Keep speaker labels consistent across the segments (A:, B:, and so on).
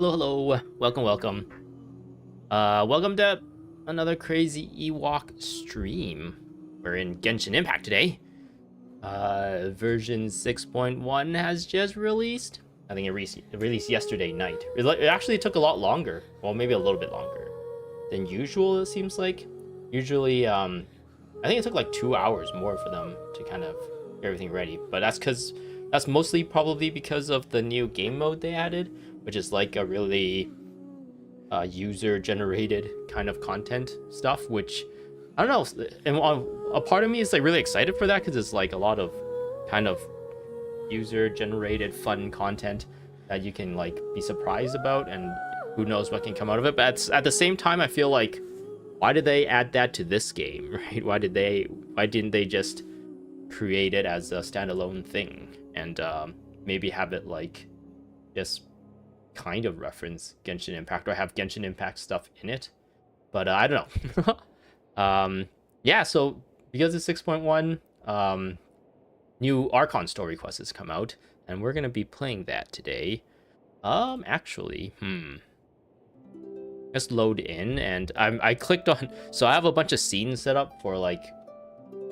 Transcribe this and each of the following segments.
A: Hello. Welcome. Welcome to another crazy Ewok stream. We're in Genshin Impact today. Version 6.1 has just released. I think it released yesterday night. It actually took a lot longer. Well, maybe a little bit longer than usual, it seems like. Usually, I think it took like 2 hours more for them to kind of get everything ready. But that's mostly probably because of the new game mode they added, which is like a really user-generated kind of content stuff, which I don't know. And a part of me is like really excited for that because it's like a lot of kind of user-generated fun content that you can like be surprised about, and who knows what can come out of it. But at the same time, I feel like, why did they add that to this game, right? Why didn't they just create it as a standalone thing and maybe have it like just kind of reference Genshin Impact or have Genshin Impact stuff in it? But I don't know. Yeah, so because it's 6.1, new Archon Story quest has come out, and we're gonna be playing that today. Actually, just load in, and I clicked on, so I have a bunch of scenes set up for like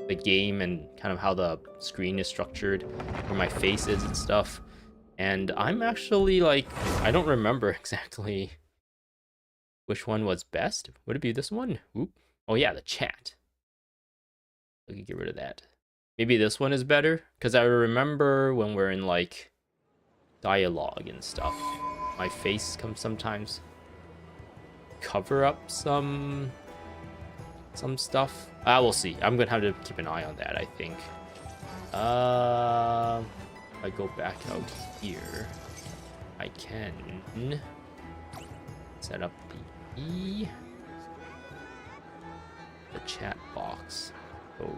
A: the game and kind of how the screen is structured, where my face is and stuff. And I'm actually like, I don't remember exactly which one was best. Would it be this one? Oop. Oh yeah, the chat. We can get rid of that. Maybe this one is better, because I remember when we're in like dialogue and stuff, my face comes sometimes cover up some stuff. We'll see. I'm gonna have to keep an eye on that, I think. If I go back out here, I can set up the chat box. Oh,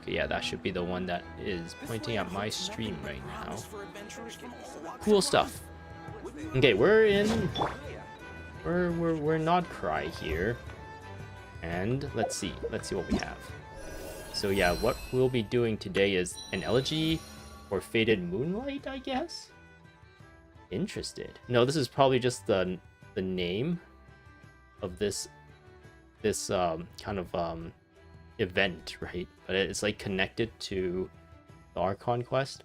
A: okay, yeah, that should be the one that is pointing at my stream right now. Cool stuff. Okay, we're Nodcry here, and let's see what we have. So yeah, what we'll be doing today is an elegy or Faded Moonlight, I guess. Interested. No, this is probably just the name of this kind of event, right? But it's like connected to the Archon quest.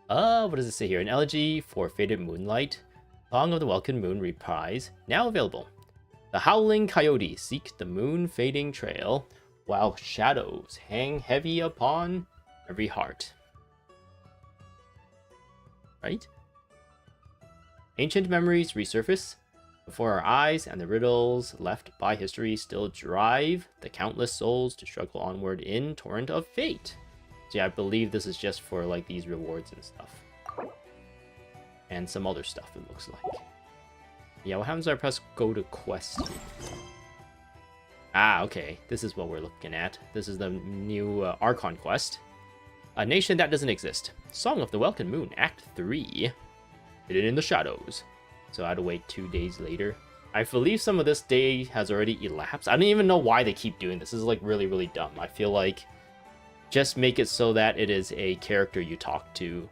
A: What does it say here? An elegy for Faded Moonlight, Song of the Welkin Moon reprise, now available. The howling coyotes seek the moon fading trail, while shadows hang heavy upon every heart. Right? Ancient memories resurface before our eyes, and the riddles left by history still drive the countless souls to struggle onward in torrent of fate. So yeah, I believe this is just for like these rewards and stuff. And some other stuff, it looks like. Yeah, what happens if I press go to quest? Ah, okay. This is what we're looking at. This is the new Archon quest. A nation that doesn't exist. Song of the Welkin Moon, Act 3. Hidden in the shadows. So I had to wait 2 days later. I believe some of this day has already elapsed. I don't even know why they keep doing this. This is like really, really dumb. I feel like just make it so that it is a character you talk to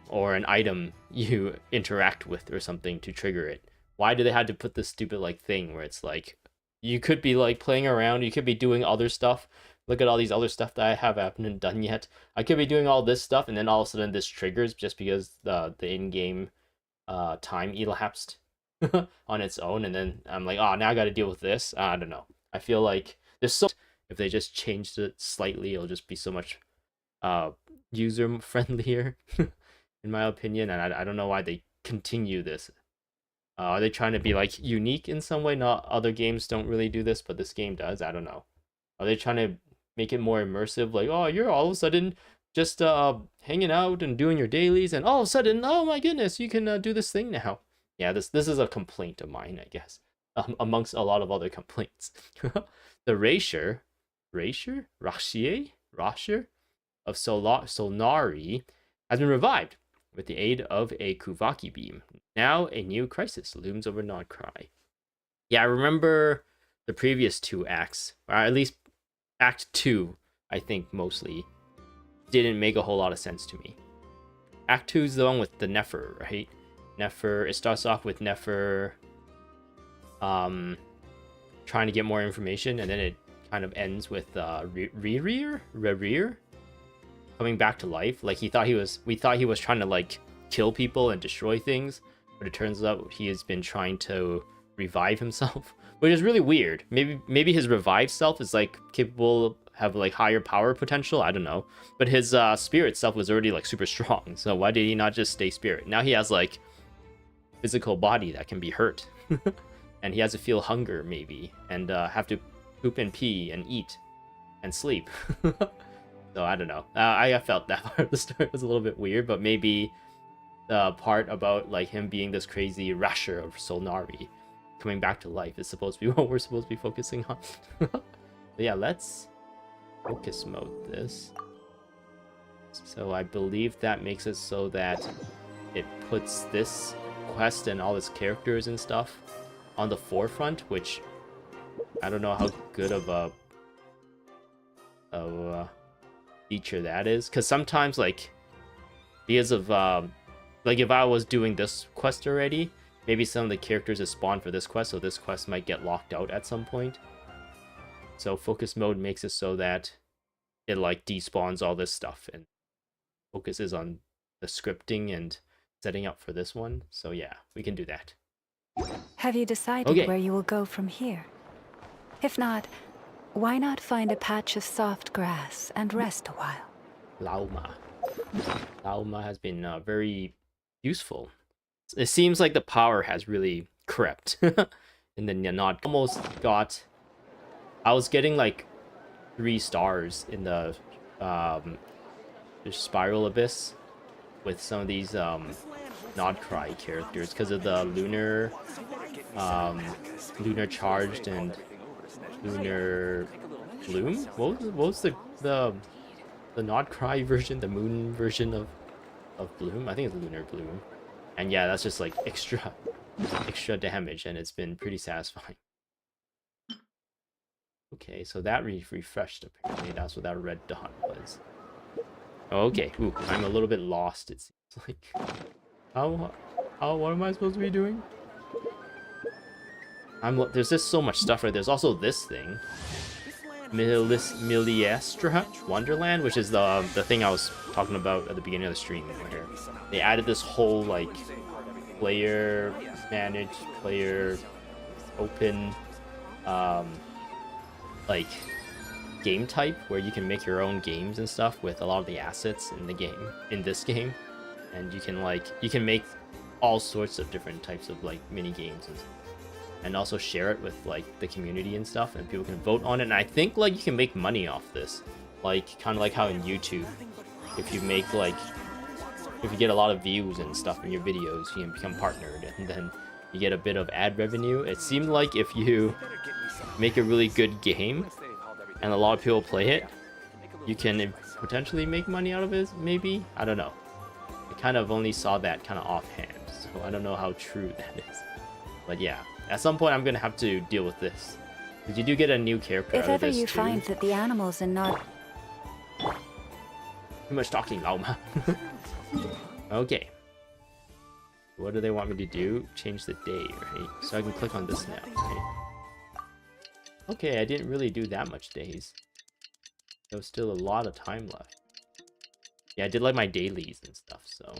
A: or an item you interact with or something to trigger it. Why do they have to put this stupid like thing where it's like you could be like playing around, you could be doing other stuff. Look at all these other stuff that I haven't done yet. I could be doing all this stuff, and then all of a sudden this triggers just because the in-game time elapsed on its own, and then I'm like, oh, now I got to deal with this. I don't know. I feel like there's so, if they just changed it slightly, it'll just be so much user friendlier, in my opinion. And I don't know why they continue this. Are they trying to be like unique in some way? Not other games don't really do this, but this game does. I don't know. Are they trying to make it more immersive? Like, oh, you're all of a sudden just hanging out and doing your dailies, and all of a sudden, oh my goodness, you can do this thing now. Yeah, this is a complaint of mine, I guess, amongst a lot of other complaints. The Rerir of Solnari has been revived with the aid of a Kuvaki beam. Now a new crisis looms over Nodcry. Yeah, I remember the previous 2 acts, or at least Act 2, I think mostly, didn't make a whole lot of sense to me. Act 2 is the one with the Nefer, right? Nefer. It starts off with Nefer trying to get more information, and then it kind of ends with Rerir coming back to life. Like we thought he was trying to like kill people and destroy things, but it turns out he has been trying to revive himself, which is really weird. Maybe his revived self is like capable, have like higher power potential, I don't know, but his spirit self was already like super strong, so why did he not just stay spirit? Now he has like physical body that can be hurt. And he has to feel hunger maybe, and have to poop and pee and eat and sleep. So I don't know, I felt that part of the story was a little bit weird, but maybe the part about like him being this crazy rasher of Solnari coming back to life is supposed to be what we're supposed to be focusing on. But yeah, let's focus mode this. So I believe that makes it so that it puts this quest and all its characters and stuff on the forefront, which I don't know how good of a feature that is, because sometimes like because of like if I was doing this quest already, maybe some of the characters that spawn for this quest, so this quest might get locked out at some point. So focus mode makes it so that it like despawns all this stuff and focuses on the scripting and setting up for this one. So yeah, we can do that.
B: Have you decided where you will go from here? If not, why not find a patch of soft grass and rest a while?
A: Lauma has been very useful. It seems like the power has really crept in the Nod. Almost got... I was getting like 3 stars in the Spiral Abyss with some of these Nodcry characters because of the lunar charged and lunar bloom. What was the Nodcry version, the moon version of bloom? I think it's lunar bloom. And yeah, that's just like extra damage, and it's been pretty satisfying. Okay, so that refreshed apparently. That's what that red dot was. Okay, ooh, I'm a little bit lost, it seems like. What am I supposed to be doing? There's just so much stuff right. There's also this thing, Miliestra Wonderland, which is the thing I was talking about at the beginning of the stream, where they added this whole like player managed, player open like game type where you can make your own games and stuff with a lot of the assets in the game, in this game, and you can make all sorts of different types of like mini games and also share it with like the community and stuff, and people can vote on it. And I think like you can make money off this, like kind of like how in YouTube, if you make like, if you get a lot of views and stuff in your videos, you can become partnered and then you get a bit of ad revenue. It seemed like if you make a really good game and a lot of people play it, you can potentially make money out of it, maybe? I don't know. I kind of only saw that kind of offhand, so I don't know how true that is. But yeah, at some point I'm gonna have to deal with this. Because you do get a new character out of this too.
B: If ever you find that the animals are not...
A: Too much talking, Lauma. Okay. What do they want me to do? Change the day, right? So I can click on this now, right? Okay, I didn't really do that much days. There was still a lot of time left. Yeah, I did like my dailies and stuff, so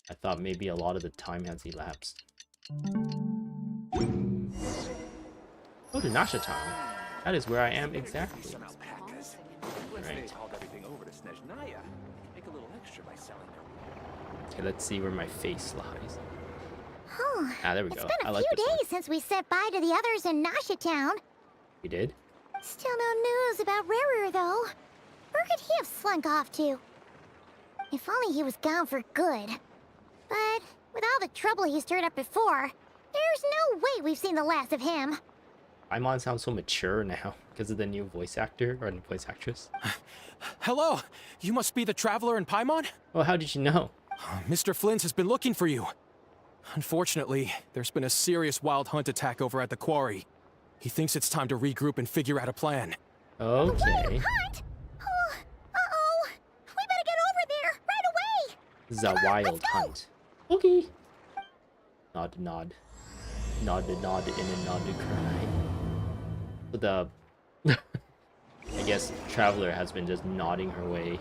A: I thought maybe a lot of the time has elapsed. Oh, to Nasha Town. That is where I am exactly. Right. Okay, let's see where my face lies.
C: Oh,
A: there we go.
C: It's been a few days since we said bye to the others in Nasha Town.
A: We did?
C: Still no news about Rerir, though. Where could he have slunk off to? If only he was gone for good. But with all the trouble he stirred up before, there's no way we've seen the last of him.
A: Paimon sounds so mature now because of the new voice actor or voice actress.
D: Hello, you must be the traveler in Paimon?
A: Well, how did you know?
D: Mr. Flint has been looking for you. Unfortunately, there's been a serious wild hunt attack over at the quarry. He thinks it's time to regroup and figure out a plan.
A: Okay.
C: Wild hunt? Oh, uh-oh. We better get over there right away.
A: This is a wild hunt. Okay. Nod, nod. Nod, nod, in a nod to cry. But the... I guess Traveler has been just nodding her way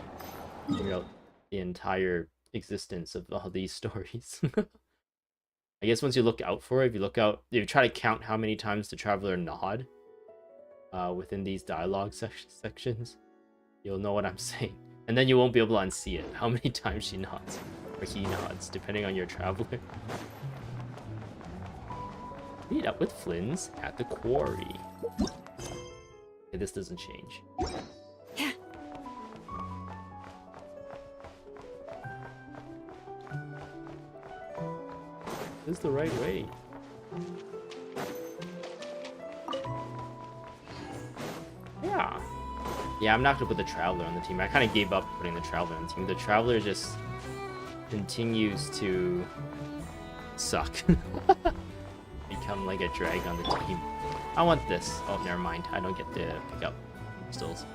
A: throughout the entire existence of all these stories. I guess once you look out for it, if you try to count how many times the Traveler nod within these dialogue sections, you'll know what I'm saying. And then you won't be able to unsee it, how many times she nods, or he nods, depending on your Traveler. Meet up with Flynn's at the quarry. Okay, this doesn't change. This is the right way. Yeah, I'm not gonna put the Traveler on the team. I kind of gave up putting the Traveler on the team. The Traveler just continues to suck. Become like a drag on the team. I want this. Oh, never mind. I don't get to pick up stills.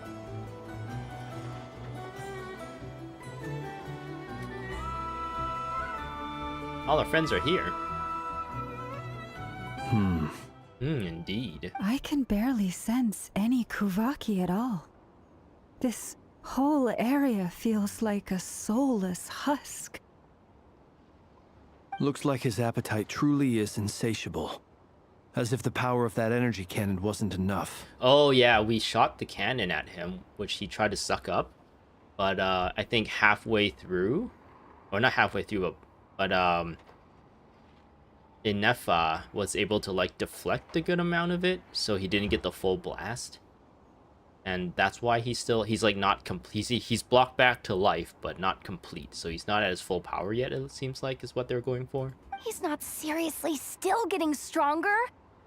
A: All our friends are here. Indeed.
B: I can barely sense any Kuvaki at all. This whole area feels like a soulless husk.
E: Looks like his appetite truly is insatiable. As if the power of that energy cannon wasn't enough.
A: Oh yeah, we shot the cannon at him, which he tried to suck up. But I think halfway through, or not halfway through, but Inefa was able to like deflect a good amount of it, so he didn't get the full blast. And that's why he's like not complete. He's blocked back to life, but not complete. So he's not at his full power yet, it seems like, is what they're going for.
F: He's not seriously still getting stronger?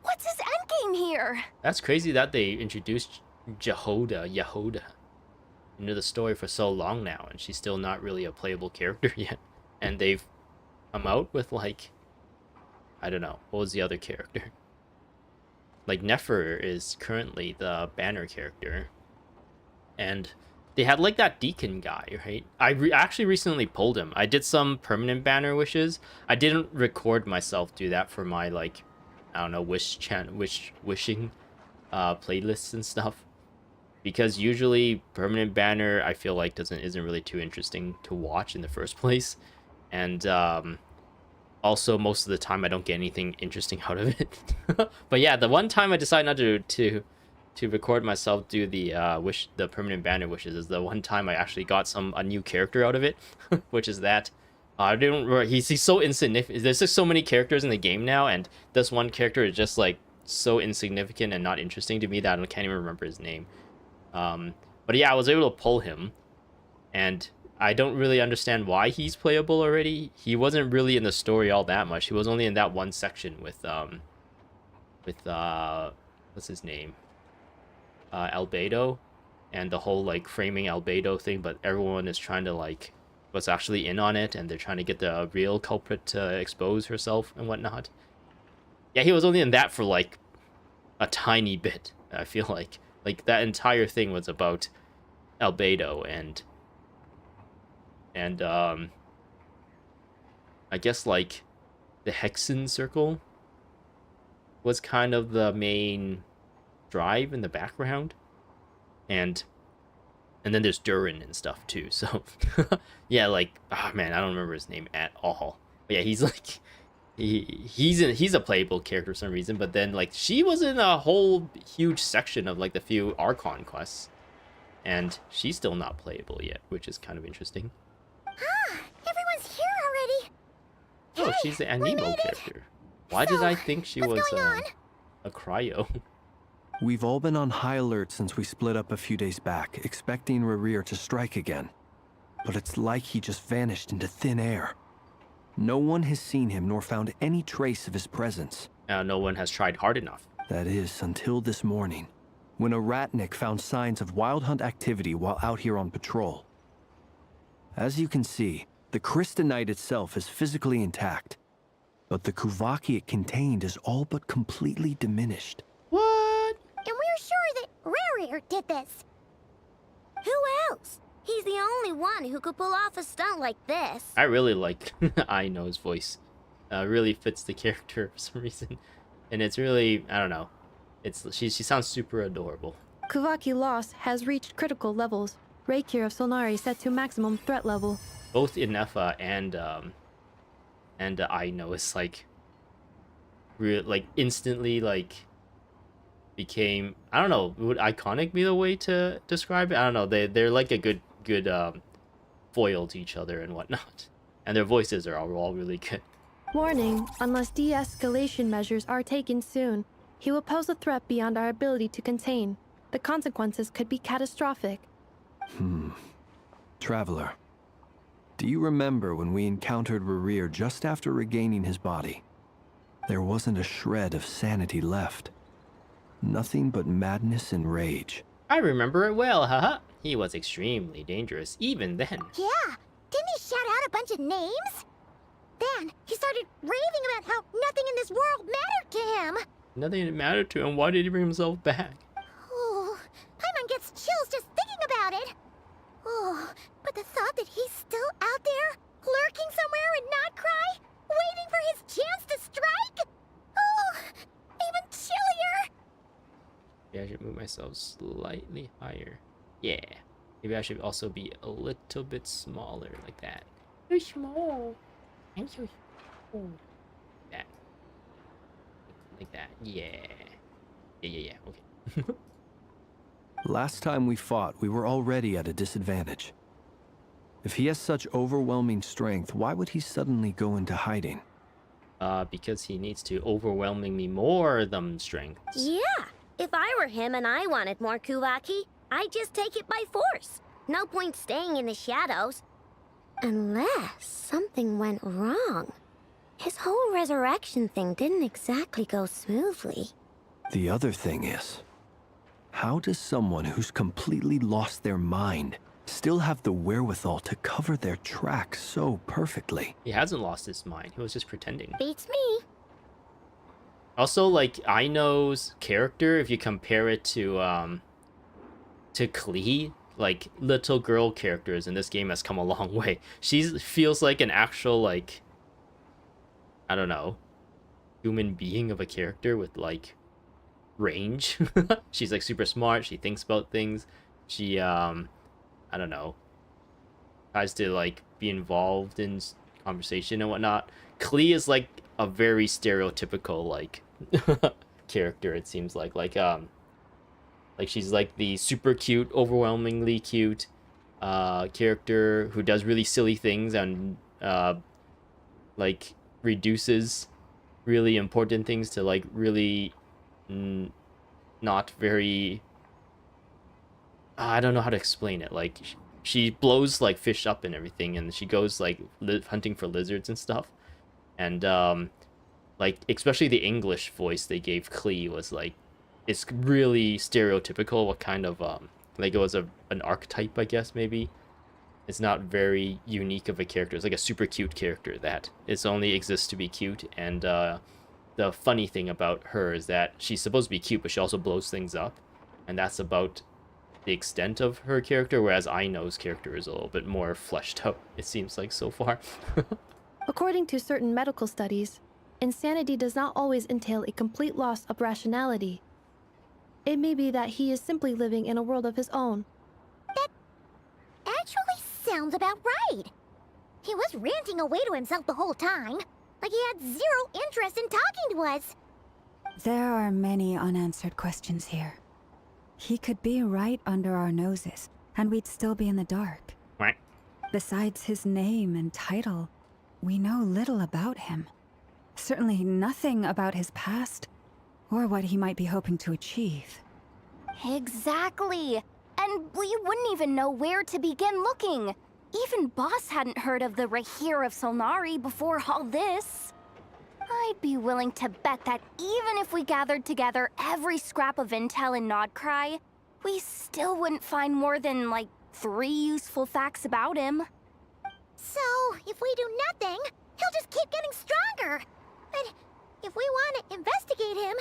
F: What's his endgame here?
A: That's crazy that they introduced Yehoda into the story for so long now, and she's still not really a playable character yet. And they've come out with like, I don't know, what was the other character? Like Nefer is currently the banner character, and they had like that Deacon guy, right? I actually recently pulled him. I did some permanent banner wishes. I didn't record myself do that for my like, I don't know, wishing playlists and stuff, because usually permanent banner I feel like isn't really too interesting to watch in the first place, and also most of the time I don't get anything interesting out of it. But yeah, the one time I decided not to record myself do the the permanent banner wishes is the one time I actually got a new character out of it, which is that he's so insignificant. There's just so many characters in the game now, and this one character is just like so insignificant and not interesting to me that I can't even remember his name. But yeah, I was able to pull him, and I don't really understand why he's playable already. He wasn't really in the story all that much. He was only in that one section with what's his name? Albedo, and the whole like framing Albedo thing, but everyone is trying to like was actually in on it, and they're trying to get the real culprit to expose herself and whatnot. Yeah, he was only in that for like a tiny bit. I feel like that entire thing was about Albedo and I guess like the Hexen Circle was kind of the main drive in the background, and then there's Durin and stuff too. So yeah, like, oh man, I don't remember his name at all. But yeah, he's like he's a playable character for some reason, but then like she was in a whole huge section of like the few Archon quests, and she's still not playable yet, which is kind of interesting.
C: Everyone's here already.
A: Oh,
C: Hey,
A: she's the
C: we
A: Anemo
C: made it.
A: character. Why
C: So,
A: did I think she
C: what's
A: was
C: going on?
A: a cryo?
E: We've all been on high alert since we split up a few days back, expecting Rerir to strike again. But it's like he just vanished into thin air. No one has seen him nor found any trace of his presence.
A: No one has tried hard enough.
E: That is, until this morning, when a ratnik found signs of wild hunt activity while out here on patrol. As you can see, the Crystonite itself is physically intact, but the Kuvaki it contained is all but completely diminished.
A: What?
C: And we're sure that Rerir did this. Who else? He's the only one who could pull off a stunt like this.
A: I really like Aino's voice. really fits the character for some reason, and it's really, I don't know, she sounds super adorable.
G: Kuvaki loss has reached critical levels. Rerir of Solnari set to maximum threat level.
A: Both Inefa and Aino is like instantly like became, I don't know, would iconic be the way to describe it? I don't know. They're like a good foil to each other and whatnot, and their voices are all really good.
G: Warning, unless de-escalation measures are taken soon, he will pose a threat beyond our ability to contain. The consequences could be catastrophic.
E: Traveler, do you remember when we encountered Rerir just after regaining his body? There wasn't a shred of sanity left. Nothing but madness and rage.
A: I remember it well, haha. He was extremely dangerous even then.
C: Yeah, didn't he shout out a bunch of names? Then he started raving about how nothing in this world mattered to him.
A: Nothing mattered to him. Why did he bring himself back?
C: Oh, Paimon gets chills just thinking about it. Oh, but the thought that he's still out there, lurking somewhere in Notcry, waiting for his chance to strike? Oh, even chillier.
A: Maybe I should move myself slightly higher. Yeah. Maybe I should also be a little bit smaller, like that. You're small. I'm so small. That. Like that. Yeah. Yeah. Okay.
E: Last time we fought, we were already at a disadvantage. If he has such overwhelming strength, why would he suddenly go into hiding?
A: Because he needs to overwhelmingly more than strength.
H: Yeah, if I were him and I wanted more Kuvaki, I'd just take it by force. No point staying in the shadows. Unless something went wrong. His whole resurrection thing didn't exactly go smoothly.
E: The other thing is, how does someone who's completely lost their mind still have the wherewithal to cover their tracks so perfectly?
A: He hasn't lost his mind. He was just pretending.
H: Beats me.
A: Also, like, Aino's character, if you compare it to Klee, like, little girl characters in this game has come a long way. She feels like an actual, like, I don't know, human being of a character with, like, range. She's, like, super smart. She thinks about things. She, I don't know, tries to, like, be involved in conversation and whatnot. Klee is, like, a very stereotypical, like, character, it seems like she's like the super cute, overwhelmingly cute character who does really silly things and like reduces really important things to like really not very, I don't know how to explain it. Like she blows like fish up and everything, and she goes like hunting for lizards and stuff, and like especially the English voice they gave Klee was like, it's really stereotypical. What kind of like it was an archetype, I guess. Maybe it's not very unique of a character. It's like a super cute character that it's only exists to be cute. And the funny thing about her is that she's supposed to be cute, but she also blows things up, and that's about the extent of her character. Whereas Aino's character is a little bit more fleshed out, it seems like, so far.
G: According to certain medical studies, insanity does not always entail a complete loss of rationality. It may be that he is simply living in a world of his own.
C: That actually sounds about right. He was ranting away to himself the whole time, like he had zero interest in talking to us.
B: There are many unanswered questions here. He could be right under our noses, and we'd still be in the dark.
A: Right.
B: Besides his name and title, we know little about him. Certainly nothing about his past, or what he might be hoping to achieve.
F: Exactly. And we wouldn't even know where to begin looking. Even Boss hadn't heard of the Rerir of Solnari before all this. I'd be willing to bet that even if we gathered together every scrap of intel in Nodcry, we still wouldn't find more than, like, 3 useful facts about him.
C: So, if we do nothing, he'll just keep getting stronger. But if we want to investigate him,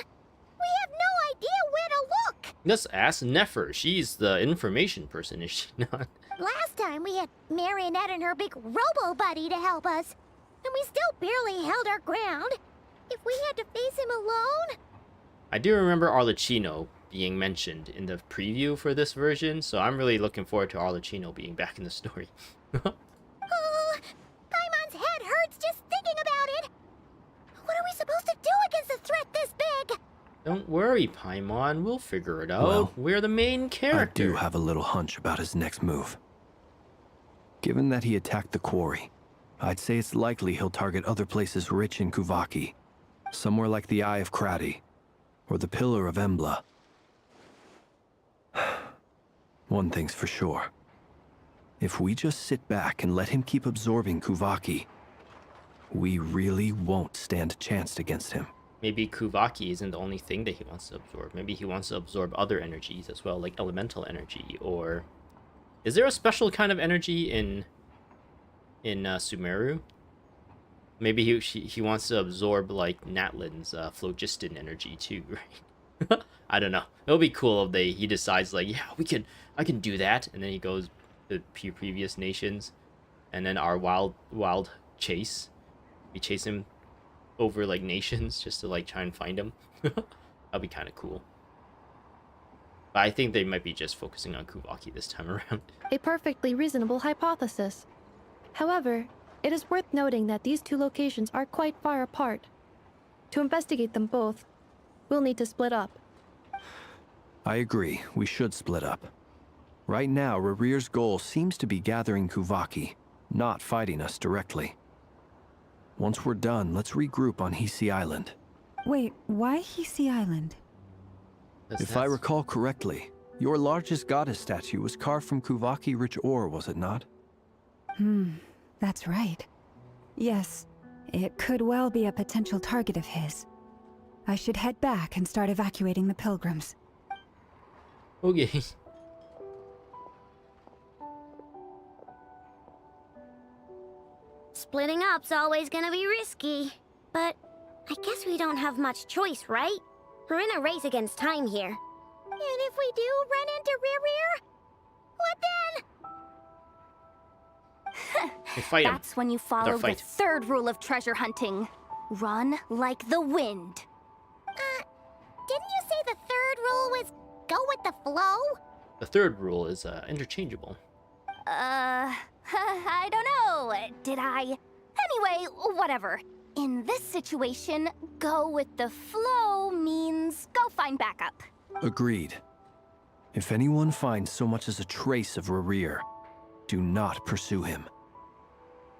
C: we have no idea where to look.
A: Let's ask Nefer. She's the information person, is she not?
C: Last time we had Marionette and her big robo buddy to help us. And we still barely held our ground. If we had to face him alone...
A: I do remember Arlecchino being mentioned in the preview for this version, so I'm really looking forward to Arlecchino being back in the story.
C: Oh, Paimon's head hurts just thinking about it. What are we supposed to do against a threat this big?
A: Don't worry, Paimon, we'll figure it out.
E: Well,
A: We're the main character.
E: I do have a little hunch about his next move. Given that he attacked the quarry, I'd say it's likely he'll target other places rich in Kuvaki. Somewhere like the Eye of Krati, or the Pillar of Embla. One thing's for sure. If we just sit back and let him keep absorbing Kuvaki, we really won't stand a chance against him.
A: Maybe Kuvaki isn't the only thing that he wants to absorb. Maybe he wants to absorb other energies as well, like elemental energy, or... Is there a special kind of energy in Sumeru? Maybe he wants to absorb, like, Natlan's phlogiston energy too, right? I don't know. It'll be cool if he decides, like, yeah, I can do that, and then he goes to previous nations, and then our wild chase. We chase him over, like, nations just to, like, try and find him. That'd be kind of cool. But I think they might be just focusing on Kuvaki this time around.
G: A perfectly reasonable hypothesis. However, it is worth noting that these two locations are quite far apart. To investigate them both, we'll need to split up.
E: I agree, we should split up. Right now, Rerir's goal seems to be gathering Kuvaki, not fighting us directly. Once we're done, let's regroup on Hisi Island.
B: Wait, why Hisi Island?
E: If I recall correctly, your largest goddess statue was carved from Kuvaki-rich ore, was it not?
B: That's right. Yes, it could well be a potential target of his. I should head back and start evacuating the pilgrims.
A: Okay.
H: Splitting up's always gonna be risky. But I guess we don't have much choice, right? We're in a race against time here.
C: And if we do run into Rerir, what then?
A: They fight him.
F: That's when you follow the
A: fight.
F: third rule of treasure hunting. Run like the wind.
C: Didn't you say the third rule was go with the flow?
A: The third rule is interchangeable.
F: I don't know. Did I? Anyway, whatever. In this situation, go with the flow means go find backup.
E: Agreed. If anyone finds so much as a trace of Rerir, do not pursue him.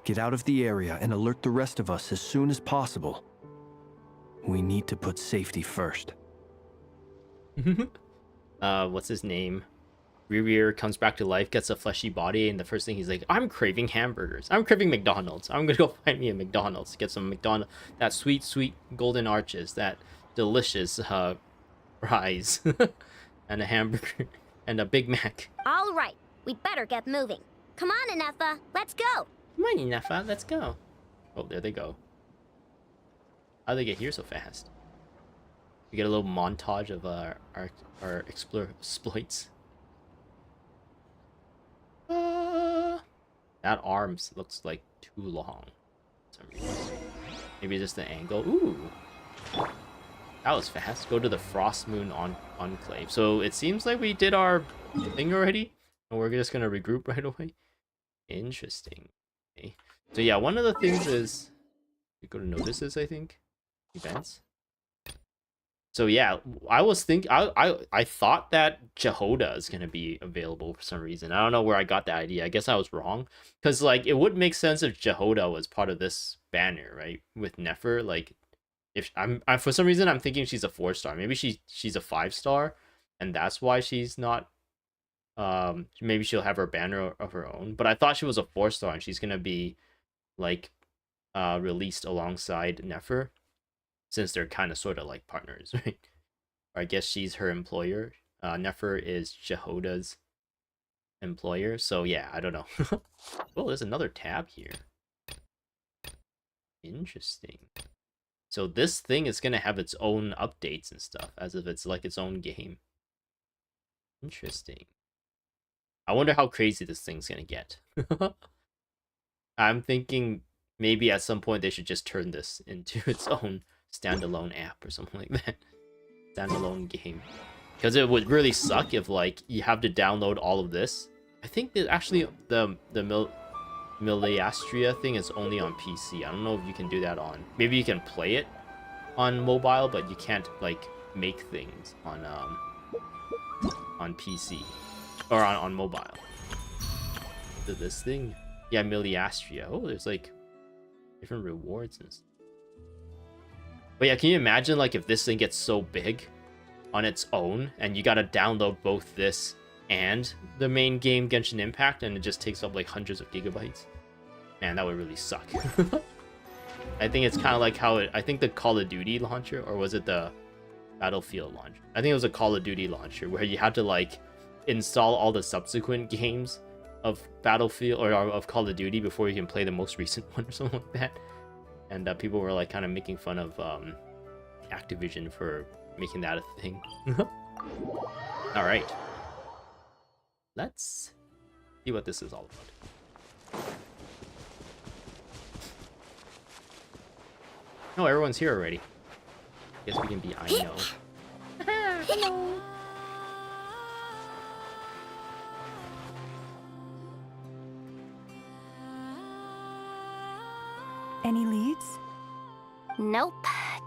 E: Get out of the area and alert the rest of us as soon as possible. We need to put safety first.
A: What's his name? Rerir comes back to life, gets a fleshy body, and the first thing he's like, I'm craving hamburgers. I'm craving McDonald's. I'm gonna go find me a McDonald's. Get some McDonald's. That sweet, sweet golden arches. That delicious fries. And a hamburger. And a Big Mac.
H: All right, we'd better get moving. Come on, Inefa, let's go.
A: Come on, Inefa, let's go. Oh, there they go. How'd they get here so fast? We get a little montage of our exploits. That arm looks like too long. For some reason. Maybe just the angle. Ooh, that was fast. Go to the Frost Moon Enclave. So it seems like we did our thing already, and we're just gonna regroup right away. Interesting. Okay. So yeah, one of the things is we go to notices. I think events. So yeah, I was thinking, I thought that Jehoda is gonna be available for some reason. I don't know where I got that idea. I guess I was wrong, because like it would make sense if Jehoda was part of this banner, right? With Nefer, like if I for some reason I'm thinking she's a 4-star. Maybe she's a 5-star, and that's why she's not. Maybe she'll have her banner of her own. But I thought she was a 4-star, and she's gonna be like released alongside Nefer, since they're kind of sort of like partners, right? Or I guess she's her employer. Nefer is Jehoda's employer. So yeah, I don't know. Oh, there's another tab here. Interesting. So this thing is gonna have its own updates and stuff, as if it's like its own game. Interesting. I wonder how crazy this thing's gonna get. I'm thinking maybe at some point they should just turn this into its own standalone app or something like that. Standalone game. Because it would really suck if like you have to download all of this. I think that actually the Miliastria thing is only on PC. I don't know if you can do that on. Maybe you can play it on mobile, but you can't like make things on PC or on mobile. This thing, yeah, Miliastria. Oh, there's like different rewards and stuff. But yeah, can you imagine like if this thing gets so big on its own and you gotta download both this and the main game Genshin Impact and it just takes up like hundreds of gigabytes? Man, that would really suck. I think it's kind of like how I think the Call of Duty launcher, or was it the Battlefield launcher? I think it was a Call of Duty launcher where you had to like install all the subsequent games of Battlefield or of Call of Duty before you can play the most recent one or something like that. And people were like kind of making fun of Activision for making that a thing. All right, let's see what this is all about. Oh, everyone's here already. Guess we can be I know.
F: Hello.
B: Any leads?
F: Nope.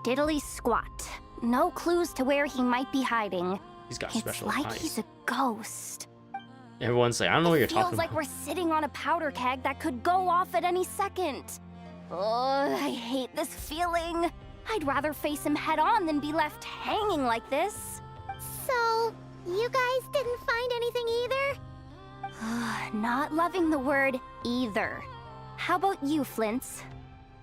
F: Diddly squat. No clues to where he might be hiding.
A: He's got
F: It's
A: special
F: like
A: eyes.
F: he's a ghost.
A: Everyone's like, I don't know what you're talking
F: Feels like
A: about.
F: we're sitting on a powder keg that could go off at any second. Oh, I hate this feeling. I'd rather face him head on than be left hanging like this.
C: So, you guys didn't find anything either?
F: Not loving the word either. How about you, Flints?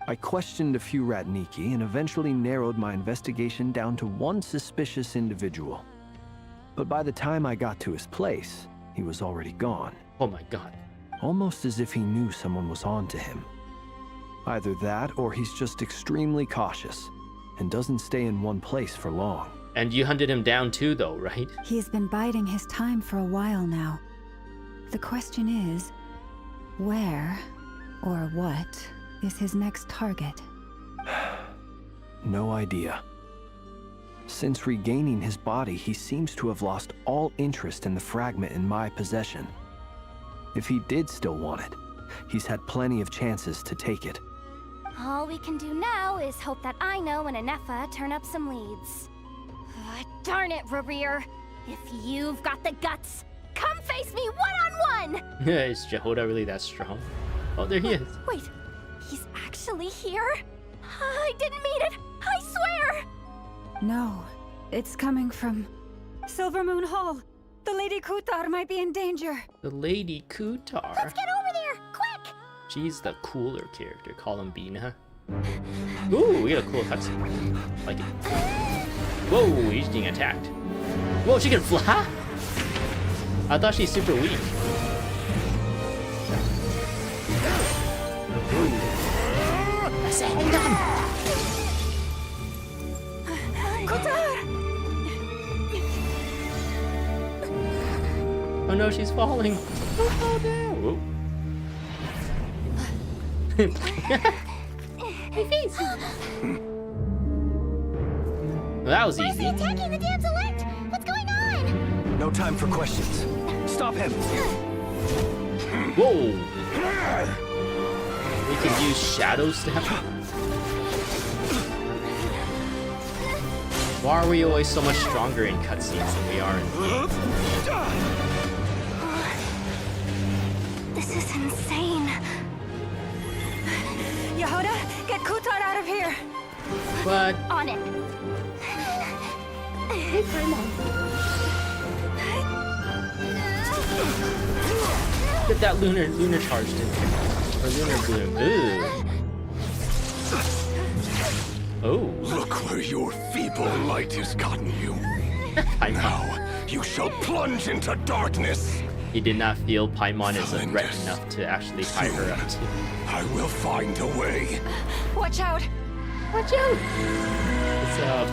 E: I questioned a few Ratniki and eventually narrowed my investigation down to one suspicious individual. But by the time I got to his place, he was already gone.
A: Oh my god.
E: Almost as if he knew someone was on to him. Either that, or he's just extremely cautious and doesn't stay in one place for long.
A: And you hunted him down too, though, right?
B: He's been biding his time for a while now. The question is, where or what is his next target?
E: No idea. Since regaining his body, he seems to have lost all interest in the fragment in my possession. If he did still want it, he's had plenty of chances to take it.
F: All we can do now is hope that I know and Anefa turn up some leads. Darn it, Rerir. If you've got the guts, come face me one-on-one!
A: Is Jehoda really that strong? Oh, there he is.
F: Wait, he's actually here? I didn't mean it, I swear!
B: No, it's coming from Silver Moon Hall. The Lady Kutar might be in danger.
A: The Lady Kutar.
C: Let's get over there, quick!
A: She's the cooler character. Columbina. Ooh, we got a cool cutscene. Like it. Whoa, he's getting attacked. Whoa, she can fly? I thought she's super weak. That's a handgun. Oh no, she's falling. Oh no. Whoa.
C: My face!
A: Well, that was
C: Why is he
A: easy.
C: attacking the damn select? What's going on?
E: No time for questions. Stop him!
A: Whoa. We can use Shadow Step. Why are we always so much stronger in cutscenes than we are in?
F: This is insane.
B: Yehoda, get Kutar out of here!
A: But
F: On it.
A: get that lunar charged in. Or lunar bloom. Ooh. Oh.
I: Look where your feeble light has gotten you. Now you shall plunge into darkness.
A: He did not feel Paimon is a threat enough to actually tie her up to.
I: I will find a way.
B: Watch out!
A: Watch out! What's up?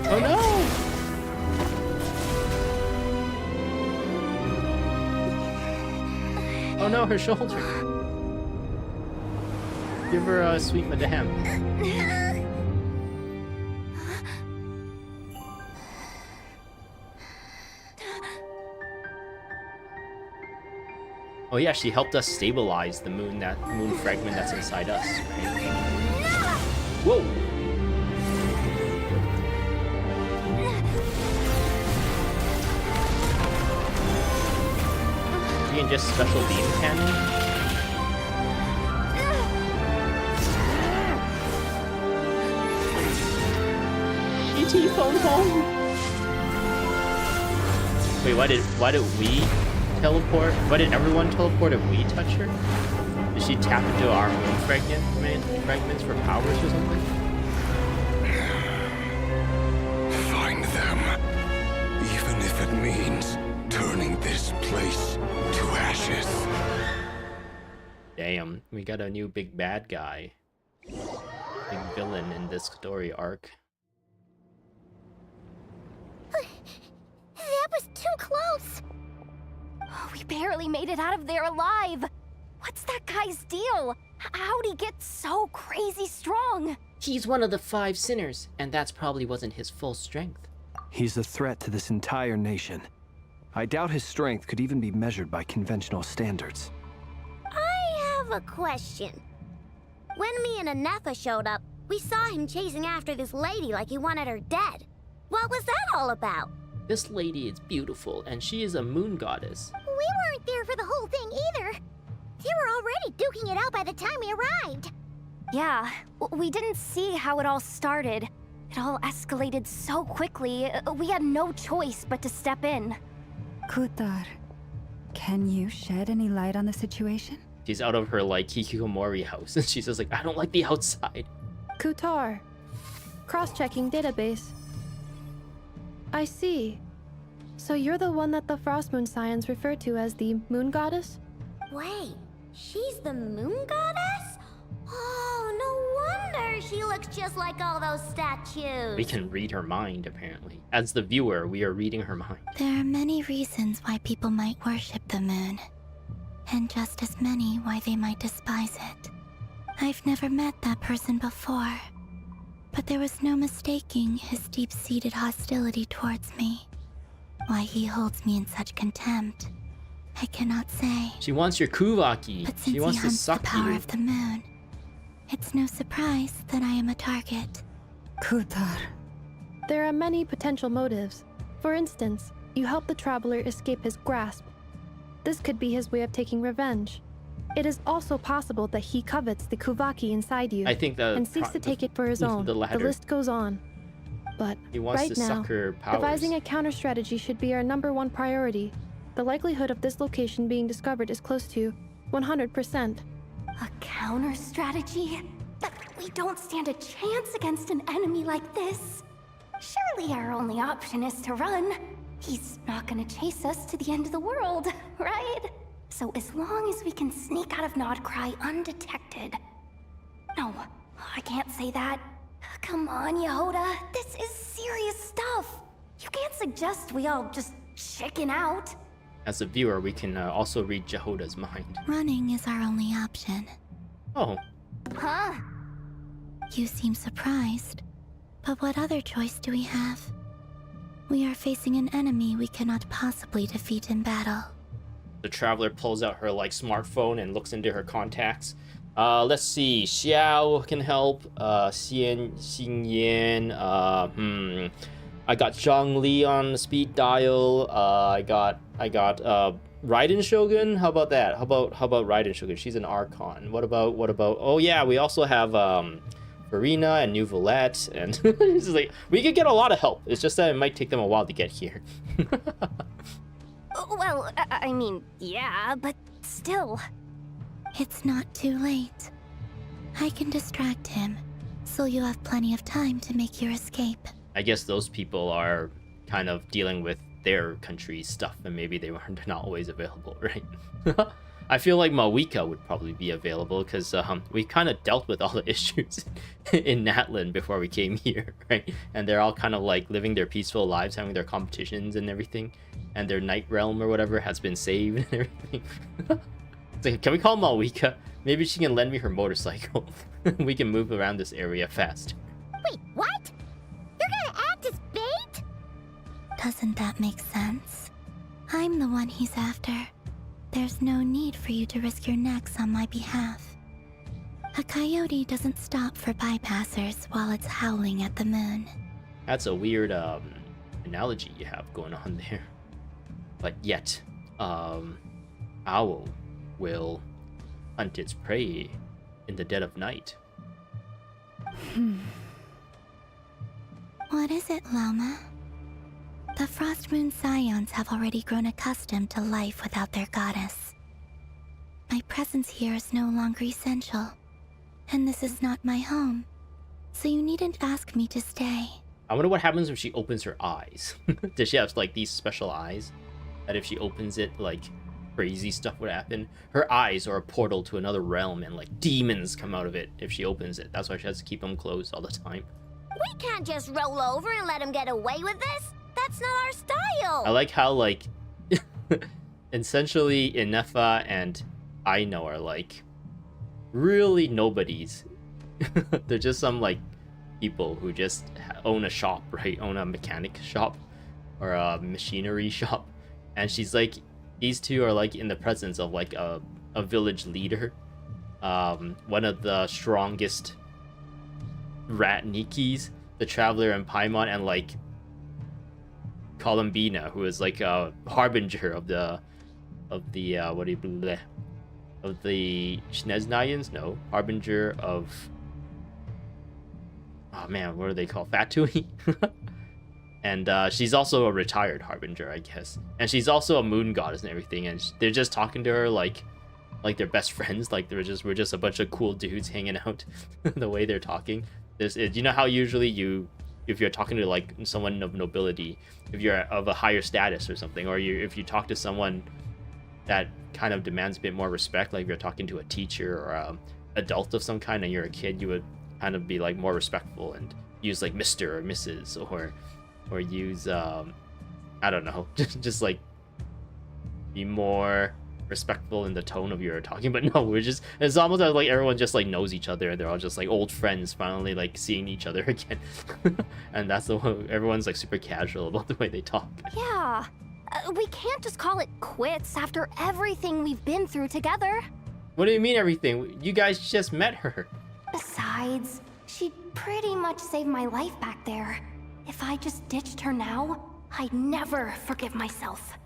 A: Oh no! Oh no, her shoulder. Give her a sweet madame. Oh yeah, she helped us stabilize the moon, that moon fragment that's inside us, right? Whoa! You can just special beam cannon? ET phone home! Wait, why did we teleport? Why did everyone teleport if we touch her? Did she tap into our moon fragments for powers or something?
I: Find them. Even if it means turning this place to ashes.
A: Damn, we got a new big bad guy. Big villain in this story arc.
C: That was too close.
F: Oh, we barely made it out of there alive. What's that guy's deal? How'd he get so crazy strong?
A: He's one of the 5 sinners, and that's probably wasn't his full strength.
E: He's a threat to this entire nation. I doubt his strength could even be measured by conventional standards.
H: I have a question. When me and Anefa showed up, we saw him chasing after this lady like he wanted her dead. What was that all about?
A: This lady is beautiful, and she is a moon goddess.
C: We weren't there for the whole thing either. They were already duking it out by the time we arrived.
F: Yeah, we didn't see how it all started. It all escalated so quickly, we had no choice but to step in.
B: Kutar, can you shed any light on the situation?
A: She's out of her, like, hikikomori house, and she's just like, I don't like the outside.
G: Kutar. Cross-checking database. I see. So you're the one that the Frost Moon Scions refer to as the Moon Goddess?
H: Wait, she's the moon goddess? Oh, no wonder she looks just like all those statues.
A: We can read her mind, apparently. As the viewer, we are reading her mind.
C: There are many reasons why people might worship the moon, and just as many why they might despise it. I've never met that person before, but there was no mistaking his deep-seated hostility towards me. Why he holds me in such contempt, I cannot say.
A: She wants your Kuvaki.
C: But
A: She
C: since
A: wants
C: he
A: to
C: hunts the
A: suck
C: power
A: you.
C: of the moon, it's no surprise that I am a target.
B: Kutar.
G: There are many potential motives. For instance, you help the traveler escape his grasp. This could be his way of taking revenge. It is also possible that he covets the Kuvaki inside you
A: I think the
G: and seeks to take it for his own.
A: the latter.
G: list goes on. But
A: He wants
G: right
A: to
G: now,
A: suck her powers.
G: devising a counter strategy should be our #1 priority. The likelihood of this location being discovered is close to 100%.
F: A counter strategy? We don't stand a chance against an enemy like this. Surely our only option is to run. He's not gonna chase us to the end of the world, right? So as long as we can sneak out of Nodcry undetected. No, I can't say that. Come on, Yehoda. This is serious stuff. You can't suggest we all just chicken out.
A: As a viewer, we can also read Jehoda's mind.
C: Running is our only option.
A: Oh,
F: Huh?
C: You seem surprised. But what other choice do we have? We are facing an enemy we cannot possibly defeat in battle.
A: the traveler pulls out her like smartphone and looks into her contacts. Let's see. Xiao can help. Xinyan. I got Zhang Li on the speed dial. I got Raiden Shogun. How about that? How about Raiden Shogun? She's an Archon. What about? Oh yeah, we also have Farina and New Valette, and it's like we could get a lot of help. It's just that it might take them a while to get here.
F: Well, I mean, yeah, but still.
C: It's not too late. I can distract him, so you have plenty of time to make your escape.
A: I guess those people are kind of dealing with their country's stuff, and maybe they're not always available, right? I feel like Mawika would probably be available because we kind of dealt with all the issues in Natlan before we came here, right? And they're all kind of like living their peaceful lives, having their competitions and everything, and their Night Realm or whatever has been saved and everything. It's like, can we call Malwika? Maybe she can lend me her motorcycle. We can move around this area fast.
C: Wait, what? You're gonna act as bait?
J: Doesn't that make sense? I'm the one he's after. There's no need for you to risk your necks on my behalf. A coyote doesn't stop for bypassers while it's howling at the moon.
A: That's a weird analogy you have going on there. But yet, owl will hunt its prey in the dead of night.
J: What is it, Loma? The Frost Moon Scions have already grown accustomed to life without their goddess. My presence here is no longer essential, and this is not my home, so you needn't ask me to stay.
A: I wonder what happens if she opens her eyes. Does she have like these special eyes that if she opens it, like crazy stuff would happen? Her eyes are a portal to another realm, and like demons come out of it if she opens it. That's why she has to keep them closed all the time.
H: We can't just roll over and let him get away with this. That's not our style.
A: I like how like essentially Inefa and Aino are like really nobodies. They're just some like people who just own a shop, right? Own a mechanic shop or a machinery shop. And she's like, these two are like in the presence of like a village leader. One of the strongest Ratnikis, the Traveler and Paimon, and like Columbina, who is like a harbinger of the Schneznayans? No, harbinger of, oh man, what are they called? Fatui? And she's also a retired harbinger, I guess. And she's also a moon goddess and everything. And they're just talking to her like they're best friends. Like we're just a bunch of cool dudes hanging out. The way they're talking. You know how usually if you're talking to like someone of nobility, if you're of a higher status or something, or if you talk to someone that kind of demands a bit more respect, like if you're talking to a teacher or a adult of some kind and you're a kid, you would kind of be like more respectful and use like Mr. or Mrs. or use I don't know, just like be more respectful in the tone of your talking. But no, it's almost like everyone just like knows each other and they're all just like old friends finally like seeing each other again. And that's the one, everyone's like super casual about the way they talk.
F: Yeah. We can't just call it quits after everything we've been through together.
A: What do you mean everything? You guys just met her.
F: Besides, she pretty much saved my life back there. If I just ditched her now, I'd never forgive myself.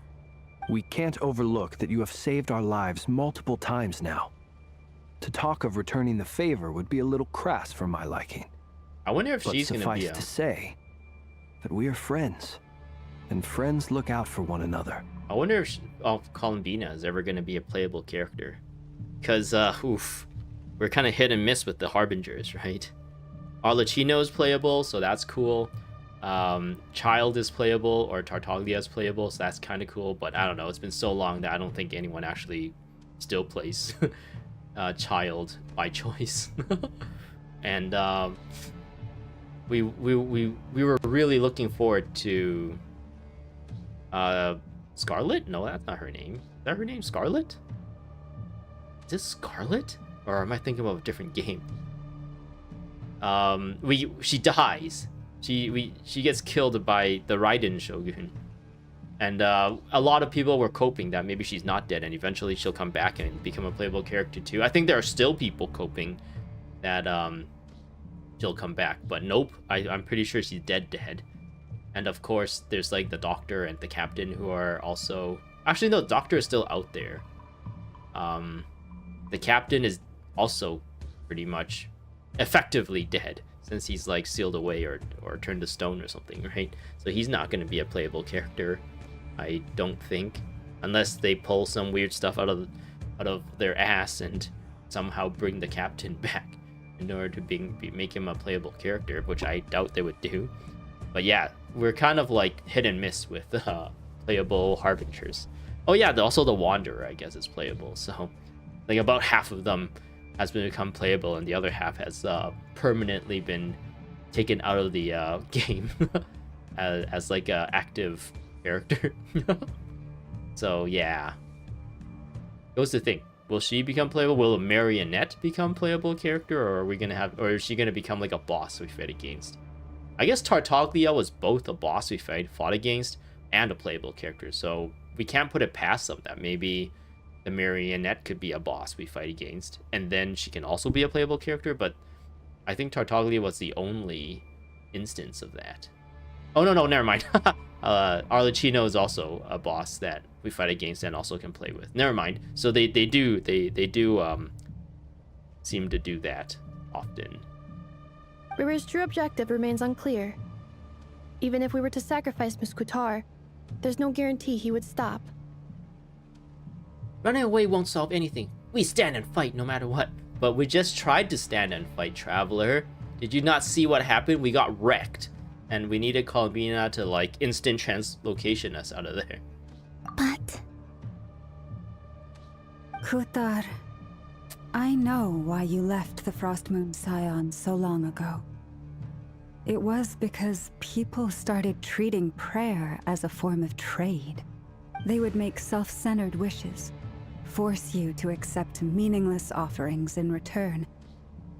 E: We can't overlook that you have saved our lives multiple times now. To talk of returning the favor would be a little crass for my liking.
A: I wonder if she's gonna be
E: suffice to say that we are friends, and friends look out for one another.
A: I wonder if Columbina is ever gonna be a playable character, because we're kind of hit and miss with the harbingers, right? Arlecchino is playable, so that's cool. Child is playable, or Tartaglia is playable, so that's kind of cool. But I don't know, it's been so long that I don't think anyone actually still plays Child by choice. And we were really looking forward to Scarlet. No, that's not her name. Is that her name, Scarlet? Is this Scarlet, or am I thinking of a different game? She dies. She gets killed by the Raiden Shogun, and a lot of people were coping that maybe she's not dead and eventually she'll come back and become a playable character too. I think there are still people coping that she'll come back, but nope, I'm pretty sure she's dead. And of course there's like the doctor and the captain who are also, actually no, the doctor is still out there. The captain is also pretty much effectively dead, since he's like sealed away or turned to stone or something, right? So he's not going to be a playable character, I don't think, unless they pull some weird stuff out of their ass and somehow bring the captain back in order to make him a playable character, which I doubt they would do. But yeah, we're kind of like hit and miss with playable harbingers. Oh yeah, also the Wanderer, I guess, is playable. So like about half of them has become playable, and the other half has permanently been taken out of the game as like a active character. So yeah, goes to think, Will she become playable? Will a marionette become playable character, or are we gonna have, or is she gonna become like a boss we fight against? I guess Tartaglia was both a boss we fought against and a playable character, so we can't put it past them that maybe the marionette could be a boss we fight against, and then she can also be a playable character. But I think Tartaglia was the only instance of that. Oh no, never mind. Arlecchino is also a boss that we fight against and also can play with. Never mind. So they do seem to do that often.
G: Rerir's true objective remains unclear. Even if we were to sacrifice Muskutar, there's no guarantee he would stop.
A: Running away won't solve anything. We stand and fight no matter what. But we just tried to stand and fight, Traveler. Did you not see what happened? We got wrecked. And we needed Kalbina to, like, instant translocation us out of there.
J: But...
B: Kutar, I know why you left the Frostmoon Scions so long ago. It was because people started treating prayer as a form of trade. They would make self-centered wishes, force you to accept meaningless offerings in return,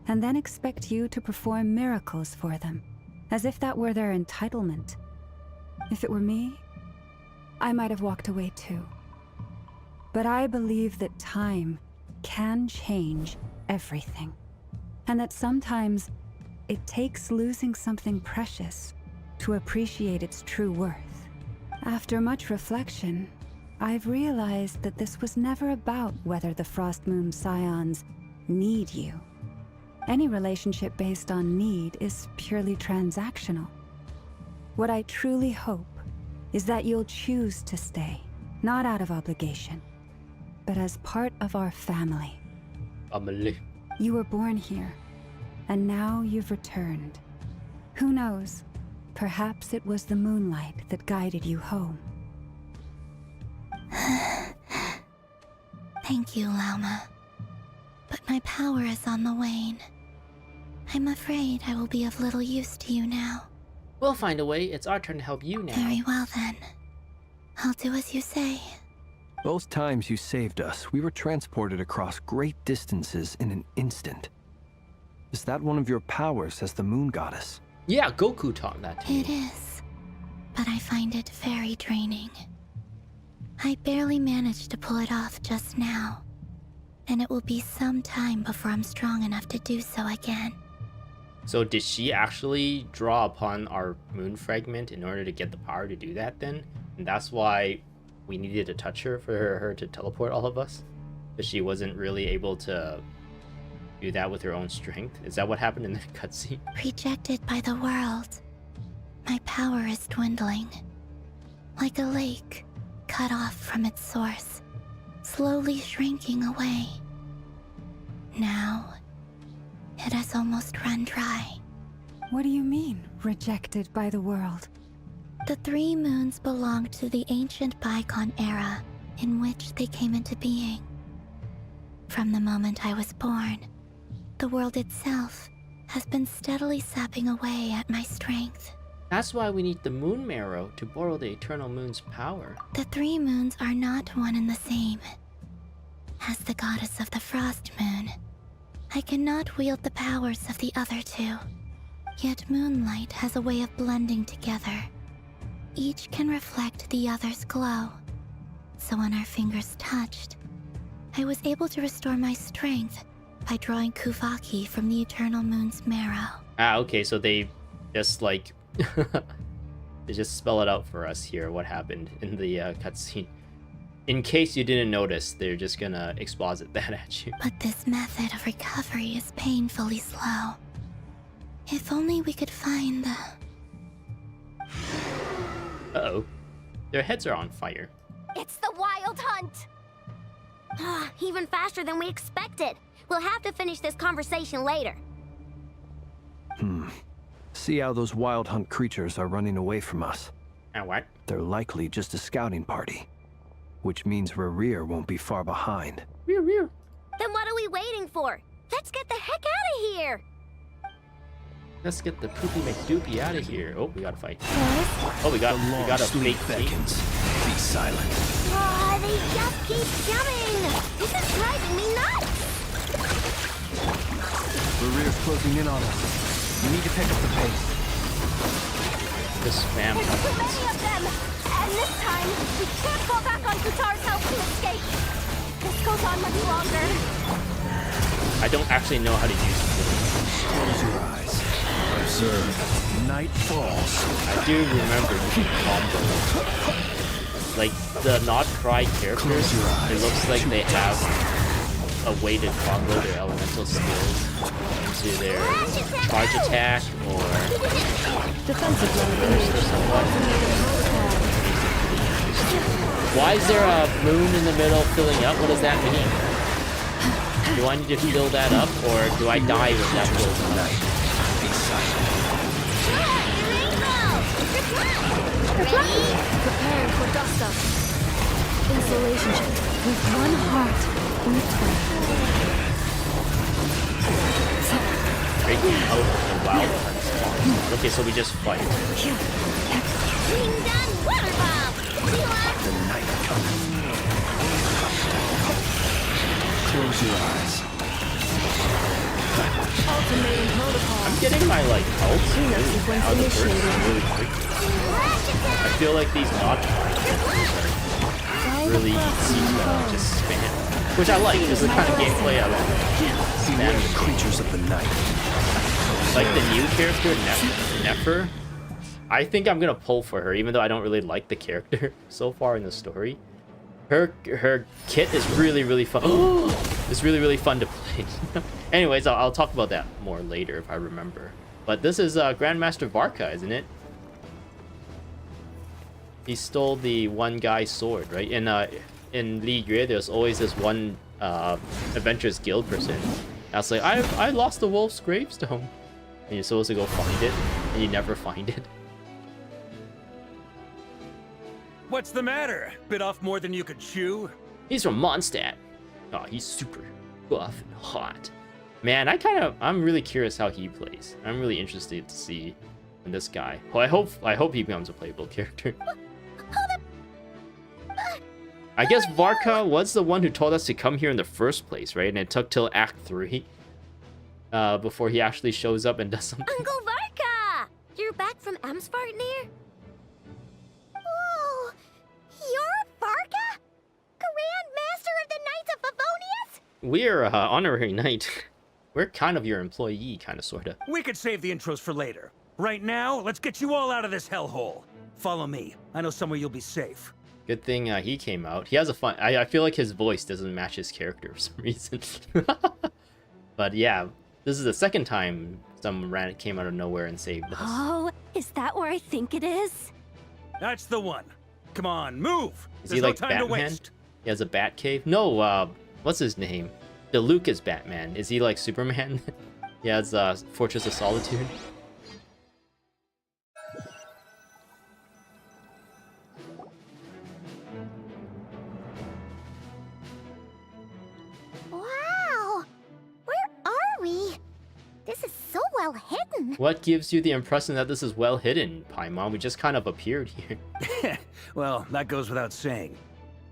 B: and then expect you to perform miracles for them, as if that were their entitlement. If it were me, I might have walked away too. But I believe that time can change everything, and that sometimes it takes losing something precious to appreciate its true worth. After much reflection, I've realized that this was never about whether the Frostmoon Scions need you. Any relationship based on need is purely transactional. What I truly hope is that you'll choose to stay, not out of obligation, but as part of our family.
A: Family.
B: You were born here, and now you've returned. Who knows? Perhaps it was the moonlight that guided you home.
J: Thank you, Lauma. But my power is on the wane. I'm afraid I will be of little use to you now.
A: We'll find a way. It's our turn to help you now.
J: Very well then. I'll do as you say.
E: Both times you saved us, we were transported across great distances in an instant. Is that one of your powers as the moon goddess?
A: Yeah, Goku taught that to me.
J: It is, but I find it very draining. I barely managed to pull it off just now, and it will be some time before I'm strong enough to do so again.
A: So did she actually draw upon our moon fragment in order to get the power to do that then? And that's why we needed to touch her for her to teleport all of us? Because she wasn't really able to do that with her own strength? Is that what happened in the cutscene?
J: Rejected by the world, my power is dwindling. Like a lake, cut off from its source, slowly shrinking away. Now, it has almost run dry.
B: What do you mean, rejected by the world?
J: The 3 moons belonged to the ancient bygone era in which they came into being. From the moment I was born, the world itself has been steadily sapping away at my strength.
A: That's why we need the moon marrow to borrow the eternal moon's power.
J: The 3 moons are not one and the same. As the goddess of the frost moon, I cannot wield the powers of the other 2. Yet moonlight has a way of blending together. Each can reflect the other's glow. So when our fingers touched, I was able to restore my strength by drawing Kuvaki from the eternal moon's marrow.
A: Ah, okay, so they just like they just spell it out for us here what happened in the cutscene. In case you didn't notice, they're just gonna exposit that at you.
J: But this method of recovery is painfully slow. If only we could find the...
A: Uh-oh. Their heads are on fire.
F: It's the Wild Hunt!
H: Even faster than we expected. We'll have to finish this conversation later.
E: See how those wild hunt creatures are running away from us.
A: And what?
E: They're likely just a scouting party. Which means Rerir won't be far behind.
A: Rear.
H: Then what are we waiting for? Let's get the heck out of here!
A: Let's get the poopy McDoopy out of here. Oh, we gotta fight. Oh, we got a fake
E: beckons. Be silent.
H: God! They just keep coming! This is driving me nuts!
E: Rerir's closing in on us. We need to pick up the pace.
A: This spam.
F: There's too many of them! And this time, we can't fall back on Kutar's help to escape! This goes on much longer.
A: I don't actually know how to use it.
E: Close your eyes. Observe. Night falls.
A: I do remember using combo. Like, the not cry characters, it looks like they have a way to combo their elemental skills into their charge attack or
G: Defensive
A: burst or somewhat. Why is there a moon in the middle filling up? What does that mean? Do I need to fill that up, or do I die with that filled up?
G: preparing for dust up. Insulation with one heart.
A: Breaking out the wild hunt spawns. Okay, so we just fight.
H: Being done, water bomb!
E: The night comes. Close your eyes.
G: Ultimatum protocol.
A: I'm getting my like health really out of the first really quickly. I feel like these not are really easy to just spam, which I like. This is the kind of gameplay I like.
E: Beware the creatures of the night.
A: Like the new character Nefer. I think I'm gonna pull for her, even though I don't really like the character so far in the story. Her kit is really fun. It's really fun to play. Anyways, I'll talk about that more later if I remember. But this is Grandmaster Varka, isn't it? He stole the one guy's sword, right? In Li Yue, there's always this one Adventurous Guild person that's like, I lost the wolf's gravestone. And you're supposed to go find it, and you never find it.
K: What's the matter? Bit off more than you could chew?
A: He's from Mondstadt. Oh, he's super buff and hot. Man, I'm really curious how he plays. I'm really interested to see this guy. Well, I hope he becomes a playable character. I guess Varka was the one who told us to come here in the first place, right? And it took till Act 3 before he actually shows up and does something.
H: Uncle Varka! You're back from Amsvartnir? Whoa! You're Varka? Grand Master of the Knights of Favonius?
A: We're honorary knight. We're kind of your employee, kind of, sorta.
K: We could save the intros for later. Right now, let's get you all out of this hellhole. Follow me. I know somewhere you'll be safe.
A: Good thing he came out. He has a fun... I feel like his voice doesn't match his character for some reason. But yeah, this is the second time some ran came out of nowhere and saved us.
F: Oh, is that where I think it is?
K: That's the one. Come on, move!
A: Is
K: There's
A: he like
K: no time to
A: Batman?
K: waste.
A: He has a bat cave? No, what's his name? The Luke is Batman. Is he like Superman? He has Fortress of Solitude.
C: Wow! Where are we? This is so well hidden.
A: What gives you the impression that this is well hidden, Paimon? We just kind of appeared here.
K: Well, that goes without saying.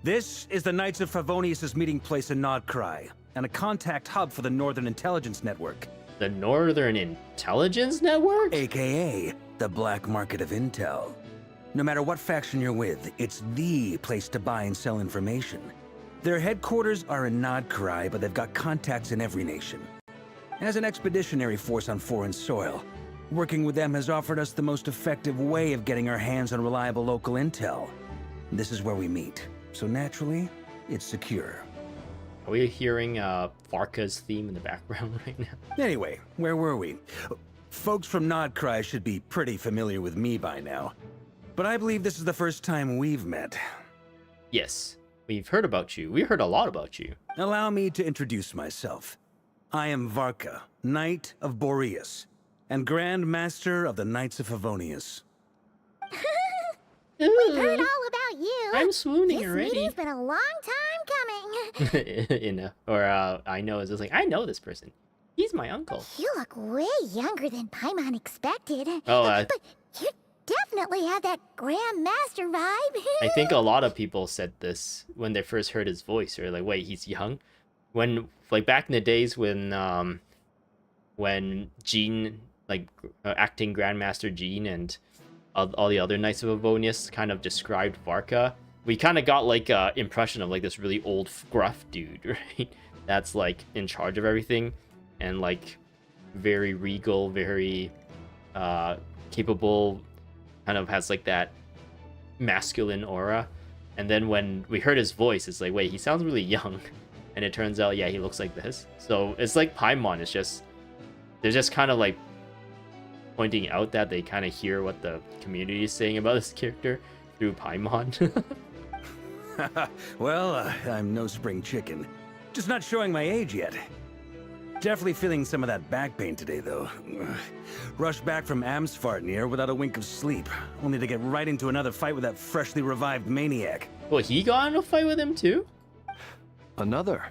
K: This is the Knights of Favonius' meeting place in Nodcry, and a contact hub for the Northern Intelligence Network.
A: The Northern Intelligence Network?
K: AKA, the black market of intel. No matter what faction you're with, it's the place to buy and sell information. Their headquarters are in Nodcry, but they've got contacts in every nation. As an expeditionary force on foreign soil, working with them has offered us the most effective way of getting our hands on reliable local intel. This is where we meet, so naturally, it's secure.
A: Are we hearing Varka's theme in the background right now?
K: Anyway, where were we? Folks from Nodcry should be pretty familiar with me by now. But I believe this is the first time we've met.
A: Yes, we've heard about you. We heard a lot about you.
K: Allow me to introduce myself. I am Varka, Knight of Boreas, and Grand Master of the Knights of Favonius.
C: We've heard all about you.
A: I'm swooning
C: this
A: already.
C: meeting's been a long time coming.
A: I know is just like, I know this person. He's my uncle.
C: You look way younger than Paimon expected.
A: Oh,
C: but you definitely had that Grandmaster vibe.
A: I think a lot of people said this when they first heard his voice, or like, wait, he's young. When like back in the days when Jean, like acting Grandmaster Jean and all the other Knights of Avonius kind of described Varka, we kind of got like a impression of like this really old gruff dude, right? That's like in charge of everything and like very regal, very capable, kind of has like that masculine aura. And then when we heard his voice, it's like, wait, he sounds really young. And it turns out, yeah, he looks like this. So it's like Paimon is just, they're just kind of like pointing out that they kind of hear what the community is saying about this character through Paimon.
K: Well, I'm no spring chicken. Just not showing my age yet. Definitely feeling some of that back pain today, though. Rushed back from Amsfartnir without a wink of sleep, only to get right into another fight with that freshly revived maniac.
A: Well, he got in a fight with him too?
E: Another?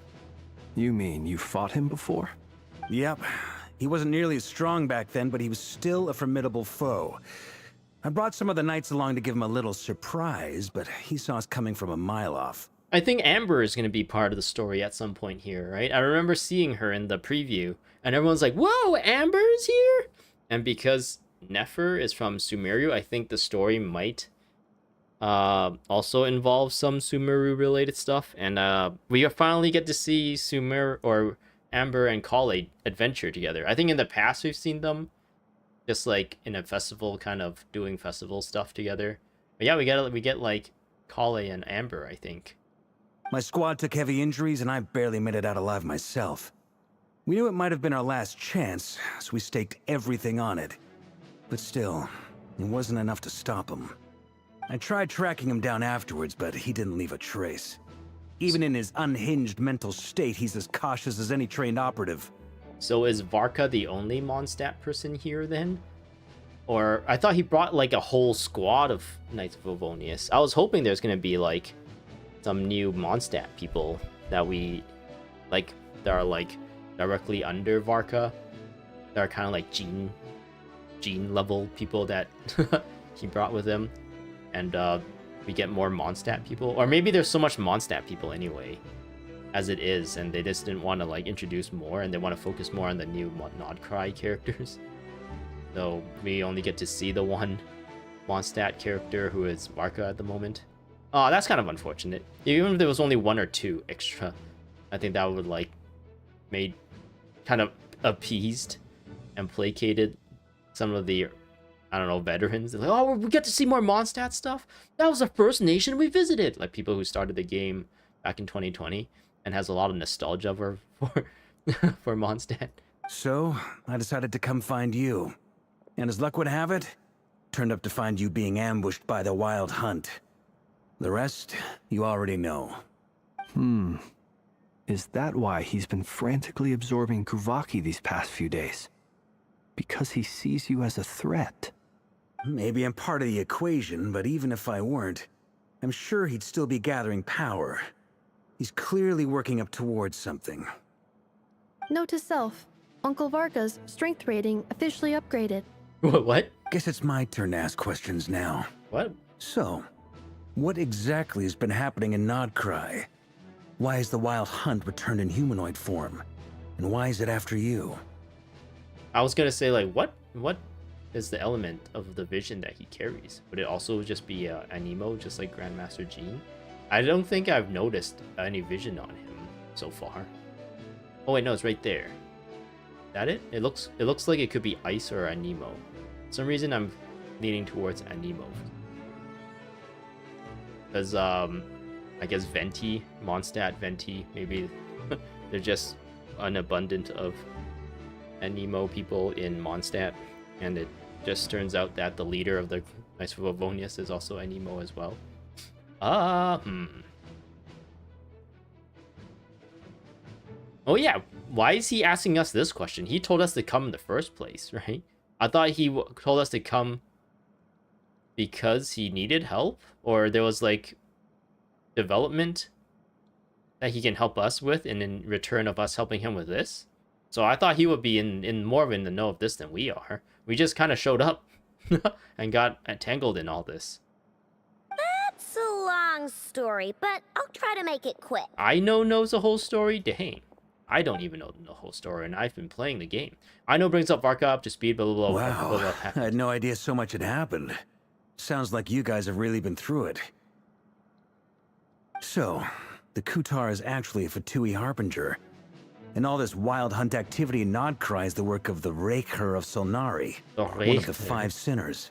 E: You mean you fought him before?
K: Yep. He wasn't nearly as strong back then, but he was still a formidable foe. I brought some of the knights along to give him a little surprise, but he saw us coming from a mile off.
A: I think Amber is going to be part of the story at some point here, right? I remember seeing her in the preview, and everyone's like, whoa, Amber is here? And because Nefer is from Sumeru, I think the story might also involve some Sumeru-related stuff. And we finally get to see Sumeru, or Amber and Kale adventure together. I think in the past we've seen them just like in a festival, kind of doing festival stuff together. But yeah, we get like Kale and Amber, I think.
K: My squad took heavy injuries and I barely made it out alive myself. We knew it might have been our last chance, so we staked everything on it. But still, it wasn't enough to stop him. I tried tracking him down afterwards, but he didn't leave a trace. Even in his unhinged mental state, he's as cautious as any trained operative.
A: So is Varka the only Mondstadt person here then? Or I thought he brought like a whole squad of Knights of Avonius. I was hoping there's gonna be like some new Mondstadt people that we like, that are like directly under Varka, that are kind of like Jean level people that he brought with him, and we get more Mondstadt people. Or maybe there's so much Mondstadt people anyway as it is, and they just didn't want to like introduce more, and they want to focus more on the new Nodcry characters. So we only get to see the one Mondstadt character, who is Varka at the moment. Oh, that's kind of unfortunate. Even if there was only one or two extra, I think that would like made kind of appeased and placated some of the, I don't know, veterans. They're like, oh, we get to see more Mondstadt stuff. That was the first nation we visited. Like people who started the game back in 2020 and has a lot of nostalgia for for Mondstadt.
K: So I decided to come find you, and as luck would have it, turned up to find you being ambushed by the Wild Hunt. The rest, you already know.
E: Is that why he's been frantically absorbing Kuvaki these past few days? Because he sees you as a threat?
K: Maybe I'm part of the equation, but even if I weren't, I'm sure he'd still be gathering power. He's clearly working up towards something.
G: Note to self, Uncle Varka's strength rating officially upgraded.
A: What?
K: Guess it's my turn to ask questions now.
A: What?
K: So, what exactly has been happening in Nodcry? Why is the Wild Hunt returned in humanoid form? And why is it after you?
A: I was gonna say, like, what is the element of the vision that he carries? Would it also just be Anemo, just like Grandmaster Jean? I don't think I've noticed any vision on him so far. Oh wait, no, it's right there. Is that it? It looks like it could be Ice or Anemo. For some reason I'm leaning towards Anemo. Because I guess Venti, Mondstadt Venti, maybe they're just unabundant of Anemo people in Mondstadt, and it just turns out that the leader of the Knights of Avonius is also Anemo as well. Oh yeah, why is he asking us this question? He told us to come in the first place, right? I thought he told us to come because he needed help, or there was like development that he can help us with, and in return of us helping him with this. So I thought he would be in more of in the know of this than we are. We just kind of showed up and got entangled in all this.
H: It's a long story, but I'll try to make it quick.
A: I knows the whole story? Dang. I don't even know the whole story, and I've been playing the game. I know brings up Varka up to speed, blah, blah, blah.
K: Wow,
A: Blah, blah,
K: I
A: blah.
K: had no idea so much had happened. Sounds like you guys have really been through it. So, the Kutar is actually a Fatui Harbinger. And all this wild hunt activity in Nodcry is the work of the Rerir of Solnari, one of the 5 sinners.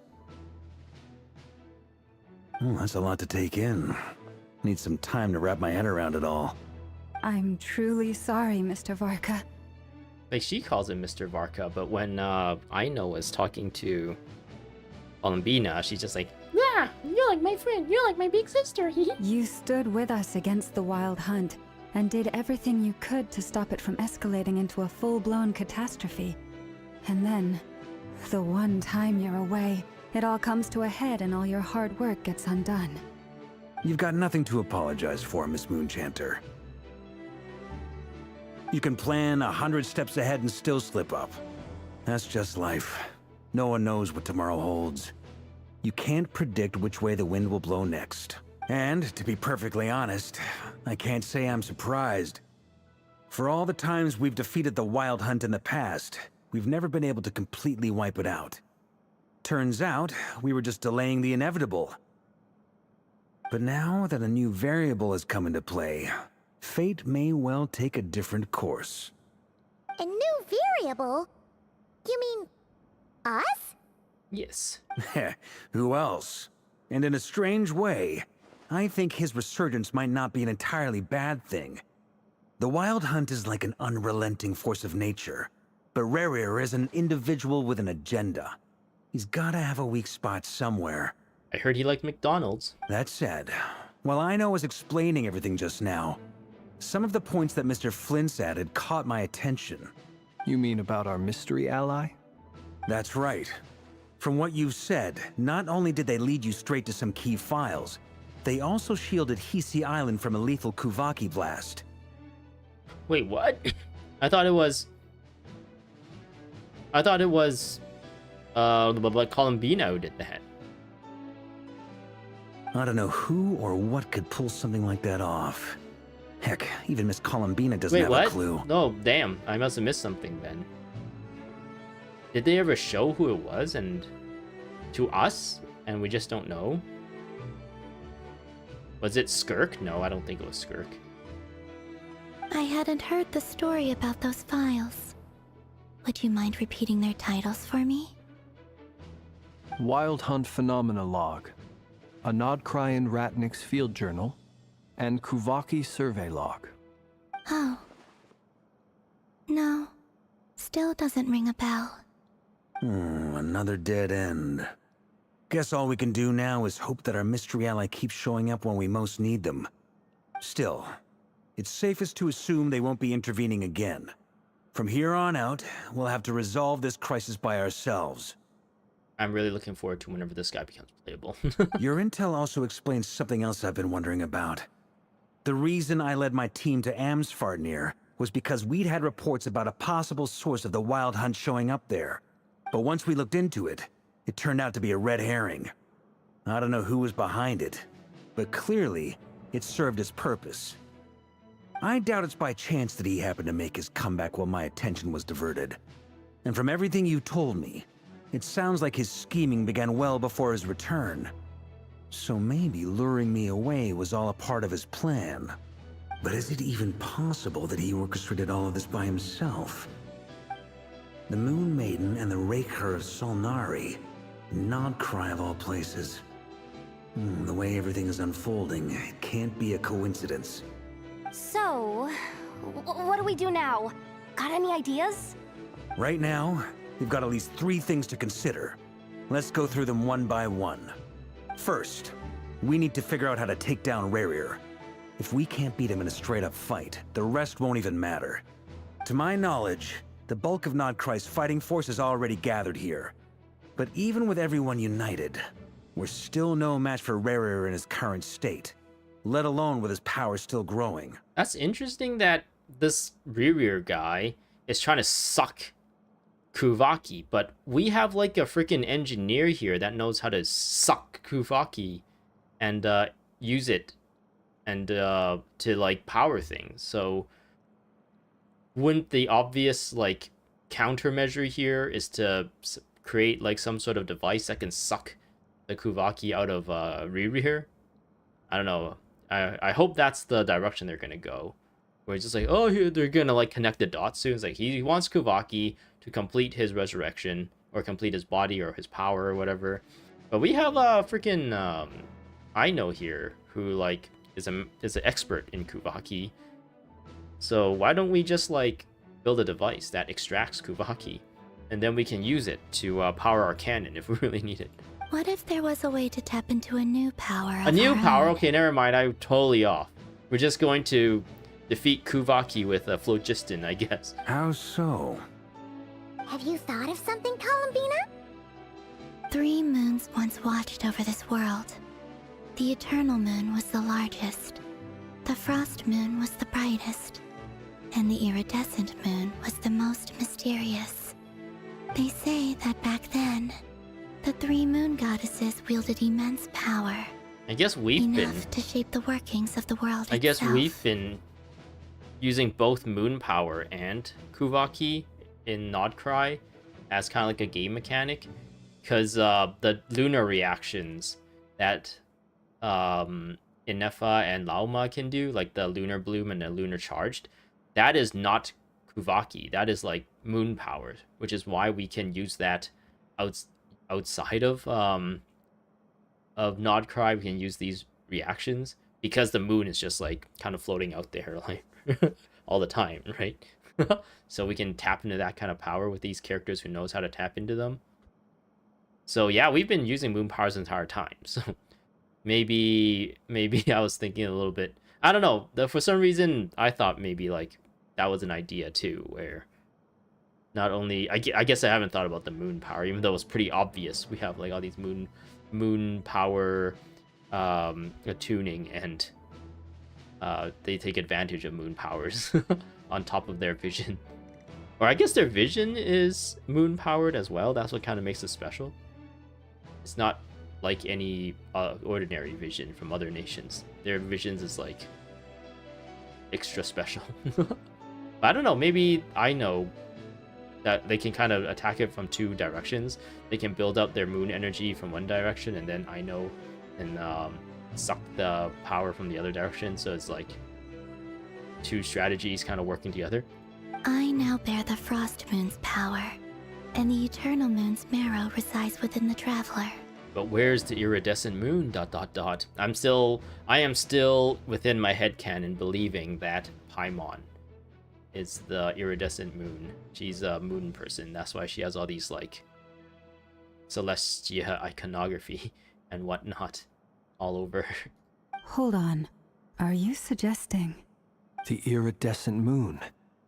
K: That's a lot to take in. Need some time to wrap my head around it all.
B: I'm truly sorry, Mr. Varka.
A: Like, she calls him Mr. Varka, but when Aino was talking to Columbina, she's just like,
L: Yeah, you're like my friend. You're like my big sister.
B: You stood with us against the Wild Hunt and did everything you could to stop it from escalating into a full-blown catastrophe. And then, the one time you're away, it all comes to a head and all your hard work gets undone.
K: You've got nothing to apologize for, Miss Moonchanter. You can plan 100 steps ahead and still slip up. That's just life. No one knows what tomorrow holds. You can't predict which way the wind will blow next. And, to be perfectly honest, I can't say I'm surprised. For all the times we've defeated the Wild Hunt in the past, we've never been able to completely wipe it out. Turns out, we were just delaying the inevitable. But now that a new variable has come into play, fate may well take a different course.
C: A new variable? You mean us?
A: yes.
K: Who else? And in a strange way, I think his resurgence might not be an entirely bad thing. The Wild Hunt is like an unrelenting force of nature, but Rerir is an individual with an agenda. He's gotta have a weak spot somewhere.
A: I heard he liked McDonald's.
K: That said, while Aino was explaining everything just now, some of the points that Mr. Flint's added caught my attention.
E: You mean about our mystery ally?
K: That's right. From what you've said, not only did they lead you straight to some key files, they also shielded Hisi Island from a lethal Kuvaki blast.
A: Wait, what? I thought it was Columbina who did that.
K: I don't know who or what could pull something like that off. Heck, even Miss Columbina doesn't have a clue.
A: No, damn. I must have missed something then. Did they ever show who it was and to us and we just don't know? Was it Skirk? No, I don't think it was Skirk.
J: I hadn't heard the story about those files. Would you mind repeating their titles for me?
E: Wild Hunt Phenomena Log, a Nodcryan Ratnik's Field Journal, and Kuvaki Survey Log.
J: Oh. No. Still doesn't ring a bell.
K: Another dead end. Guess all we can do now is hope that our mystery ally keeps showing up when we most need them. Still, it's safest to assume they won't be intervening again. From here on out, we'll have to resolve this crisis by ourselves.
A: I'm really looking forward to whenever this guy becomes playable.
K: Your intel also explains something else I've been wondering about. The reason I led my team to Amsfarnir was because we'd had reports about a possible source of the Wild Hunt showing up there. But once we looked into it, it turned out to be a red herring. I don't know who was behind it, but clearly, it served its purpose. I doubt it's by chance that he happened to make his comeback while my attention was diverted. And from everything you told me, it sounds like his scheming began well before his return. So maybe luring me away was all a part of his plan. But is it even possible that he orchestrated all of this by himself? The Moon Maiden and the Rerir of Solnari. Nodcry of all places. The way everything is unfolding, it can't be a coincidence.
F: So, what do we do now? Got any ideas?
K: Right now, we've got at least 3 things to consider. Let's go through them one by one. First, we need to figure out how to take down Rerir. If we can't beat him in a straight-up fight, the rest won't even matter. To my knowledge, the bulk of Nodcry's fighting force is already gathered here. But even with everyone united, we're still no match for Rerir in his current state, let alone with his power still growing.
A: That's interesting that this Rerir guy is trying to suck Kuvaki, but we have like a freaking engineer here that knows how to suck Kuvaki and use it and to like power things. So wouldn't the obvious like countermeasure here is to create like some sort of device that can suck the Kuvaki out of Rerir? I don't know. I hope that's the direction they're gonna go. Where it's just like, oh, they're gonna like connect the dots soon. It's like he wants Kuvaki to complete his resurrection or complete his body or his power or whatever. But we have a freaking Aino here who like is an expert in Kuvaki. So why don't we just like build a device that extracts Kuvaki, and then we can use it to power our cannon if we really need it.
J: What if there was a way to tap into a new power?
A: A new power? Okay, never mind. I'm totally off. We're just going to defeat Kuvaki with a phlogiston, I guess.
K: How so?
C: Have you thought of something, Columbina?
J: 3 moons once watched over this world. The Eternal Moon was the largest. The Frost Moon was the brightest. And the Iridescent Moon was the most mysterious. They say that back then, the 3 moon goddesses wielded immense power.
A: I guess we've been
J: to shape the workings of the world
A: I guess
J: itself.
A: we've been using both moon power and Kuvaki in Nodcry as kind of like a game mechanic, because the lunar reactions that Inefa and Lauma can do, like the lunar bloom and the lunar charged, that is not Kuvaki. That is like moon power, which is why we can use that outside of Nodcry. We can use these reactions because the moon is just like kind of floating out there like all the time, right? So we can tap into that kind of power with these characters who knows how to tap into them. So yeah, we've been using moon powers the entire time. So maybe I was thinking a little bit, I don't know, for some reason I thought maybe like that was an idea too, where not only I guess I haven't thought about the moon power, even though it's pretty obvious. We have like all these moon power tuning, and they take advantage of moon powers on top of their vision. Or I guess their vision is moon powered as well. That's what kind of makes it special. It's not like any ordinary vision from other nations. Their visions is like extra special. I don't know, maybe I know that they can kind of attack it from 2 directions. They can build up their moon energy from one direction, and then I know and suck the power from the other direction. So it's like 2 strategies kind of working together.
J: I now bear the Frost Moon's power, and the Eternal Moon's marrow resides within the Traveler.
A: But where's the iridescent moon? ... I am still within my headcanon believing that Paimon is the iridescent moon. She's a moon person. That's why she has all these like Celestia iconography and whatnot all over.
B: Hold on. Are you suggesting?
E: The iridescent moon.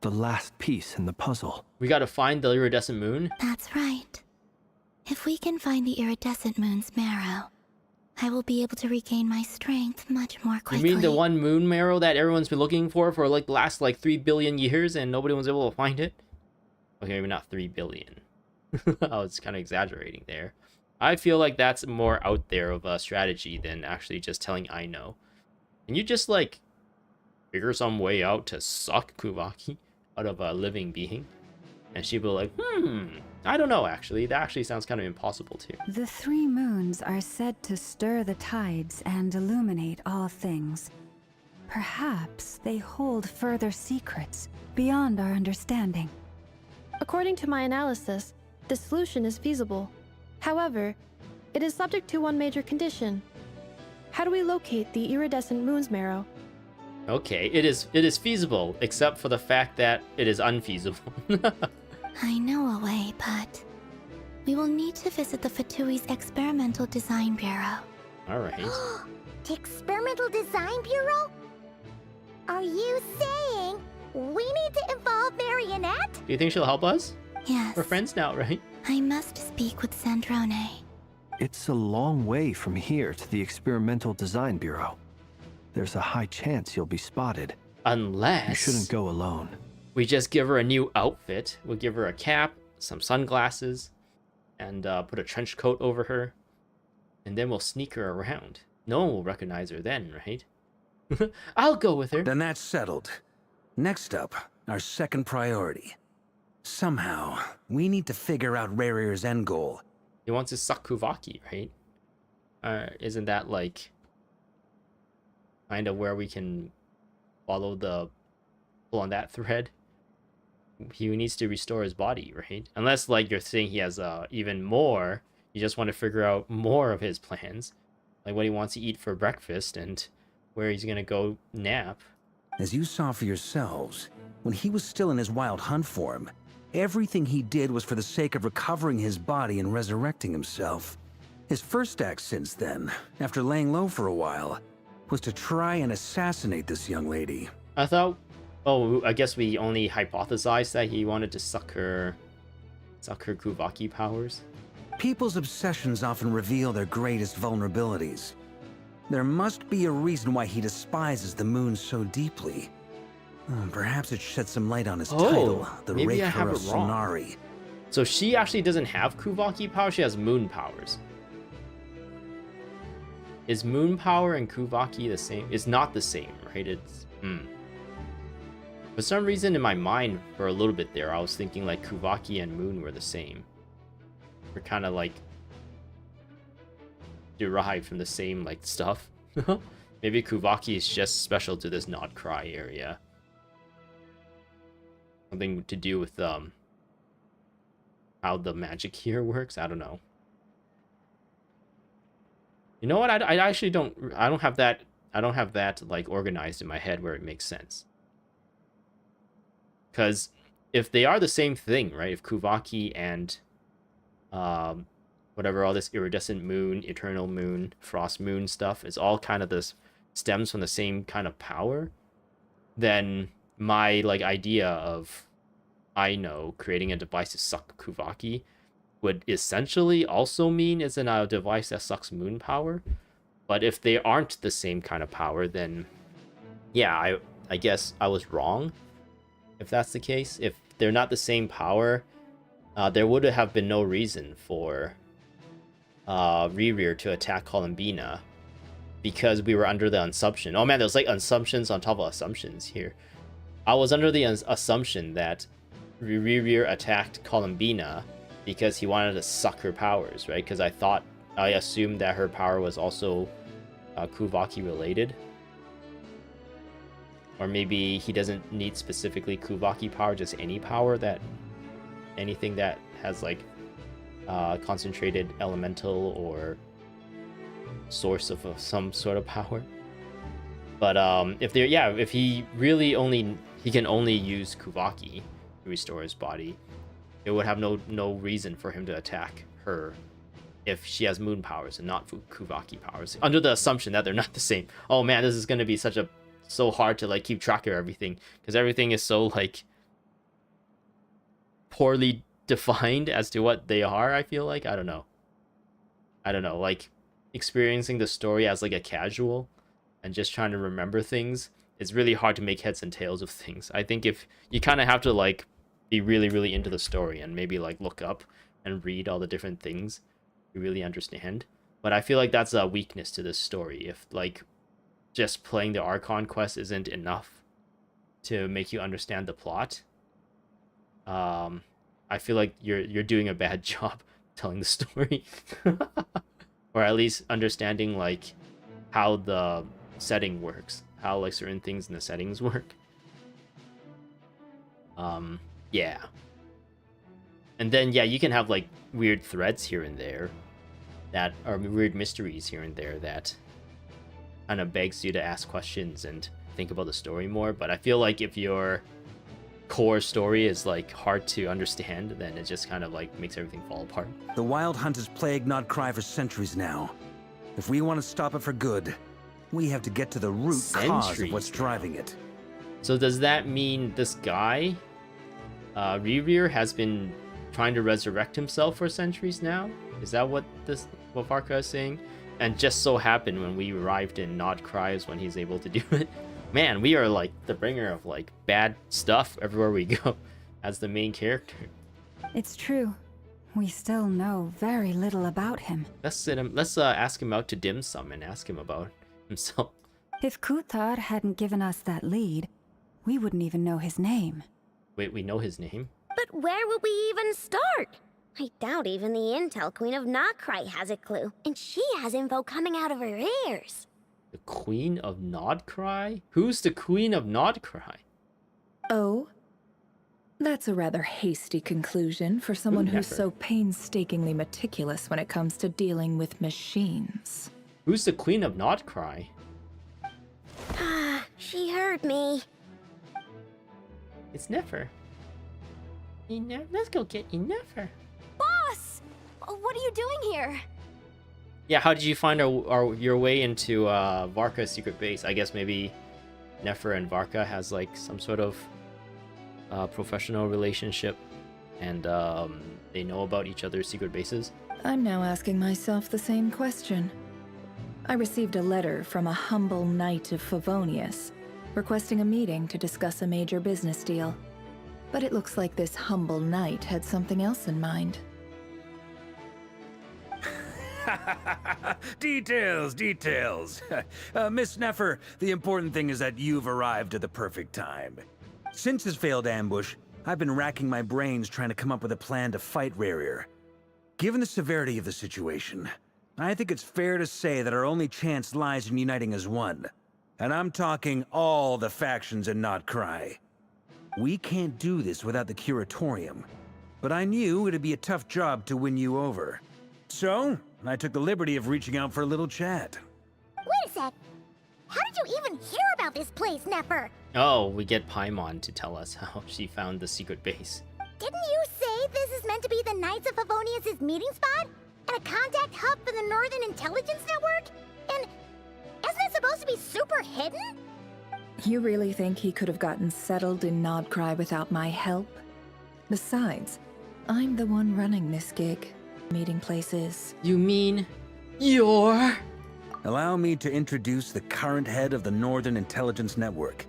E: The last piece in the puzzle.
A: We gotta find the iridescent moon?
J: That's right. If we can find the iridescent moon's marrow, I will be able to regain my strength much more quickly.
A: You mean the one moon marrow that everyone's been looking for like the last like 3 billion years and nobody was able to find it? Okay, maybe not 3 billion. I was kind of exaggerating there. I feel like that's more out there of a strategy than actually just telling I know. Can you just like figure some way out to suck Kuvaki out of a living being? And she'd be like, I don't know, actually. That actually sounds kind of impossible, too.
B: The 3 moons are said to stir the tides and illuminate all things. Perhaps they hold further secrets beyond our understanding.
G: According to my analysis, the solution is feasible. However, it is subject to one major condition. How do we locate the iridescent moon's marrow?
A: Okay, it is feasible, except for the fact that it is unfeasible.
J: I know a way, but we will need to visit the Fatui's Experimental Design Bureau.
A: Alright.
C: The Experimental Design Bureau? Are you saying we need to involve Marionette?
A: Do you think she'll help us?
J: Yes.
A: We're friends now, right?
J: I must speak with Sandrone.
E: It's a long way from here to the Experimental Design Bureau. There's a high chance you'll be spotted.
A: Unless...
E: You shouldn't go alone.
A: We just give her a new outfit. We'll give her a cap, some sunglasses and put a trench coat over her, and then we'll sneak her around. No one will recognize her then, right? I'll go with her.
K: Then that's settled. Next up, our second priority. Somehow, we need to figure out Rerir's end goal.
A: He wants to suck Kuvaki, right? Isn't that like kind of where we can follow the pull on that thread? He needs to restore his body, right? Unless like you're saying he has even more. You just want to figure out more of his plans, like what he wants to eat for breakfast and where he's gonna go nap.
K: As you saw for yourselves, when he was still in his wild hunt form, everything he did was for the sake of recovering his body and resurrecting himself. His first act since then, after laying low for a while, was to try and assassinate this young lady.
A: I thought, oh, I guess we only hypothesized that he wanted to suck her Kuvaki powers.
K: People's obsessions often reveal their greatest vulnerabilities. There must be a reason why he despises the moon so deeply. Perhaps it sheds some light on his title, the Rerir of Sonari.
A: So she actually doesn't have Kuvaki power, she has moon powers. Is moon power and Kuvaki the same? It's not the same, right? It's For some reason in my mind for a little bit there, I was thinking like Kuvaki and moon were the same. We're kind of like derived from the same like stuff. Maybe Kuvaki is just special to this Nod Cry area. Something to do with how the magic here works. I don't know. You know what? I actually don't. I don't have that like organized in my head where it makes sense. Because if they are the same thing, right? If Kuvaki and whatever, all this iridescent moon, eternal moon, frost moon stuff is all kind of this stems from the same kind of power, then my like idea of creating a device to suck Kuvaki would essentially also mean it's a device that sucks moon power. But if they aren't the same kind of power, then yeah, I guess I was wrong. If that's the case, if they're not the same power, there would have been no reason for Rerir to attack Columbina, because we were under the assumption. Oh man, there's like assumptions on top of assumptions here. I was under the assumption that Rerir attacked Columbina because he wanted to suck her powers, right? Because I assumed that her power was also Kuvaki related. Or maybe he doesn't need specifically Kuvaki power, just any power, anything that has like concentrated elemental or source of some sort of power. But if he really he can only use Kuvaki to restore his body, it would have no reason for him to attack her if she has moon powers and not Kuvaki powers, under the assumption that they're not the same. Oh man, this is going to be so hard to like keep track of everything, because everything is so like poorly defined as to what they are. I feel like I don't know, like experiencing the story as like a casual and just trying to remember things, it's really hard to make heads and tails of things. I think if you kind of have to like be really, really into the story and maybe like look up and read all the different things you really understand. But I feel like that's a weakness to this story. If like just playing the Archon quest isn't enough to make you understand the plot, I feel like you're doing a bad job telling the story. Or at least understanding like how the setting works, how like certain things in the settings work. Yeah. And then yeah, you can have like weird threads here and there that are weird mysteries here and there that kind of begs you to ask questions and think about the story more. But I feel like if your core story is like hard to understand, then it just kind of like makes everything fall apart.
K: The Wild Hunt has plagued Nod Cry for centuries now. If we want to stop it for good, we have to get to the root cause of what's driving it.
A: So does that mean this guy, Rerir, has been trying to resurrect himself for centuries now? Is that what Varka is saying? And just so happened when we arrived in Nod Cry is when he's able to do it. Man, we are like the bringer of like bad stuff everywhere we go as the main character.
B: It's true. We still know very little about him.
A: Let's ask him out to dim sum and ask him about himself.
B: If Kuthar hadn't given us that lead, we wouldn't even know his name.
A: Wait, we know his name?
H: But where would we even start? I doubt even the Intel Queen of Notcry has a clue, and she has info coming out of her ears.
A: The Queen of Nodcry? Who's the Queen of Nodcry?
M: Oh? That's a rather hasty conclusion for someone who's so painstakingly meticulous when it comes to dealing with machines.
A: Who's the Queen of Nodcry?
H: Ah, she heard me.
A: It's Nefer. Let's go get Nefer.
F: Boss! What are you doing here?
A: Yeah, how did you find your way into Varka's secret base? I guess maybe Nefer and Varka has like some sort of professional relationship, and they know about each other's secret bases.
M: I'm now asking myself the same question. I received a letter from a humble knight of Favonius, requesting a meeting to discuss a major business deal. But it looks like this humble knight had something else in mind.
K: Details, details. Miss Nefer, the important thing is that you've arrived at the perfect time. Since his failed ambush, I've been racking my brains trying to come up with a plan to fight Rerir. Given the severity of the situation, I think it's fair to say that our only chance lies in uniting as one. And I'm talking all the factions in Notcry. We can't do this without the Curatorium, but I knew it'd be a tough job to win you over. So, I took the liberty of reaching out for a little chat.
C: Wait a sec. How did you even hear about this place, Nefer?
A: Oh, we get Paimon to tell us how she found the secret base.
C: Didn't you say this is meant to be the Knights of Favonius' meeting spot? And a contact hub for the Northern Intelligence Network? And isn't it supposed to be super hidden?
M: You really think he could have gotten settled in Nodcry without my help? Besides, I'm the one running this gig. Meeting places.
A: You mean you're...
K: Allow me to introduce the current head of the Northern Intelligence Network.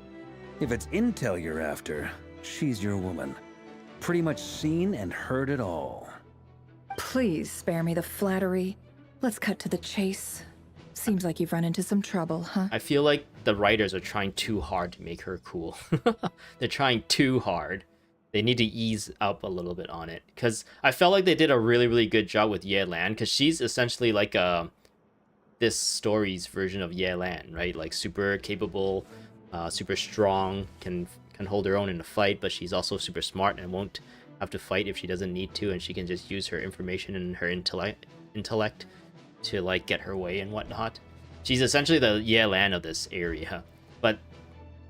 K: If it's intel you're after, she's your woman. Pretty much seen and heard it all.
M: Please spare me the flattery. Let's cut to the chase. Seems like you've run into some trouble, huh?
A: I feel like the writers are trying too hard to make her cool. They're trying too hard. They need to ease up a little bit on it. Because I felt like they did a really, really good job with Ye Lan. Because she's essentially like this story's version of Ye Lan, right? Like super capable, super strong, can hold her own in a fight. But she's also super smart and won't have to fight if she doesn't need to. And she can just use her information and her intellect to like get her way and whatnot. She's essentially the Ye Lan of this area. But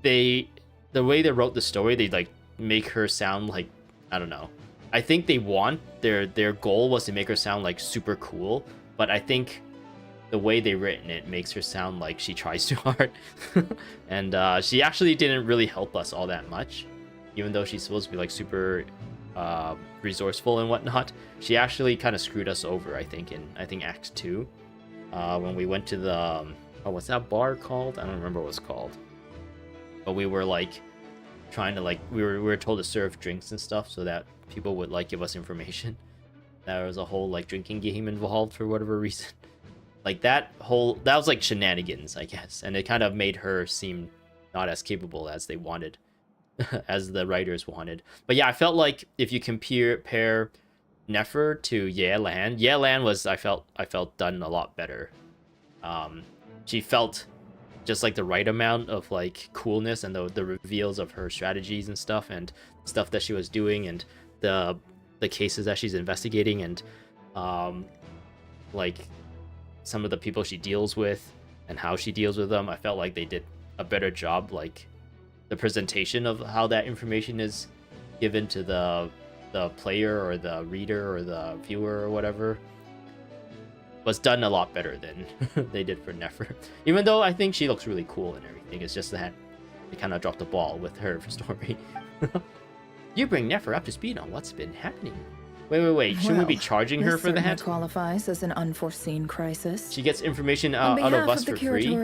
A: the way they wrote the story, they like make her sound like, I don't know. I think they want their goal was to make her sound like super cool, but I think the way they written it makes her sound like she tries too hard. And she actually didn't really help us all that much, even though she's supposed to be like super resourceful and whatnot. She actually kind of screwed us over, I think, in Act 2, when we went to the what's that bar called? I don't remember what it's called, but we were like trying to like we were told to serve drinks and stuff so that people would like give us information. There was a whole like drinking game involved for whatever reason. Like that was like shenanigans, I guess, and it kind of made her seem not as capable as they wanted. As the writers wanted. But yeah, I felt like if you compare Nefer to Ye Lan was I felt done a lot better. She felt just like the right amount of like coolness and the reveals of her strategies and stuff that she was doing and the cases that she's investigating and like some of the people she deals with and how she deals with them. I felt like they did a better job, like the presentation of how that information is given to the player or the reader or the viewer or whatever was done a lot better than they did for Nefer. Even though I think she looks really cool and everything, it's just that they kind of dropped the ball with her story. You bring Nefer up to speed on what's been happening. Wait. Shouldn't we be charging her for that?
M: Qualifies as an unforeseen crisis.
A: She gets information out of us for free,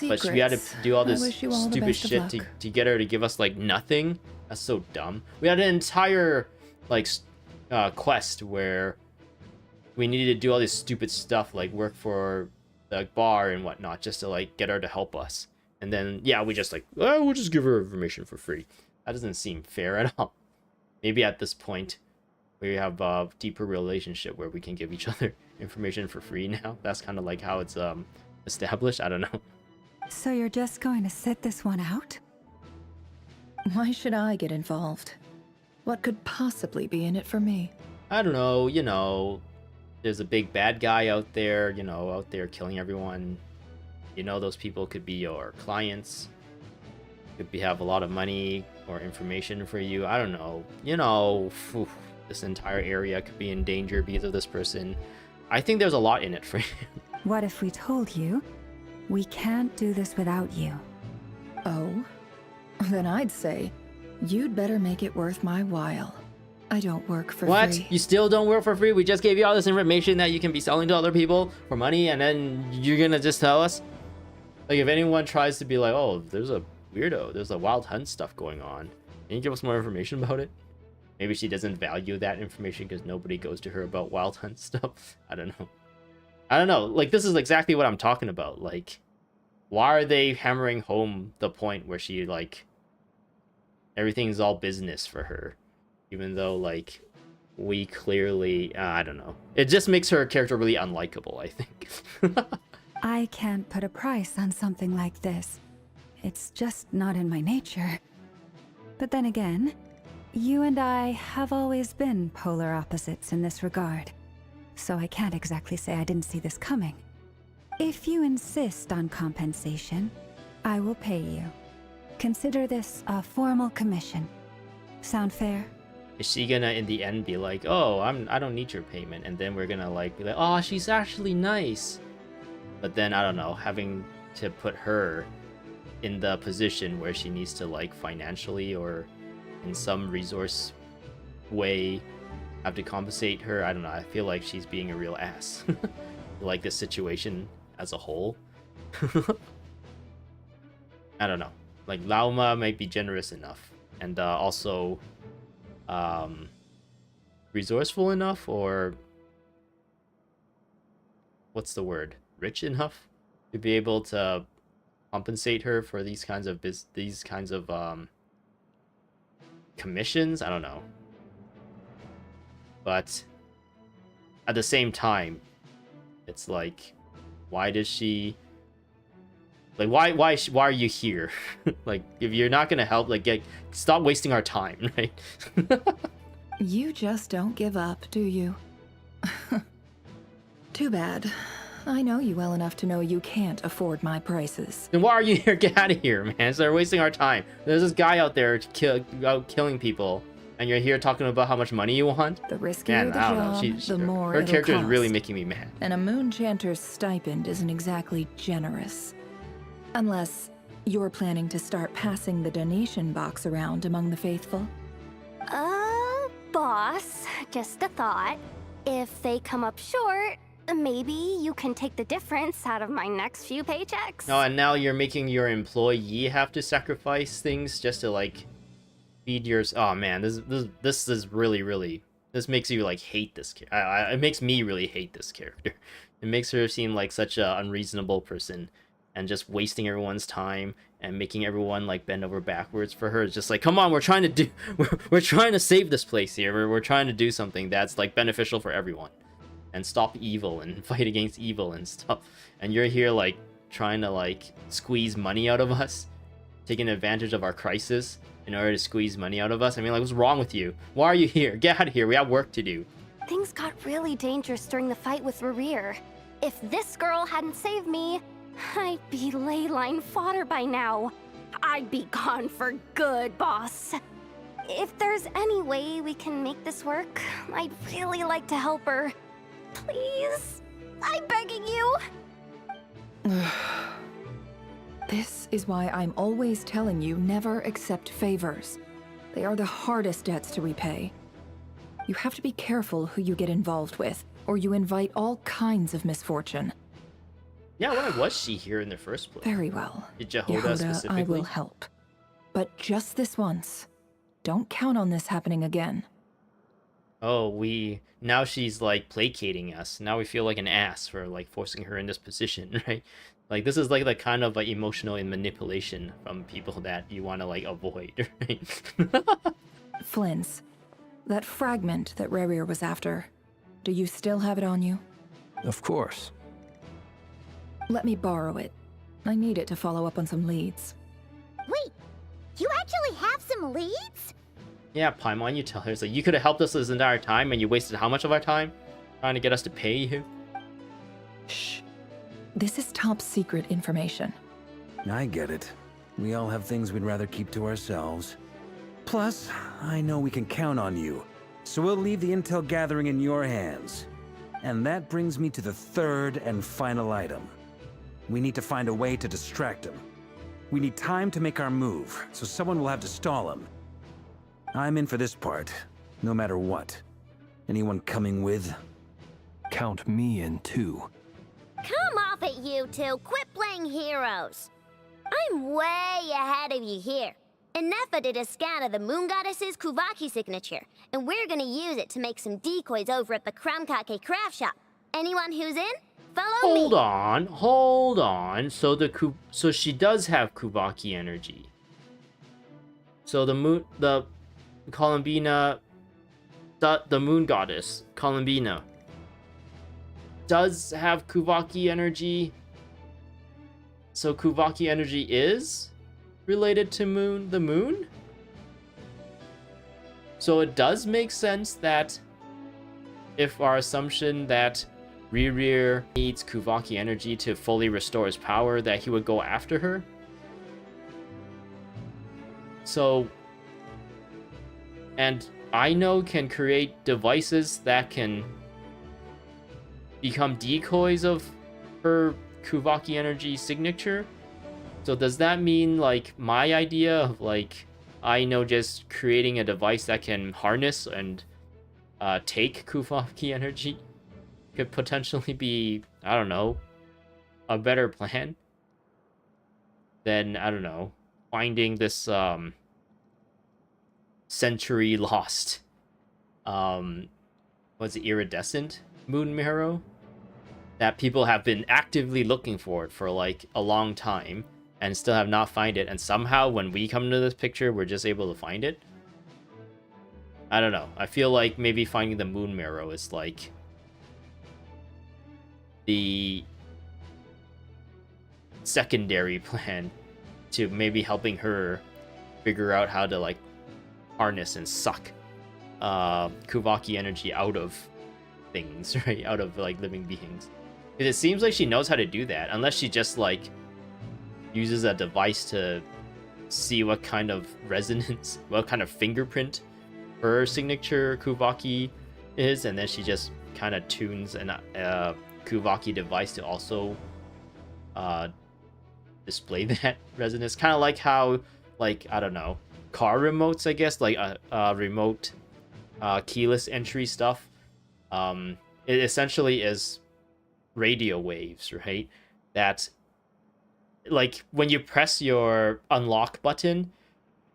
A: but we had to do all this stupid shit to get her to give us like nothing. That's so dumb. We had an entire like quest where we needed to do all this stupid stuff like work for the bar and whatnot just to like get her to help us. And then yeah, we just like, oh, we'll just give her information for free. That doesn't seem fair at all. Maybe at this point we have a deeper relationship where we can give each other information for free now. That's kind of like how it's established. I don't know.
B: So you're just going to sit this one out?
M: Why should I get involved? What could possibly be in it for me?
A: I don't know, you know, there's a big bad guy out there, you know, out there killing everyone. You know, those people could be your clients. Could have a lot of money or information for you. I don't know. You know, this entire area could be in danger because of this person. I think there's a lot in it for you.
B: What if we told you we can't do this without you?
M: Oh? Then I'd say you'd better make it worth my while. I don't work for free.
A: What? You still don't work for free? We just gave you all this information that you can be selling to other people for money, and then you're gonna just tell us? Like, if anyone tries to be like, oh, there's a weirdo, there's a wild hunt stuff going on, can you give us more information about it? Maybe she doesn't value that information because nobody goes to her about wild hunt stuff. I don't know. I don't know. Like, this is exactly what I'm talking about. Like, why are they hammering home the point where she, like, everything's all business for her? Even though, like, we clearly, I don't know. It just makes her character really unlikable, I think.
B: I can't put a price on something like this. It's just not in my nature. But then again, you and I have always been polar opposites in this regard. So I can't exactly say I didn't see this coming. If you insist on compensation, I will pay you. Consider this a formal commission. Sound fair?
A: Is she gonna in the end be like, oh, I don't need your payment, and then we're gonna like be like, oh, she's actually nice. But then I don't know, having to put her in the position where she needs to like financially or in some resource way have to compensate her. I don't know. I feel like she's being a real ass. Like this situation as a whole. I don't know. Like Lauma might be generous enough and also resourceful enough, or what's the word? Rich enough to be able to compensate her for these kinds of commissions. I don't know. But at the same time, it's like, why does she like why are you here? Like, if you're not gonna help, like, stop wasting our time, right?
M: You just don't give up, do you? Too bad. I know you well enough to know you can't afford my prices.
A: Then why are you here? Get out of here, man. So they're wasting our time. There's this guy out there killing people, and you're here talking about how much money you want?
M: The riskier the job, the more
A: her character
M: it'll
A: is really
M: cost.
A: making me mad.
M: And a moon chanter's stipend isn't exactly generous. Unless you're planning to start passing the donation box around among the faithful.
F: Boss, just a thought. If they come up short, maybe you can take the difference out of my next few paychecks.
A: Oh, and now you're making your employee have to sacrifice things just to, like, feed yours. Oh man, this is really, this makes you like hate this character. It makes me really hate this character. It makes her seem like such a unreasonable person and just wasting everyone's time and making everyone like bend over backwards for her. It's just like, come on, we're trying to save this place here. We're trying to do something that's like beneficial for everyone and stop evil and fight against evil and stuff. And you're here like trying to like squeeze money out of us, taking advantage of our crisis in order to squeeze money out of us. I mean, like, what's wrong with you? Why are you here? Get out of here. We have work to do.
F: Things got really dangerous during the fight with Rerir. If this girl hadn't saved me, I'd be ley line fodder by now. I'd be gone for good, boss. If there's any way we can make this work, I'd really like to help her. Please, I'm begging you.
M: This is why I'm always telling you never accept favors. They are the hardest debts to repay. You have to be careful who you get involved with, or you invite all kinds of misfortune.
A: Yeah, why was she here in the first place?
M: Very well.
A: Did Yehoda specifically?
M: I will help. But just this once. Don't count on this happening again.
A: Oh, now she's like placating us. Now we feel like an ass for like forcing her in this position, right? Like this is like the kind of like emotional and manipulation from people that you want to like avoid, right?
M: Flynn's. That fragment that Rerir was after. Do you still have it on you?
E: Of course.
M: Let me borrow it. I need it to follow up on some leads.
C: Wait, you actually have some leads?
A: Yeah, Paimon, why don't you tell her? It's like, you could have helped us this entire time, and you wasted how much of our time? Trying to get us to pay you?
M: Shh. This is top secret information.
K: I get it. We all have things we'd rather keep to ourselves. Plus, I know we can count on you, so we'll leave the intel gathering in your hands. And that brings me to the third and final item. We need to find a way to distract him. We need time to make our move, so someone will have to stall him. I'm in for this part, no matter what. Anyone coming with?
E: Count me in too.
H: Come off it, you two. Quit playing heroes. I'm way ahead of you here. Nefa did a scan of the Moon Goddess's Kuvaki signature, and we're gonna use it to make some decoys over at the Kramkake craft shop. Anyone who's in, follow me.
A: Hold on. So she does have Kuvaki energy. So the Columbina, the Moon Goddess, Columbina, does have Kuvaki energy. So Kuvaki energy is related to the moon? So it does make sense that if our assumption that Rerir needs Kuvaki energy to fully restore his power, that he would go after her. So, and Aino can create devices that can become decoys of her Kuvaki energy signature. So does that mean like my idea of like Aino just creating a device that can harness and take Kuvaki energy could potentially be, I don't know, a better plan than, I don't know, finding this century lost was it iridescent moon mirror that people have been actively looking for it for like a long time and still have not find it, and somehow when we come into this picture we're just able to find it. I don't know. I feel like maybe finding the moon mirror is like the secondary plan to maybe helping her figure out how to like harness and suck Kuvaki energy out of things, right? Out of like living beings. It seems like she knows how to do that, unless she just like uses a device to see what kind of resonance, what kind of fingerprint her signature Kuvaki is, and then she just kind of tunes an Kuvaki device to also display that resonance. Kind of like how, like, I don't know, car remotes, I guess, like remote keyless entry stuff. It essentially is radio waves, right? That, like, when you press your unlock button,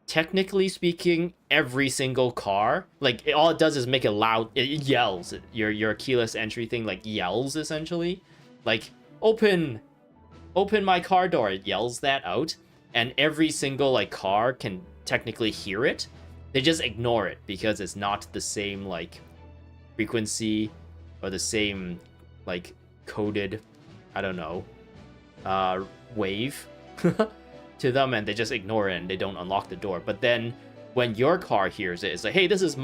A: technically speaking, every single car, like, all it does is make it loud. It yells. Your keyless entry thing, like, yells, essentially. Like, open my car door. It yells that out. And every single, like, car can technically hear it. They just ignore it because it's not the same, like, frequency or the same, like, coded, I don't know, wave to them, and they just ignore it and they don't unlock the door. But then when your car hears it, it's like, hey, this is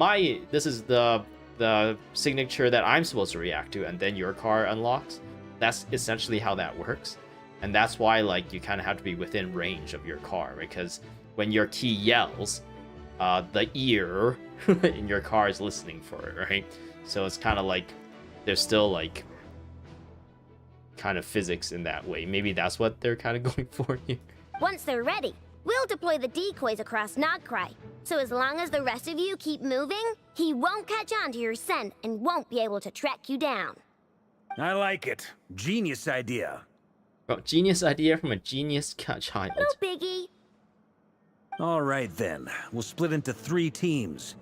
A: the signature that I'm supposed to react to, and then your car unlocks. That's essentially how that works. And that's why, like, you kind of have to be within range of your car, because when your key yells, the ear in your car is listening for it, right? So it's kind of like there's still, like, kind of physics in that way. Maybe that's what they're kind of going for here.
H: Once they're ready, we'll deploy the decoys across Nagcry. So as long as the rest of you keep moving, he won't catch on to your scent and won't be able to track you down.
K: I like it. Genius idea.
A: Bro, genius idea from a genius child.
H: No biggie.
K: All right then, we'll split into 3 teams.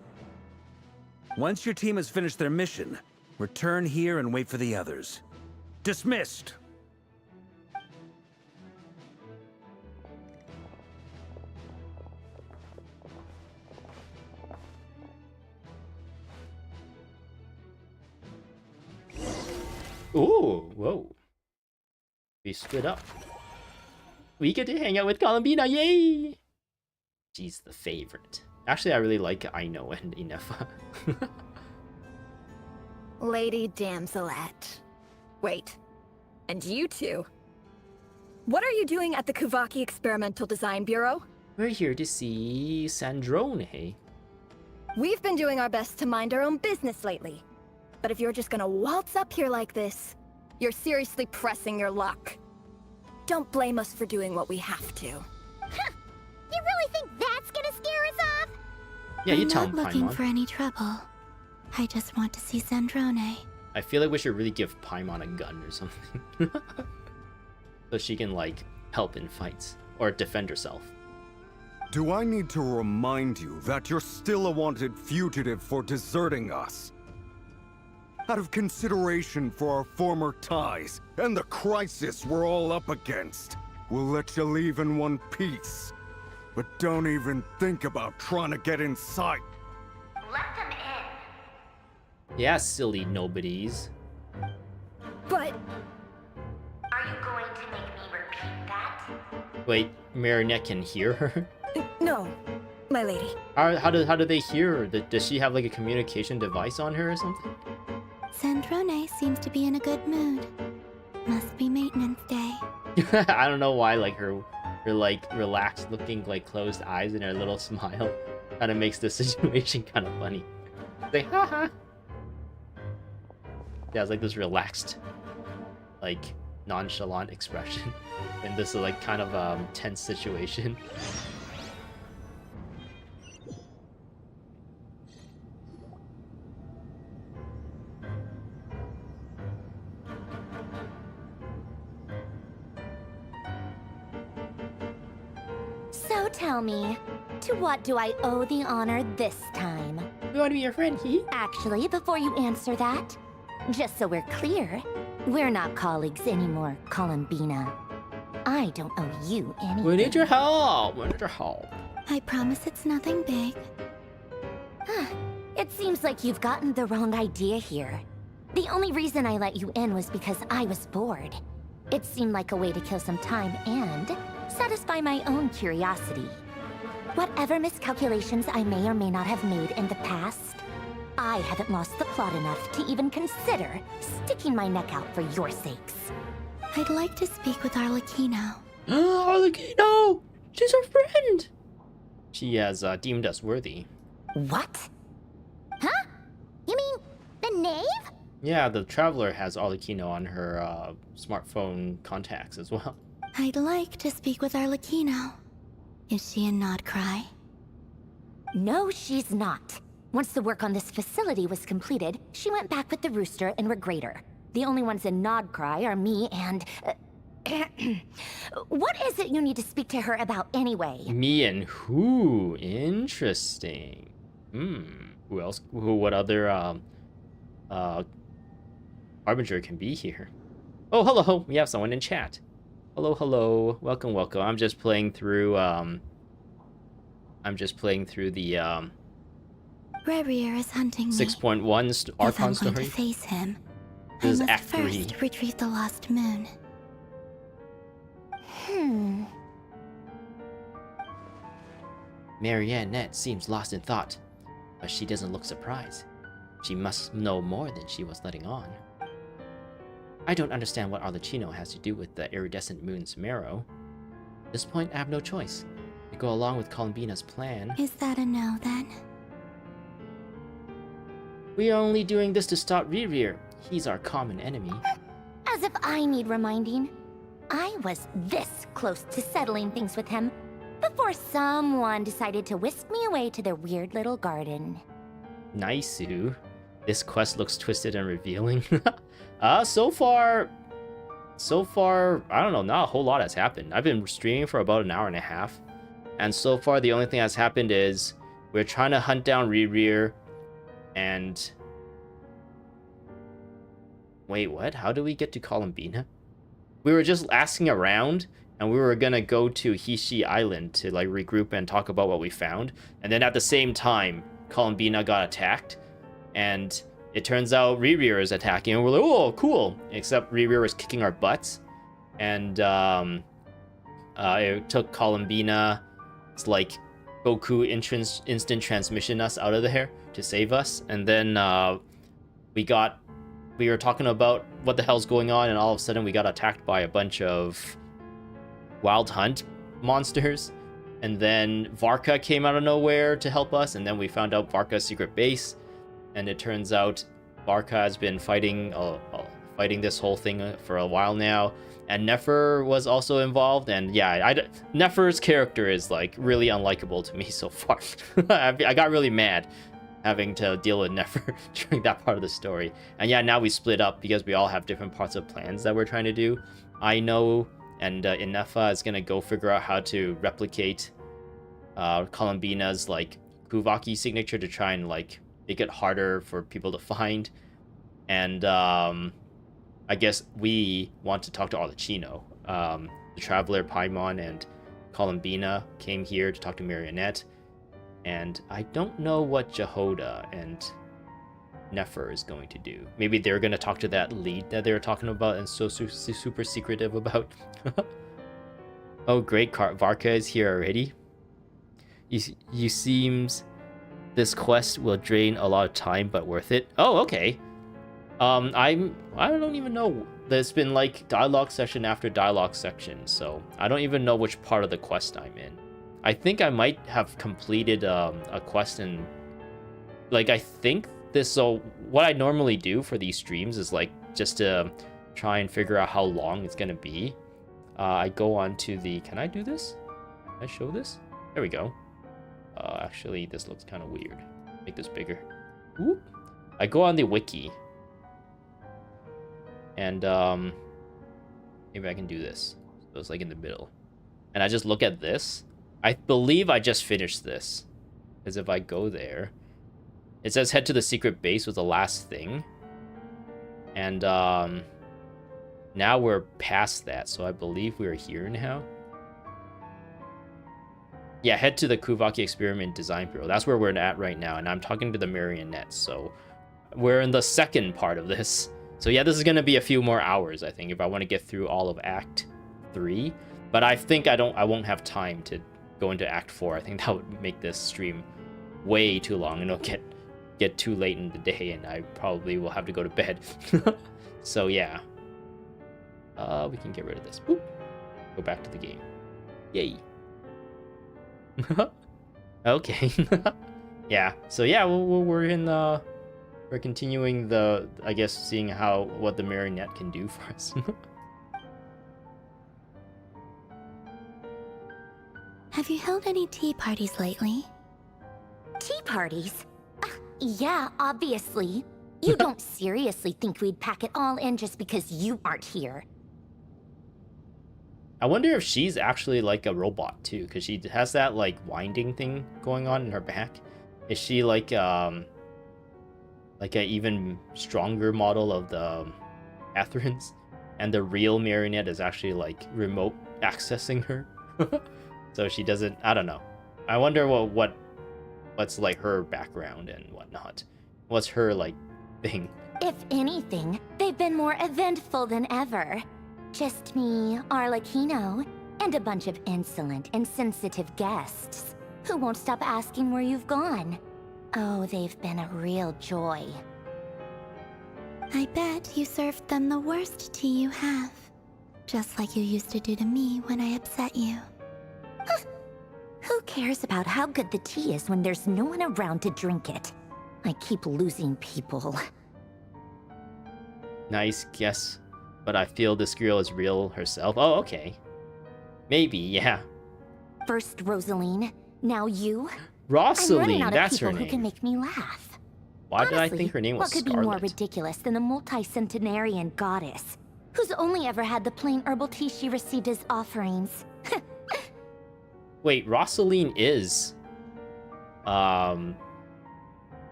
K: Once your team has finished their mission, return here and wait for the others. Dismissed!
A: Ooh, whoa. We split up. We get to hang out with Columbina, yay! She's the favorite. Actually, I really like Aino and Inefa.
N: Lady Damselette. Wait, and you two? What are you doing at the Kuvaki Experimental Design Bureau?
A: We're here to see Sandrone.
N: We've been doing our best to mind our own business lately. But if you're just gonna waltz up here like this, you're seriously pressing your luck. Don't blame us for doing what we have to.
C: You really think that's gonna scare us off?
A: Yeah, you
J: I'm
A: tell
J: not
A: him,
J: looking
A: Paimon.
J: for any trouble. I just want to see Sandrone.
A: I feel like we should really give Paimon a gun or something. So she can, like, help in fights. Or defend herself.
I: Do I need to remind you that you're still a wanted fugitive for deserting us? Out of consideration for our former ties and the crisis we're all up against, we'll let you leave in one piece. But don't even think about trying to get inside.
C: Let them in.
A: Yeah, silly nobodies.
N: But...
C: Are you going to make me repeat that?
A: Wait, Marinette can hear her?
N: No, my lady.
A: How do they hear her? Does she have like a communication device on her or something?
J: Sandrone seems to be in a good mood. Must be maintenance day.
A: I don't know why, like her like relaxed looking, like closed eyes and her little smile kind of makes the situation kind of funny. Like, haha. Yeah, it's like this relaxed, like nonchalant expression in this like kind of tense situation.
C: So tell me, to what do I owe the honor this time?
A: We want to be your friend, he?
C: Actually, before you answer that, just so we're clear, we're not colleagues anymore, Columbina. I don't owe you anything.
A: We need your help. We need your help.
J: I promise it's nothing big.
C: It seems like you've gotten the wrong idea here. The only reason I let you in was because I was bored. It seemed like a way to kill some time and satisfy my own curiosity. Whatever miscalculations I may or may not have made in the past, I haven't lost the plot enough to even consider sticking my neck out for your sakes.
J: I'd like to speak with Arlecchino.
A: Arlecchino! She's our friend! She has deemed us worthy.
C: What? Huh? You mean the knave?
A: Yeah, the Traveler has Arlecchino on her smartphone contacts as well.
J: I'd like to speak with Arlecchino. Is she in Nodcry?
C: No, she's not. Once the work on this facility was completed, she went back with the Rooster and Regrator. The only ones in Nodcry are me and... What is it you need to speak to her about anyway?
A: Me and who? Interesting. Who else? What other Harbinger can be here? Oh, hello. We have someone in chat. Hello, hello. Welcome, welcome. I'm just playing through the
J: Rerir is hunting me.
A: 6.1
J: If I'm
A: Archon
J: going
A: Story.
J: to face him,
A: This is
J: I must
A: Act 3.
J: first retrieve the lost moon.
A: Marinette seems lost in thought, but she doesn't look surprised. She must know more than she was letting on. I don't understand what Arlecchino has to do with the iridescent moon's marrow. At this point, I have no choice. To go along with Columbina's plan.
J: Is that a no, then?
A: We are only doing this to stop Rerir. He's our common enemy.
C: As if I need reminding. I was this close to settling things with him before someone decided to whisk me away to their weird little garden.
A: Nice, Sue. This quest looks twisted and revealing. So far, I don't know, not a whole lot has happened. I've been streaming for about an hour and a half. And so far, the only thing that's happened is we're trying to hunt down Rerir. And wait, what? How do we get to Columbina? We were just asking around, and we were gonna go to Hishi Island to like regroup and talk about what we found. And then at the same time, Columbina got attacked, and it turns out Rerir is attacking, and we're like, oh, cool. Except Rerir was kicking our butts, and it took Columbina. It's like Goku instant transmission us out of there to save us, and then we were talking about what the hell's going on, and all of a sudden we got attacked by a bunch of Wild Hunt monsters, and then Varka came out of nowhere to help us, and then we found out Varka's secret base, and it turns out Varka has been fighting this whole thing for a while now, and Nefer was also involved, and yeah, Nefer's character is like really unlikable to me so far. I got really mad having to deal with Nefer during that part of the story. And yeah, now we split up because we all have different parts of plans that we're trying to do. I know, and Inefa is gonna go figure out how to replicate Columbina's like Kuvaki signature to try and like make it harder for people to find. And I guess we want to talk to Arlecchino. The Traveler, Paimon, and Columbina came here to talk to Marionette. And I don't know what Jehoda and Nefer is going to do. Maybe they're going to talk to that lead that they were talking about and so super secretive about. Oh, great. Varka is here already. You seems this quest will drain a lot of time, but worth it. Oh, okay. I don't even know. There's been like dialogue session after dialogue section, so I don't even know which part of the quest I'm in. I think I might have completed a quest in, like, I think this, so what I normally do for these streams is like just to try and figure out how long it's gonna be. I go on to the, can I do this? Can I show this? There we go. Actually, this looks kind of weird. Make this bigger. Whoop. I go on the wiki. And maybe I can do this. So it's like in the middle. And I just look at this. I believe I just finished this. Because if I go there, it says head to the secret base was the last thing. And now we're past that, so I believe we're here now. Yeah, head to the Kuvaki Experiment Design Bureau. That's where we're at right now, and I'm talking to the marionettes, so we're in the second part of this. So yeah, this is gonna be a few more hours, I think, if I want to get through all of Act 3. But I think I won't have time to go into Act 4. I think that would make this stream way too long, and it'll get too late in the day, and I probably will have to go to bed. So yeah, we can get rid of this. Boop. Go back to the game. Yay. Okay. Yeah. So yeah, we're in. We're continuing the, I guess, seeing what the marionette can do for us.
J: Have you held any tea parties lately?
H: Tea parties? Yeah, obviously. You don't seriously think we'd pack it all in just because you aren't here?
A: I wonder if she's actually like a robot too, because she has that like winding thing going on in her back. Is she like a even stronger model of the Catherines, and the real marionette is actually like remote accessing her? So she doesn't, I don't know. I wonder what's like her background and whatnot. What's her like thing?
H: If anything, they've been more eventful than ever. Just me, Arlecchino, and a bunch of insolent, insensitive guests who won't stop asking where you've gone. Oh, they've been a real joy.
J: I bet you served them the worst tea you have. Just like you used to do to me when I upset you.
H: Who cares about how good the tea is when there's no one around to drink it? I keep losing people.
A: Nice guess, but I feel this girl is real herself. Oh, okay. Maybe, yeah.
H: First Rosaline, now you.
A: Rosaline, that's her name.
H: Who can make me laugh.
A: Why did I think her name was
H: Scarlet? What could be more ridiculous than the multi-centenarian goddess, who's only ever had the plain herbal tea she received as offerings?
A: Wait, Rosaline is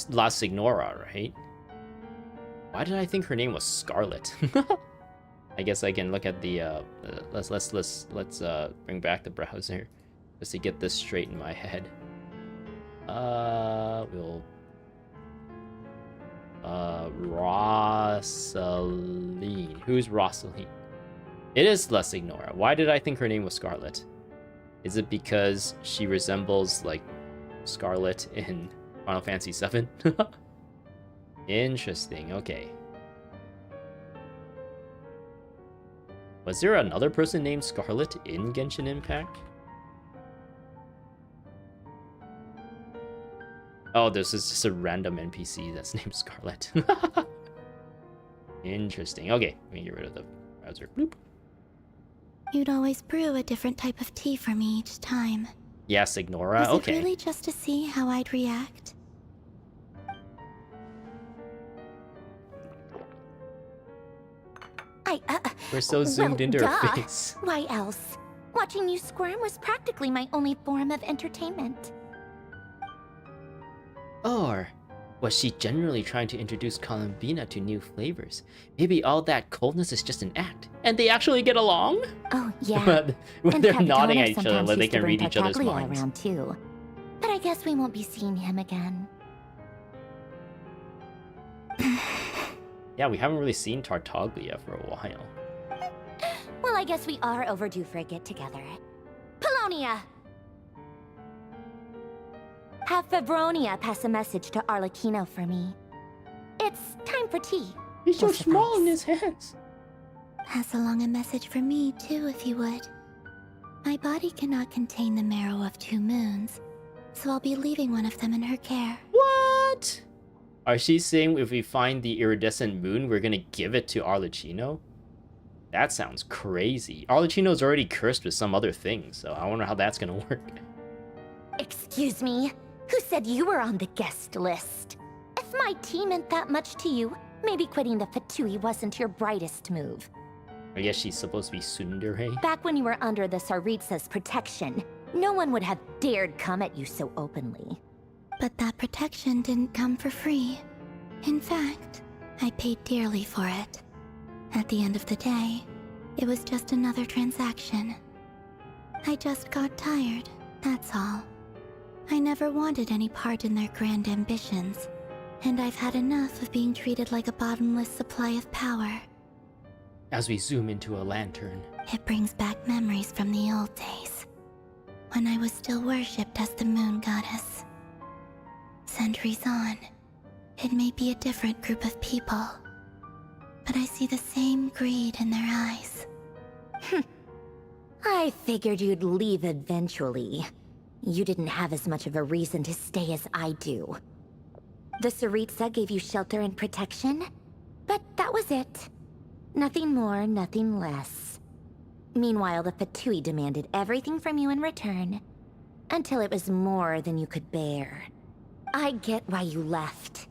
A: La Signora, right? Why did I think her name was Scarlet? I guess I can look at the let's bring back the browser just to get this straight in my head. Rosaline. Who's Rosaline? It is La Signora. Why did I think her name was Scarlet? Is it because she resembles like Scarlet in Final Fantasy VII? Interesting. Okay. Was there another person named Scarlet in Genshin Impact? Oh, this is just a random NPC that's named Scarlet. Interesting. Okay, let me get rid of the browser. Bloop.
J: You'd always brew a different type of tea for me each time.
A: Yes, Ignora.
J: Was
A: Okay.
J: it really just to see how I'd react?
A: We're so zoomed into her face.
F: Why else? Watching you squirm was practically my only form of entertainment.
A: Or was she generally trying to introduce Columbina to new flavors? Maybe all that coldness is just an act, and they actually get along?
F: Oh, yeah.
A: When
F: And
A: they're
F: Capitano
A: nodding at each other
F: sometimes
A: like they
F: used to
A: can
F: bring
A: read each other's
F: Tartaglia
A: minds.
F: around too. But I guess we won't be seeing him again.
A: Yeah, we haven't really seen Tartaglia for a while.
F: Well, I guess we are overdue for a get-together. Polonia! Have Fabronia pass a message to Arlecchino for me. It's time for tea.
L: He's so small in his hands.
J: Pass along a message for me, too, if you would. My body cannot contain the marrow of 2 moons, so I'll be leaving one of them in her care.
A: What? Are she saying if we find the iridescent moon, we're gonna give it to Arlecchino? That sounds crazy. Arlecchino's already cursed with some other things, so I wonder how that's gonna work.
F: Excuse me? Who said you were on the guest list? If my tea meant that much to you, maybe quitting the Fatui wasn't your brightest move.
A: I guess she's supposed to be tsundere.
F: Back when you were under the Tsaritsa's protection, no one would have dared come at you so openly.
J: But that protection didn't come for free. In fact, I paid dearly for it. At the end of the day, it was just another transaction. I just got tired, that's all. I never wanted any part in their grand ambitions, and I've had enough of being treated like a bottomless supply of power.
A: As we zoom into a lantern.
J: It brings back memories from the old days, when I was still worshipped as the moon goddess. Centuries on, it may be a different group of people, but I see the same greed in their eyes.
F: I figured you'd leave eventually. You didn't have as much of a reason to stay as I do. The Tsaritsa gave you shelter and protection, but that was it. Nothing more, nothing less. Meanwhile, the Fatui demanded everything from you in return, until it was more than you could bear. I get why you left.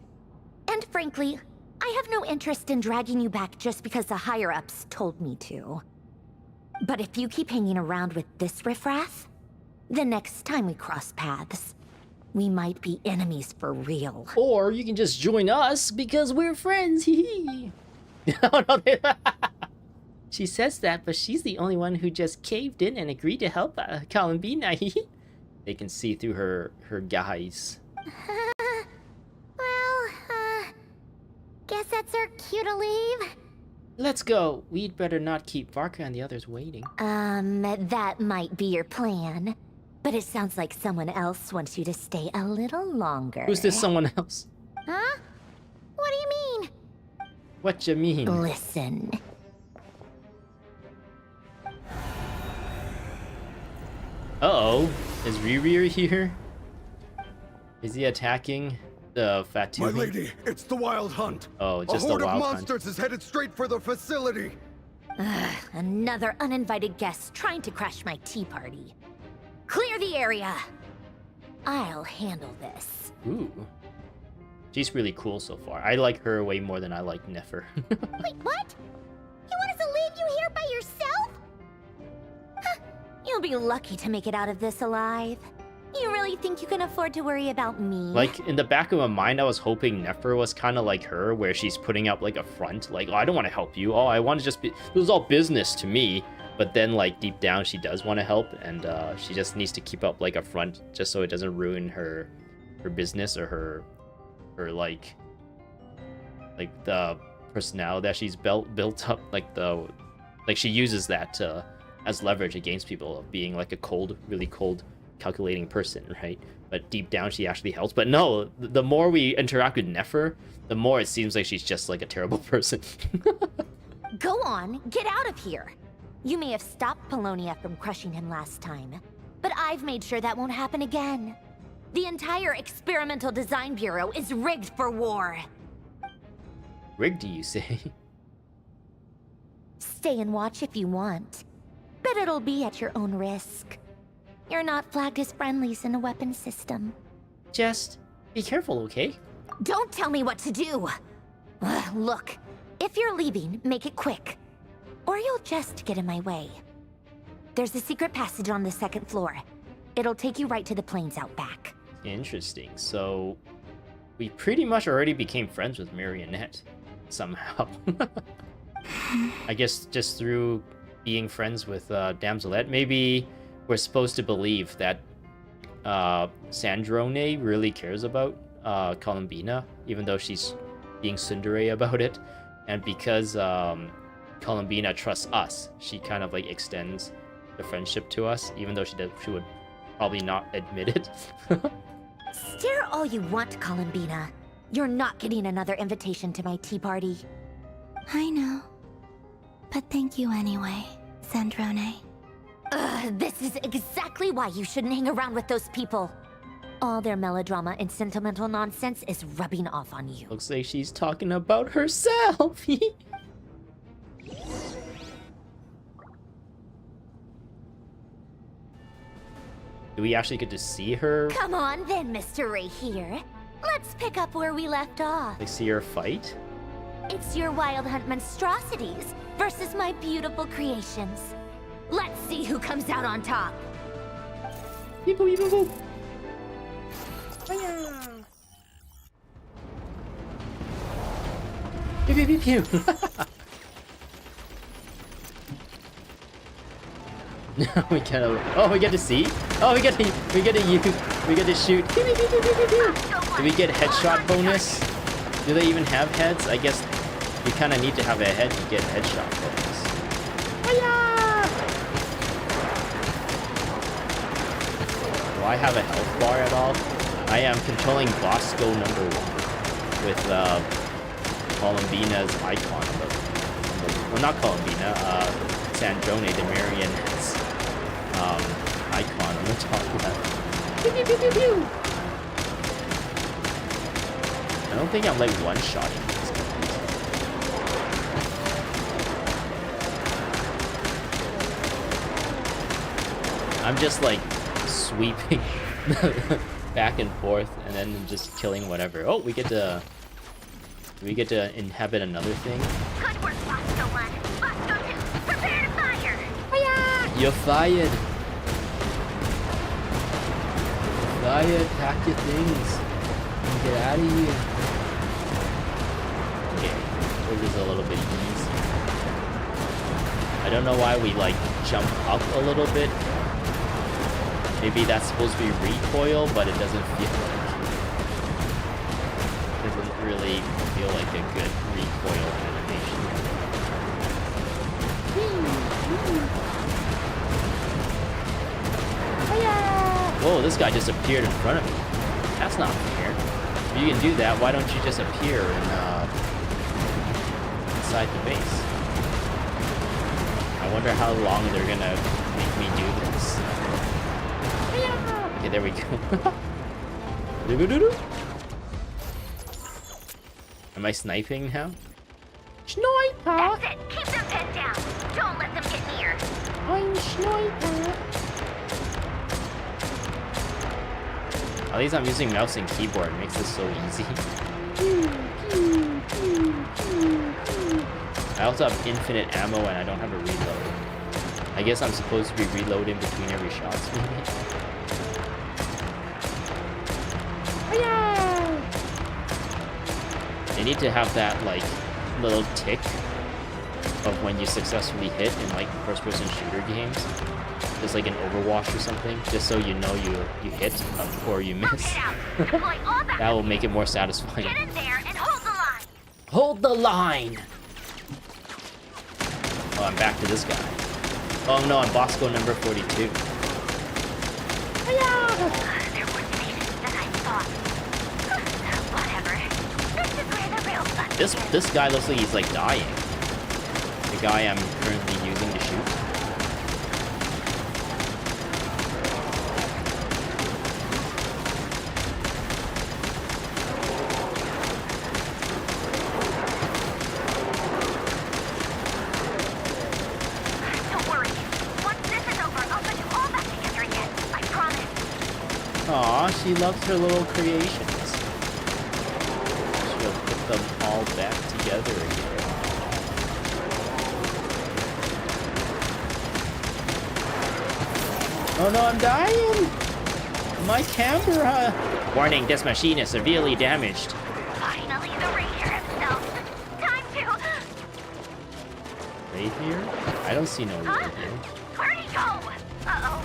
F: And frankly, I have no interest in dragging you back just because the higher-ups told me to. But if you keep hanging around with this riffraff, the next time we cross paths, we might be enemies for real.
A: Or you can just join us because we're friends, hee hee. She says that, but she's the only one who just caved in and agreed to help Columbina. They can see through her guise.
C: Guess that's our cue to leave.
A: Let's go. We'd better not keep Varka and the others waiting.
F: That might be your plan. But it sounds like someone else wants you to stay a little longer.
A: Who's this someone else?
C: Huh? What do you mean?
A: What you mean?
F: Listen.
A: Uh-oh. Is Rerir here? Is he attacking the Fatui?
I: My lady, it's the Wild Hunt.
A: Oh, just
I: a
A: the
I: horde
A: Wild
I: of
A: Hunt.
I: monsters is headed straight for the facility.
F: Another uninvited guest trying to crash my tea party. Clear the area! I'll handle this.
A: Ooh. She's really cool so far. I like her way more than I like Nefer.
C: Wait, what? You want us to leave you here by yourself?
F: You'll be lucky to make it out of this alive.
H: You really think you can afford to worry about me?
A: Like, in the back of my mind, I was hoping Nefer was kind of like her, where she's putting up, like, a front. Like, oh, I don't want to help you. Oh, I want to just be... It was all business to me. But then, like, deep down, she does want to help. And she just needs to keep up, like, a front just so it doesn't ruin her business or her like the personality that she's built up. Like, she uses that as leverage against people of being, like, a cold, really cold, calculating person, right? But deep down she actually helps. But no, the more we interact with Nefer, the more it seems like she's just like a terrible person.
H: Go on, get out of here. You may have stopped Polonia from crushing him last time, but I've made sure that won't happen again. The entire Experimental Design Bureau is rigged for war.
A: Rigged, you say?
H: Stay and watch if you want, but it'll be at your own risk. You're not flagged as friendlies in the weapon system.
A: Just be careful, okay?
H: Don't tell me what to do! Look, if you're leaving, make it quick. Or you'll just get in my way. There's a secret passage on the 2nd floor. It'll take you right to the plains out back.
A: Interesting. So, we pretty much already became friends with Marionette. Somehow. I guess just through being friends with Damselette. Maybe we're supposed to believe that Sandrone really cares about Columbina, even though she's being tsundere about it. And because Columbina trusts us, she kind of like extends the friendship to us, even though she would probably not admit it.
H: Stare all you want, Columbina. You're not getting another invitation to my tea party.
J: I know. But thank you anyway, Sandrone.
H: This is exactly why you shouldn't hang around with those people. All their melodrama and sentimental nonsense is rubbing off on you.
A: Looks like she's talking about herself. Do we actually get to see her?
H: Come on then, Mr. Rerir. Let's pick up where we left off.
A: Like, see her fight?
H: It's your Wild Hunt monstrosities versus my beautiful creations. Let's see who comes out on top.
A: Beep, boop, beep, boop. Pew, pew, pew, pew. we get to see. Oh, we get to shoot. Pew, pew, pew, pew, pew, pew. Do we get headshot bonus? Do they even have heads? I guess we kind of need to have a head to get headshot bonus. Do I have a health bar at all? I am controlling Bosco number 1 with Columbina's icon. Well, not Columbina, Sandrone, the Marionette's icon on the top left. Pew, pew, pew, pew, pew. I don't think I'm like one-shotting these guys. I'm just like sweeping back and forth and then just killing whatever. Oh, we get to inhabit another thing.
H: Good work, Bosco 1. Bosco 2, prepare to fire! Hiya!
A: You're fired. Fired, pack your things. And get out of here. Okay, it was a little bit easy. I don't know why we like jump up a little bit. Maybe that's supposed to be recoil, but it doesn't really feel like a good recoil animation. Whoa, this guy just appeared in front of me. That's not fair. If you can do that, why don't you just appear inside the base? I wonder how long they're gonna make me do this. Okay, there we go. Am I sniping now?
H: Sniper! That's it! Keep them pinned down! Don't let them get near!
L: I'm sniper!
A: At least I'm using mouse and keyboard. It makes this so easy. I also have infinite ammo and I don't have a reload. I guess I'm supposed to be reloading between every shot, maybe? They need to have that, like, little tick of when you successfully hit in, like, first-person shooter games. Just like an Overwatch or something, just so you know you hit before you miss. That will make it more satisfying.
H: Get in there and hold the line.
A: Hold the line! Oh, I'm back to this guy. Oh no, I'm Bosco number 42.
H: There were things that I thought. Whatever. This is where the real fun
A: This guy looks like he's like dying. The guy I'm currently using to shoot.
H: Don't worry. Once this is over, I'll put you all back together again. I promise.
A: Aw, she loves her little creations. She'll put them all back together again. Oh no, I'm dying! My camera! Warning, this machine is severely damaged.
H: Finally, the Rerir himself. Time to...
A: Rerir? I don't see no
H: Huh?
A: Rerir.
H: Where'd he go? Uh-oh.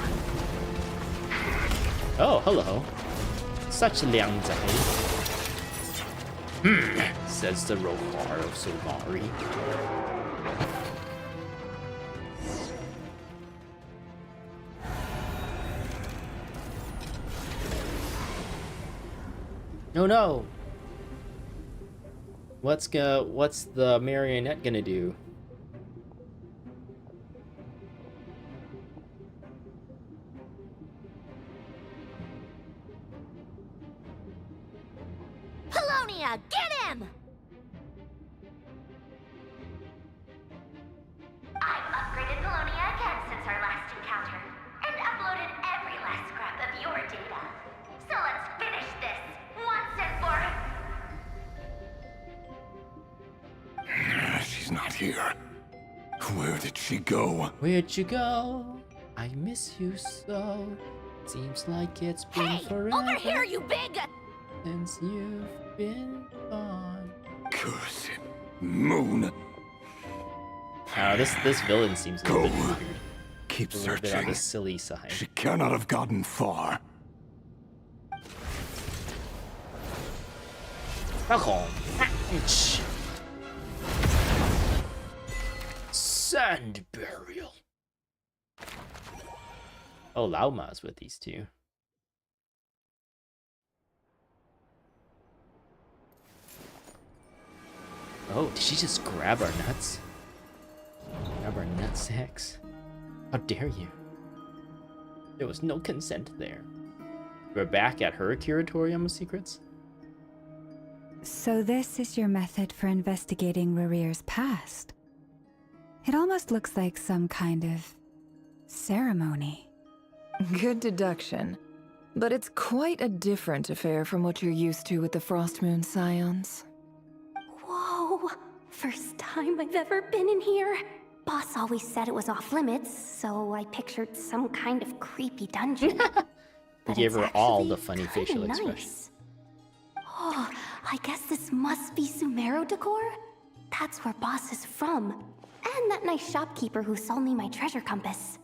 A: Oh, hello. Such Liang Zai. Says the Rohar of Solmari. No, no. What's the marionette gonna do?
H: Polonia, get him! I've upgraded Polonia again since our last encounter, and uploaded every last scrap of your data. So let's finish this, once and for...
I: She's not here. Where did she go?
A: Where'd you go? I miss you so. Seems like it's been
H: Hey,
A: forever
H: over here, you big...
A: since you've been gone.
I: Cursed moon.
A: This villain seems a little bit weird.
I: Keep
A: A little bit on
I: searching.
A: the silly side.
I: She cannot have gotten far.
A: Welcome. Sand burial. Oh, Lao Ma's with these two. Oh, did she just grab our nuts? Grab our nut sacks? How dare you? There was no consent there. We're back at her curatorium of secrets?
B: So this is your method for investigating Rerir's past? It almost looks like some kind of ceremony.
M: Good deduction. But it's quite a different affair from what you're used to with the Frost Moon Scions.
F: Whoa! First time I've ever been in here. Boss always said it was off limits, so I pictured some kind of creepy dungeon.
A: We gave her all the funny facial
F: nice.
A: expressions.
F: Oh, I guess this must be Sumero decor? That's where Boss is from. And that nice shopkeeper who sold me my treasure compass.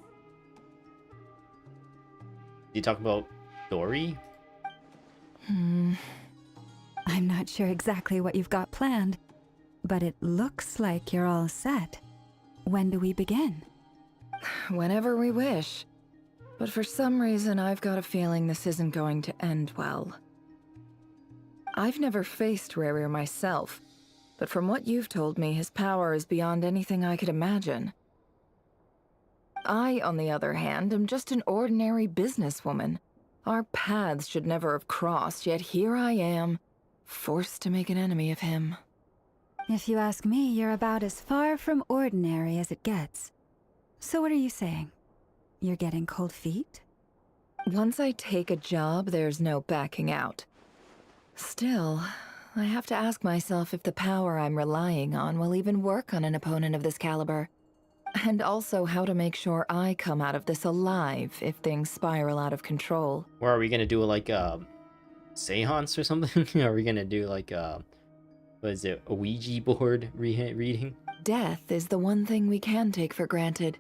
A: You talk about Dory?
B: I'm not sure exactly what you've got planned, but it looks like you're all set. When do we begin?
M: Whenever we wish. But for some reason, I've got a feeling this isn't going to end well. I've never faced Rerir myself, but from what you've told me, his power is beyond anything I could imagine. I, on the other hand, am just an ordinary businesswoman. Our paths should never have crossed, yet here I am, forced to make an enemy of him.
B: If you ask me, you're about as far from ordinary as it gets. So what are you saying? You're getting cold feet?
M: Once I take a job, there's no backing out. Still, I have to ask myself if the power I'm relying on will even work on an opponent of this caliber. And also how to make sure I come out of this alive if things spiral out of control.
A: Or are we gonna do like a seance or something? Are we gonna do like Was it a Ouija board reading?
M: Death is the one thing we can take for granted.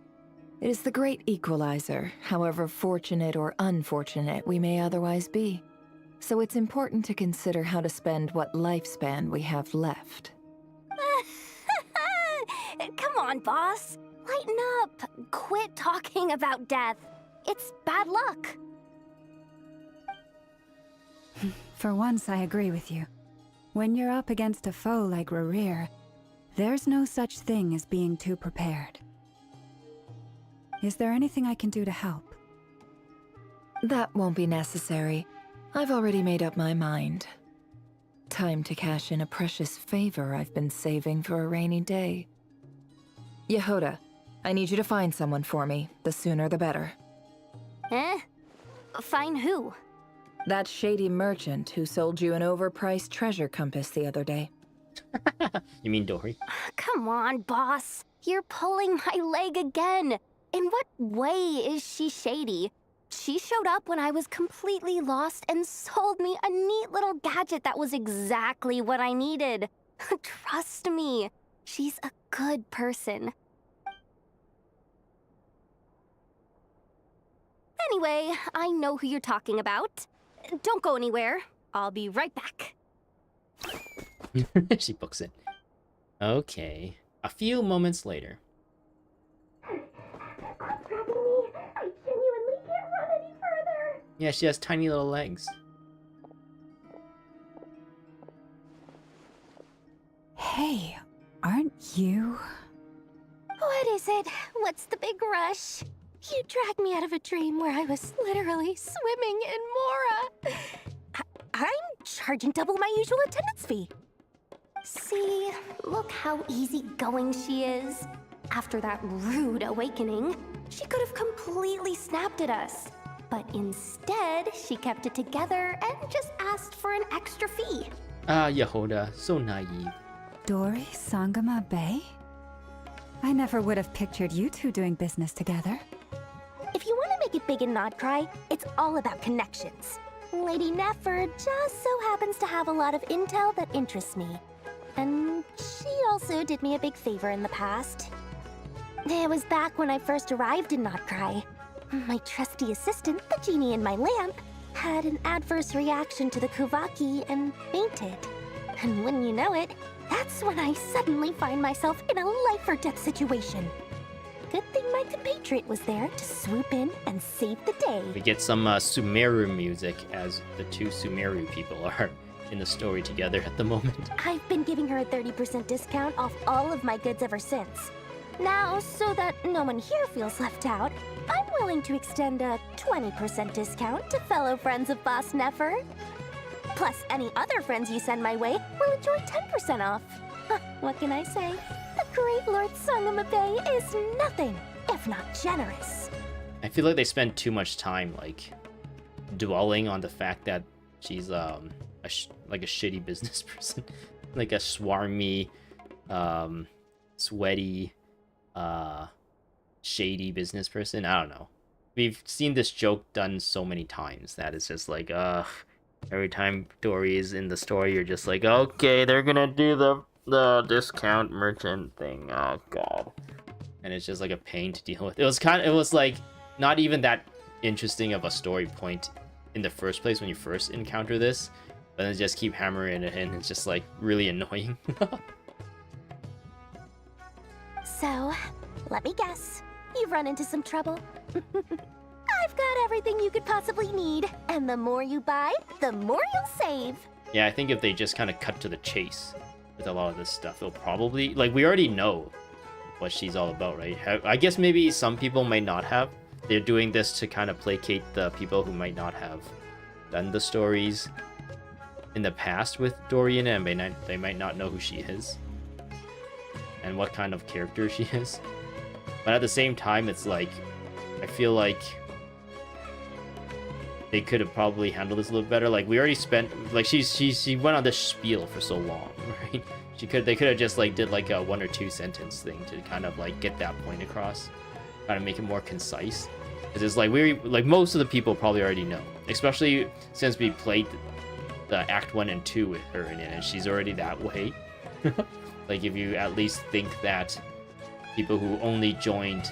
M: It is the great equalizer, however fortunate or unfortunate we may otherwise be. So it's important to consider how to spend what lifespan we have left.
F: Come on, boss. Lighten up. Quit talking about death. It's bad luck.
B: For once, I agree with you. When you're up against a foe like Rerir, there's no such thing as being too prepared. Is there anything I can do to help?
M: That won't be necessary. I've already made up my mind. Time to cash in a precious favor I've been saving for a rainy day. Yehoda, I need you to find someone for me. The sooner the better.
F: Eh? Find who?
M: That shady merchant who sold you an overpriced treasure compass the other day.
A: You mean Dory?
F: Come on, boss. You're pulling my leg again. In what way is she shady? She showed up when I was completely lost and sold me a neat little gadget that was exactly what I needed. Trust me, she's a good person. Anyway, I know who you're talking about. Don't go anywhere. I'll be right back.
A: She books it. Okay. A few moments later. Yeah, she has tiny little legs.
B: Hey, aren't you?
F: What is it? What's the big rush? You dragged me out of a dream where I was literally swimming in Mora. I'm charging double my usual attendance fee. See, look how easygoing she is. After that rude awakening, she could have completely snapped at us. But instead, she kept it together and just asked for an extra fee.
A: Ah, Yehoda, so naive.
B: Dory Sangama Bay? I never would have pictured you two doing business together.
F: If you want to make it big in Nodcry, it's all about connections. Lady Nefer just so happens to have a lot of intel that interests me. And she also did me a big favor in the past. It was back when I first arrived in Nodcry. My trusty assistant, the genie in my lamp, had an adverse reaction to the Kuvaki and fainted. And wouldn't you know it, that's when I suddenly find myself in a life-or-death situation. Good thing my compatriot was there to swoop in and save the day.
A: We get some Sumeru music as the two Sumeru people are in the story together at the moment.
F: I've been giving her a 30% discount off all of my goods ever since. Now, so that no one here feels left out, I'm willing to extend a 20% discount to fellow friends of Boss Nefer. Plus, any other friends you send my way will enjoy 10% off. What can I say? The great Lord Sangama Bay is nothing if not generous.
A: I feel like they spend too much time, like, dwelling on the fact that she's, like a shitty business person. Like a swarmy, sweaty, shady business person. I don't know. We've seen this joke done so many times that it's just like, every time Dory is in the story, you're just like, okay, they're gonna do the discount merchant thing. Oh god. And it's just like a pain to deal with. It was like not even that interesting of a story point in the first place when you first encounter this, but then just keep hammering it in. It's just like really annoying.
F: So, let me guess. You've run into some trouble. I've got everything you could possibly need, and the more you buy, the more you'll save.
A: Yeah, I think if they just kind of cut to the chase with a lot of this stuff, they'll probably, like, we already know what she's all about, right? I guess maybe some people might not have. They're doing this to kind of placate the people who might not have done the stories in the past with Dorian, and they might not know who she is and what kind of character she is. But at the same time, it's like, I feel like they could have probably handled this a little better. Like, we already spent, like, she went on this spiel for so long, right? They could have just like did like a 1 or 2 sentence thing to kind of like get that point across, kind of make it more concise. Because it's like most of the people probably already know, especially since we played the Act 1 and 2 with her in it, and she's already that way. Like, if you at least think that people who only joined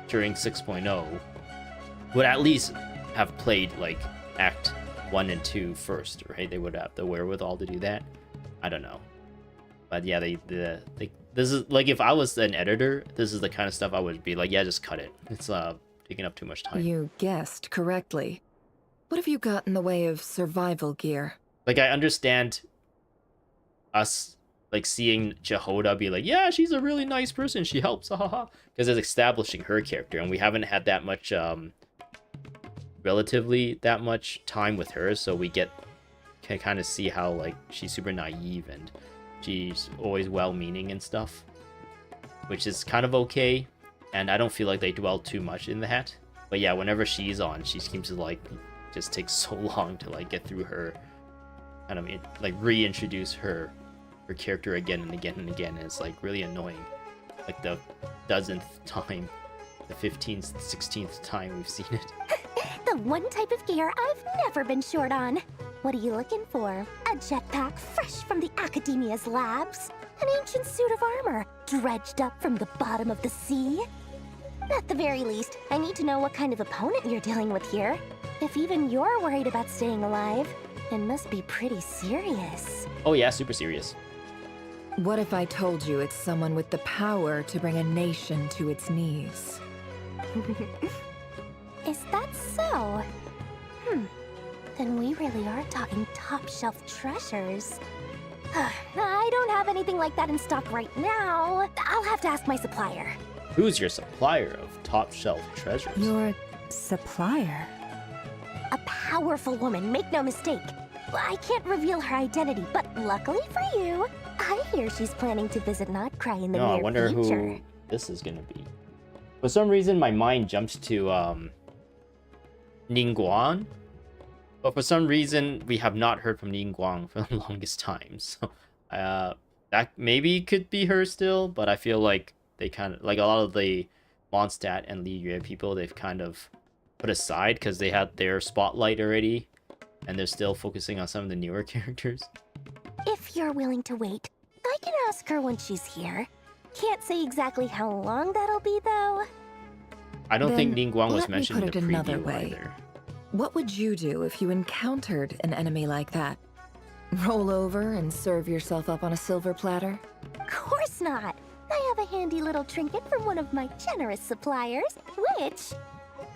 A: during 6.0 would at least have played, like, Act 1 and 2 first, right? They would have the wherewithal to do that. I don't know. But yeah, this is, like, if I was an editor, this is the kind of stuff I would be like, yeah, just cut it. It's taking up too much time.
M: You guessed correctly. What have you got in the way of survival gear?
A: Like, I understand us, like, seeing Jehoda be like, yeah, she's a really nice person, she helps, haha, because it's establishing her character, and we haven't had that much, relatively that much time with her, so we can kind of see how, like, she's super naive and she's always well-meaning and stuff, which is kind of okay, and I don't feel like they dwell too much in that. But yeah, whenever she's on, she seems to, like, just take so long to, like, get through her, kind of, like, reintroduce her character again and again and again, and it's, like, really annoying. Like, the dozenth time, the 15th, 16th time we've seen it.
C: The one type of gear I've never been short on. What are you looking for? A jetpack fresh from the Academia's labs? An ancient suit of armor dredged up from the bottom of the sea? At the very least, I need to know what kind of opponent you're dealing with here. If even you're worried about staying alive, it must be pretty serious.
A: Oh yeah, super serious.
M: What if I told you it's someone with the power to bring a nation to its knees?
C: Is that so? Then we really are talking top-shelf treasures. I don't have anything like that in stock right now. I'll have to ask my supplier.
A: Who's your supplier of top-shelf treasures?
B: Your supplier?
C: A powerful woman, make no mistake. I can't reveal her identity, but luckily for you, I hear she's planning to visit Notcry in the near
A: I wonder
C: future.
A: who this is gonna be. For some reason, my mind jumps to Ningguang, but for some reason, we have not heard from Ningguang for the longest time. So that maybe could be her still, but I feel like they kind of, like, a lot of the Mondstadt and Li Yue people, they've kind of put aside because they had their spotlight already, and they're still focusing on some of the newer characters.
C: If you're willing to wait, I can ask her when she's here. Can't say exactly how long that'll be, though.
A: I don't think
M: Then
A: Ningguang was
M: let me
A: mentioned in
M: put
A: the
M: it another
A: preview
M: way.
A: either.
M: What would you do if you encountered an enemy like that? Roll over and serve yourself up on a silver platter?
C: Of course not. I have a handy little trinket from one of my generous suppliers, which...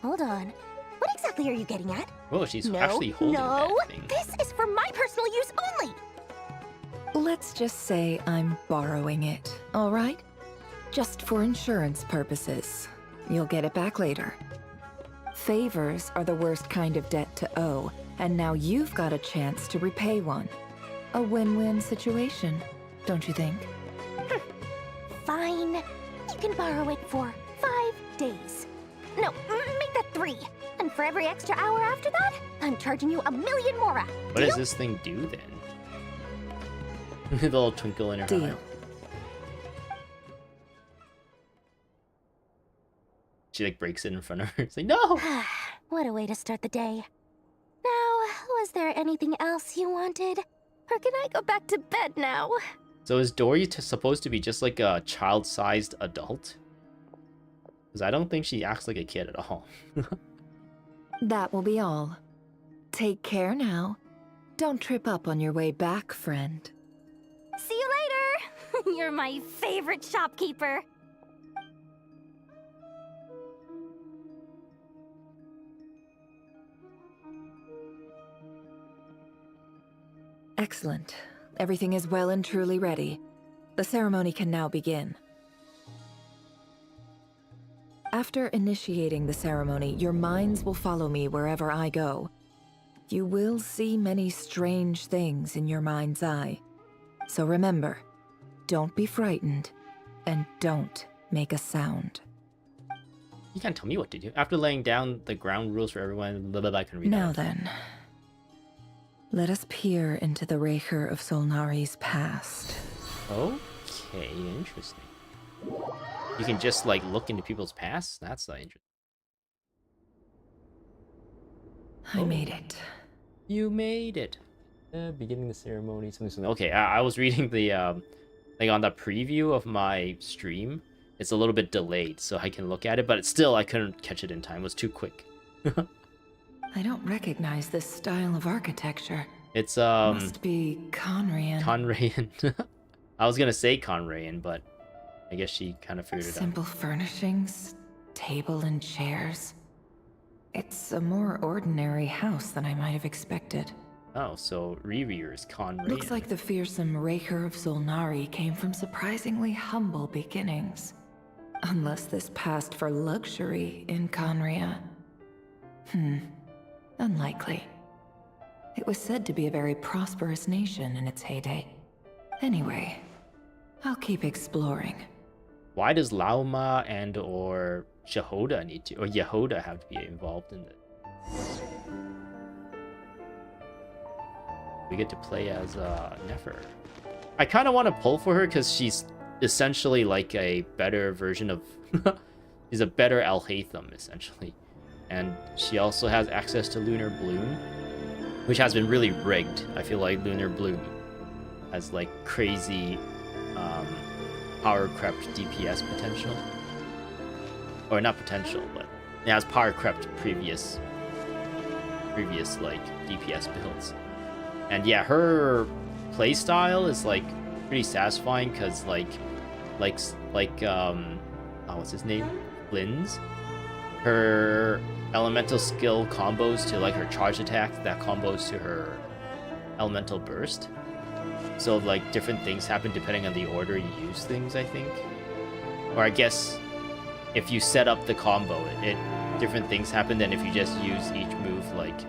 C: Hold on. What exactly are you getting at?
A: Oh, she's actually holding that thing.
C: This is for my personal use only!
M: Let's just say I'm borrowing it, all right? Just for insurance purposes. You'll get it back later. Favors are the worst kind of debt to owe, and now you've got a chance to repay one. A win-win situation, don't you think?
C: Fine. You can borrow it for 5 days. No, make that 3. And for every extra hour after that, I'm charging you 1,000,000 more.
A: What does this thing do then? The little twinkle in her eye. She, like, breaks it in front of her. It's like, no!
C: What a way to start the day. Now, was there anything else you wanted? Or can I go back to bed now?
A: So is Dory supposed to be just like a child-sized adult? Because I don't think she acts like a kid at all.
M: That will be all. Take care now. Don't trip up on your way back, friend.
C: See you later! You're my favorite shopkeeper.
M: Excellent. Everything is well and truly ready. The ceremony can now begin. After initiating the ceremony, your minds will follow me wherever I go. You will see many strange things in your mind's eye. So remember, don't be frightened, and don't make a sound.
A: You can't tell me what to do. After laying down the ground rules for everyone, I can read
M: Now
A: that.
M: then, let us peer into the Rerir of Solnari's past.
A: Okay, interesting. You can just, like, look into people's past? That's interesting.
M: I made it.
A: You made it. Beginning the ceremony, something. Okay, I was reading the like on the preview of my stream. It's a little bit delayed, so I can look at it, but it's still I couldn't catch it in time. It was too quick.
M: I don't recognize this style of architecture.
A: It's
M: Must be Conrayan.
A: Conrayan. I was gonna say Conrayan, but I guess she kind of figured it out.
M: Simple furnishings, table and chairs. It's a more ordinary house than I might have expected.
A: Oh, so Rerir is Conrayan.
M: Looks like the fearsome Rerir of Solnari came from surprisingly humble beginnings. Unless this passed for luxury in Conria. Unlikely. It was said to be a very prosperous nation in its heyday. Anyway, I'll keep exploring.
A: Why does Lauma and or Yehoda need to, or Yehoda have to be involved in it? We get to play as Nefer. I kind of want to pull for her because she's essentially like a better version of... she's a better Al-Haytham, essentially. And she also has access to Lunar Bloom, which has been really rigged. I feel like Lunar Bloom has like crazy power crept DPS potential. Or not potential, but it has power crept previous like DPS builds. And yeah, her playstyle is like pretty satisfying because what's his name? Lynn's. Her elemental skill combos to like her charge attack that combos to her elemental burst. So like different things happen depending on the order you use things, I think. Or I guess if you set up the combo, different things happen than if you just use each move like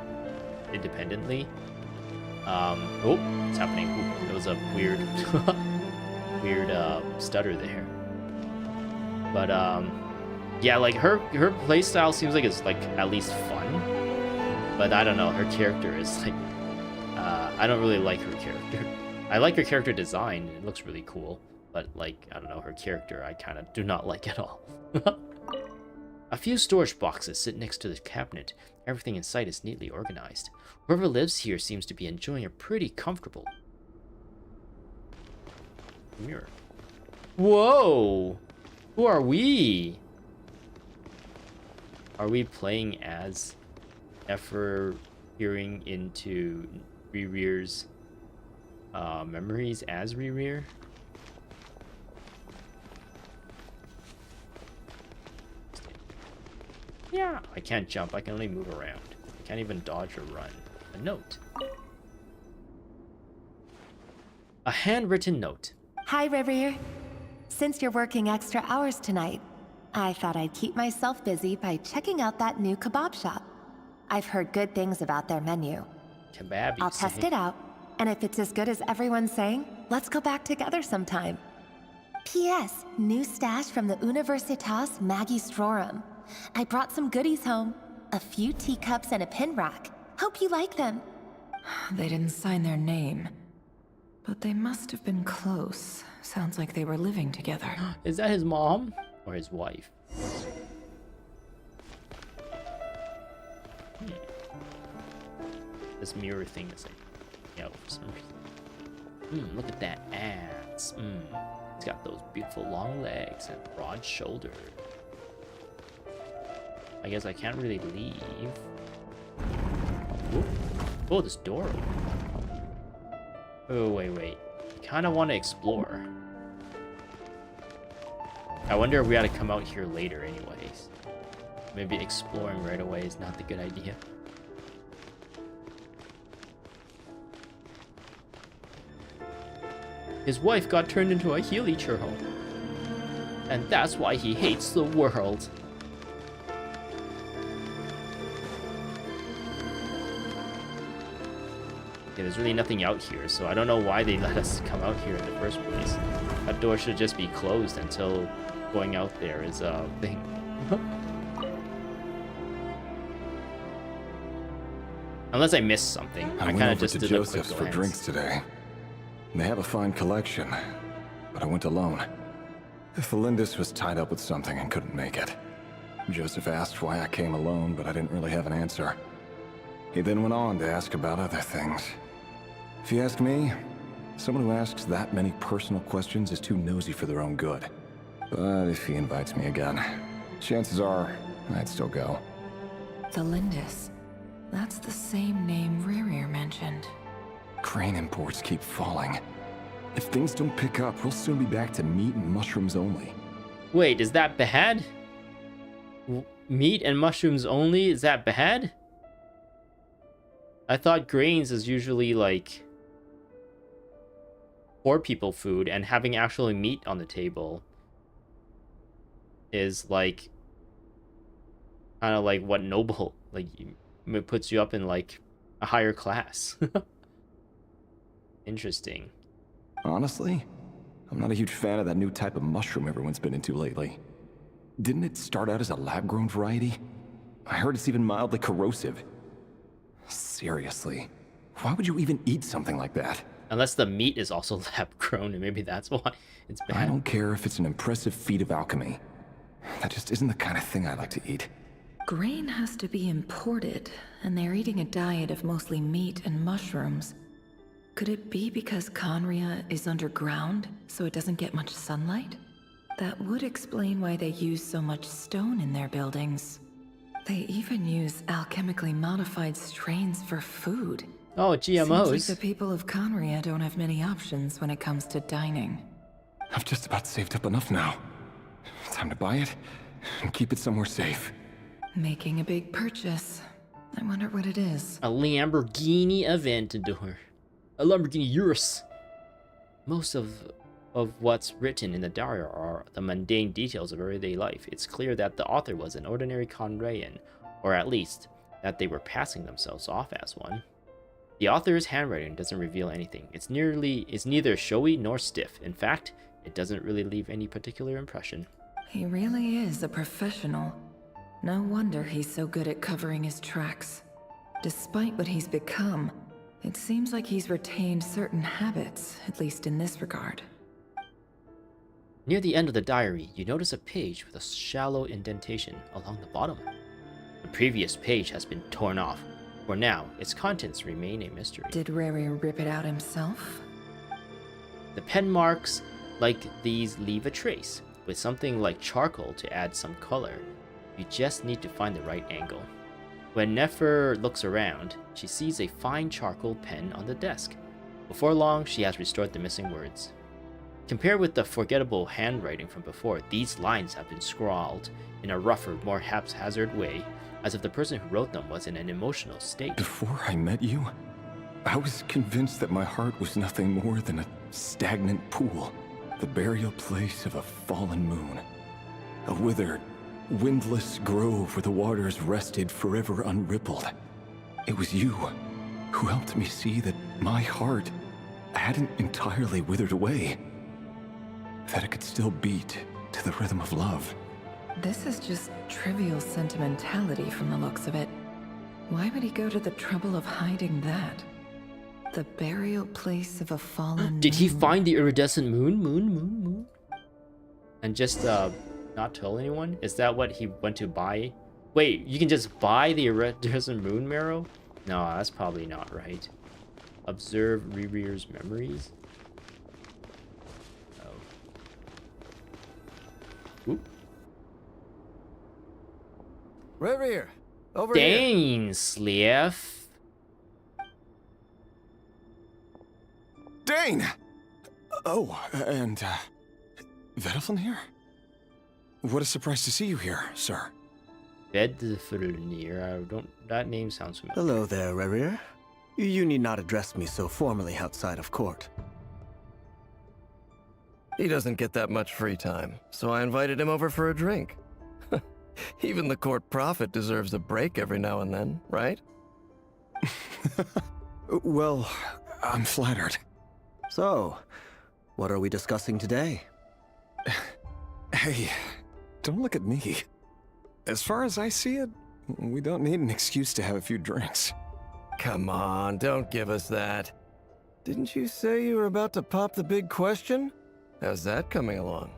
A: independently. Oh, it's happening. Ooh, it was a weird stutter there. But yeah, like her playstyle seems like it's like at least fun. But I don't know, her character is like I don't really like her character. I like her character design, it looks really cool, but like I don't know, her character I kind of do not like at all. A few storage boxes sit next to the cabinet. Everything in sight is neatly organized. Whoever lives here seems to be enjoying it pretty comfortable. Mirror. Whoa! Who are we? Are we playing as Nefer peering into Rerir's memories as Rerir? Yeah, I can't jump. I can only move around. I can't even dodge or run. A note. A handwritten note.
O: Hi, Rerir. Since you're working extra hours tonight, I thought I'd keep myself busy by checking out that new kebab shop. I've heard good things about their menu.
A: Kebab,
O: I'll test it out, and if it's as good as everyone's saying, let's go back together sometime. P.S. New stash from the Universitas Magistrorum. I brought some goodies home. A few teacups and a pin rack. Hope you like them.
M: They didn't sign their name. But they must have been close. Sounds like they were living together.
A: Is that his mom? Or his wife? This mirror thing is like... Yeah, for some reason. Look at that ass. It's got those beautiful long legs and broad shoulders. I guess I can't really leave. Ooh. Oh, this door open. Oh, wait. I kind of want to explore. I wonder if we ought to come out here later anyways. Maybe exploring right away is not the good idea. His wife got turned into a Healy churro. And that's why he hates the world. Okay, there's really nothing out here, so I don't know why they let us come out here in the first place. That door should just be closed until going out there is a thing. Unless I missed something. I kind of just
P: did
A: did
P: a
A: a quick
P: Joseph's for
A: glance.
P: drinks today. They have a fine collection, but I went alone. Felindus was tied up with something and couldn't make it. Joseph asked why I came alone, but I didn't really have an answer. He then went on to ask about other things. If you ask me, someone who asks that many personal questions is too nosy for their own good. But if he invites me again, chances are I'd still go.
M: The Lindis. That's the same name Rerir mentioned.
P: Grain imports keep falling. If things don't pick up, we'll soon be back to meat and mushrooms only.
A: Wait, is that bad? Meat and mushrooms only? Is that bad? I thought grains is usually like poor people food, and having actually meat on the table is like kind of like what noble, like it puts you up in like a higher class. Interesting.
P: Honestly, I'm not a huge fan of that new type of mushroom everyone's been into lately. Didn't it start out as a lab-grown variety? I heard it's even mildly corrosive. Seriously, why would you even eat something like that?
A: Unless the meat is also lab-grown, and maybe that's why it's bad.
P: I don't care if it's an impressive feat of alchemy. That just isn't the kind of thing I like to eat.
M: Grain has to be imported, and they're eating a diet of mostly meat and mushrooms. Could it be because Conria is underground, so it doesn't get much sunlight? That would explain why they use so much stone in their buildings. They even use alchemically modified strains for food.
A: Oh, GMOs.
M: Seems like the people of Conria don't have many options when it comes to dining.
P: I've just about saved up enough now. Time to buy it and keep it somewhere safe.
M: Making a big purchase. I wonder what it is.
A: A Lamborghini Aventador. A Lamborghini Urus. Most of what's written in the diary are the mundane details of everyday life. It's clear that the author was an ordinary Conrayan, or at least that they were passing themselves off as one. The author's handwriting doesn't reveal anything. It's neither showy nor stiff. In fact, it doesn't really leave any particular impression.
M: He really is a professional. No wonder he's so good at covering his tracks. Despite what he's become, it seems like he's retained certain habits, at least in this regard.
A: Near the end of the diary, you notice a page with a shallow indentation along the bottom. The previous page has been torn off. For now, its contents remain a mystery.
M: Did Rerir rip it out himself?
A: The pen marks like these leave a trace, with something like charcoal to add some color. You just need to find the right angle. When Nefer looks around, she sees a fine charcoal pen on the desk. Before long, she has restored the missing words. Compared with the forgettable handwriting from before, these lines have been scrawled in a rougher, more haphazard way, as if the person who wrote them was in an emotional state.
P: Before I met you, I was convinced that my heart was nothing more than a stagnant pool, the burial place of a fallen moon. A withered, windless grove where the waters rested forever unrippled. It was you who helped me see that my heart hadn't entirely withered away, that it could still beat to the rhythm of love.
M: This is just trivial sentimentality from the looks of it. Why would he go to the trouble of hiding that? The burial place of a fallen
A: Did he
M: moon.
A: find the iridescent moon? And just not tell anyone? Is that what he went to buy? Wait, you can just buy the iridescent moon marrow? No, that's probably not right. Observe Rerir's memories? Oh. Oop.
Q: Rerir, over here.
A: Dang, Slief.
P: Dane! Oh, and, Vedelfin here? What a surprise to see you here, sir.
A: Vedfrunir, that name sounds familiar.
Q: Hello there, Rerir. You need not address me so formally outside of court. He doesn't get that much free time, so I invited him over for a drink. Even the court prophet deserves a break every now and then, right?
P: Well, I'm flattered.
Q: So, what are we discussing today?
P: Hey, don't look at me. As far as I see it, we don't need an excuse to have a few drinks.
Q: Come on, don't give us that. Didn't you say you were about to pop the big question? How's that coming along?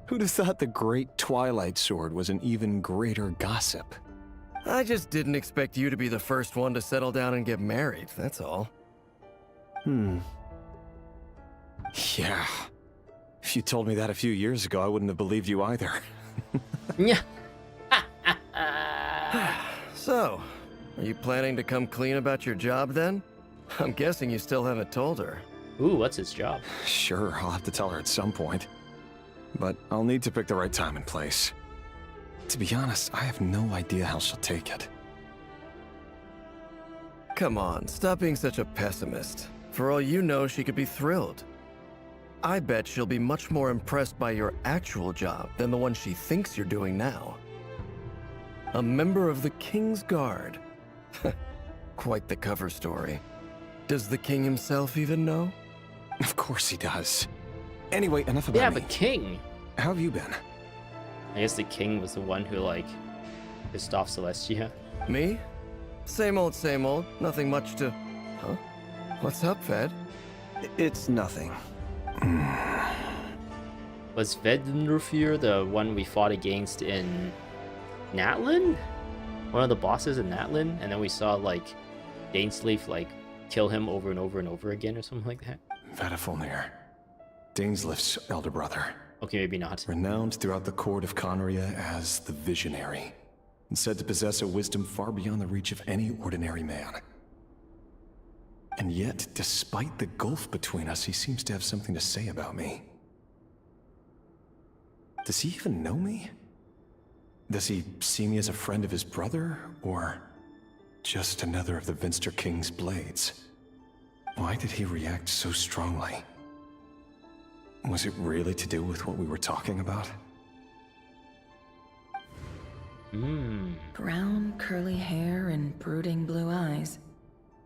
P: Who'd have thought the great Twilight Sword was an even greater gossip?
Q: I just didn't expect you to be the first one to settle down and get married, that's all.
P: Yeah. If you told me that a few years ago, I wouldn't have believed you either.
A: Yeah.
Q: So, are you planning to come clean about your job then? I'm guessing you still haven't told her.
A: Ooh, what's his job?
P: Sure, I'll have to tell her at some point. But I'll need to pick the right time and place. To be honest, I have no idea how she'll take it.
Q: Come on, stop being such a pessimist. For all you know, she could be thrilled. I bet she'll be much more impressed by your actual job than the one she thinks you're doing now. A member of the King's Guard. Quite the cover story. Does the king himself even know?
P: Of course he does. Anyway, enough about me.
A: Yeah, but king.
P: How have you been?
A: I guess the king was the one who, like, pissed off Celestia.
Q: Me? Same old, same old. Nothing much to... Huh? What's up, Ved?
E: It's nothing.
A: Was Vednrufir the one we fought against in Natlin? One of the bosses in Natlin? And then we saw, like, Dainsleif, like, kill him over and over and over again or something like that?
P: Vadafulnir. Dainsleif's elder brother.
A: Okay, maybe not.
P: Renowned throughout the court of Conria as the Visionary, and said to possess a wisdom far beyond the reach of any ordinary man. And yet, despite the gulf between us, he seems to have something to say about me. Does he even know me? Does he see me as a friend of his brother, or just another of the Vinster King's blades? Why did he react so strongly? Was it really to do with what we were talking about?
M: Brown, curly hair and brooding blue eyes.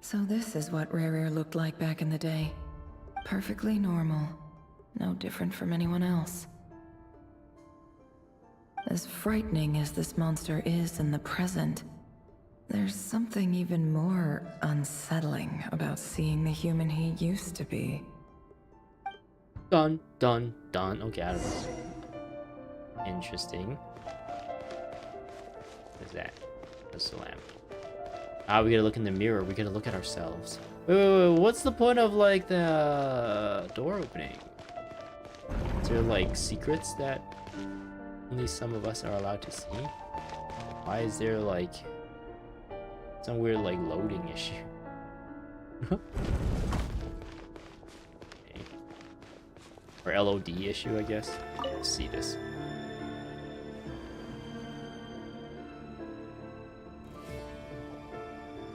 M: So this is what Rerir looked like back in the day. Perfectly normal. No different from anyone else. As frightening as this monster is in the present, there's something even more unsettling about seeing the human he used to be.
A: Dun, dun, dun. Okay, out of this. Interesting. What's that? That's the lamp. Ah, we gotta look in the mirror. We gotta look at ourselves. Wait, what's the point of, like, the door opening? Is there, like, secrets that only some of us are allowed to see? Why is there, like, some weird, like, loading issue? Okay. Or LOD issue, I guess. Let's see this.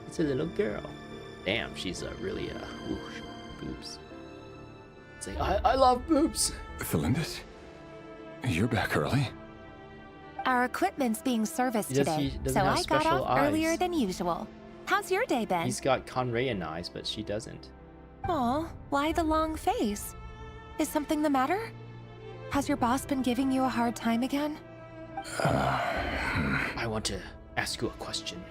A: It's a little girl. Damn, she's really whoosh, boobs. It's like, I love boobs.
P: Felindis? You're back early?
O: Our equipment's being serviced today, so I got off earlier than usual. How's your day been?
A: He's got Conrayan eyes, but she doesn't.
O: Aw, why the long face? Is something the matter? Has your boss been giving you a hard time again?
A: I want to ask you a question.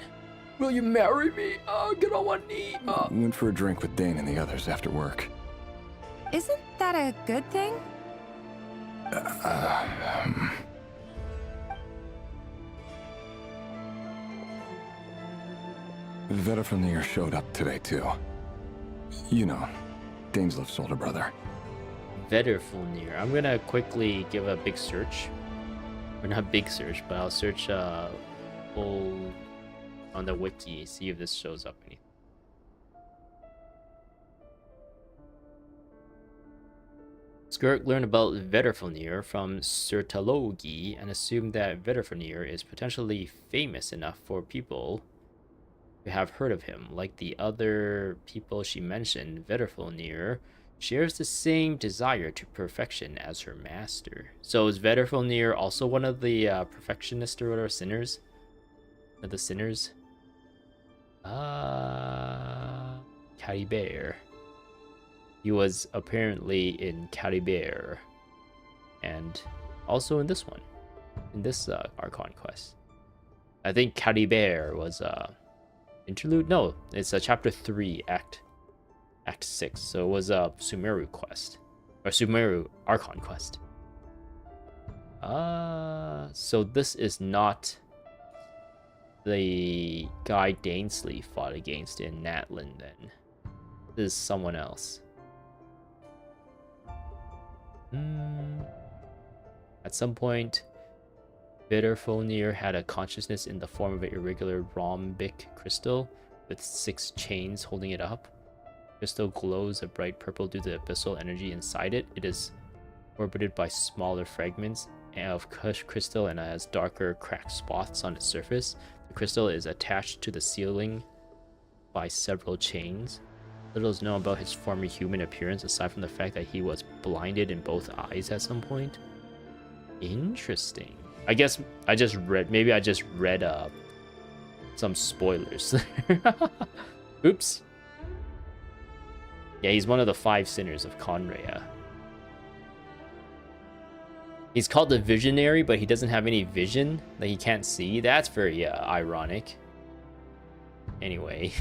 A: Will you marry me? Get on one knee.
P: Went for a drink with Dane and the others after work.
O: Isn't that a good thing?
P: Vedafulnir showed up today, too. You know, Dainsleif's older brother.
A: Vedafulnir. I'm gonna quickly give a big search. Or not big search, but I'll search full on the wiki, see if this shows up anything. Skirk learned about Vedafulnir from Sertalogi and assumed that Vedafulnir is potentially famous enough for people to have heard of him. Like the other people she mentioned, Vedafulnir shares the same desire to perfection as her master. So is Vedafulnir also one of the perfectionists or whatever, sinners? Of the sinners? Caribert. He was apparently in Caribert. And also in this one. In this Archon quest. I think Caribert was interlude? No, it's chapter 3, Act 6. So it was a Sumeru quest. Or Sumeru Archon quest. So this is not the guy Dainsley fought against in Natlan then. This is someone else. At some point, Bitterfolnir had a consciousness in the form of an irregular rhombic crystal with 6 chains holding it up. Crystal glows a bright purple due to the abyssal energy inside it. It is orbited by smaller fragments of crystal and has darker cracked spots on its surface. The crystal is attached to the ceiling by several chains. Little is known about his former human appearance aside from the fact that he was blinded in both eyes at some point. Interesting. I guess I just read, maybe I just read some spoilers. Oops. Yeah, he's one of the 5 sinners of Conrea. He's called the Visionary, but he doesn't have any vision that he can't see. That's very ironic. Anyway.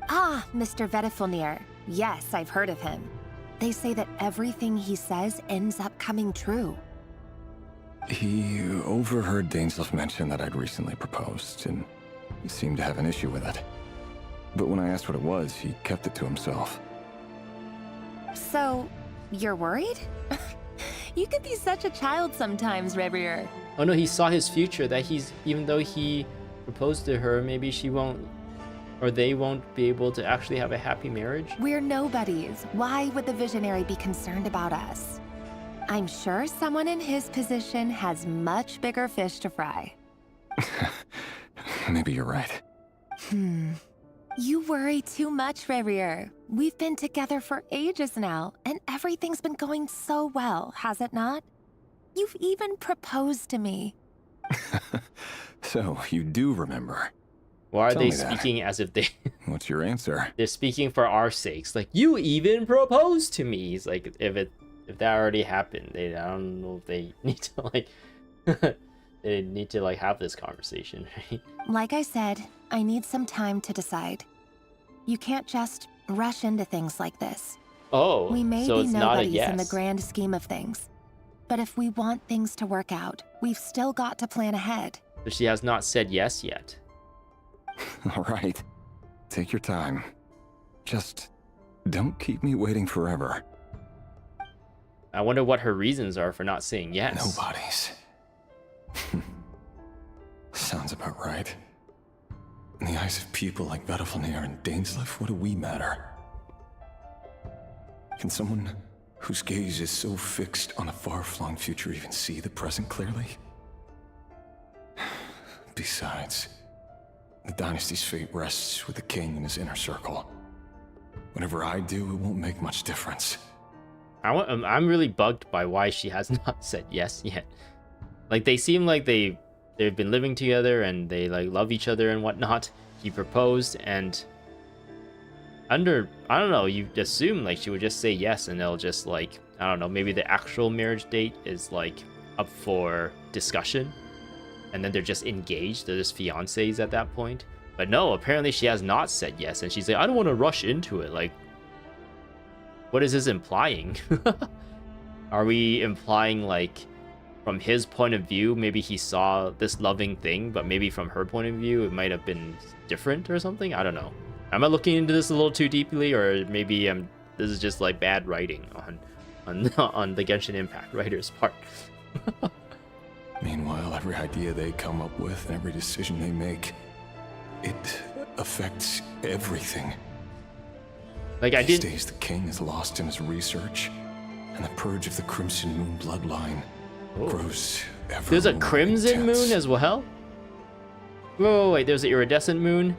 O: Ah, Mr. Vettifolnir. Yes, I've heard of him. They say that everything he says ends up coming true.
P: He overheard Dainsleif mention that I'd recently proposed, and seemed to have an issue with it. But when I asked what it was, he kept it to himself.
O: So, you're worried? You could be such a child sometimes, Rerir.
A: Oh no, he saw his future, that even though he proposed to her, maybe she won't, or they won't be able to actually have a happy marriage.
O: We're nobodies. Why would the Visionary be concerned about us? I'm sure someone in his position has much bigger fish to fry.
P: Maybe you're right.
O: You worry too much, Rerir. We've been together for ages now, and everything's been going so well, has it not? You've even proposed to me.
P: So, you do remember.
A: Why are
P: Tell
A: they
P: me that.
A: speaking as if they...
P: What's your answer?
A: They're speaking for our sakes. Like, you even proposed to me. It's like, if that already happened, I don't know if they need to, like... they need to, like, have this conversation, right?
O: Like I said, I need some time to decide. You can't just rush into things like this.
A: Oh,
O: we may
A: so
O: be
A: it's not a
O: nobodies in the
A: yes.
O: grand scheme of things. But if we want things to work out, we've still got to plan ahead.
A: But she has not said yes yet.
P: All right. Take your time. Just don't keep me waiting forever.
A: I wonder what her reasons are for not saying yes.
P: Nobody's. Sounds about right. In the eyes of people like Vettifolnir and Dainsleif, what do we matter? Can someone whose gaze is so fixed on a far-flung future even see the present clearly? Besides, the dynasty's fate rests with the king and his inner circle. Whatever I do, it won't make much difference.
A: I'm really bugged by why she has not said yes yet. Like, they seem like they've been living together and they, like, love each other and whatnot. He proposed, and I don't know, you'd assume, like, she would just say yes and they'll just, like, I don't know, maybe the actual marriage date is, like, up for discussion. And then they're just engaged, they're just fiancés at that point. But no, apparently she has not said yes, and she's like, I don't want to rush into it. Like, what is this implying? Are we implying, like, from his point of view, maybe he saw this loving thing, but maybe from her point of view, it might have been different or something? I don't know. Am I looking into this a little too deeply, or maybe this is just, like, bad writing on the Genshin Impact writer's part?
P: Meanwhile, every idea they come up with and every decision they make, it affects everything.
A: Like, I
P: These
A: didn't...
P: days, the king is lost in his research, and the purge of the Crimson Moon bloodline grows ever
A: There's a
P: more
A: Crimson
P: intense.
A: Moon as well? Wait, there's the Iridescent Moon,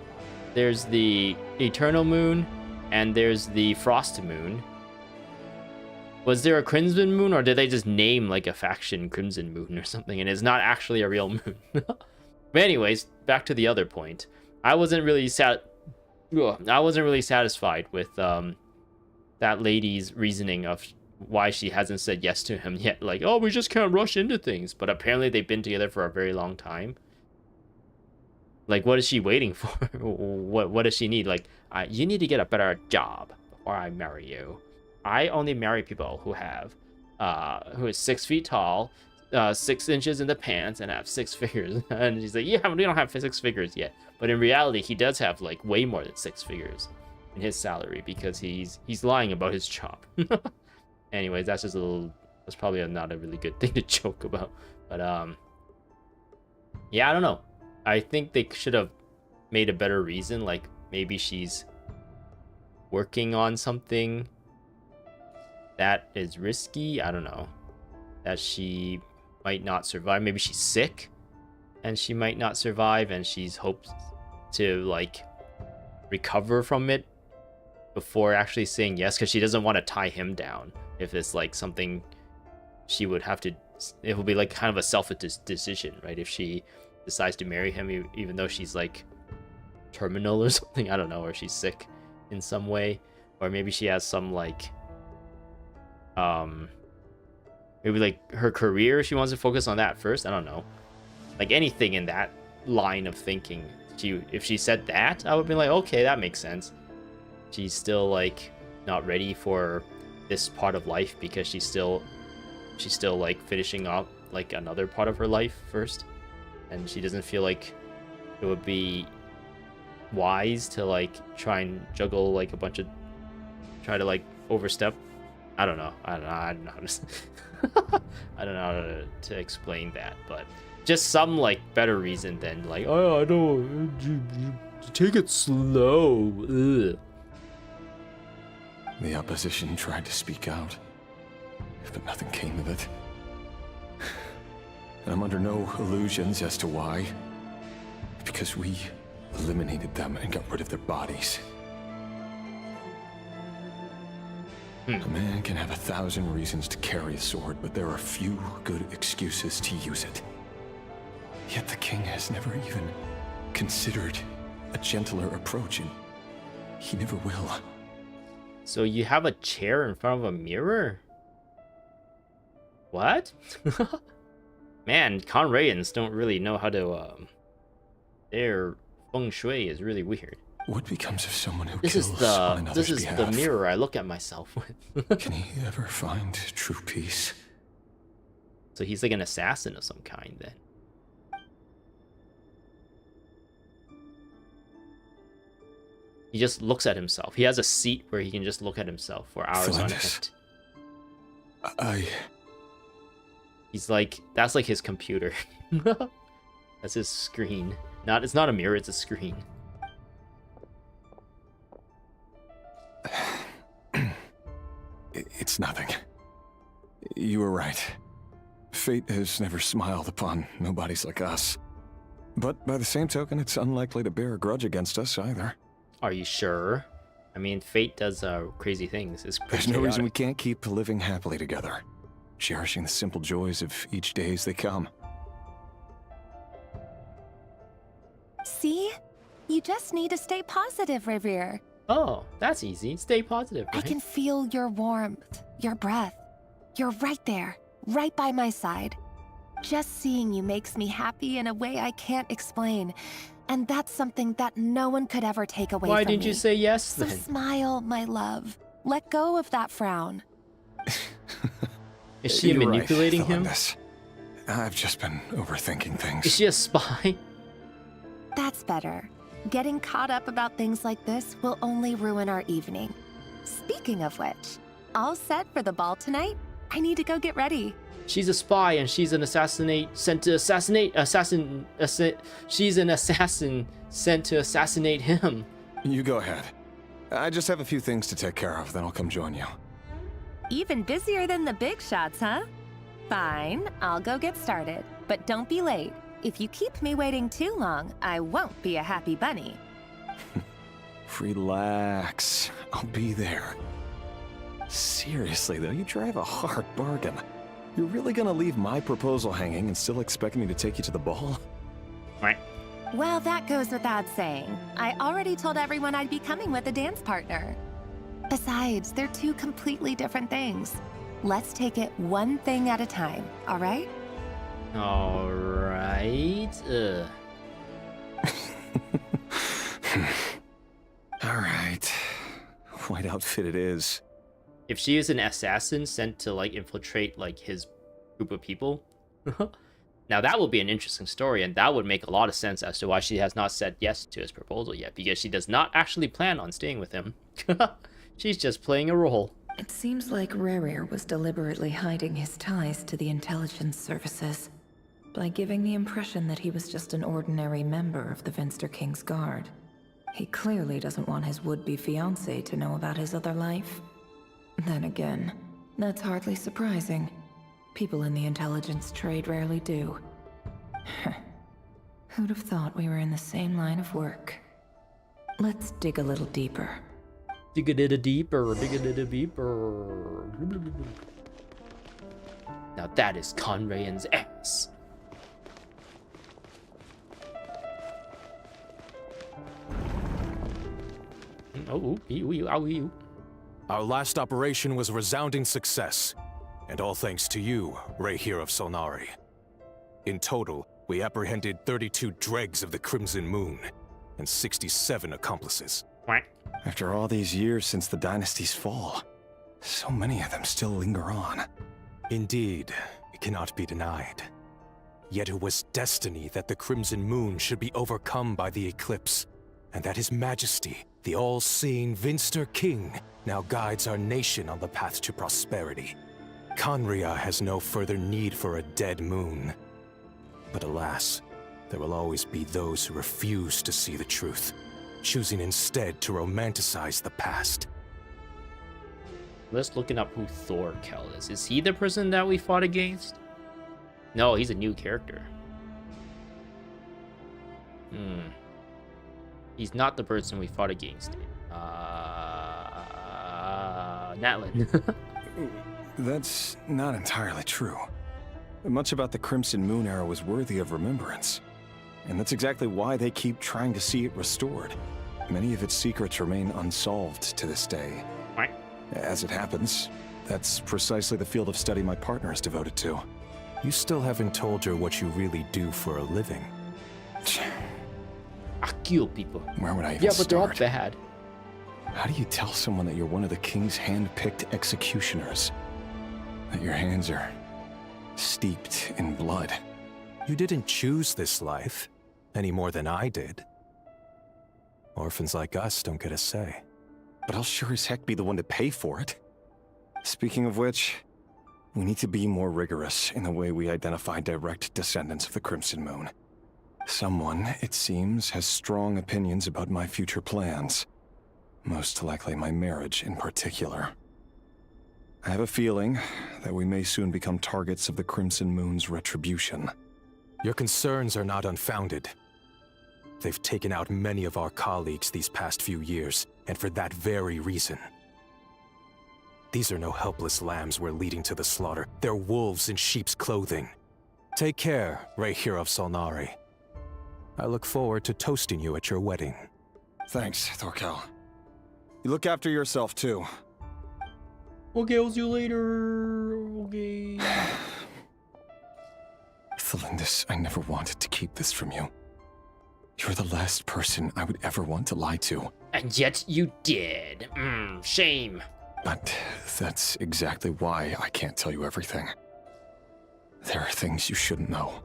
A: there's the Eternal Moon, and there's the Frost Moon. Was there a Crimson Moon, or did they just name, like, a faction Crimson Moon or something, and it's not actually a real moon? But anyways, back to the other point. I wasn't really satisfied with that lady's reasoning of why she hasn't said yes to him yet. Like, oh, we just can't rush into things. But apparently they've been together for a very long time. Like, what is she waiting for? What does she need? Like, you need to get a better job before I marry you. I only marry people who have, who is 6 feet tall, 6 inches in the pants and have 6 figures. And she's like, yeah, we don't have 6 figures yet. But in reality, he does have like way more than 6 figures in his salary because he's lying about his job. Anyways, that's just a little. That's probably not a really good thing to joke about. But yeah, I don't know. I think they should have made a better reason. Like maybe she's working on something that is risky. I don't know. That she might not survive. Maybe she's sick and she might not survive, and she's hopes to like recover from it before actually saying yes, because she doesn't want to tie him down. If it's like something she would have to, it would be like kind of a selfish decision, right? If she decides to marry him, even though she's like terminal or something, I don't know, or she's sick in some way, or maybe she has some like maybe like her career, she wants to focus on that first. I don't know, like anything in that line of thinking. If she said that, I would be like, okay, that makes sense. She's still like not ready for this part of life because she's still like finishing up like another part of her life first, and she doesn't feel like it would be wise to like try and juggle like a bunch of, try to like overstep. I don't know how to I don't know how to explain that, but just some like better reason than like, oh, I don't take it slow. Ugh.
P: The opposition tried to speak out, but nothing came of it. And I'm under no illusions as to why. Because we eliminated them and got rid of their bodies. A man can have 1,000 reasons to carry a sword, but there are few good excuses to use it. Yet the king has never even considered a gentler approach, and he never will.
A: So you have a chair in front of a mirror? What? Man, Conrayans don't really know how to, their feng shui is really weird.
P: What becomes of someone who
A: This
P: kills on another's
A: is
P: behalf?
A: the mirror I look at myself with.
P: Can he ever find true peace?
A: So he's like an assassin of some kind then. He just looks at himself. He has a seat where he can just look at himself for hours on end. He's like, that's like his computer. That's his screen. It's not a mirror, it's a screen.
P: It's nothing. You were right. Fate has never smiled upon nobodies like us. But by the same token, it's unlikely to bear a grudge against us either.
A: Are you sure? I mean, fate does crazy things. It's
P: There's no reason we can't keep living happily together, cherishing the simple joys of each day as they come.
O: See? You just need to stay positive, Rerir.
A: Oh, that's easy. Stay positive, right?
O: I can feel your warmth, your breath. You're right there, right by my side. Just seeing you makes me happy in a way I can't explain. And that's something that no one could ever take away from me.
A: Why didn't you say yes then?
O: So smile, my love. Let go of that frown.
A: Is she manipulating him?
P: I've just been overthinking things.
A: Is she a spy?
O: That's better. Getting caught up about things like this will only ruin our evening. Speaking of which, all set for the ball tonight? I need to go get ready.
A: She's a spy and she's an assassin sent to assassinate him.
P: You go ahead. I just have a few things to take care of, then I'll come join you.
O: Even busier than the big shots, huh? Fine, I'll go get started. But don't be late. If you keep me waiting too long, I won't be a happy bunny.
P: Relax. I'll be there. Seriously, though, you drive a hard bargain. You're really gonna leave my proposal hanging and still expect me to take you to the ball?
A: Right.
O: Well, that goes without saying. I already told everyone I'd be coming with a dance partner. Besides, they're two completely different things. Let's take it one thing at a time, all right?
A: All right.
P: All right. White outfit it is.
A: If she is an assassin sent to like infiltrate like his group of people, Now that would be an interesting story, and that would make a lot of sense as to why she has not said yes to his proposal yet, because she does not actually plan on staying with him. She's just playing a role.
M: It seems like Rerir was deliberately hiding his ties to the intelligence services by giving the impression that he was just an ordinary member of the Venster King's Guard. He clearly doesn't want his would-be fiancée to know about his other life. Then again, that's hardly surprising. People in the intelligence trade rarely do. Who'd have thought we were in the same line of work? Let's dig a little deeper.
A: Dig a little deeper, dig a little deeper. Now that is Conrayan's ass. Oh, ew.
D: Our last operation was a resounding success, and all thanks to you, Rerir of Solnari. In total, we apprehended 32 dregs of the Crimson Moon, and 67 accomplices.
P: After all these years since the dynasty's fall, so many of them still linger on.
D: Indeed, it cannot be denied. Yet it was destiny that the Crimson Moon should be overcome by the eclipse, and that His Majesty, the all-seeing Venster King, now guides our nation on the path to prosperity. Conria has no further need for a dead moon. But alas, there will always be those who refuse to see the truth, choosing instead to romanticize the past.
A: Let's looking up who Thorkel is. Is he the person that we fought against? No, he's a new character. He's not the person we fought against. Natlin.
P: That's not entirely true. Much about the Crimson Moon era was worthy of remembrance. And that's exactly why they keep trying to see it restored. Many of its secrets remain unsolved to this day. As it happens, that's precisely the field of study my partner is devoted to.
D: You still haven't told her what you really do for a living.
A: I kill people.
P: Where would I even
A: start? Yeah, but they're all
P: start?
A: bad.
P: How do you tell someone that you're one of the king's hand-picked executioners? That your hands are steeped in blood?
D: You didn't choose this life, any more than I did. Orphans like us don't get a say.
P: But I'll sure as heck be the one to pay for it. Speaking of which, we need to be more rigorous in the way we identify direct descendants of the Crimson Moon. Someone, it seems, has strong opinions about my future plans. Most likely my marriage in particular. I have a feeling that we may soon become targets of the Crimson Moon's retribution.
D: Your concerns are not unfounded. They've taken out many of our colleagues these past few years, and for that very reason. These are no helpless lambs we're leading to the slaughter. They're wolves in sheep's clothing. Take care, Rerir of Solnari. I look forward to toasting you at your wedding.
P: Thanks, Thorkel. You look after yourself, too.
A: Okay, I'll see you later. Okay.
P: Thelindis, I never wanted to keep this from you. You're the last person I would ever want to lie to.
A: And yet you did. Shame.
P: But that's exactly why I can't tell you everything. There are things you shouldn't know.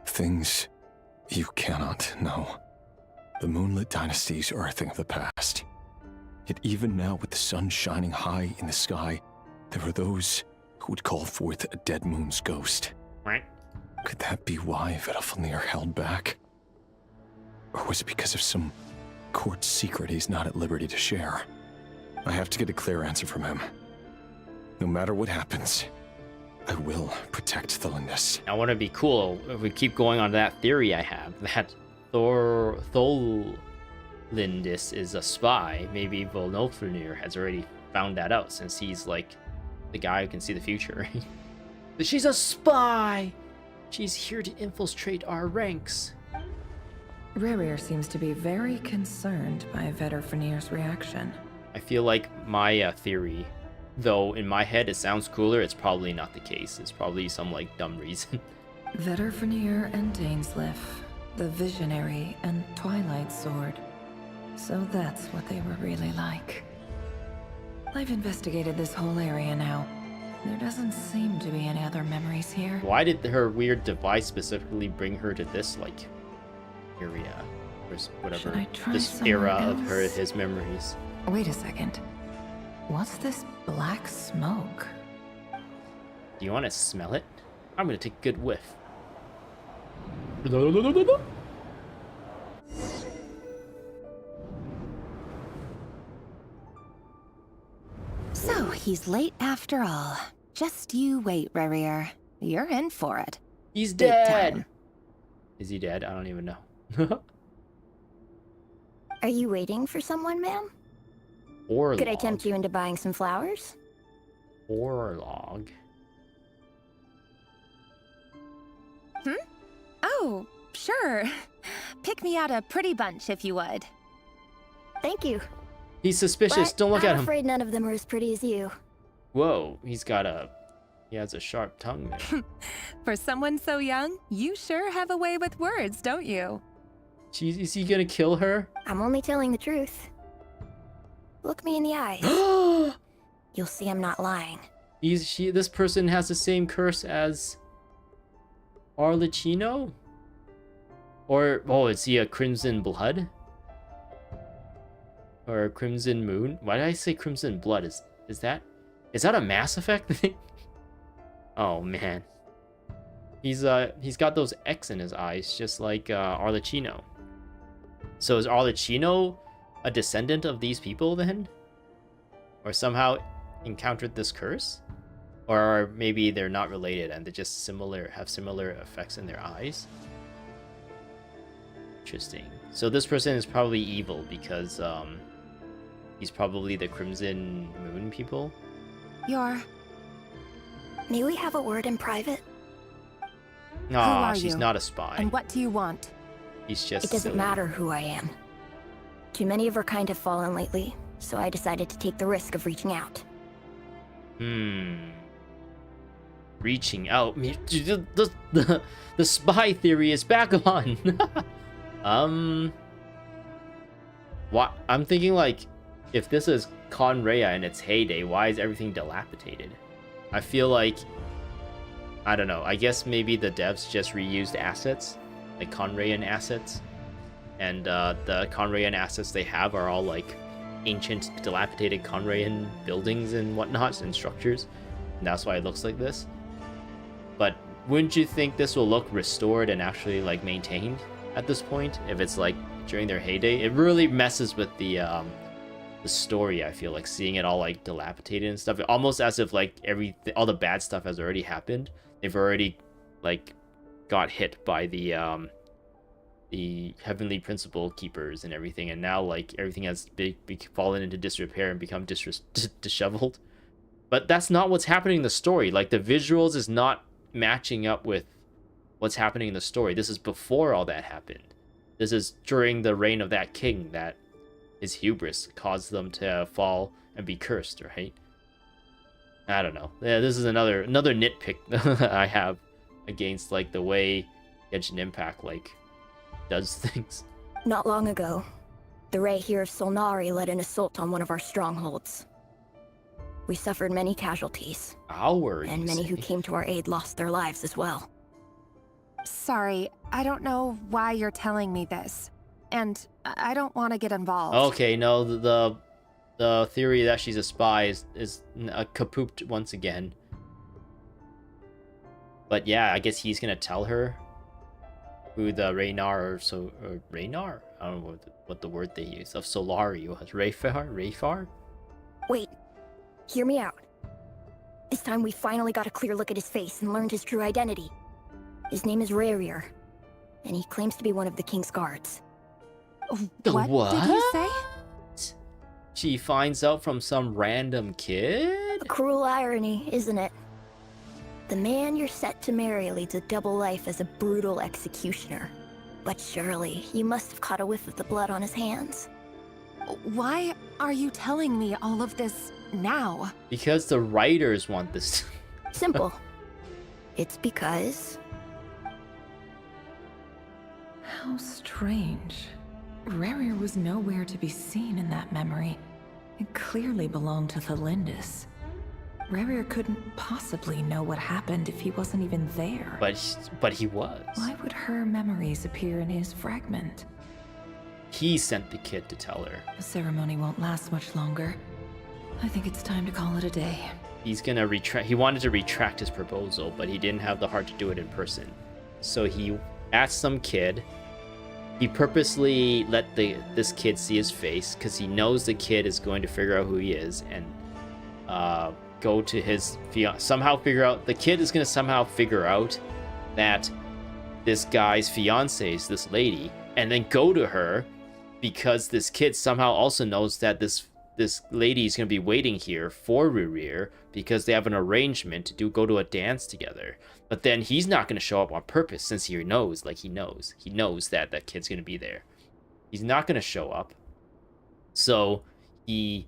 P: Things you cannot know. The moonlit dynasties are a thing of the past. Yet even now, with the sun shining high in the sky, there are those who would call forth a dead moon's ghost.
A: Right.
P: Could that be why Vedalfnir held back? Or was it because of some court secret he's not at liberty to share? I have to get a clear answer from him. No matter what happens, I will protect Thelindis.
A: I want to be cool if we keep going on that theory I have, that Thelindis is a spy. Maybe Volnofnir has already found that out, since he's like the guy who can see the future. But she's a spy! She's here to infiltrate our ranks.
M: Rerir seems to be very concerned by Vedalfnir's reaction.
A: I feel like my theory, though in my head it sounds cooler, it's probably not the case. It's probably some like dumb reason.
M: Vedalfnir and Dainsleif, the Visionary and Twilight Sword. So that's what they were really like. I've investigated this whole area now. There doesn't seem to be any other memories here.
A: Why did her weird device specifically bring her to this, like, area? Or whatever.
M: Should I try
A: This era
M: somewhere
A: of
M: else?
A: his memories.
M: Wait a second. What's this black smoke?
A: Do you want to smell it? I'm gonna take a good whiff.
O: So, he's late after all. Just you wait, Rerir. You're in for it.
A: He's
O: Big
A: dead!
O: time.
A: Is he dead? I don't even know.
N: Are you waiting for someone, ma'am?
A: Orlog.
N: Could I tempt you into buying some flowers?
A: Orlog.
O: Oh, sure. Pick me out a pretty bunch if you would.
N: Thank you.
A: He's suspicious.
N: But
A: Don't look
N: I'm
A: at him.
N: afraid none of them are as pretty as you.
A: Whoa, he has a sharp tongue there.
R: For someone so young, you sure have a way with words, don't you?
A: Jeez, is he gonna kill her?
N: I'm only telling the truth. Look me in the eyes. You'll see I'm not lying.
A: This person has the same curse as Arlecchino? Or, oh, is he a Crimson Blood? Or a Crimson Moon? Why did I say Crimson Blood? Is that a Mass Effect thing? Oh man. He's got those X in his eyes, just like Arlecchino. So is Arlecchino a descendant of these people then? Or somehow encountered this curse? Or maybe they're not related and they just have similar effects in their eyes? Interesting. So this person is probably evil because he's probably the Crimson Moon people.
N: May we have a word in private?
A: Aw,
O: are
A: she's
O: you?
A: not a spy.
O: And what do you want?
A: He's just
N: It doesn't
A: silly.
N: matter who I am. Too many of her kind have fallen lately, so I decided to take the risk of reaching out.
A: Reaching out. The spy theory is back on. What? I'm thinking like, if this is Conrea in its heyday, why is everything dilapidated? I feel like, I don't know. I guess maybe the devs just reused assets, like Conrayan assets, and the Conrayan assets they have are all like ancient, dilapidated Conrayan buildings and whatnot and structures, and that's why it looks like this. But wouldn't you think this will look restored and actually like maintained at this point if it's like during their heyday? It really messes with the story. I feel like seeing it all like dilapidated and stuff, almost as if like all the bad stuff has already happened. They've already like got hit by the heavenly principle keepers and everything, and now like everything has fallen into disrepair and become disheveled. But that's not what's happening in the story. Like the visuals is not matching up with what's happening in the story. This is before all that happened. This is during the reign of that king that his hubris caused them to fall and be cursed, right? I don't know. Yeah, this is another nitpick I have against like the way Genshin Impact like does things.
N: Not long ago, the Rerir of Solnari led an assault on one of our strongholds. We suffered many casualties. And many who came to our aid lost their lives as well.
R: Sorry, I don't know why you're telling me this. And I don't want to get involved.
A: Okay, no, the theory that she's a spy is kapooped once again. But yeah, I guess he's gonna tell her who the Rerir or Rerir? I don't know what the word they use of Solari was. Rerir?
N: Wait, hear me out. This time we finally got a clear look at his face and learned his true identity. His name is Rerir, and he claims to be one of the king's guards.
R: What did you say?
A: She finds out from some random kid?
N: A cruel irony, isn't it? The man you're set to marry leads a double life as a brutal executioner. But surely, you must have caught a whiff of the blood on his hands.
R: Why are you telling me all of this now?
A: Because the writers want this.
N: Simple. It's because...
M: How strange. Rerir was nowhere to be seen in that memory. It clearly belonged to Thelindis. Rerir couldn't possibly know what happened if he wasn't even there.
A: But he was.
M: Why would her memories appear in his fragment?
A: He sent the kid to tell her.
M: The ceremony won't last much longer. I think it's time to call it a day.
A: He's gonna retract. He wanted to retract his proposal, but he didn't have the heart to do it in person. So he asked some kid. He purposely let this kid see his face because he knows the kid is going to figure out who he is and go to his somehow figure out. The kid is gonna somehow figure out that this guy's fiance is this lady, and then go to her because this kid somehow also knows that this lady is going to be waiting here for Rerir because they have an arrangement to go to a dance together. But then he's not going to show up on purpose since he knows that that kid's going to be there. He's not going to show up. So he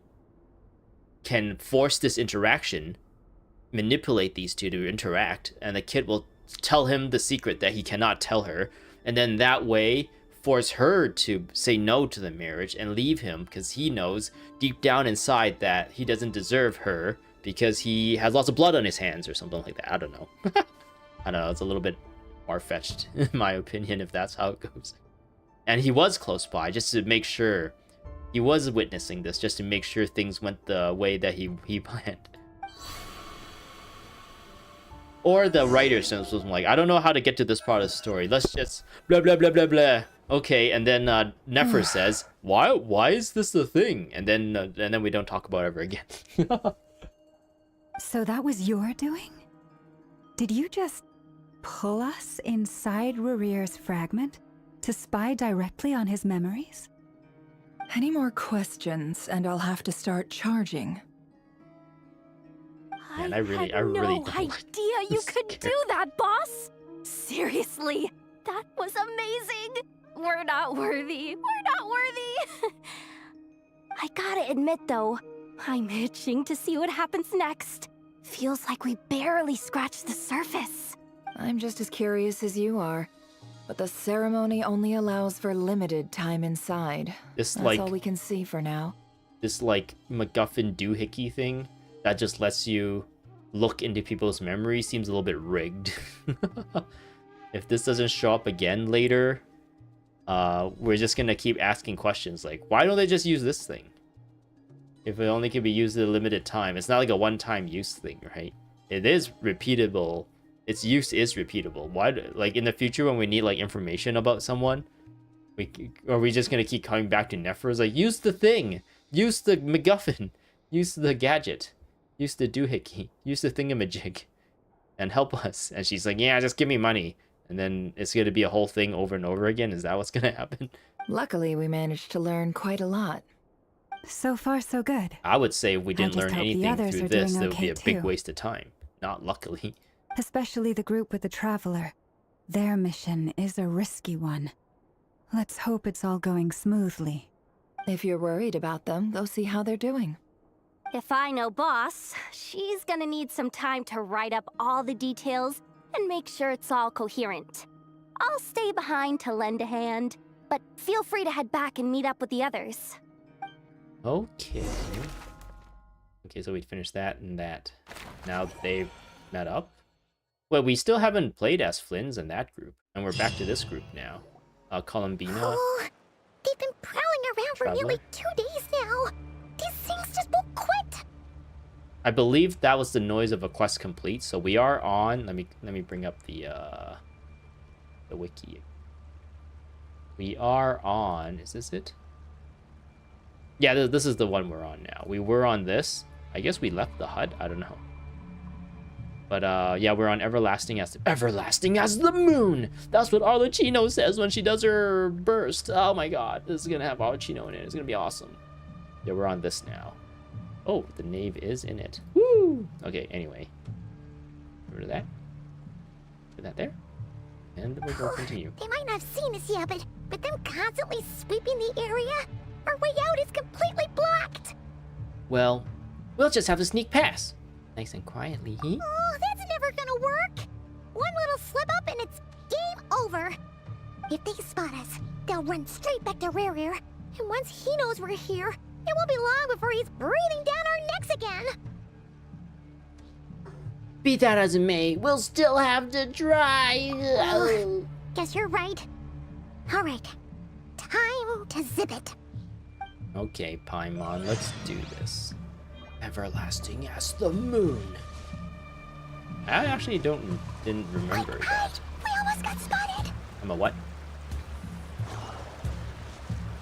A: can force this interaction, manipulate these two to interact, and the kid will tell him the secret that he cannot tell her. And then that way force her to say no to the marriage and leave him because he knows deep down inside that he doesn't deserve her because he has lots of blood on his hands or something like that. I don't know. I don't know. It's a little bit far-fetched in my opinion if that's how it goes. And he was close by just to make sure. He was witnessing this just to make sure things went the way that he planned. Or the writer was like, I don't know how to get to this part of the story. Let's just blah blah blah blah blah. Okay, and then Nefer says, "Why is this the thing?" And then we don't talk about it ever again.
B: So that was your doing? Did you just pull us inside Rerir's fragment to spy directly on his memories?
M: Any more questions, and I'll have to start charging.
A: Man, I really
F: no
A: don't
F: idea you could do that, boss. Seriously, that was amazing. We're not worthy. We're not worthy. I gotta admit, though, I'm itching to see what happens next. Feels like we barely scratched the surface.
M: I'm just as curious as you are. But the ceremony only allows for limited time inside. That's all we can see for now.
A: This MacGuffin doohickey thing that just lets you look into people's memories seems a little bit rigged. If this doesn't show up again later, we're just gonna keep asking questions like, why don't they just use this thing? If it only can be used at a limited time, it's not like a one-time use thing, right? It is repeatable. Its use is repeatable. Why, in the future when we need information about someone, are we just gonna keep coming back to Nefer? It's like, use the thing, use the MacGuffin, use the gadget, use the doohickey, use the thingamajig, and help us. And she's like, yeah, just give me money. And then it's gonna be a whole thing over and over again. Is that what's gonna happen?
M: Luckily, we managed to learn quite a lot.
B: So far, so good.
A: I would say if we didn't learn anything through this, it would be a big
B: too.
A: waste of time. Not luckily.
B: Especially the group with the Traveler. Their mission is a risky one. Let's hope it's all going smoothly.
M: If you're worried about them, go see how they're doing.
F: If I know boss, she's gonna need some time to write up all the details and make sure it's all coherent. I'll stay behind to lend a hand, but feel free to head back and meet up with the others.
A: Okay. Okay, so we finished that and that. Now they've met up. Well, we still haven't played as Flynn's in that group, and we're back to this group now. Columbina.
C: Oh, they've been prowling around for nearly 2 days now. These things just won't quit.
A: I believe that was the noise of a quest complete. So we are on. Let me bring up the wiki. We are on. Is this it? Yeah, this is the one we're on now. We were on this. I guess we left the hut. I don't know. But yeah, we're on Everlasting as the Moon. That's what Arlecchino says when she does her burst. Oh my god, this is gonna have Arlecchino in it. It's gonna be awesome. Yeah, we're on this now. Oh, the Knave is in it. Woo! Okay, anyway. Get rid of that. Put that there. And we'll go continue.
C: They might not have seen us yet, but them constantly sweeping the area, our way out is completely blocked.
A: Well, we'll just have to sneak past. Nice and quietly, he?
C: Oh, that's never gonna work. One little slip up and it's game over. If they spot us, they'll run straight back to Rerir. And once he knows we're here, it won't be long before he's breathing down our necks again.
A: Be that as it may, we'll still have to try.
C: Oh, guess you're right. Alright. Time to zip it.
A: Okay, Paimon, let's do this. Everlasting as the moon. I actually didn't remember that.
C: We almost got spotted.
A: I'm a what?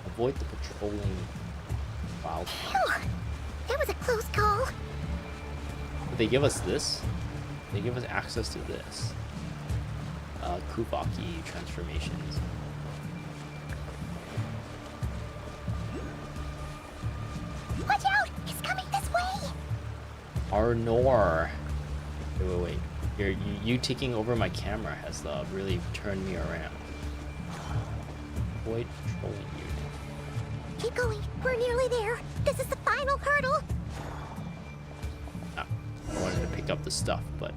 A: Avoid the patrolling wild.
C: Phew. That was a close call.
A: But they give us this. They give us access to this. Kuvaki transformations.
C: Watch out! It's coming this way!
A: Arnor. Wait. You taking over my camera has really turned me around. Avoid patrolling unit.
C: Keep going. We're nearly there. This is the final hurdle.
A: Ah, I wanted to pick up the stuff, but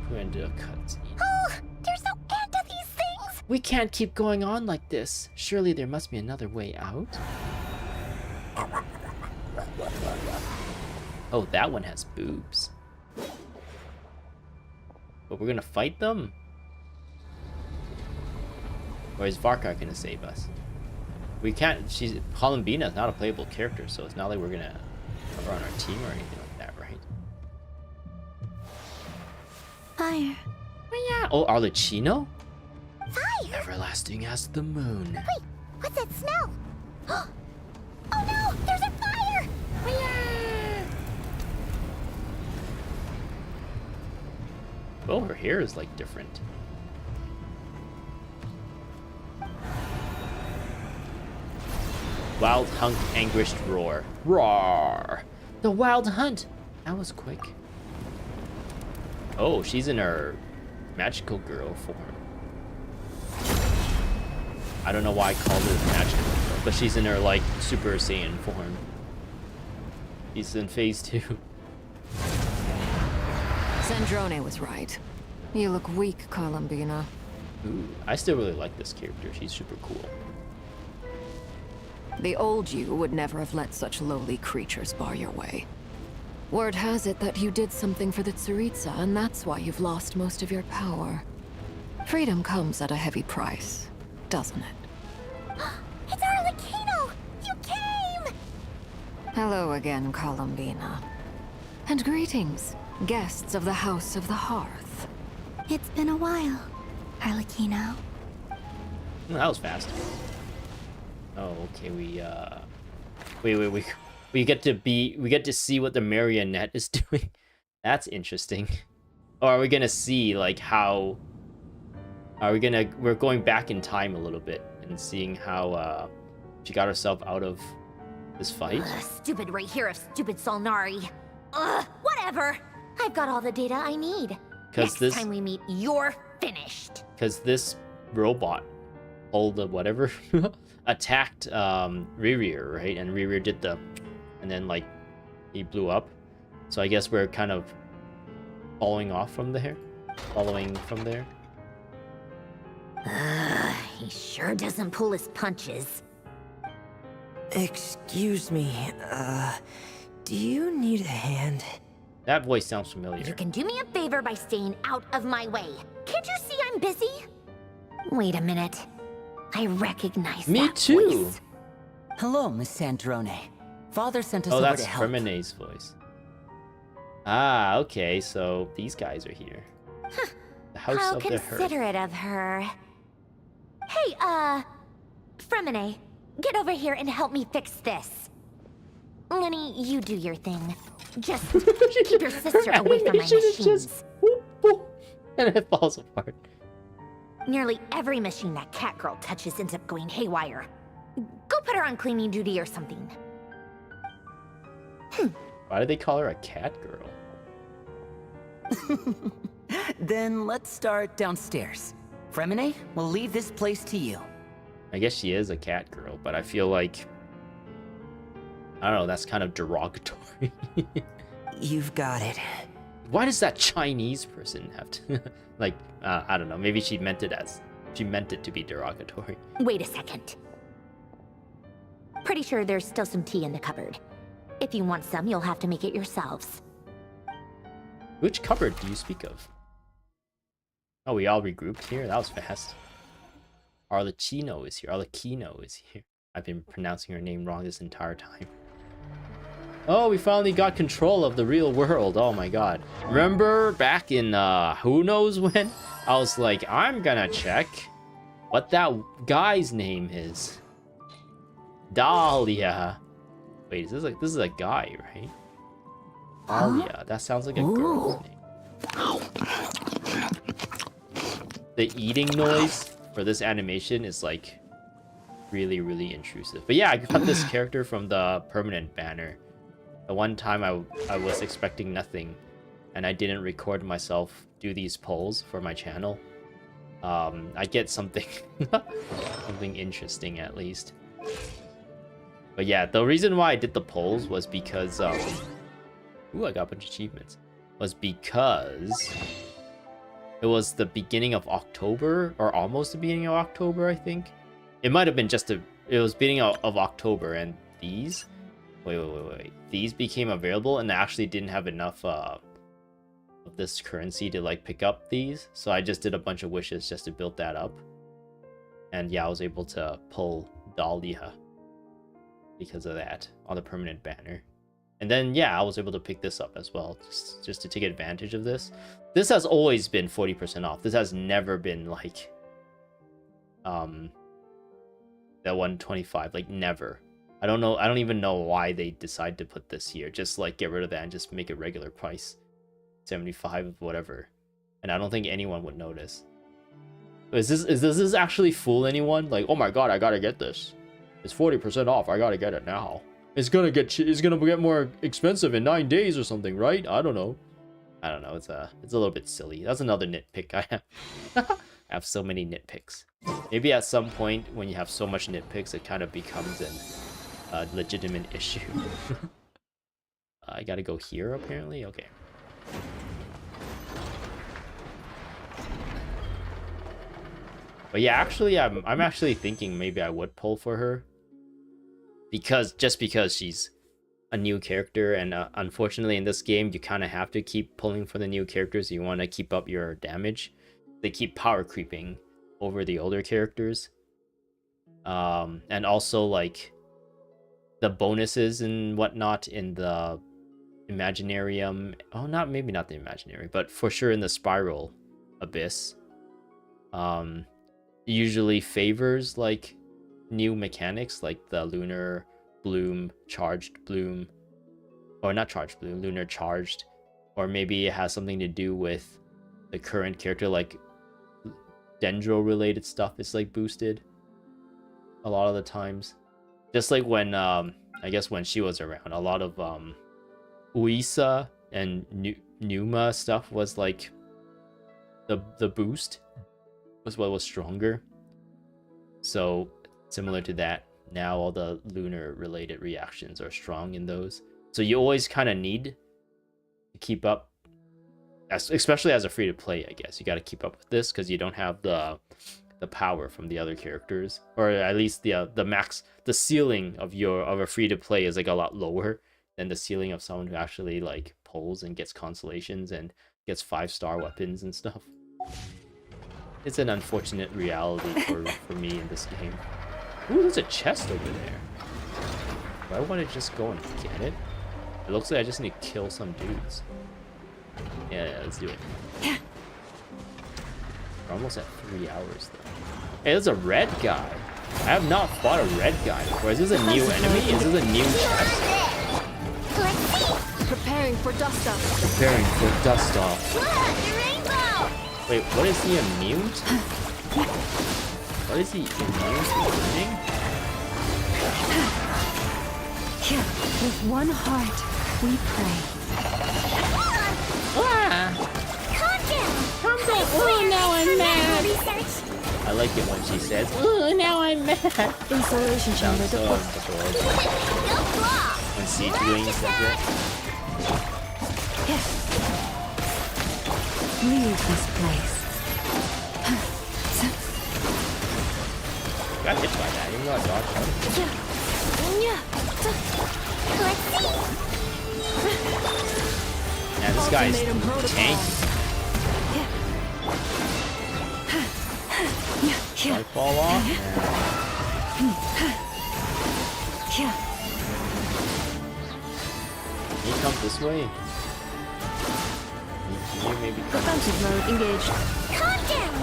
A: who ended up cutscene?
C: Oh, there's no end to these things.
A: We can't keep going on like this. Surely there must be another way out. Oh, that one has boobs. But we're gonna fight them? Or is Varkar gonna save us? We can't. Columbina's not a playable character, so it's not like we're gonna have her on our team or anything like that, right?
J: Fire.
A: Yeah. Oh, Arlecchino?
C: Fire!
A: Everlasting as the moon.
C: Wait, what's that smell? Oh no! There's a fire!
A: Oh, her hair is like different. Wild Hunt anguished roar. Roar! The Wild Hunt! That was quick. Oh, she's in her magical girl form. I don't know why I called it magical girl, but she's in her like Super Saiyan form. He's in phase 2.
S: Sandrone was right. You look weak, Columbina.
A: Ooh, I still really like this character. She's super cool.
S: The old you would never have let such lowly creatures bar your way. Word has it that you did something for the Tsaritsa, and that's why you've lost most of your power. Freedom comes at a heavy price, doesn't it?
C: It's Arlecchino! You came!
S: Hello again, Columbina. And greetings, guests of the House of the Hearth.
J: It's been a while, Arlecchino.
A: Oh, that was fast. Oh, okay. We get to see what the marionette is doing. That's interesting. Or are we gonna see like how? We're going back in time a little bit and seeing how she got herself out of this fight.
C: Stupid Rerir of stupid Solnari. Ugh, whatever. I've got all the data I need. Next time we meet, you're finished.
A: Because this robot, all the whatever, attacked Rerir, right? And Rerir did the, and then like he blew up. So I guess we're kind of following from there.
C: He sure doesn't pull his punches.
T: Excuse me, do you need a hand?
A: That voice sounds familiar.
C: You can do me a favor by staying out of my way. Can't you see I'm busy? Wait a minute. I recognize
A: Me
C: that
A: too.
C: voice.
T: Hello, Miss Sandrone. Father sent us
A: Oh,
T: over
A: that's
T: to help.
A: Fremene's voice. Ah, okay. So these guys are here. The House
C: How
A: of the Hearth.
C: considerate of her. Hey, Fremene, get over here and help me fix this. Lenny, you do your thing. Just keep your sister away from my machines.
A: And it falls apart.
C: Nearly every machine that cat girl touches ends up going haywire. Go put her on cleaning duty or something.
A: Why did they call her a cat girl?
T: Then let's start downstairs. Fremene, we'll leave this place to you.
A: I guess she is a cat girl, but I feel like, I don't know, that's kind of derogatory.
T: You've got it.
A: Why does that Chinese person have to, like, I don't know, maybe she meant it to be derogatory.
C: Wait a second. Pretty sure there's still some tea in the cupboard.
H: If you want some, you'll have to make it yourselves.
A: Which cupboard do you speak of? Oh, we all regrouped here? That was fast. Arlecchino is here. Arlecchino is here. I've been pronouncing her name wrong this entire time. Oh, we finally got control of the real world. Oh my god. Remember back in, who knows when? I was like, I'm gonna check what that guy's name is. Dahlia. Wait, this is a guy, right? Dahlia. That sounds like a girl's name. The eating noise for this animation is like really, really intrusive. But yeah, I got this character from the permanent banner. The one time I was expecting nothing, and I didn't record myself do these polls for my channel. I get something something interesting at least. But yeah, the reason why I did the polls was because ooh, I got a bunch of achievements. Was because it was the beginning of October, or almost the beginning of October, I think. It might have been it was beginning of October, and these wait. These became available, and I actually didn't have enough of this currency to like pick up these, so I just did a bunch of wishes just to build that up. And yeah, I was able to pull Dahlia because of that on the permanent banner. And then yeah, I was able to pick this up as well, just to take advantage of this. This has always been 40% off. This has never been like that 125, like never. I don't even know why they decide to put this here. Just like get rid of that and just make it regular price. 75 whatever. And I don't think anyone would notice. Does this actually fool anyone? Like, oh my god, I gotta get this. It's 40% off, I gotta get it now. It's gonna get more expensive in 9 days or something, right? I don't know. It's a little bit silly. That's another nitpick I have. I have so many nitpicks. Maybe at some point when you have so much nitpicks, it kind of becomes a legitimate issue. I gotta go here apparently. Okay. But yeah, actually, I'm actually thinking maybe I would pull for her, because she's a new character, and unfortunately in this game you kind of have to keep pulling for the new characters. You want to keep up your damage. They keep power creeping over the older characters, and also like the bonuses and whatnot in the Imaginarium. Oh, maybe not the Imaginary, but for sure in the Spiral Abyss. Usually favors like new mechanics, like the Lunar Bloom, Charged Bloom, or not Charged Bloom, Lunar Charged, or maybe it has something to do with the current character, like Dendro related stuff is like boosted a lot of the times. Just like when I guess when she was around, a lot of Uisa and Numa stuff was like the boost was what was stronger. So similar to that, now all the lunar related reactions are strong in those. So you always kind of need to keep up, especially as a free to play. I guess you got to keep up with this because you don't have the power from the other characters, or at least the ceiling of a free to play is like a lot lower than the ceiling of someone who actually like pulls and gets constellations and gets 5-star weapons and stuff. It's an unfortunate reality for me in this game. Ooh, there's a chest over there. Do I want to just go and get it? It looks like I just need to kill some dudes. Yeah, let's do it. We're almost at 3 hours though. Hey, there's a red guy. I have not fought a red guy before. Is this a new enemy? Is this a new chest?
G: Preparing for dust off.
A: Preparing for dust off. Wait, what is he immune to? What is he immune to burning?
B: With one heart, we pray.
L: Calm down. Oh, now I'm mad.
A: I like it when she says, "Oh, now I'm mad."
G: Installation chamber
A: so adorable. When Siege Wing says it.
B: Leave this place.
A: Got hit by that, even though I dodged out.
C: Let's see.
A: guy's tank. Should I fall off? Can you come this way? Can you maybe come
G: Defensive mode engaged.
C: Calm down!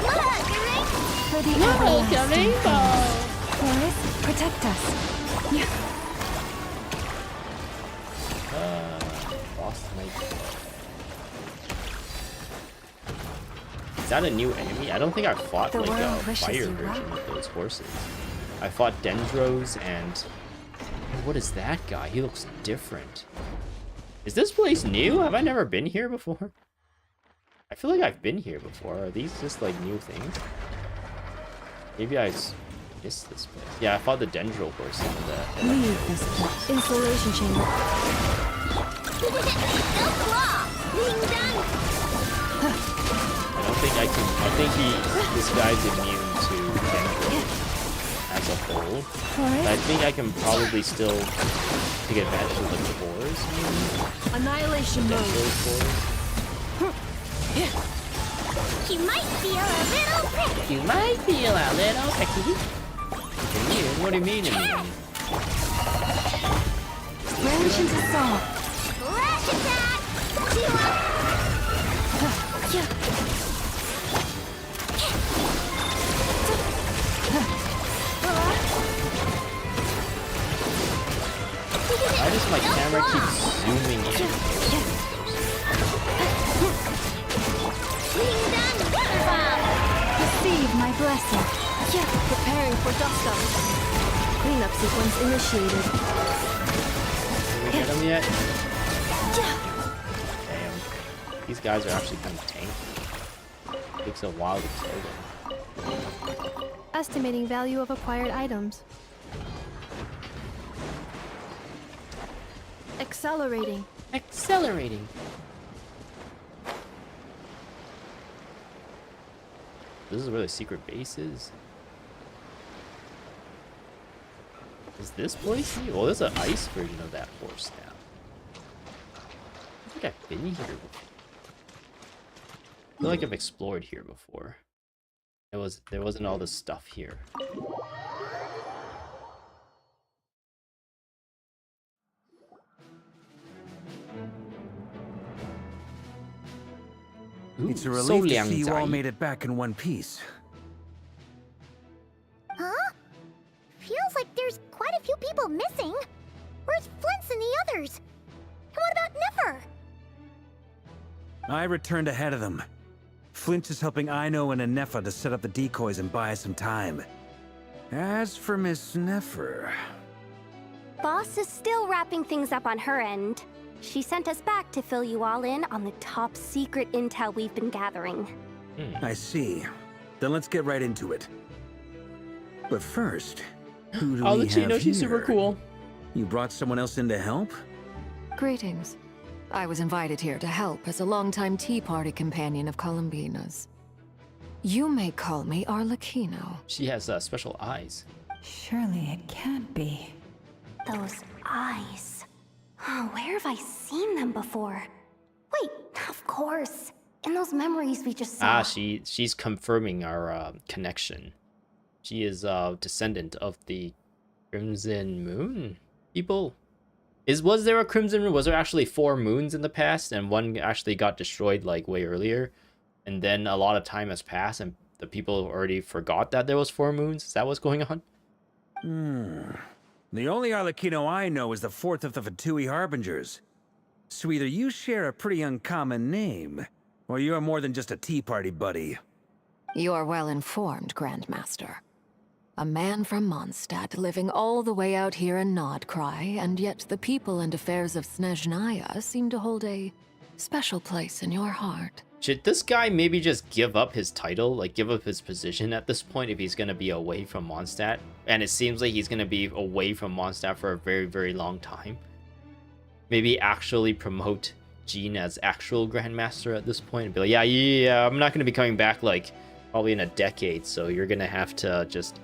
C: Look, alright?
B: For the
L: Look, a
B: everlasting
L: rainbow.
B: cause. Chorus, protect us.
A: Boss Knight. Is that a new enemy? I don't think I fought
B: The
A: like a
B: world wishes
A: fire
B: you
A: version
B: well.
A: of those horses. I fought Dendros and... What is that guy? He looks different. Is this place new? Have I never been here before? I feel like I've been here before. Are these just like new things? Maybe I missed this place. Yeah, I fought the Dendro horse in the...
B: Leave this place.
G: Installation chamber.
A: I don't think I can... I think this guy's immune to Dendro as a whole. But I think I can probably still take advantage of the cores, maybe?
G: Annihilation
A: The
G: mode.
A: Dendro cores.
C: You might feel a little prick.
A: You might feel a little picky. Immune? What do you mean immune?
B: Range into soul.
C: Flash attack!
A: Why does my camera keep zooming in?
B: Receive my blessing.
G: Preparing for dust up. Cleanup sequence initiated.
A: Did we get him yet? Damn. These guys are actually kind of tanky. Takes a while to kill them.
G: Estimating value of acquired items. Accelerating.
A: Accelerating. This is where the secret base is. Is this place new? Well, there's an ice version of that horse now. I think I've been here before. I feel like I've explored here before. There wasn't all this stuff here. Ooh,
K: It's a relief
A: so
K: to see you all
A: Liangzai.
K: made it back in one piece.
C: Huh? Feels like there's quite a few people missing. Where's Flint's and the others? And what about Nefer?
K: I returned ahead of them. Flint is helping Aino and Anefa to set up the decoys and buy us some time. As for Miss Nefer...
F: Boss is still wrapping things up on her end. She sent us back to fill you all in on the top secret intel we've been gathering.
K: I see. Then let's get right into it. But first, who do we have here?
A: she's super cool.
K: You brought someone else in to help?
S: Greetings. I was invited here to help as a longtime Tea Party companion of Columbina's. You may call me Arlecchino.
A: She has special eyes.
B: Surely it can't be.
F: Those eyes. Oh, where have I seen them before? Wait, of course. In those memories we just saw.
A: She's confirming our connection. She is a descendant of the Crimson Moon people. Was there a Crimson Moon? Was there actually 4 moons in the past, and one actually got destroyed like way earlier, and then a lot of time has passed, and the people already forgot that there was 4 moons? Is that what's going on?
K: The only Arlecchino I know is the 4th of the Fatui Harbingers. So either you share a pretty uncommon name, or you're more than just a Tea Party buddy.
S: You are well informed, Grandmaster. A man from Mondstadt living all the way out here in Nodcry, and yet the people and affairs of Snezhnaya seem to hold a special place in your heart.
A: Should this guy maybe just give up his title, like give up his position at this point if he's going to be away from Mondstadt? And it seems like he's going to be away from Mondstadt for a very, very long time. Maybe actually promote Jean as actual Grandmaster at this point and be like, yeah, I'm not going to be coming back like probably in a decade, so you're going to have to just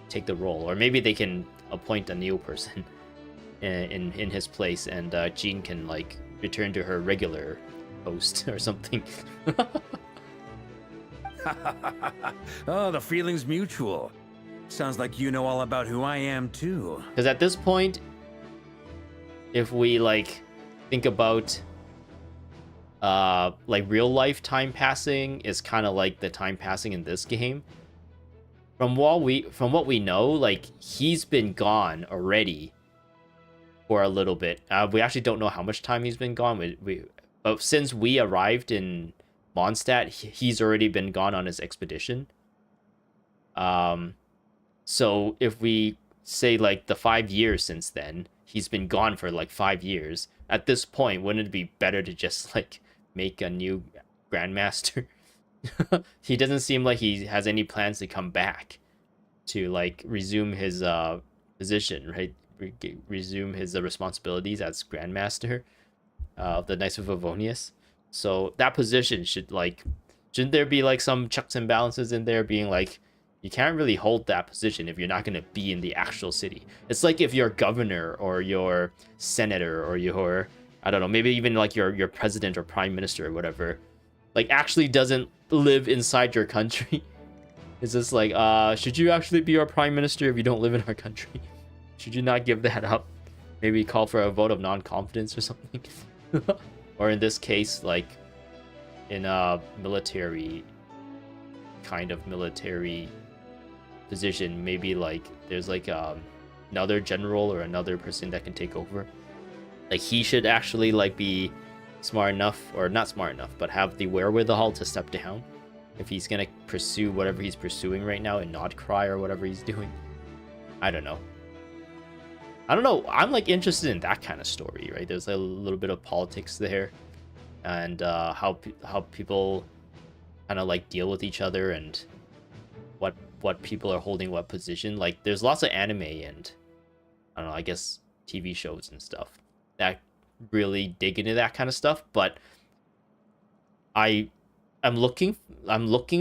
A: take the role. Or maybe they can appoint a new person in his place, and Jean can like return to her regular post or something.
K: Oh, the feeling's mutual. Sounds like you know all about who I am, too.
A: Because at this point, if we, like, think about, like, real life time passing is kind of like the time passing in this game. From what we know, like, he's been gone already for a little bit. We actually don't know how much time he's been gone. But since we arrived in Mondstadt, he's already been gone on his expedition. So if we say, like, the 5 years since then, he's been gone for, like, 5 years. At this point, wouldn't it be better to just, like, make a new Grandmaster? He doesn't seem like he has any plans to come back to, like, resume his position, right? Resume his responsibilities as Grandmaster of the Knights of Favonius. So that position should, like, shouldn't there be, like, some checks and balances in there being like, you can't really hold that position if you're not going to be in the actual city. It's like if your governor or your senator or your, I don't know, maybe even like your president or prime minister or whatever, like, actually doesn't live inside your country. It's just like, should you actually be our prime minister if you don't live in our country? Should you not give that up? Maybe call for a vote of non-confidence or something? Or in this case, like, in a military, kind of military position, maybe, like, there's, like, another general or another person that can take over. Like, he should actually, like, be smart enough, or not smart enough, but have the wherewithal to step down if he's gonna pursue whatever he's pursuing right now in Nodcry or whatever he's doing. I don't know. I'm, like, interested in that kind of story, right? There's a little bit of politics there, and how people kind of, like, deal with each other, and what people are holding what position. Like, there's lots of anime and, I don't know, I guess TV shows and stuff that really dig into that kind of stuff, but I'm looking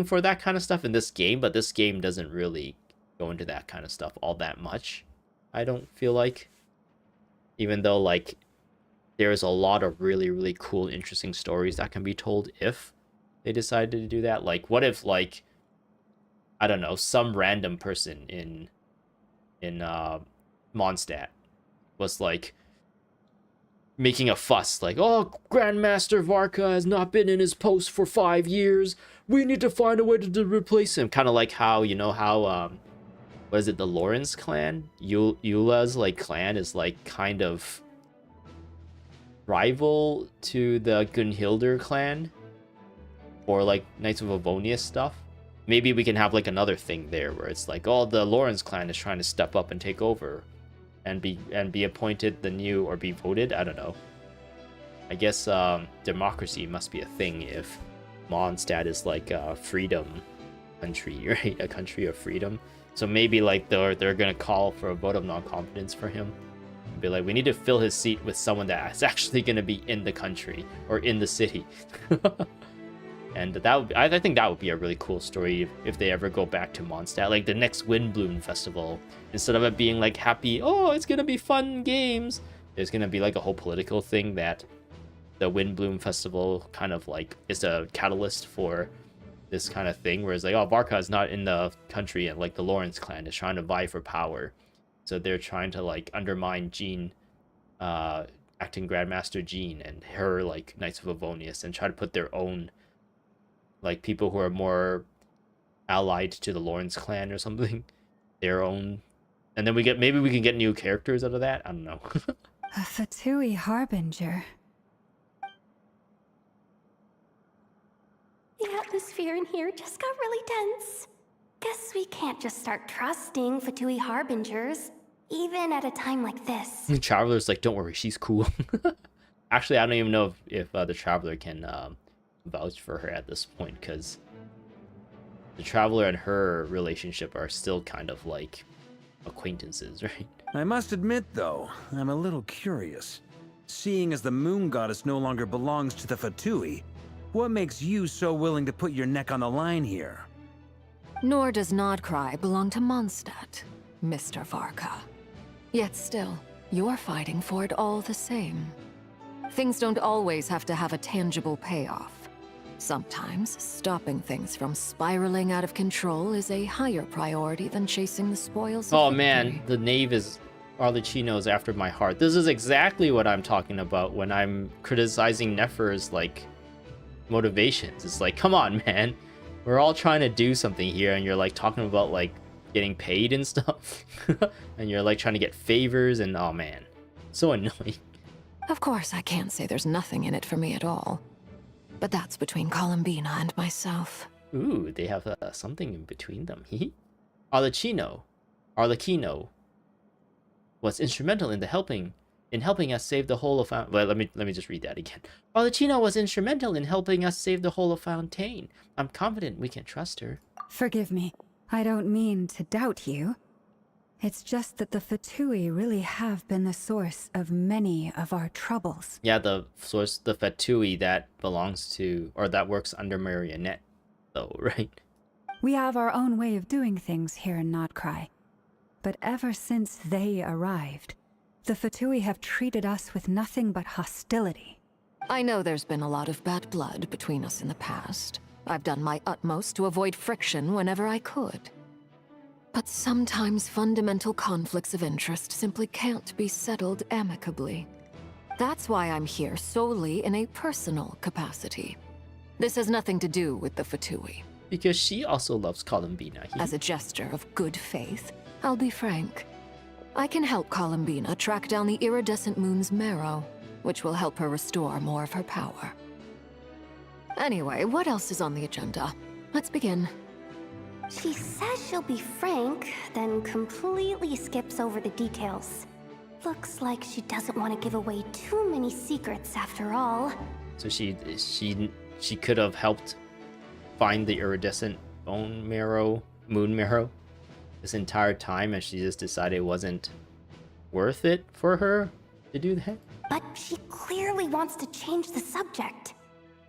A: for that kind of stuff in this game, but this game doesn't really go into that kind of stuff all that much, I don't feel like. Even though, like, there's a lot of really, really cool, interesting stories that can be told if they decided to do that. Like, what if, like, I don't know, some random person in Mondstadt was, like, making a fuss, like, oh, Grandmaster Varka has not been in his post for 5 years. We need to find a way to replace him. Kind of like how, you know, how, what is it, the Lawrence clan? Eula's, like, clan is, like, kind of rival to the Gunhildr clan or, like, Knights of Avonius stuff. Maybe we can have, like, another thing there where it's like, oh, the Lawrence clan is trying to step up and take over and be appointed the new, or be voted. I don't know. I guess democracy must be a thing if Mondstadt is, like, a freedom country, right? A country of freedom. So maybe, like, they're gonna call for a vote of non-confidence for him. And be like, we need to fill his seat with someone that's actually gonna be in the country or in the city. And that would be, I think that would be a really cool story if they ever go back to Mondstadt. Like, the next Windbloom Festival, instead of it being, like, happy, oh, it's gonna be fun games, there's gonna be, like, a whole political thing that the Windbloom Festival kind of, like, is a catalyst for this kind of thing, where it's like, oh, Varka is not in the country, and, like, the Lawrence clan is trying to vie for power. So they're trying to, like, undermine Jean, acting Grandmaster Jean, and her, like, Knights of Avonius, and try to put their own, like, people who are more allied to the Lawrence clan or something, their own. And then maybe we can get new characters out of that. I don't know.
B: A Fatui Harbinger.
F: The atmosphere in here just got really tense. Guess we can't just start trusting Fatui Harbingers, even at a time like this.
A: The Traveler's like, don't worry, she's cool. Actually, I don't even know if the Traveler can vouch for her at this point, because the Traveler and her relationship are still kind of like acquaintances, right?
K: I must admit, though, I'm a little curious. Seeing as the Moon Goddess no longer belongs to the Fatui, what makes you so willing to put your neck on the line here?
S: Nor does Nodcry belong to Mondstadt, Mr. Varka. Yet still, you're fighting for it all the same. Things don't always have to have a tangible payoff. Sometimes, stopping things from spiraling out of control is a higher priority than chasing the spoils of
A: Oh
S: victory.
A: man, the knave is Arlecchino's after my heart. This is exactly what I'm talking about when I'm criticizing Nefer's like motivations. It's like, come on, man. We're all trying to do something here, and you're like talking about like getting paid and stuff. And you're like trying to get favors, and oh man. So annoying.
S: Of course, I can't say there's nothing in it for me at all. But that's between Columbina and myself.
A: Ooh, they have something in between them. Arlecchino was instrumental in helping us save the whole of well, let me just read that again. Arlecchino was instrumental in helping us save the whole of Fontaine. I'm confident we can trust her.
B: Forgive me. I don't mean to doubt you. It's just that the Fatui really have been the source of many of our troubles.
A: Yeah, the source, the Fatui that belongs to, or that works under Marionette, though, right?
B: We have our own way of doing things here in Notcry. But ever since they arrived, the Fatui have treated us with nothing but hostility.
S: I know there's been a lot of bad blood between us in the past. I've done my utmost to avoid friction whenever I could. But sometimes fundamental conflicts of interest simply can't be settled amicably. That's why I'm here solely in a personal capacity. This has nothing to do with the Fatui.
A: Because she also loves Columbina.
S: As a gesture of good faith, I'll be frank. I can help Columbina track down the iridescent moon's marrow, which will help her restore more of her power. Anyway, what else is on the agenda? Let's begin.
F: She says she'll be frank, then completely skips over the details. Looks like she doesn't want to give away too many secrets after all.
A: So she could have helped find the iridescent moon marrow this entire time, and she just decided it wasn't worth it for her to do that.
F: But she clearly wants to change the subject.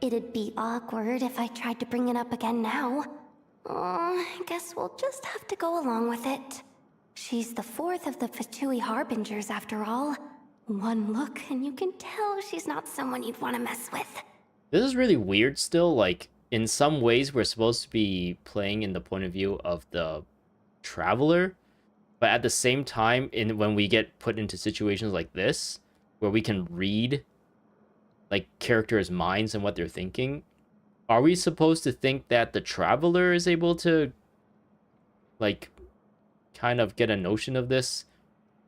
F: It'd be awkward if I tried to bring it up again now. I guess we'll just have to go along with it. She's the fourth of the Fatui Harbingers after all. One look and you can tell she's not someone you'd want to mess with.
A: This is really weird still. Like, in some ways we're supposed to be playing in the point of view of the traveler, but at the same time, when we get put into situations like this, where we can read like characters' minds and what they're thinking, are we supposed to think that the traveler is able to like kind of get a notion of this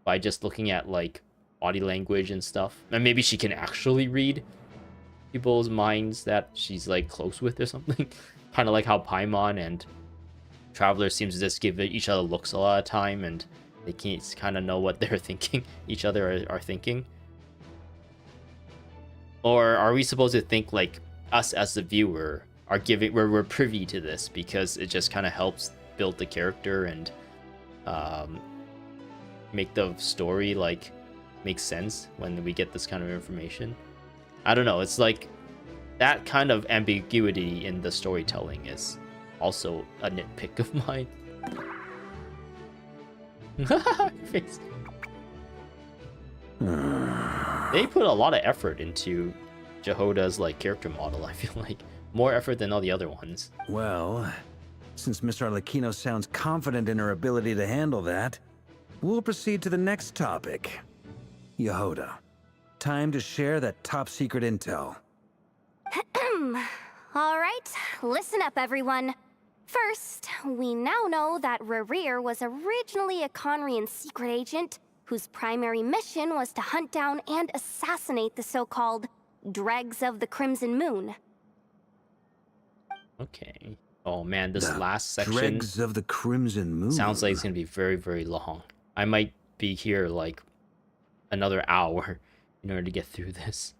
A: by just looking at like body language and stuff? And maybe she can actually read people's minds that she's like close with or something. Kind of like how Paimon and Traveler seems to just give each other looks a lot of time, and they can't kind of know what they're thinking, each other are thinking. Or are we supposed to think like us as the viewer are we're privy to this because it just kind of helps build the character and make the story like make sense when we get this kind of information? I don't know. It's like that kind of ambiguity in the storytelling is also a nitpick of mine. Face. They put a lot of effort into Jehoda's like character model. I feel like more effort than all the other ones.
K: Well, since Miss Arlecchino sounds confident in her ability to handle that, we'll proceed to the next topic. Yehoda, time to share that top-secret intel.
F: All right, listen up, everyone. First, we now know that Rerir was originally a Conrian secret agent whose primary mission was to hunt down and assassinate the so-called Dregs of the Crimson Moon.
A: Okay. Oh man, this
K: The
A: last section
K: Dregs of the Crimson Moon
A: sounds like it's gonna be very, very long. I might be here like another hour in order to get through this.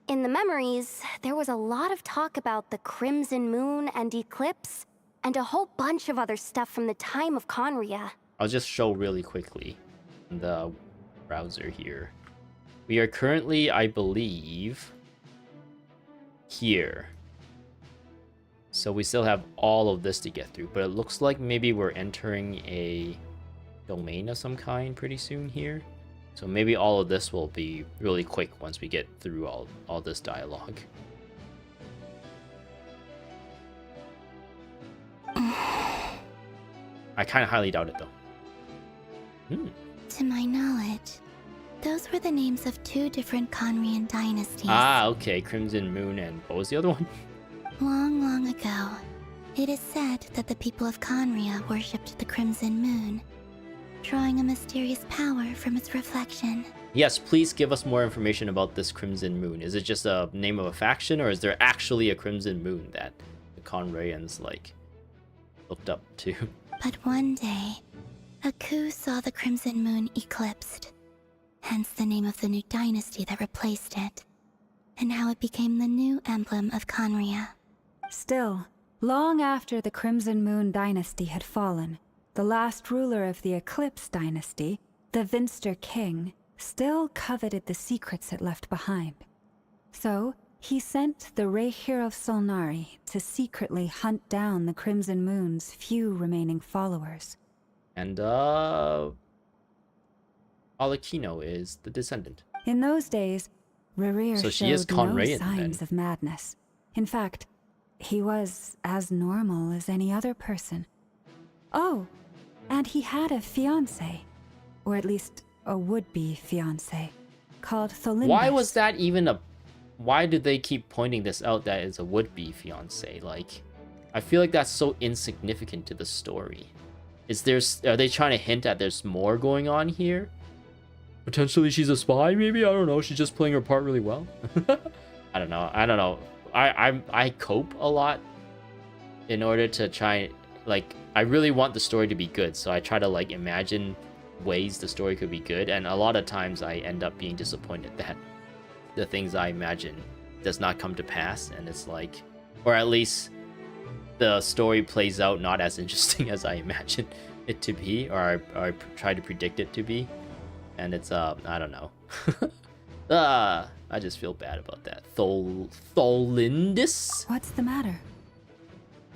F: In the memories, there was a lot of talk about the Crimson Moon and Eclipse, and a whole bunch of other stuff from the time of Conria.
A: I'll just show really quickly in the browser here. We are currently, I believe, here. So we still have all of this to get through, but it looks like maybe we're entering a domain of some kind pretty soon here. So maybe all of this will be really quick once we get through all this dialogue. I kind of highly doubt it, though.
J: To my knowledge, those were the names of 2 different Conrian dynasties.
A: Ah, okay. Crimson Moon and what was the other one?
J: Long, long ago, it is said that the people of Conria worshipped the Crimson Moon, drawing a mysterious power from its reflection.
A: Yes, please give us more information about this Crimson Moon. Is it just a name of a faction, or is there actually a Crimson Moon that the Conrians, like, looked up to?
J: But one day, a coup saw the Crimson Moon eclipsed, hence the name of the new dynasty that replaced it, and how it became the new emblem of Conria.
B: Still, long after the Crimson Moon dynasty had fallen, the last ruler of the Eclipse dynasty, the Vinster King, still coveted the secrets it left behind. So, he sent the Rerir of Solnari to secretly hunt down the Crimson Moon's few remaining followers.
A: And, Alakino is the descendant.
B: In those days, Rerir
A: So she is
B: showed no
A: Conrayan,
B: signs
A: then.
B: of madness. In fact, he was as normal as any other person. Oh, and he had a fiancé, or at least a would-be fiancé, called Tholindis.
A: Why was that even a... Why do they keep pointing this out that it's a would-be fiancé? Like, I feel like that's so insignificant to the story. Are they trying to hint at there's more going on here? Potentially she's a spy, maybe? I don't know. She's just playing her part really well. I don't know. I cope a lot in order to try, like, I really want the story to be good, so I try to, like, imagine ways the story could be good, and a lot of times I end up being disappointed that the things I imagine does not come to pass, and it's like, or at least the story plays out not as interesting as I imagine it to be, or I try to predict it to be, and it's, I don't know. I just feel bad about that. Tholindis?
B: What's the matter?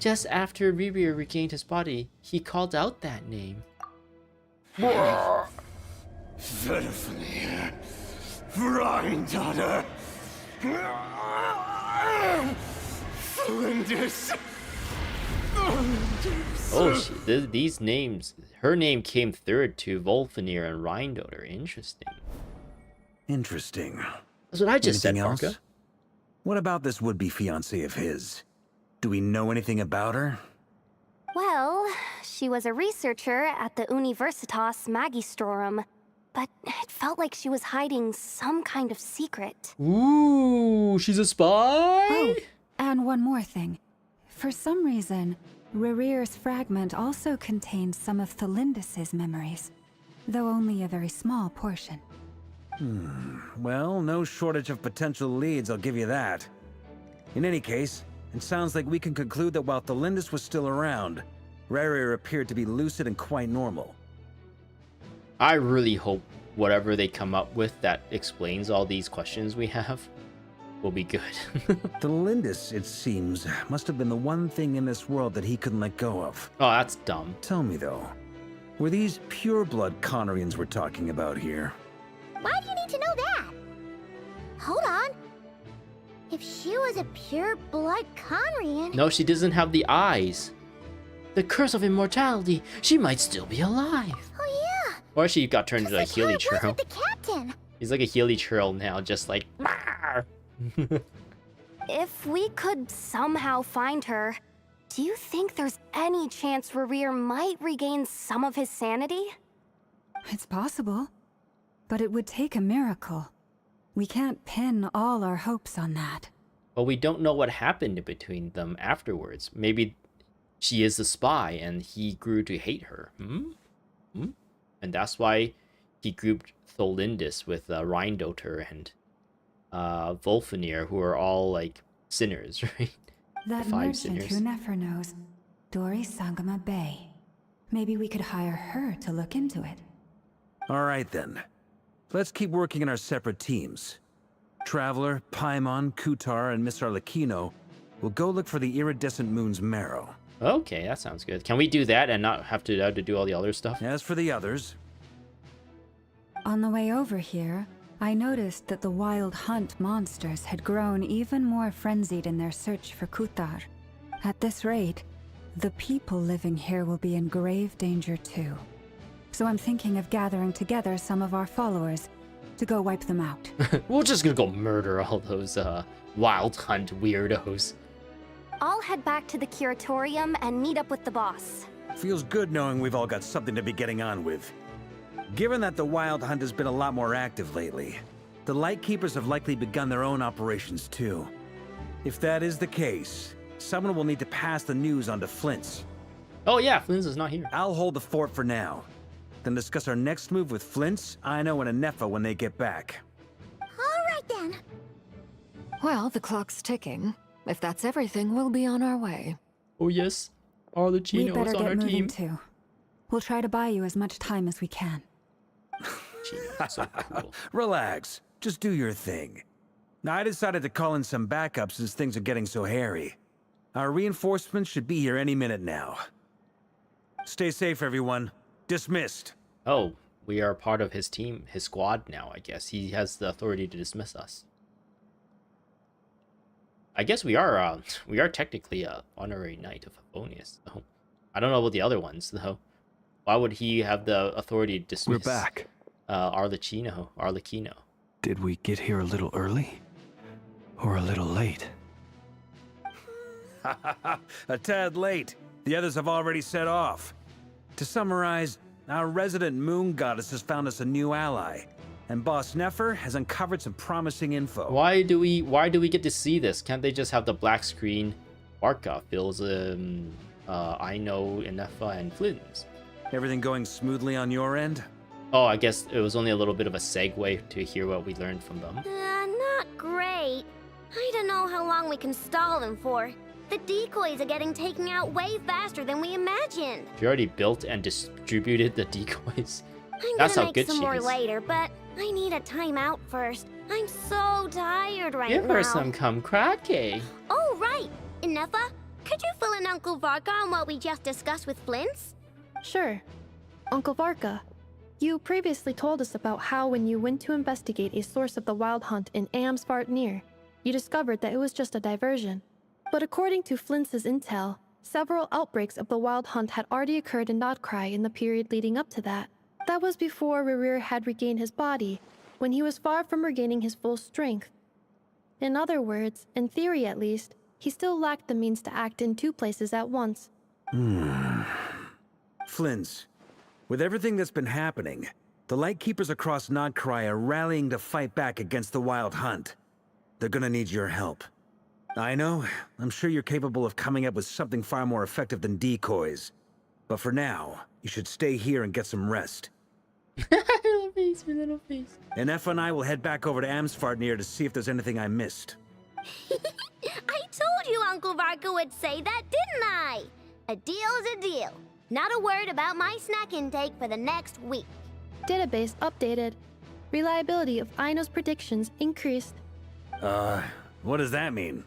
A: Just after Rerir regained his body, he called out that name.
I: Verfnir, Granddaughter, Flinders.
A: Oh, these names. Her name came third to Volfenir and Rheindoter. Interesting.
K: Interesting.
A: That's what I just
K: Anything
A: said,
K: else?
A: Marka.
K: What about this would-be fiancé of his? Do we know anything about her?
F: Well, she was a researcher at the Universitas Magistrorum, but it felt like she was hiding some kind of secret.
A: Ooh, she's a spy?
B: Oh, and one more thing. For some reason, Rerir's fragment also contains some of Tholindis' memories, though only a very small portion.
K: Well, no shortage of potential leads, I'll give you that. In any case, it sounds like we can conclude that while Tholindis was still around, Rerir appeared to be lucid and quite normal.
A: I really hope whatever they come up with that explains all these questions we have will be good.
K: Tholindis, it seems, must have been the one thing in this world that he couldn't let go of.
A: Oh, that's dumb.
K: Tell me though, were these pure-blood Conrians we're talking about here?
C: Why do you need to know that? Hold on. If she was a pure-blood Conrian...
A: No, she doesn't have the eyes. The curse of immortality. She might still be alive.
C: Oh yeah.
A: Or she got turned into a Healy
C: With
A: Churl.
C: the captain.
A: He's like a Healy Churl now, just like...
F: If we could somehow find her, do you think there's any chance Rerir might regain some of his sanity?
B: It's possible, but it would take a miracle. We can't pin all our hopes on that.
A: But we don't know what happened between them afterwards. Maybe she is a spy and he grew to hate her. And that's why he grouped Tholindis with Rheindoter and Volfenir, who are all like sinners, right?
B: That
A: The five
B: merchant
A: sinners.
C: Hmm.
B: who Nefer knows, Dori Sangama Bay. Maybe we could hire her to look into it.
K: All right then. Let's keep working in our separate teams. Traveler, Paimon, Kutar, and Miss Arlecchino will go look for the iridescent moon's marrow.
A: Okay, that sounds good. Can we do that and not have to do all the other stuff?
K: As for the others,
B: On the way over here, I noticed that the Wild Hunt monsters had grown even more frenzied in their search for Kuthar. At this rate, the people living here will be in grave danger too. So I'm thinking of gathering together some of our followers to go wipe them out.
A: We're just gonna go murder all those Wild Hunt weirdos.
F: I'll head back to the curatorium and meet up with the boss.
K: Feels good knowing we've all got something to be getting on with. Given that the Wild Hunt has been a lot more active lately, the Lightkeepers have likely begun their own operations too. If that is the case, someone will need to pass the news on to Flint's.
A: Oh yeah, Flint's is not here.
K: I'll hold the fort for now, then discuss our next move with Flint's, Ino, and Anefa when they get back.
C: Alright then.
S: Well, the clock's ticking. If that's everything, we'll be on our way.
A: Oh yes, Arlecchino
B: We better
A: is on
B: get
A: our
B: moving
A: team.
B: too. We'll try to buy you as much time as we can.
A: So cool.
K: Relax. Just do your thing. Now, I decided to call in some backup since things are getting so hairy. Our reinforcements should be here any minute now. Stay safe, everyone. Dismissed.
A: Oh, we are part of his team, his squad now, I guess. He has the authority to dismiss us. I guess we are technically a honorary knight of Favonius, though. I don't know about the other ones, though. Why would he have the authority to dismiss?
E: We're back.
A: Arlecchino.
E: Did we get here a little early? Or a little late?
K: A tad late. The others have already set off. To summarize, our resident moon goddess has found us a new ally, and Boss Nefer has uncovered some promising info.
A: Why do we get to see this? Can't they just have the black screen? Barca fills Ino, Anefa, and Flint's.
K: Everything going smoothly on your end?
A: Oh, I guess it was only a little bit of a segue to hear what we learned from them.
H: Not great. I don't know how long we can stall them for. The decoys are getting taken out way faster than we imagined.
A: She already built and distributed the decoys.
H: I'm
A: That's
H: gonna
A: how
H: make
A: good
H: some
A: she
H: more
A: is.
H: later, but I need a timeout first. I'm so tired right
A: Give
H: now.
A: her some kumkrake.
H: Oh, right. Anefa, could you fill in Uncle Varka on what we just discussed with Flint's?
G: Sure. Uncle Varka, you previously told us about how when you went to investigate a source of the Wild Hunt in Amsvartnir, you discovered that it was just a diversion. But according to Flint's intel, several outbreaks of the Wild Hunt had already occurred in Nodcry in the period leading up to that. That was before Rerir had regained his body, when he was far from regaining his full strength. In other words, in theory at least, he still lacked the means to act in two places at once.
K: Flint's, with everything that's been happening, the Lightkeepers across Nodcry are rallying to fight back against the Wild Hunt. They're gonna need your help. I know, I'm sure you're capable of coming up with something far more effective than decoys. But for now, you should stay here and get some rest.
A: Little face, your little face.
K: Anefa and I will head back over to Amsvartnir to see if there's anything I missed.
H: I told you Uncle Varka would say that, didn't I? A deal is a deal. Not a word about my snack intake for the next week.
G: Database updated. Reliability of Ino's predictions increased.
K: What does that mean?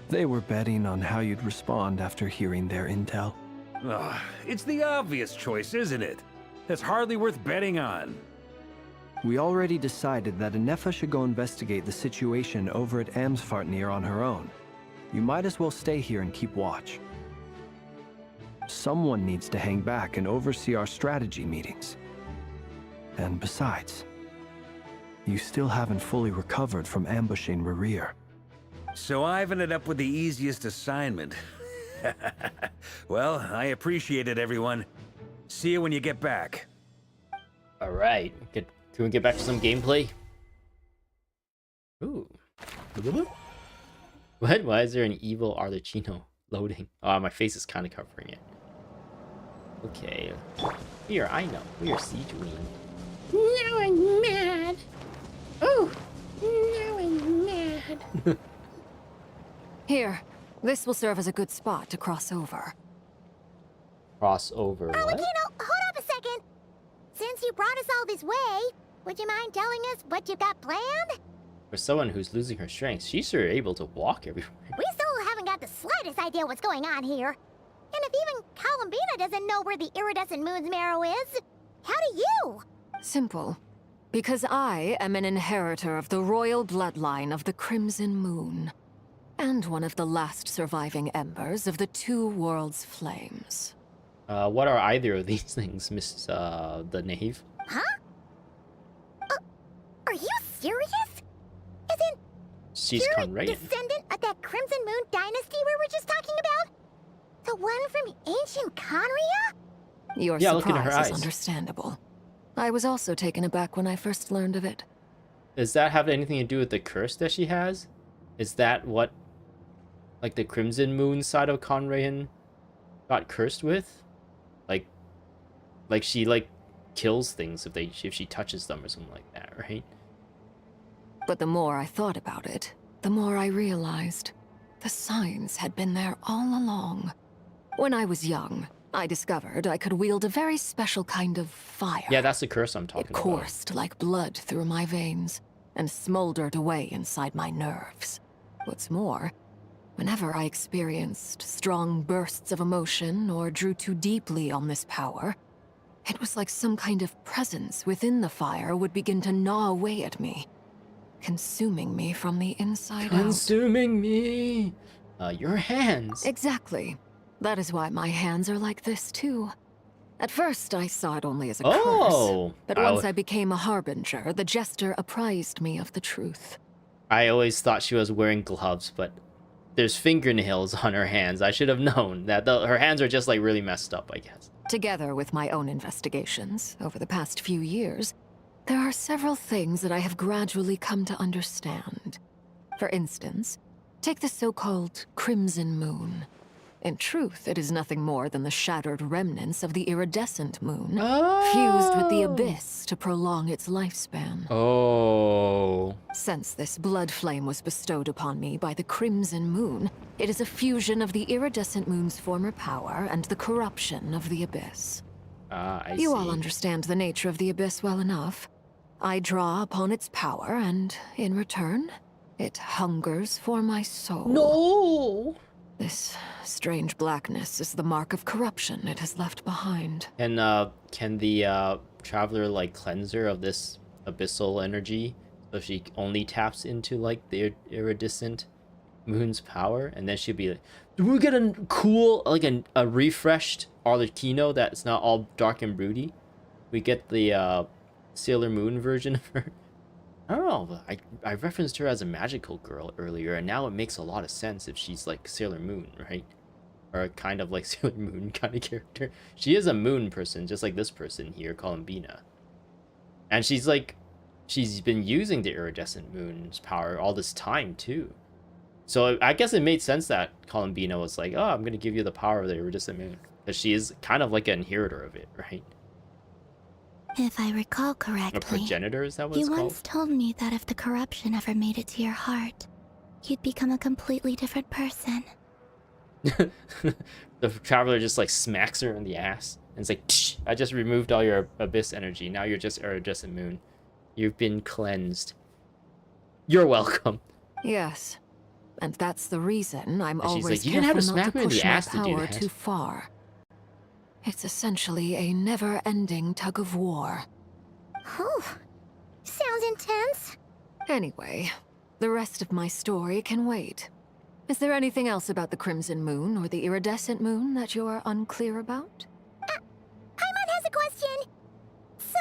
E: They were betting on how you'd respond after hearing their intel.
K: It's the obvious choice, isn't it? That's hardly worth betting on.
E: We already decided that Anefa should go investigate the situation over at Amsvartnir on her own. You might as well stay here and keep watch. Someone needs to hang back and oversee our strategy meetings. And besides, you still haven't fully recovered from ambushing Rerir.
K: So I've ended up with the easiest assignment. Well, I appreciate it, everyone. See you when you get back.
A: Alright, can we get back to some gameplay? Ooh. What? Why is there an evil Arlecchino loading? Oh, my face is kind of covering it. Okay. Here, I know. We are Siege Queen.
L: Now I'm mad. Oh, now I'm mad.
S: Here, this will serve as a good spot to cross over.
A: Cross over what?
C: Arlecchino, hold up a second. Since you brought us all this way, would you mind telling us what you got planned?
A: For someone who's losing her strength, she's sure able to walk everywhere.
C: We still haven't got the slightest idea what's going on here. And if even Columbina doesn't know where the iridescent moon's marrow is, how do you
S: Simple. Because I am an inheritor of the royal bloodline of the Crimson Moon, and one of the last surviving embers of the Two Worlds' flames.
A: What are either of these things, Miss the Knave?
C: Huh? Are you serious? Isn't
A: She's
C: you're a
A: Conrayan.
C: descendant of that Crimson Moon dynasty we were just talking about? The one from ancient Conria?
S: Your
A: Yeah, look at her
S: surprise is
A: eyes.
S: understandable. I was also taken aback when I first learned of it.
A: Does that have anything to do with the curse that she has? Is that what, like, the Crimson Moon side of Conrayan got cursed with? Like she, like, kills things if she touches them or something like that, right?
S: But the more I thought about it, the more I realized the signs had been there all along. When I was young, I discovered I could wield a very special kind of fire.
A: Yeah, that's the curse I'm talking
S: It
A: about.
S: coursed like blood through my veins and smoldered away inside my nerves. What's more, whenever I experienced strong bursts of emotion or drew too deeply on this power, it was like some kind of presence within the fire would begin to gnaw away at me, consuming me from the inside out.
A: Consuming me! Your hands!
S: Exactly. That is why my hands are like this, too. At first, I saw it only as a
A: Oh!
S: curse. But once I became a harbinger, the jester apprised me of the truth.
A: I always thought she was wearing gloves, but there's fingernails on her hands. I should have known that her hands are just, like, really messed up, I guess.
S: Together with my own investigations over the past few years, there are several things that I have gradually come to understand. For instance, take the so-called Crimson Moon. In truth, it is nothing more than the shattered remnants of the iridescent moon, fused with the abyss to prolong its lifespan.
A: Oh.
S: Since this blood flame was bestowed upon me by the Crimson Moon, it is a fusion of the iridescent moon's former power and the corruption of the abyss.
A: I
S: You
A: see.
S: all understand the nature of the abyss well enough. I draw upon its power, and in return, it hungers for my soul.
A: No!
S: This strange blackness is the mark of corruption it has left behind.
A: And, can the, traveler, like, cleanse her of this abyssal energy? So she only taps into, like, the iridescent moon's power? And then she'll be like, do we get a cool, like, a refreshed Arlecchino that's not all dark and broody? We get the, Sailor Moon version of her? I don't know, but I referenced her as a magical girl earlier, and now it makes a lot of sense if she's like Sailor Moon, right? Or kind of like Sailor Moon kind of character. She is a moon person, just like this person here, Columbina. And she's been using the iridescent moon's power all this time, too. So I guess it made sense that Columbina was like, oh, I'm going to give you the power of the iridescent moon. Because she is kind of like an inheritor of it, right?
J: If I recall
A: A
J: correctly,
A: progenitor, is that what
J: you
A: it's called?
J: once told me that if the corruption ever made it to your heart, you'd become a completely different person.
A: The traveler just like smacks her in the ass and it's like, Tsh, I just removed all your abyss energy. Now you're just iridescent moon. You've been cleansed. You're welcome.
S: Yes, and that's the reason I'm
A: And she's
S: always
A: like, you didn't have to
S: careful not
A: smack
S: to
A: me in
S: push
A: the
S: my
A: ass to do
S: power
A: that.
S: too far. It's essentially a never-ending tug of war.
C: Whew. Sounds intense.
S: Anyway, the rest of my story can wait. Is there anything else about the Crimson Moon or the Iridescent Moon that you're unclear about?
C: Paimon has a question. So,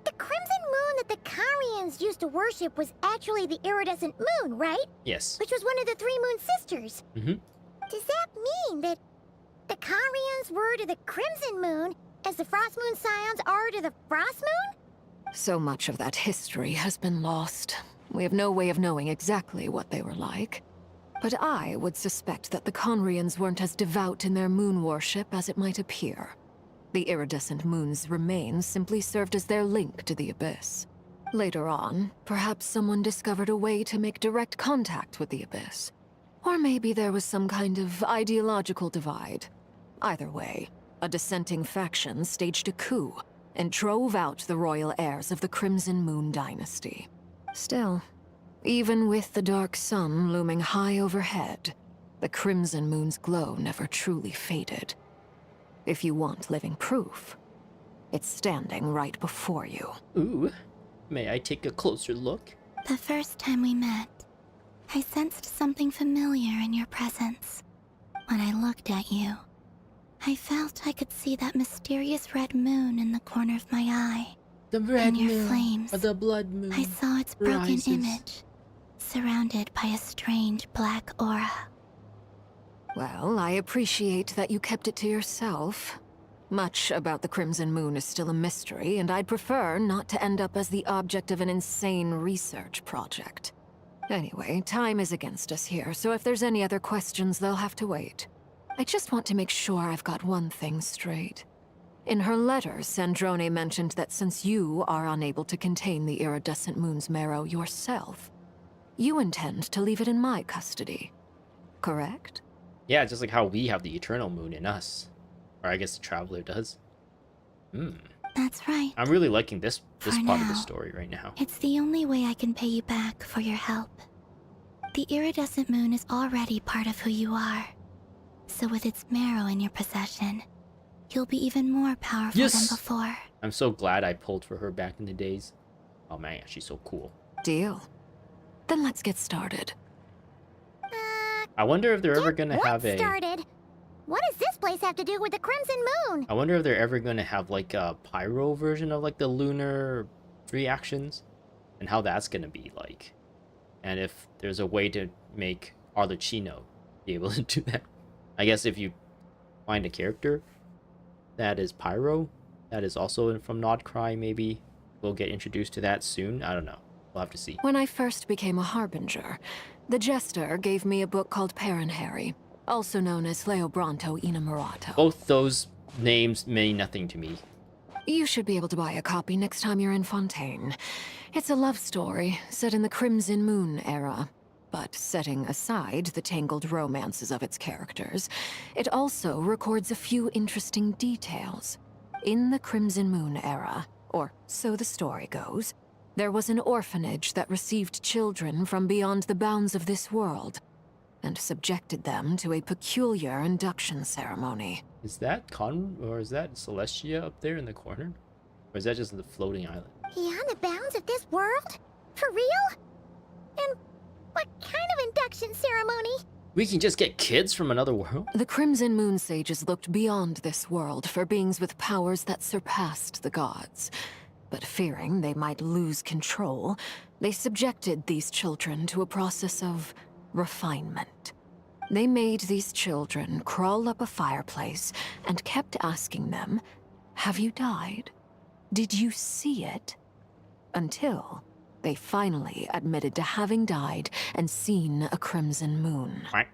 C: the Crimson Moon that the Karians used to worship was actually the Iridescent Moon, right?
A: Yes.
C: Which was one of the Three Moon Sisters.
A: Mm-hmm.
C: Does that mean that the Karians were to the Crimson Moon as the Frost Moon Scions are to the Frost Moon?
S: So much of that history has been lost. We have no way of knowing exactly what they were like. But I would suspect that the Conrians weren't as devout in their moon worship as it might appear. The iridescent moon's remains simply served as their link to the Abyss. Later on, perhaps someone discovered a way to make direct contact with the Abyss. Or maybe there was some kind of ideological divide. Either way, a dissenting faction staged a coup and drove out the royal heirs of the Crimson Moon dynasty. Still, even with the dark sun looming high overhead, the Crimson Moon's glow never truly faded. If you want living proof, It's standing right before you.
A: Ooh, may I take a closer look?
J: The first time we met, I sensed something familiar in your presence. When I looked at you, I felt I could see that mysterious red moon in the corner of my eye.
A: The red
J: and your
A: moon,
J: flames.
A: or the blood moon.
J: I saw its broken
A: rises.
J: image, surrounded by a strange black aura.
S: Well, I appreciate that you kept it to yourself. Much about the Crimson Moon is still a mystery, and I'd prefer not to end up as the object of an insane research project. Anyway, time is against us here, so if there's any other questions, they'll have to wait. I just want to make sure I've got one thing straight. In her letter, Sandrone mentioned that since you are unable to contain the iridescent moon's marrow yourself, you intend to leave it in my custody. Correct?
A: Yeah, just like how we have the eternal moon in us. Or I guess the Traveler does.
J: That's right.
A: I'm really liking this
J: For
A: part of the
J: now,
A: story right now.
J: It's the only way I can pay you back for your help. The iridescent moon is already part of who you are. So with its marrow in your possession, you'll be even more powerful than before.
A: I'm so glad I pulled for her back in the days. Oh man, she's so cool.
S: Deal. Then let's get started.
A: I wonder if they're ever gonna have a...
C: started. What does this place have to do with the Crimson Moon?
A: I wonder if they're ever gonna have like a pyro version of like the lunar reactions, and how that's gonna be like, and if there's a way to make Arlecchino be able to do that. I guess if you find a character that is pyro, that is also from Nodcry, maybe we'll get introduced to that soon. I don't know. We'll have to see.
S: When I first became a Harbinger, the Jester gave me a book called Paranhari, also known as Leobranto Inamorato.
A: Both those names mean nothing to me.
S: You should be able to buy a copy next time you're in Fontaine. It's a love story set in the Crimson Moon era. But setting aside the tangled romances of its characters, it also records a few interesting details. In the Crimson Moon era, or so the story goes, there was an orphanage that received children from beyond the bounds of this world, and subjected them to a peculiar induction ceremony.
A: Is that or is that Celestia up there in the corner? Or is that just the floating island?
C: Beyond the bounds of this world? For real? And what kind of induction ceremony?
A: We can just get kids from another world?
S: The Crimson Moon Sages looked beyond this world for beings with powers that surpassed the gods. But fearing they might lose control, they subjected these children to a process of refinement. They made these children crawl up a fireplace and kept asking them, "Have you died? Did you see it?" Until they finally admitted to having died and seen a crimson moon.
A: What?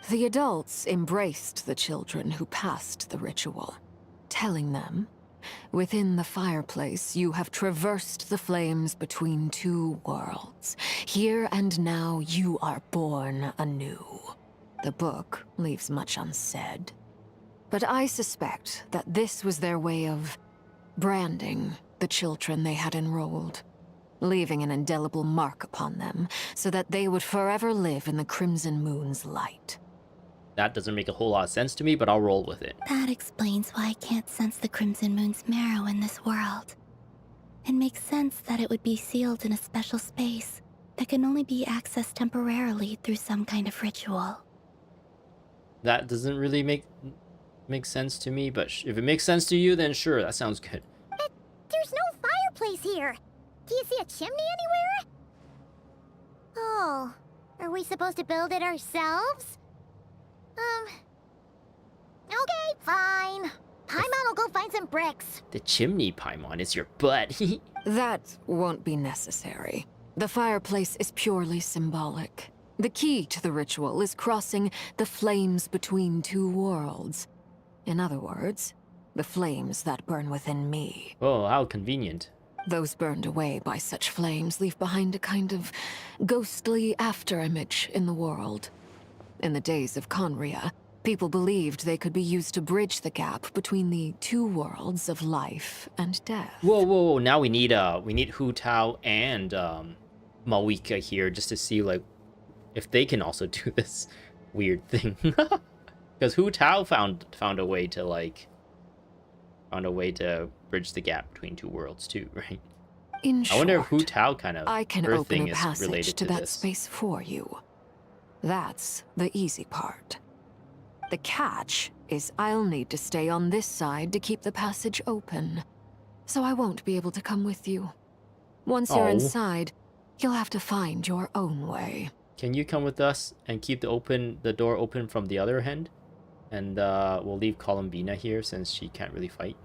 S: The adults embraced the children who passed the ritual, telling them, "Within the fireplace, you have traversed the flames between two worlds. Here and now, you are born anew." The book leaves much unsaid. But I suspect that this was their way of branding the children they had enrolled, leaving an indelible mark upon them so that they would forever live in the Crimson Moon's light.
A: That doesn't make a whole lot of sense to me, but I'll roll with it.
J: That explains why I can't sense the Crimson Moon's marrow in this world. It makes sense that it would be sealed in a special space that can only be accessed temporarily through some kind of ritual.
A: That doesn't really make sense to me, but if it makes sense to you, then sure, that sounds good.
C: There's no fireplace here. Do you see a chimney anywhere? Oh, are we supposed to build it ourselves? Okay, fine. Paimon will go find some bricks.
A: The chimney, Paimon, is your butt.
S: That won't be necessary. The fireplace is purely symbolic. The key to the ritual is crossing the flames between two worlds. In other words, the flames that burn within me.
A: Oh, how convenient.
S: Those burned away by such flames leave behind a kind of ghostly afterimage in the world. In the days of Conria, people believed they could be used to bridge the gap between the two worlds of life and death.
A: Whoa, whoa, whoa! Now we need Hu Tao and Malika here just to see like if they can also do this weird thing. Because Hu Tao found a way to bridge the gap between two worlds too, right?
S: In
A: I wonder if
S: short,
A: Hu Tao kind of
S: I can
A: her
S: open
A: thing
S: a
A: is
S: passage
A: related
S: to
A: to
S: that
A: this.
S: space for you. That's the easy part. The catch is I'll need to stay on this side to keep the passage open. So I won't be able to come with you. Once you're inside, you'll have to find your own way.
A: Can you come with us and keep the door open from the other end? And we'll leave Columbina here since she can't really fight.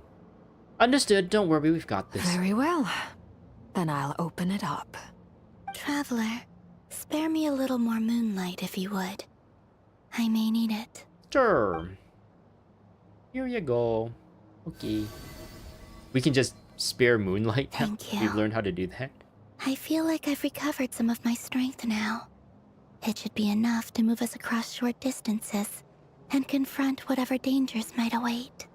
A: Understood. Don't worry, we've got this.
S: Very well. Then I'll open it up.
J: Traveler, spare me a little more moonlight if you would. I may need it.
A: Sure. Here you go. Okay. We can just spare moonlight now.
J: Thank you.
A: We've learned how to do that.
J: I feel like I've recovered some of my strength now. It should be enough to move us across short distances and confront whatever dangers might await.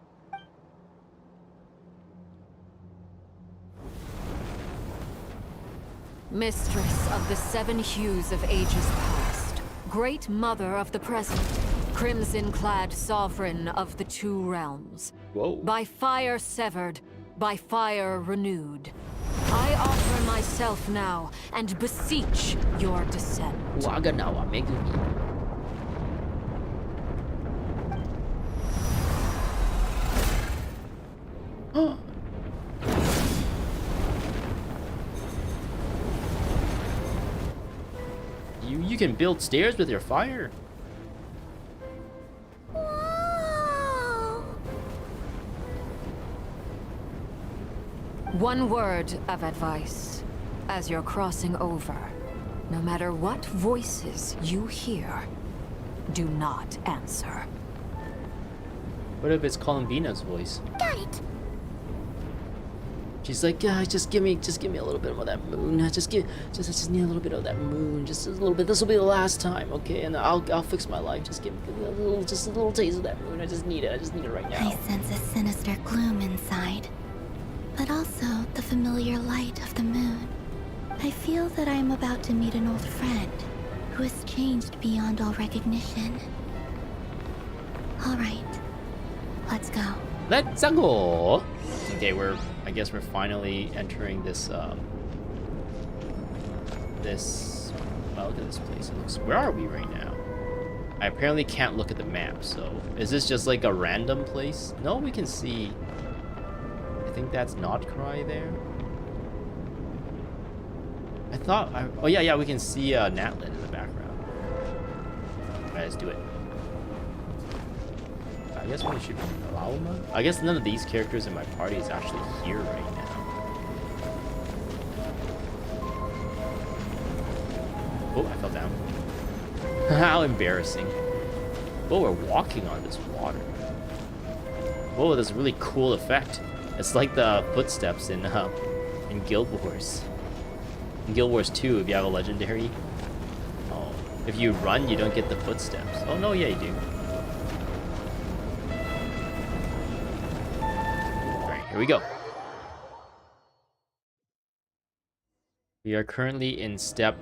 S: Mistress of the seven hues of ages past, great mother of the present, crimson-clad sovereign of the two realms.
A: Whoa.
S: By fire severed, by fire renewed. I offer myself now and beseech your descent.
A: Waganawa Megumi. You can build stairs with your fire.
S: One word of advice. As you're crossing over, no matter what voices you hear, do not answer.
A: What if it's Columbina's voice?
C: Got it.
A: She's like, just give me a little bit of that moon. I just need a little bit of that moon. Just a little bit. This will be the last time, okay? And I'll fix my life. Just give me a little taste of that moon. I just need it. I just need it right now.
J: I sense a sinister gloom inside, but also the familiar light of the moon. I feel that I am about to meet an old friend who has changed beyond all recognition. All right, let's go.
A: Let's go. Okay, I guess we're finally entering this well, look at this place. It looks, where are we right now? I apparently can't look at the map, so is this just like a random place? No, we can see. I think that's Notcry there. I thought oh yeah, we can see Natlin in the background. Alright, let's do it. I guess we should be Lauma. I guess none of these characters in my party is actually here right now. Oh, I fell down. How embarrassing. Oh, we're walking on this water. Whoa, that's a really cool effect. It's like the footsteps in Guild Wars. In Guild Wars 2, if you have a legendary. Oh, if you run, you don't get the footsteps. Oh no, yeah, you do. Here we go. We are currently in step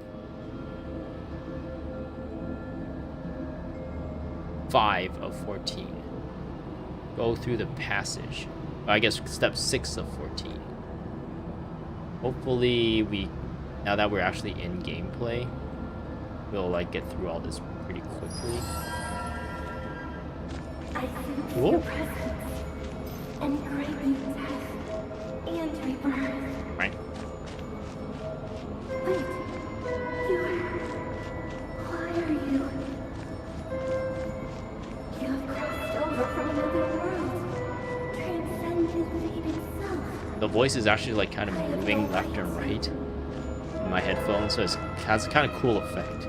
A: 5 of 14. Go through the passage. I guess step 6 of 14. Hopefully now that we're actually in gameplay, we'll like get through all this pretty quickly.
U: I sense
A: Whoa.
U: your presence and great death and rebirth.
A: Right.
U: Wait, why are you? You have crossed over from another world, transcended fate itself.
A: The voice is actually like kind of moving left and right in my headphones, so it has a kind of cool effect.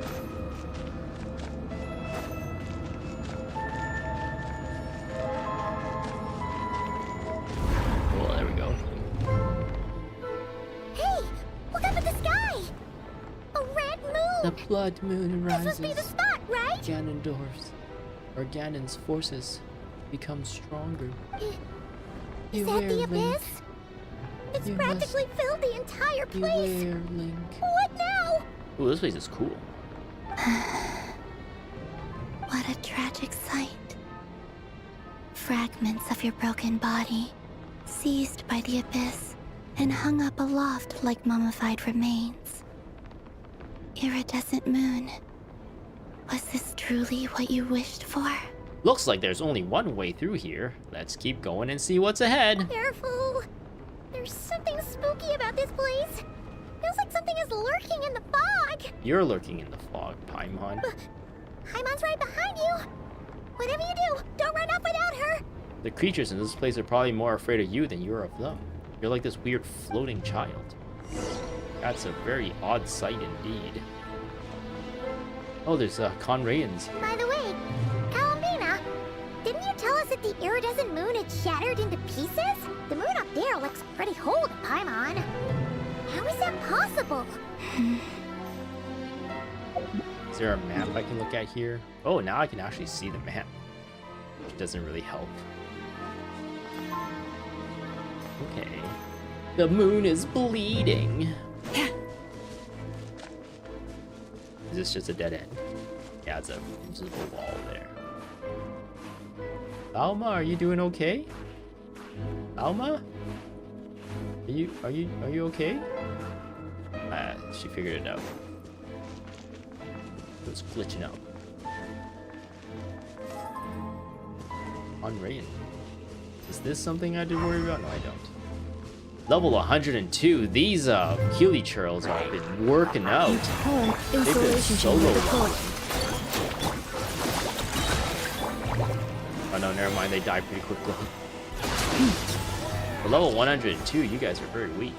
A: Oh, there we go.
C: Hey, look up at the sky! A red moon!
A: The blood moon
C: This
A: rises.
C: must be the spot, right?
A: Ganondorf's forces become stronger.
C: Is that the abyss? It's practically filled the entire place.
A: Beware, Link.
C: What now?
A: Ooh, this place is cool.
J: What a tragic sight. Fragments of your broken body, seized by the abyss and hung up aloft like mummified remains. Iridescent moon. Was this truly what you wished for?
A: Looks like there's only one way through here. Let's keep going and see what's ahead.
C: Careful! There's something spooky about this place. Feels like something is lurking in the fog.
A: You're lurking in the fog, Paimon.
C: Paimon's right behind you. Whatever you do, don't run off without her.
A: The creatures in this place are probably more afraid of you than you're of them. You're like this weird floating child. That's a very odd sight indeed. Oh, there's Conrayans.
C: By the way, Calambina, didn't you tell us that the iridescent moon had shattered into pieces? The moon up there looks pretty whole to Paimon. How is that possible?
A: Is there a map I can look at here? Oh, now I can actually see the map, which doesn't really help. Okay. The moon is bleeding. Is this just a dead end? Yeah, it's a invisible wall there. Alma, are you doing okay? Alma? Are you okay? She figured it out. It was glitching out. Unrain. Is this something I did worry about? No, I don't. Level 102. These Healy churls have been working out. They've been solo leveling. Oh no, never mind. They die pretty quickly. For level 102, you guys are very weak.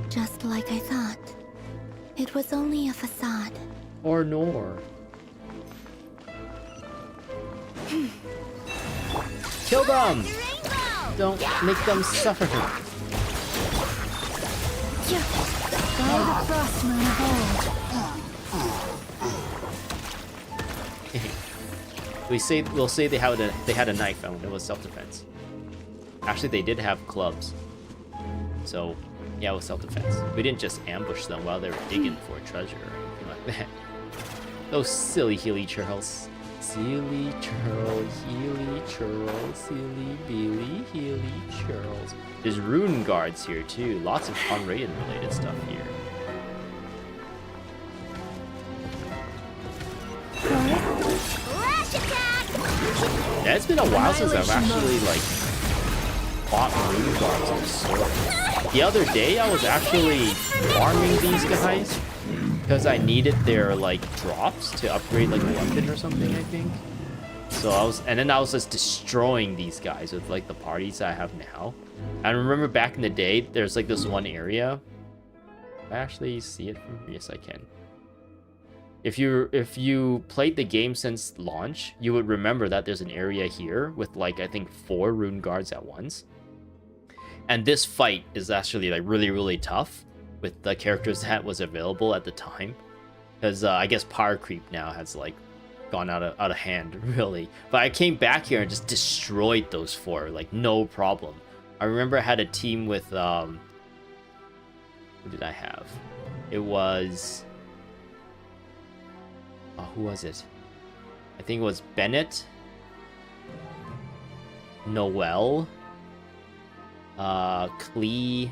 J: Just like I thought. It was only a facade.
A: Or nor. Kill them! Don't make them suffer.
B: By the frost moon of old.
A: We'll say they had a knife and it was self-defense. Actually, they did have clubs. So, yeah, it was self-defense. We didn't just ambush them while they were digging for treasure or anything like that. Those silly Healy churls. Silly churl, Healy churl, silly Billy, Healy churls. There's rune guards here too. Lots of Conrayan related stuff here. Yeah, it's been a while since I've actually like fought rune guards on sword. The other day I was actually farming these guys because I needed their like drops to upgrade like a weapon or something, I think. So I was just destroying these guys with like the parties I have now. I remember back in the day, there's like this one area. Can I actually see it from here? Yes, I can. If you played the game since launch, you would remember that there's an area here with like I think 4 rune guards at once. And this fight is actually like really tough with the characters that was available at the time, because I guess power creep now has like gone out of hand really. But I came back here and just destroyed those 4 like no problem. I remember I had a team with who did I have? It was who was it? I think it was Bennett, Noel, Klee,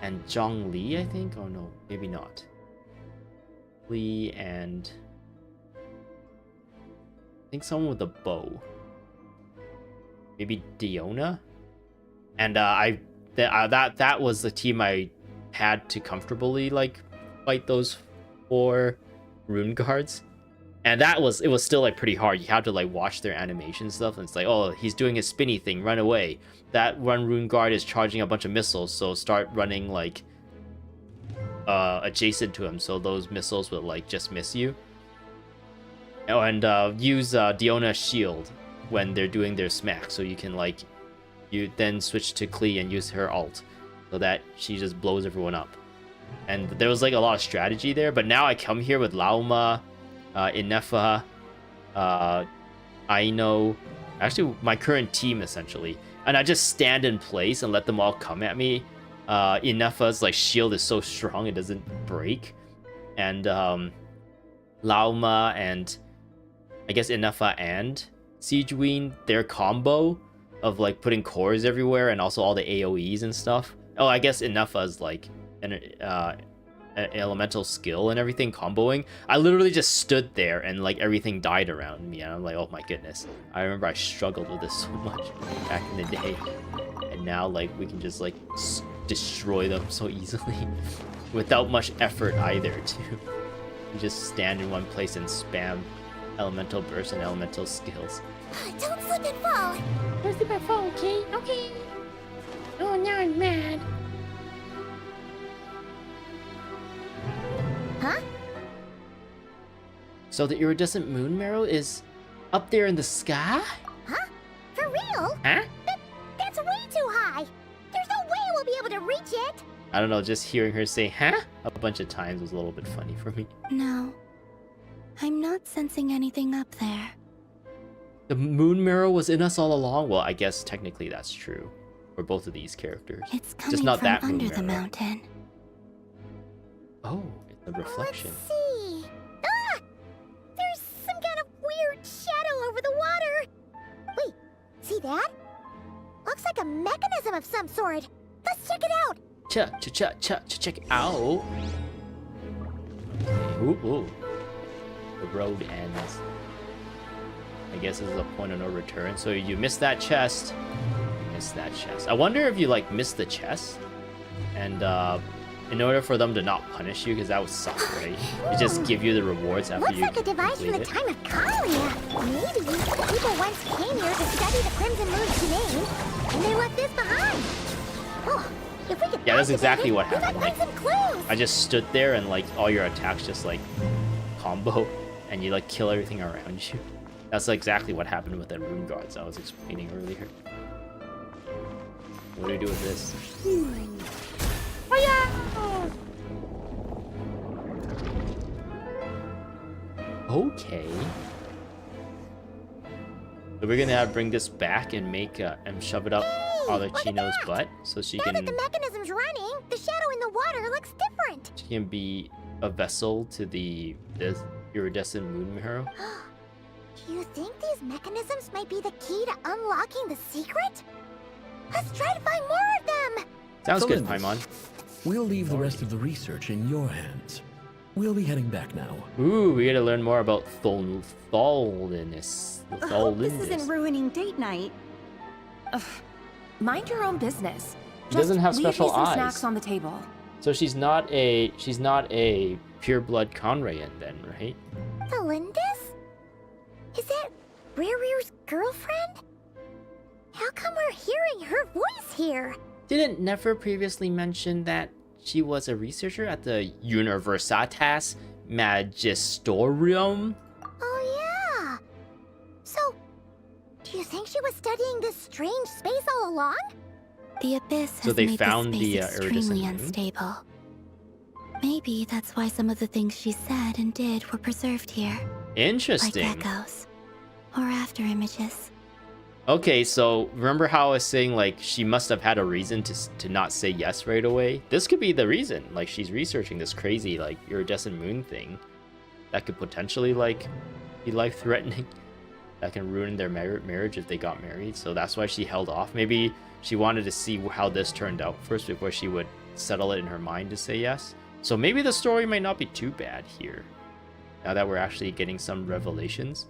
A: and Zhongli, I think? Oh no, maybe not. Klee and I think someone with a bow. Maybe Diona? And that was the team I had to comfortably like fight those 4 rune guards. And it was still like pretty hard. You had to like watch their animation stuff, and it's like, oh, he's doing his spinny thing, run away. That one rune guard is charging a bunch of missiles, so start running like adjacent to him, so those missiles will like just miss you. Oh, and use Diona's shield when they're doing their smack, so you can like you then switch to Klee and use her ult, so that she just blows everyone up. And there was like a lot of strategy there, but now I come here with Lauma, Inefa, Aino, Actually, my current team, essentially. And I just stand in place and let them all come at me. Ineffa's, like, shield is so strong it doesn't break. And, Lauma and... I guess Ineffa and Siegeween, their combo of, like, putting cores everywhere and also all the AoEs and stuff. Oh, I guess Ineffa's, like, an elemental skill and everything comboing. I literally just stood there and like everything died around me and I'm like, oh my goodness. I remember I struggled with this so much back in the day, and now like we can just like destroy them so easily without much effort either too. You just stand in one place and spam elemental burst and elemental skills.
C: Don't slip and fall.
L: Don't slip and fall, okay? Okay. Oh, now I'm mad.
C: Huh?
A: So the iridescent moon marrow is up there in the sky?
C: Huh? For real?
A: Huh?
C: That's way too high. There's no way we'll be able to reach it.
A: I don't know, just hearing her say, huh? A bunch of times was a little bit funny for me.
J: No. I'm not sensing anything up there.
A: The moon marrow was in us all along? Well, I guess technically that's true for both of these characters.
J: It's coming
A: just not
J: from
A: that
J: under
A: moon
J: the
A: marrow.
J: mountain.
A: Oh, it's a reflection.
C: Let's see. Ah! There's some kind of weird shadow over the water. Wait, see that? Looks like a mechanism of some sort. Let's check it out.
A: Check it out. Ooh. The road ends. I guess this is a point of no return. So you missed that chest. You missed that chest. I wonder if you like missed the chest, and in order for them to not punish you, because that would suck, right? They just give you the rewards after
C: Looks
A: you
C: like a device from the
A: complete it.
C: time of Kalia. Maybe people once came here to study the Crimson Moon's domain, and they left this behind. Oh, if we could
A: Yeah, that's
C: activate
A: exactly
C: it,
A: what
C: we might
A: happened.
C: find
A: Like,
C: some clues.
A: I just stood there and like all your attacks just like combo, and you like kill everything around you. That's exactly what happened with the rune guards I was explaining earlier. What do we do with this? Okay. So we're gonna bring this back and make and shove it up Arlecchino's butt so she
C: Now
A: can
C: that the mechanism's running, the shadow in the water looks different.
A: be a vessel to the iridescent moon marrow.
C: Do you think these mechanisms might be the key to unlocking the secret? Let's try to find more of them!
A: Sounds good,
Q: Celindus,
A: Paimon.
Q: We'll leave the rest of the research in your hands. We'll be heading back now.
A: Ooh, we gotta learn more about Tholinus.
V: I hope this isn't ruining date night.
O: Ugh. Mind your own business.
A: She doesn't have
O: leave
A: special
O: me some
A: eyes.
O: snacks on the table.
A: So she's not a pureblood Conrayan then, right?
C: Felindis? Is that Rerir's girlfriend? How come we're hearing her voice here?
A: Didn't Nefer previously mention that she was a researcher at the Universitas Magistorium?
C: Oh yeah. So, do you think she was studying this strange space all along?
J: The abyss
A: So
J: has
A: they
J: made
A: found
J: the
A: the,
J: space
A: iridescent
J: extremely
A: moon?
J: unstable. Maybe that's why some of the things she said and did were preserved here.
A: Interesting.
J: Like echoes. Or after images.
A: Okay, so remember how I was saying like she must have had a reason to not say yes right away? This could be the reason. Like she's researching this crazy like iridescent moon thing that could potentially like be life-threatening. That can ruin their marriage if they got married. So that's why she held off. Maybe she wanted to see how this turned out first before she would settle it in her mind to say yes. So maybe the story might not be too bad here, now that we're actually getting some revelations.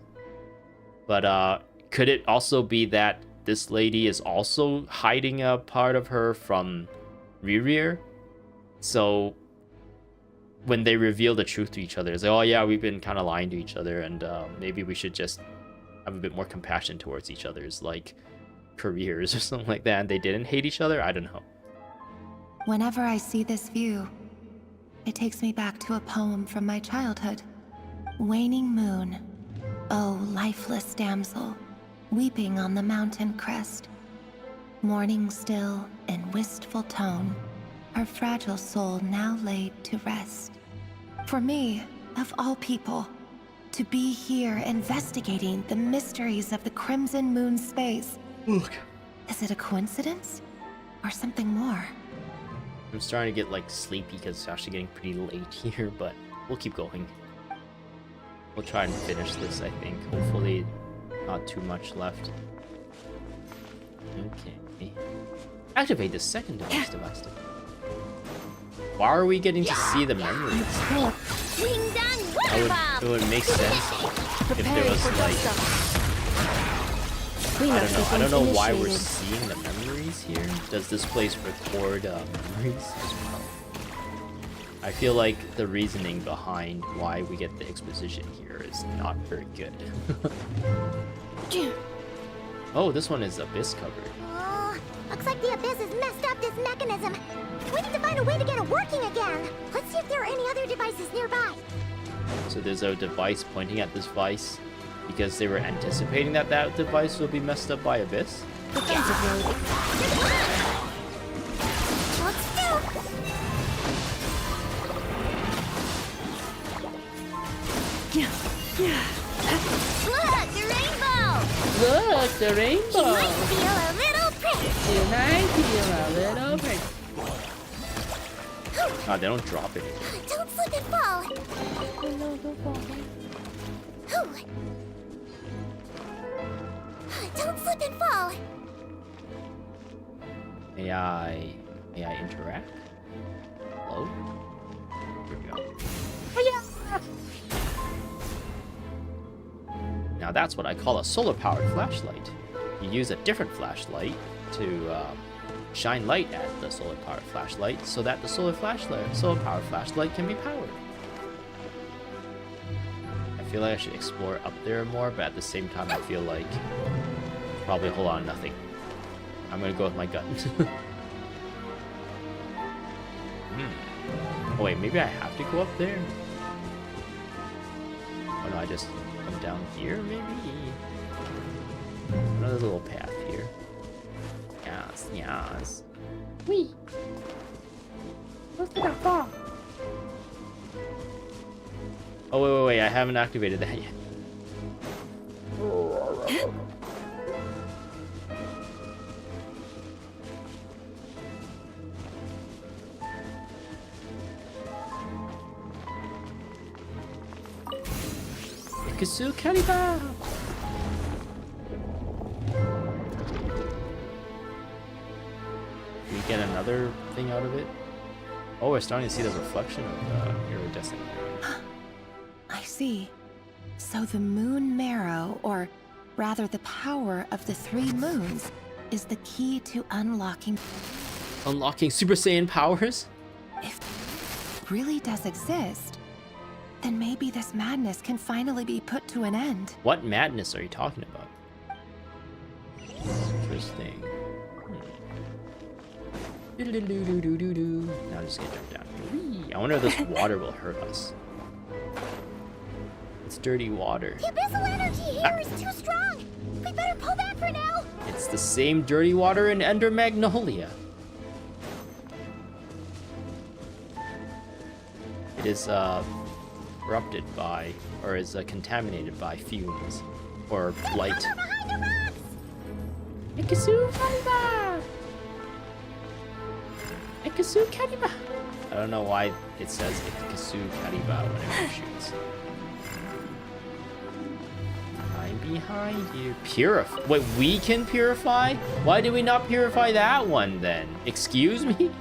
A: But could it also be that this lady is also hiding a part of her from Rerir? So when they reveal the truth to each other, it's like, oh yeah, we've been kind of lying to each other, and maybe we should just have a bit more compassion towards each other's like careers or something like that, and they didn't hate each other. I don't know.
O: Whenever I see this view, it takes me back to a poem from my childhood. Waning moon, oh lifeless damsel, weeping on the mountain crest. Mourning still in wistful tone, her fragile soul now laid to rest. For me, of all people, To be here investigating the mysteries of the Crimson Moon space.
A: Look.
O: Is it a coincidence? Or something more?
A: I'm starting to get like sleepy because it's actually getting pretty late here, but we'll keep going. We'll try and finish this, I think. Hopefully not too much left. Okay. Activate the second device. Why are we getting to see the memories? It would make sense if there was like... I don't know why we're seeing the memories here. Does this place record memories as well? I feel like the reasoning behind why we get the exposition here is not very good. Oh, this one is Abyss covered.
C: Oh, looks like the Abyss has messed up this mechanism. We need to find a way to get it working again. Let's see if there are any other devices nearby.
A: So there's a device pointing at this device because they were anticipating that that device will be messed up by Abyss?
C: Let's do.
H: Look, the rainbow!
L: Look, the rainbow!
H: You might feel a little pretty.
L: You might feel a little pretty.
A: Ah, they don't drop it.
C: Don't slip and fall.
L: No, don't fall.
C: Don't slip and fall.
A: May I interact? Hello? Here we go. Now that's what I call a solar-powered flashlight. You use a different flashlight to shine light at the solar-powered flashlight so that the solar-powered flashlight can be powered. I feel like I should explore up there more, but at the same time I feel like probably a whole lot of nothing. I'm gonna go with my gut. Oh wait, maybe I have to go up there? Oh no, I just come down here, maybe? Another little path here. Yes.
L: Wee. What's that fall?
A: Oh wait, I haven't activated that yet. Ikasu Kaliba! We get another thing out of it? Oh, we're starting to see the reflection of iridescent.
O: I see. So the moon marrow, or rather the power of the 3 moons, is the key to unlocking
A: Super Saiyan powers?
O: If it really does exist, then maybe this madness can finally be put to an end.
A: What madness are you talking about? Interesting. Now I'm just gonna jump down here. Whee! I wonder if this water will hurt us. It's dirty water.
C: The abyssal energy here is too strong. We better pull back for now.
A: It's the same dirty water in Ender Magnolia. It is corrupted by, or is contaminated by fumes or light.
C: Behind the rocks!
L: Ikasu Kaliba!
A: Ikasu Kariba! I don't know why it says Ikasu Kariba whenever it shoots. I'm behind you. Purify. Wait, we can purify? Why did we not purify that one then? Excuse me?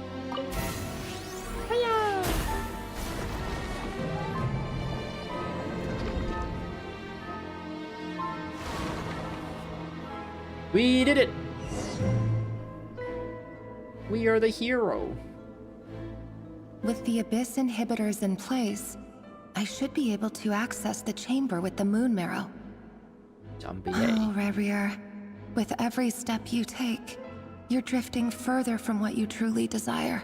A: We did it! We are the hero.
O: With the Abyss inhibitors in place, I should be able to access the chamber with the moon marrow. Oh, Rerir. With every step you take, you're drifting further from what you truly desire.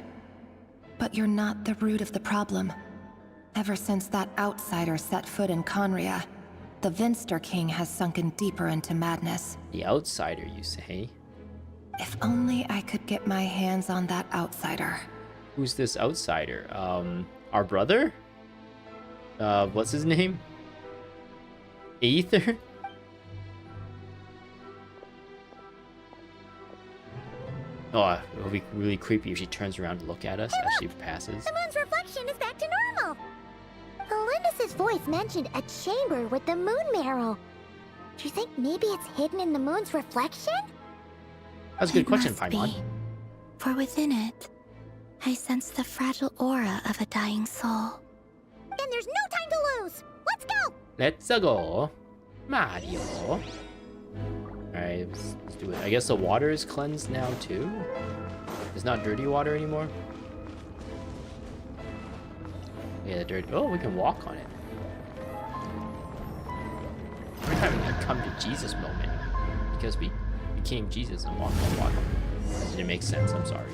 O: But you're not the root of the problem. Ever since that outsider set foot in Conria, the Vinster King has sunken deeper into madness.
A: The outsider, you say?
O: If only I could get my hands on that outsider.
A: Who's this outsider? Our brother? What's his name? Aether? Oh, it'll be really creepy if she turns around to look at us as she passes.
C: The moon's reflection is back to normal. Elendis' voice mentioned a chamber with the moon marrow. Do you think maybe it's hidden in the moon's reflection?
A: That's a good question,
J: Must
A: Paimon.
J: be, for within it, I sense the fragile aura of a dying soul.
C: Then there's no time to lose. Let's go.
A: Let's go, Mario. Alright, let's do it. I guess the water is cleansed now too? It's not dirty water anymore? Yeah, the dirty. Oh, we can walk on it. We're having a come to Jesus moment. Because we became Jesus and walked on water. That didn't make sense, I'm sorry.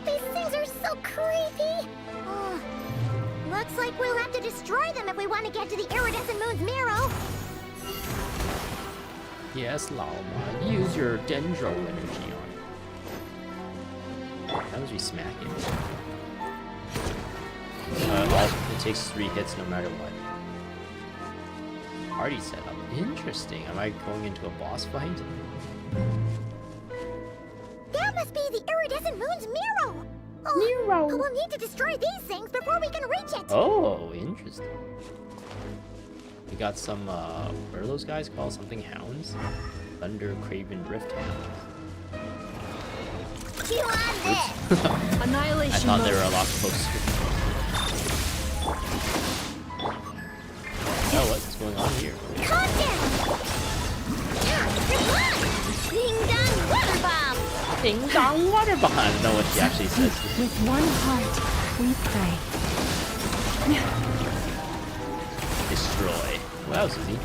C: These things are so creepy. Looks like we'll have to destroy them if we want to get to the iridescent moon's marrow.
A: Yes, Lalma. Use your dendro energy on it. How was we smacking? Well, it takes 3 hits no matter what. Party setup. Interesting. Am I going into a boss fight?
C: That must be the iridescent moon's marrow.
L: Marrow.
C: We'll need to destroy these things before we can reach it.
A: Oh, interesting. We got some, what are those guys called? Something hounds? Thunder Craven Rift Hounds.
C: You on this?
A: Annihilation I thought they were a lot closer. Oh, what's going on here?
C: Calm down. Ding dong water bomb.
A: Ding dong water bomb. I don't know what she actually says.
B: With one heart, we pray.
A: Destroy. Wow, Susie.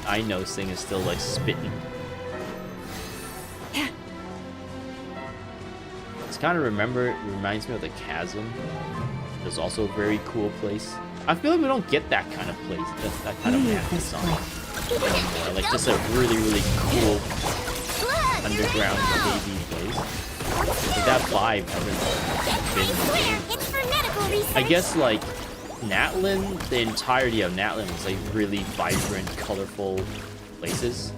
A: I know Sing is still like spitting. It's kind of reminds me of the chasm. It's also a very cool place. I feel like we don't get that kind of place, that kind of map in Sonic anymore. Like just a really, really cool underground cavey place. Like that vibe hasn't been in the game. I guess like Natlin, the entirety of Natlin was like really vibrant, colorful places.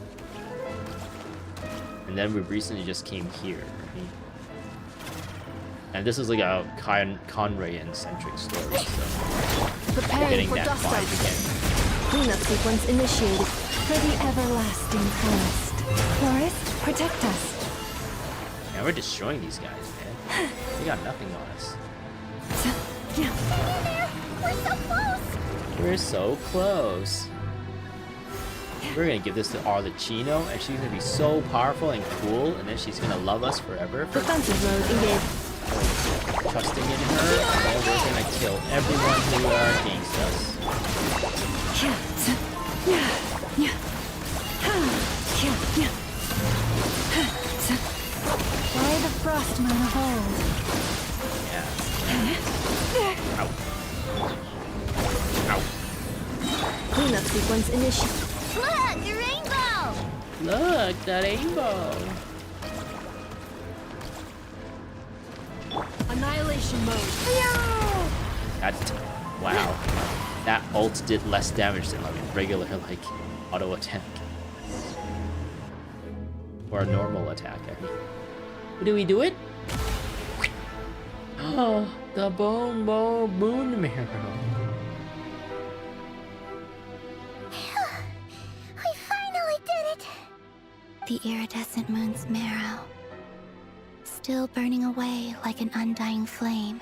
A: And then we recently just came here. And this is like a Conrayan-centric story, so we're getting that vibe again.
G: Cleanup sequence initiated for the everlasting forest. Forest, protect us.
A: Yeah, we're destroying these guys, man. They got nothing on us.
C: We're so close.
A: We're so close. We're gonna give this to Arlecchino, and she's gonna be so powerful and cool, and then she's gonna love us forever.
G: Defensive mode engaged.
A: Trusting in her, and we're gonna kill everyone who are against us.
B: By the frost moon of old.
A: Yeah. Ow. Ow.
G: Cleanup sequence initiated.
C: Look, the rainbow!
A: Look, the rainbow!
G: Annihilation mode.
A: Wow. That ult did less damage than a regular, like, auto attack. Or a normal attack, I mean. Do we do it? Oh, the bone marrow.
C: We finally did it!
J: The iridescent moon's marrow, still burning away like an undying flame,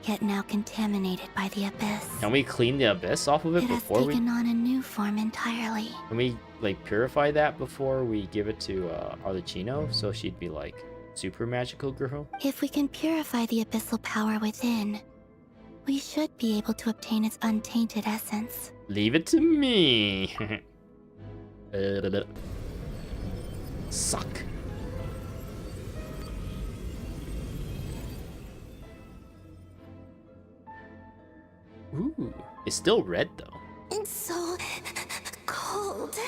J: yet now contaminated by the abyss.
A: Can we clean the abyss off of it before we...
J: It has taken on a new form entirely.
A: Can we, like, purify that before we give it to Arlecchino, so she'd be, like, super magical girl?
J: If we can purify the abyssal power within, we should be able to obtain its untainted essence.
A: Leave it to me! Suck. Ooh, it's still red though.
J: It's so cold.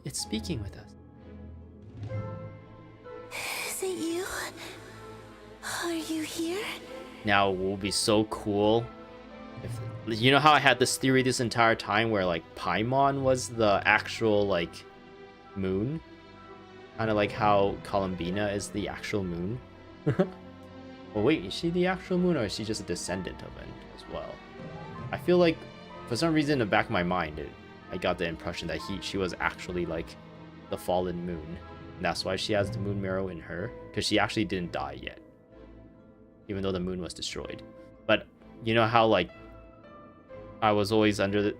A: It's speaking with us.
J: Is it you? Are you here?
A: Now it will be so cool if, you know how I had this theory this entire time where like Paimon was the actual like moon, kind of like how Columbina is the actual moon. Well, wait, is she the actual moon or is she just a descendant of it as well? I feel like for some reason in the back of my mind I got the impression that she was actually like the fallen moon, and that's why she has the moon marrow in her, because she actually didn't die yet, even though the moon was destroyed. But you know how like I was always under the,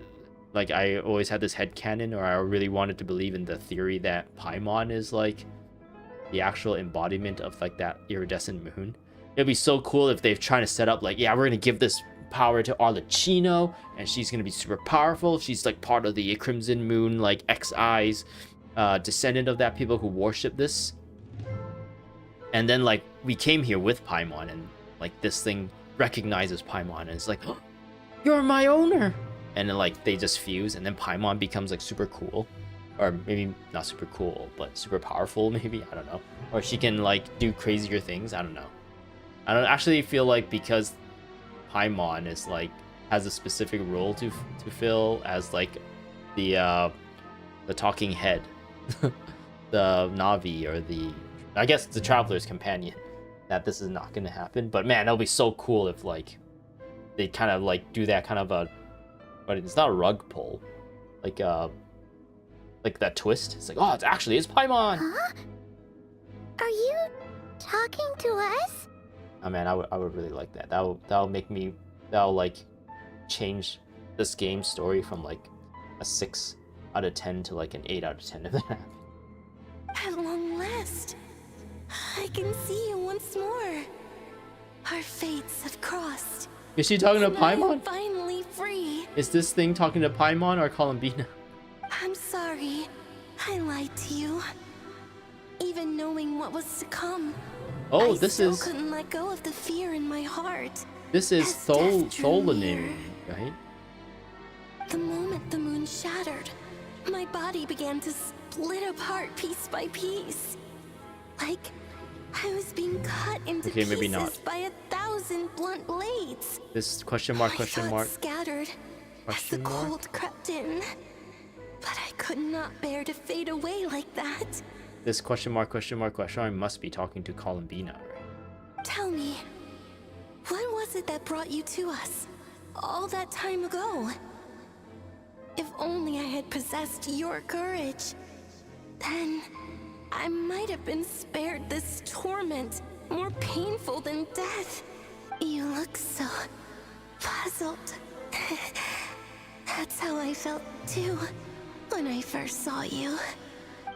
A: like I always had this headcanon, or I really wanted to believe in the theory that Paimon is like the actual embodiment of like that iridescent moon. It'd be so cool if they've trying to set up like, yeah, we're gonna give this power to Arlecchino and she's gonna be super powerful. She's like part of the Crimson Moon, like X-Eyes descendant of that, people who worship this. And then like we came here with Paimon and like this thing recognizes Paimon and it's like, oh, you're my owner. And then like they just fuse and then Paimon becomes like super cool, or maybe not super cool but super powerful, maybe, I don't know, or she can like do crazier things. I don't know. I don't actually feel like, because Paimon is like has a specific role to fill as like the talking head, the Navi, or the, I guess the traveler's companion, that this is not gonna happen. But man, that'll be so cool if like they kind of like do that kind of a, but it's not a rug pull, like that twist. It's like, oh, it's Paimon.
C: Huh? Are you talking to us?
A: Oh man, I would really like that. That'll make me, that'll like change this game's story from like a 6 out of 10 to like an 8 out of 10 if that happens.
J: At long last, I can see you once more. Our fates have crossed.
A: Is she talking to Paimon?
J: I'm finally free.
A: Is this thing talking to Paimon or Columbina?
J: I'm sorry. I lied to you. Even knowing what was to come.
A: Oh,
J: I
A: this
J: still
A: is,
J: couldn't let go of the fear in my heart.
A: this is
J: Tholanim,
A: right?
J: The moment the moon shattered, my body began to split apart piece by piece. Like I was being cut into
A: Okay, maybe
J: pieces
A: not.
J: by 1,000 blunt blades.
A: This question mark,
J: Scattered as the cold crept in. But I could not bear to fade away like that.
A: This question mark must be talking to Columbina, right?
J: Tell me, what was it that brought you to us all that time ago? If only I had possessed your courage, then I might have been spared this torment, more painful than death. You look so puzzled. That's how I felt too when I first saw you.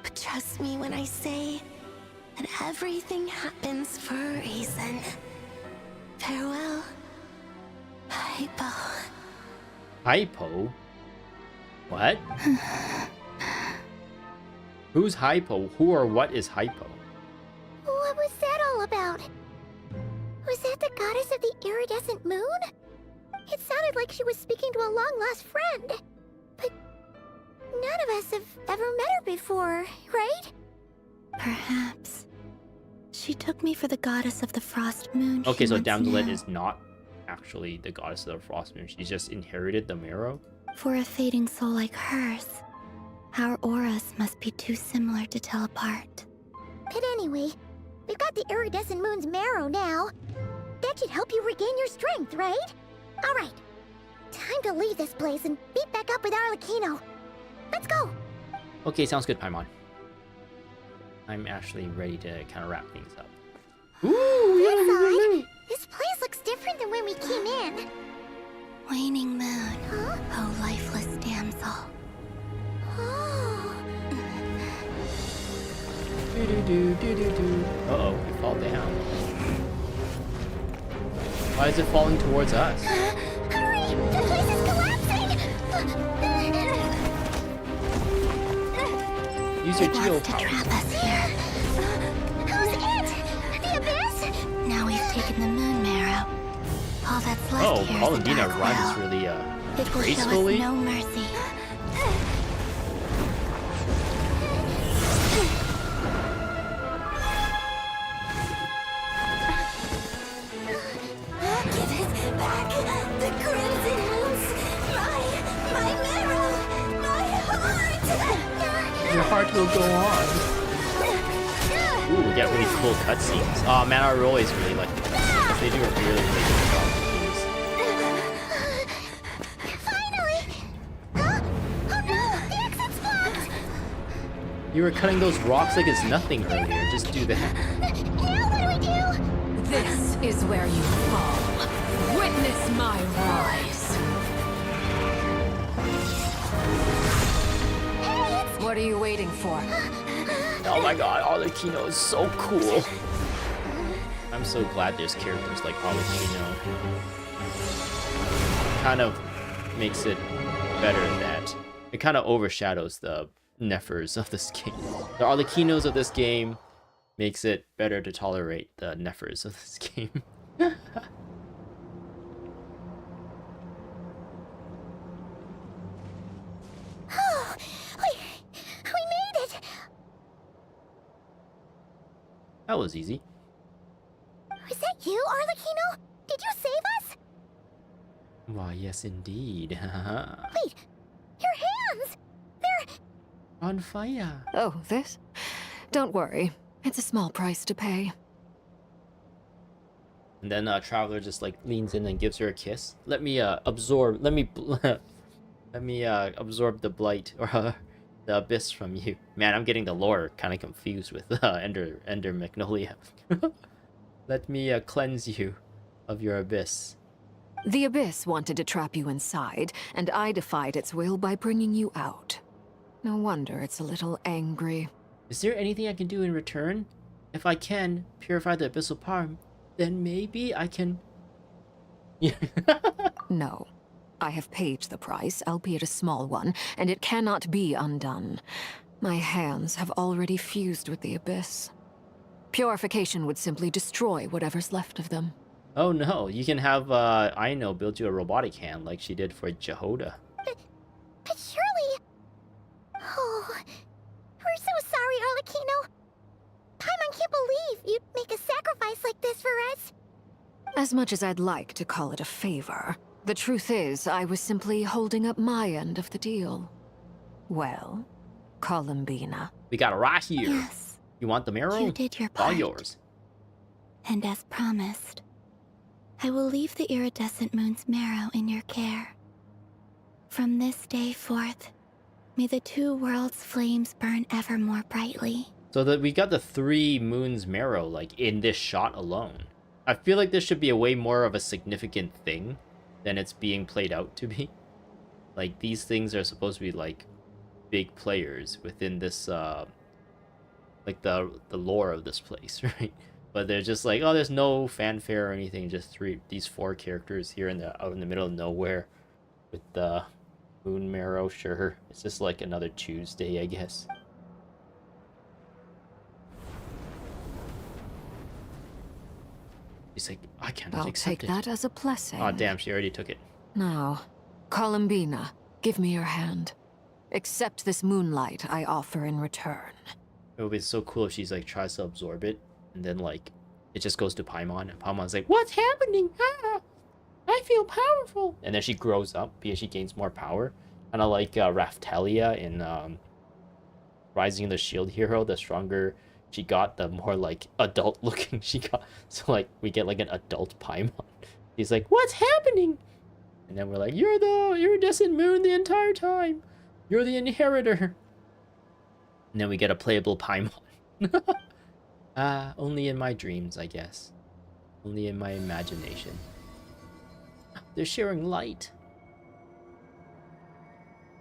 J: But trust me when I say that everything happens for a reason. Farewell, Hypo.
A: Hypo? What? Who's Hypo? Who or what is Hypo?
C: What was that all about? Was that the goddess of the iridescent moon? It sounded like she was speaking to a long-lost friend. But none of us have ever met her before, right?
J: Perhaps. She took me for the goddess of the frost moon.
A: Okay, so
J: once
A: Damselet
J: knew.
A: is not actually the goddess of the frost moon. She just inherited the marrow.
J: For a fading soul like hers, our auras must be too similar to tell apart.
C: But anyway, we've got the iridescent moon's marrow now. That should help you regain your strength, right? Alright, time to leave this place and meet back up with Arlecchino. Let's go!
A: Okay, sounds good, Paimon. I'm actually ready to kind of wrap things up.
C: Inside, this place looks different than when we came in.
J: Waning moon, oh lifeless damsel.
A: Uh-oh, we fall down. Why is it falling towards us?
C: Hurry! The place is collapsing!
A: Use your
J: It
A: geo
J: wants to trap us here.
C: Who's it? The abyss?
J: Now we've taken the moon marrow. All that's left
A: Oh,
J: here is the
A: Columbina
J: dark
A: runs
J: well.
A: really
J: It will show
A: gracefully.
J: us no mercy.
A: Your heart will go on. Ooh, we get really cool cutscenes. Oh man, our role is really like because they do a really good job with these.
C: Finally! Huh? Oh no! The exit's blocked!
A: You were cutting those rocks like it's nothing earlier. Just do that.
C: Now what do we do?
S: This is where you fall. Witness my rise. What are you waiting for?
A: Oh my god, Arlecchino is so cool. I'm so glad there's characters like Arlecchino. Kind of makes it better that it kind of overshadows the Neffers of this game. The Arlecchinos of this game makes it better to tolerate the Neffers of this game.
C: Oh, we made it!
A: That was easy.
C: Was that you, Arlecchino? Did you save us?
A: Why, yes indeed.
C: Wait, your hands! They're
A: on fire.
S: Oh, this? Don't worry. It's a small price to pay.
A: And then Traveler just like leans in and gives her a kiss. Let me absorb. Let me absorb the blight or the abyss from you. Man, I'm getting the lore kind of confused with Ender Magnolia. Let me cleanse you of your abyss.
S: The abyss wanted to trap you inside, and I defied its will by bringing you out. No wonder it's a little angry.
A: Is there anything I can do in return? If I can purify the abyssal power, then maybe I can...
S: No. I have paid the price, albeit a small one, and it cannot be undone. My hands have already fused with the abyss. Purification would simply destroy whatever's left of them.
A: Oh no, you can have Aino build you a robotic hand like she did for Jehoda.
C: But surely... Oh, we're so sorry, Arlecchino. Paimon can't believe you'd make a sacrifice like this for us.
S: As much as I'd like to call it a favor, the truth is I was simply holding up my end of the deal. Well, Columbina.
A: We got it right here.
J: Yes.
A: You want the marrow?
J: You did your
A: All
J: part.
A: yours.
J: And as promised, I will leave the iridescent moon's marrow in your care. From this day forth, may the two worlds' flames burn ever more brightly.
A: So that we got the 3 moons marrow like in this shot alone. I feel like this should be a way more of a significant thing than it's being played out to be. Like these things are supposed to be like big players within this like the lore of this place, right? But they're just like, oh, there's no fanfare or anything, just these 4 characters here out in the middle of nowhere with the moon marrow. Sure, it's just like another Tuesday, I guess. He's like, I cannot accept it.
S: I'll take that as a blessing.
A: Oh damn, she already took it.
S: Now, Columbina, give me your hand. Accept this moonlight I offer in return.
A: It would be so cool if she's like tries to absorb it, and then like it just goes to Paimon, and Paimon's like, "What's happening? Ah, I feel powerful." And then she grows up because she gains more power, kind of like Raftalia in Rising of the Shield Hero. The stronger she got, the more like adult looking she got. So like we get like an adult Paimon. He's like, "What's happening?" And then we're like, "You're the iridescent moon the entire time. You're the inheritor." And then we get a playable Paimon. Only in my dreams, I guess. Only in my imagination. They're sharing light.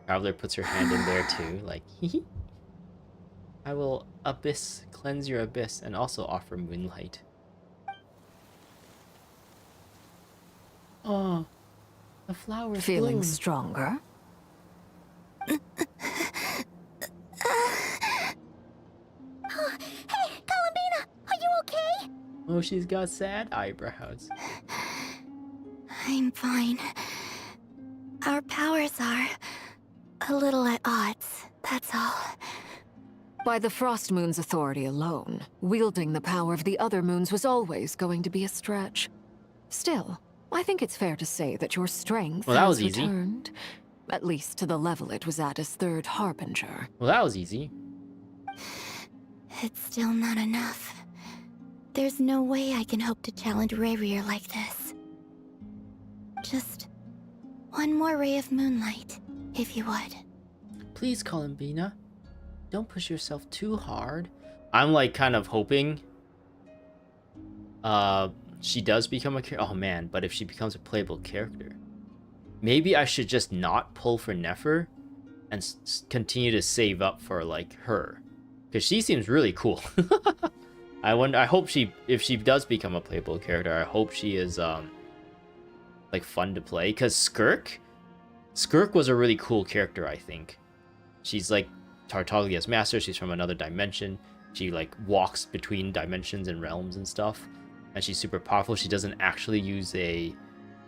A: Traveler puts her hand in there too, like, hee. I will cleanse your abyss, and also offer moonlight. Oh, the flowers
S: Feeling
A: bloom.
S: stronger?
C: Hey, Columbina, are you okay?
A: Oh, she's got sad eyebrows.
J: I'm fine. Our powers are a little at odds, that's all.
S: By the Frost Moon's authority alone, wielding the power of the other moons was always going to be a stretch. Still, I think it's fair to say that your strength
A: Well, that
S: has
A: was easy.
S: returned. At least to the level it was at as Third Harbinger.
A: Well, that was easy.
J: It's still not enough. There's no way I can hope to challenge Rerir like this. Just one more ray of moonlight, if you would.
A: Please, Columbina. Don't push yourself too hard. I'm like kind of hoping she does become a character. Oh man, but if she becomes a playable character, maybe I should just not pull for Nefer and continue to save up for like her, because she seems really cool. I hope if she does become a playable character, I hope she is like fun to play, because Skirk was a really cool character. I think she's like Tartaglia's master. She's from another dimension. She like walks between dimensions and realms and stuff, and she's super powerful. She doesn't actually use a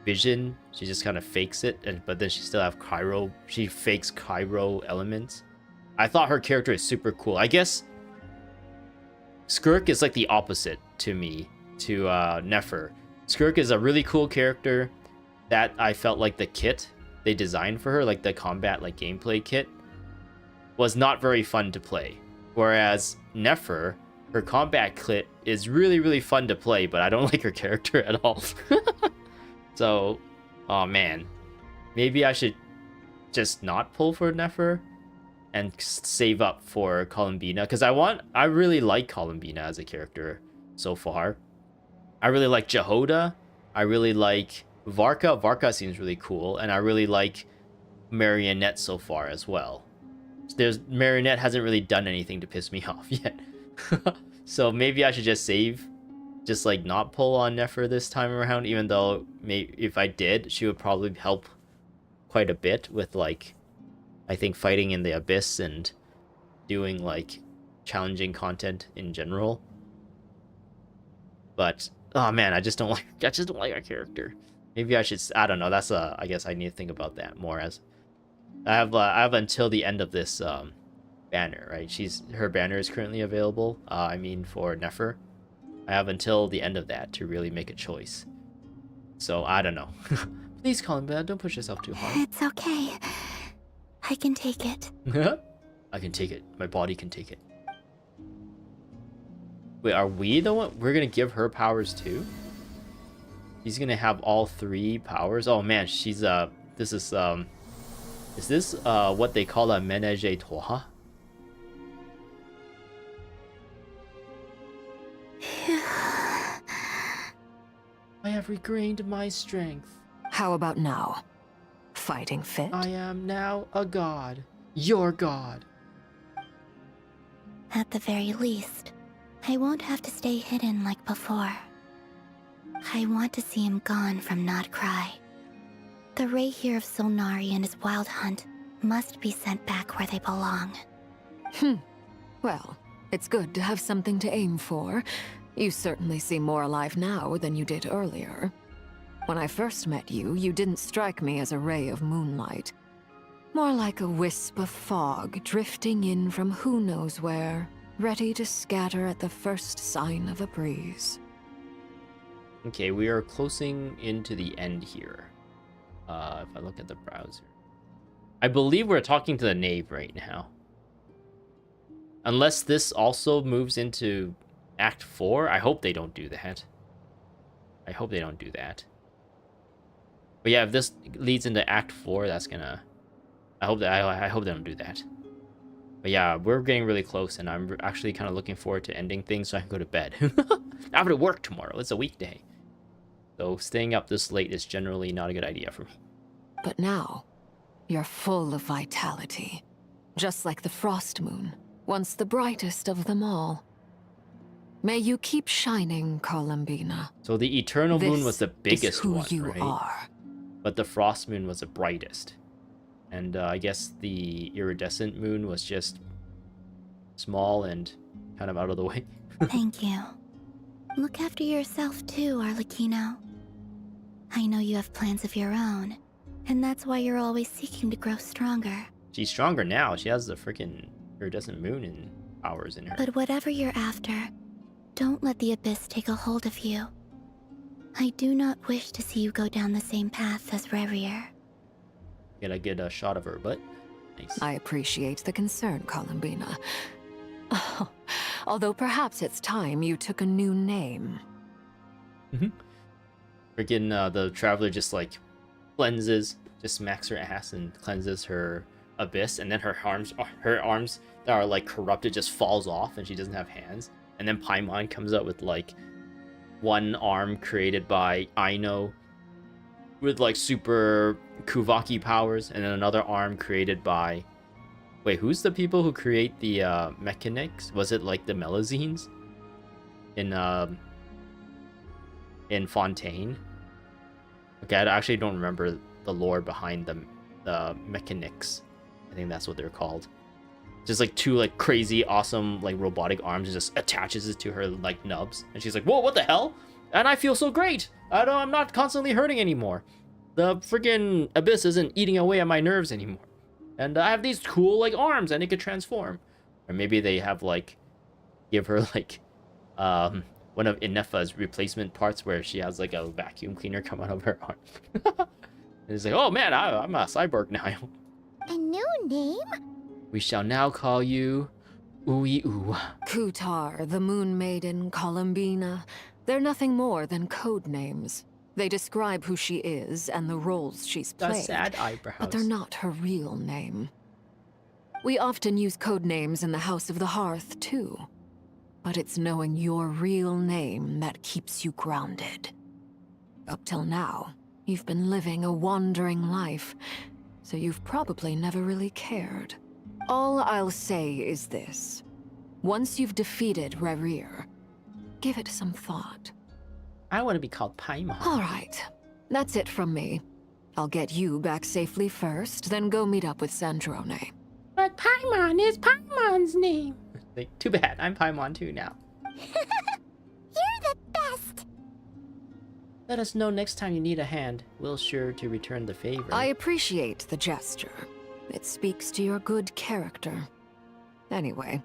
A: vision. She just kind of fakes it, but then she still have Cairo. She fakes Cairo elements. I thought her character is super cool. I guess Skirk is like the opposite to me, to Nefer. Skirk is a really cool character that I felt like the kit they designed for her, like the combat like gameplay kit, was not very fun to play. Whereas Nefer, her combat kit is really, really fun to play, but I don't like her character at all. So, oh man, maybe I should just not pull for Nefer and save up for Columbina, because I really like Columbina as a character so far. I really like Jehoda. I really like Varka. Varka seems really cool, and I really like Marionette so far as well. Marionette hasn't really done anything to piss me off yet. So maybe I should just save, just like not pull on Nefer this time around, even though if I did, she would probably help quite a bit with like, I think fighting in the Abyss and doing like challenging content in general. But oh man, I just don't like her character. Maybe I should, I don't know, that's I guess I need to think about that more, as I have until the end of this banner, right? Her banner is currently available. I mean, for Nefer, I have until the end of that to really make a choice. So I don't know. Please, Colin, don't push yourself too hard.
J: It's okay. I can take it.
A: I can take it. My body can take it. Wait, are we the one? We're gonna give her powers too? She's gonna have all 3 powers. Oh man, she's this is this what they call a ménage à trois? I have regained my strength.
S: How about now? Fighting fit?
A: I am now a god. Your god.
J: At the very least, I won't have to stay hidden like before. I want to see him gone from Nodcry. The Rerir of Solnari and his wild hunt must be sent back where they belong.
S: Well, it's good to have something to aim for. You certainly seem more alive now than you did earlier. When I first met you, you didn't strike me as a ray of moonlight. More like a wisp of fog drifting in from who knows where, ready to scatter at the first sign of a breeze.
A: Okay, we are closing into the end here. If I look at the browser, I believe we're talking to the knave right now. Unless this also moves into Act 4. I hope they don't do that. I hope they don't do that. But yeah, if this leads into Act 4, that's gonna... I hope they don't do that. But yeah, we're getting really close, and I'm actually kind of looking forward to ending things so I can go to bed. I have to work tomorrow. It's a weekday. So staying up this late is generally not a good idea for me.
S: But now, you're full of vitality. Just like the Frost Moon, once the brightest of them all. May you keep shining, Columbina.
A: So the Eternal Moon was the biggest one,
S: you
A: right?
S: Are.
A: But the Frost Moon was the brightest. And I guess the Iridescent Moon was just small and kind of out of the way.
J: Thank you. Look after yourself too, Arlecchino. I know you have plans of your own, and that's why you're always seeking to grow stronger.
A: She's stronger now. She has the freaking Iridescent Moon and powers in her.
J: But whatever you're after, don't let the Abyss take a hold of you. I do not wish to see you go down the same path as Rerir.
A: get a good shot of her butt. Nice.
S: I appreciate the concern, Columbina. Although perhaps it's time you took a new name.
A: Freaking the traveler just like cleanses, just smacks her ass and cleanses her abyss, and then her arms that are like corrupted just falls off, and she doesn't have hands. And then Paimon comes out with like one arm created by Aino with like super Kuvaki powers, and then another arm created by, wait, who's the people who create the mechanics? Was it like the Melazines in Fontaine? Okay, I actually don't remember the lore behind the mechanics. I think that's what they're called. Just like two like crazy awesome like robotic arms, and just attaches it to her like nubs, and she's like, whoa, what the hell? And I feel so great. I'm not constantly hurting anymore. The freaking abyss isn't eating away at my nerves anymore. And I have these cool like arms, and it could transform. Or maybe they have like give her like one of Inefa's replacement parts where she has like a vacuum cleaner come out of her arm. And it's like, oh man, I'm a cyborg now.
C: A new name?
A: We shall now call you Ui-U.
S: Kutar, the Moon Maiden, Columbina. They're nothing more than code names. They describe who she is and the roles she's played.
A: The sad eyebrows.
S: But they're not her real name. We often use code names in the House of the Hearth, too. But it's knowing your real name that keeps you grounded. Up till now, you've been living a wandering life, so you've probably never really cared. All I'll say is this. Once you've defeated Rerir, give it some thought.
A: I want to be called Paimon.
S: All right. That's it from me. I'll get you back safely first, then go meet up with Sandrone.
L: But Paimon is Paimon's name.
A: Like, too bad. I'm Paimon too now.
C: You're the best.
A: Let us know next time you need a hand. We'll sure to return the favor.
S: I appreciate the gesture. It speaks to your good character. Anyway,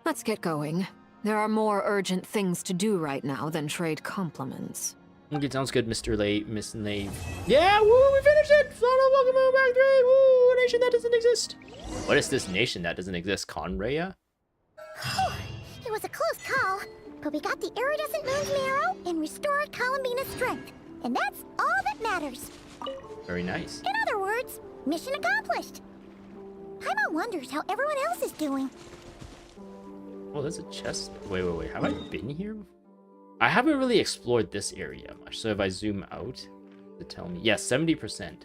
S: let's get going. There are more urgent things to do right now than trade compliments.
A: Okay, sounds good, Miss Nave. Yeah, woo, we finished it! Welcome to Back 3! Woo, a nation that doesn't exist. What is this nation that doesn't exist? Conraya?
C: It was a close call, but we got the iridescent moon's marrow and restored Columbina's strength. And that's all that matters.
A: Very nice.
C: In other words, mission accomplished. Paimon wonders how everyone else is doing.
A: Oh, there's a chest. Wait. Have I been here? I haven't really explored this area much. So if I zoom out, to tell me. Yes, 70%.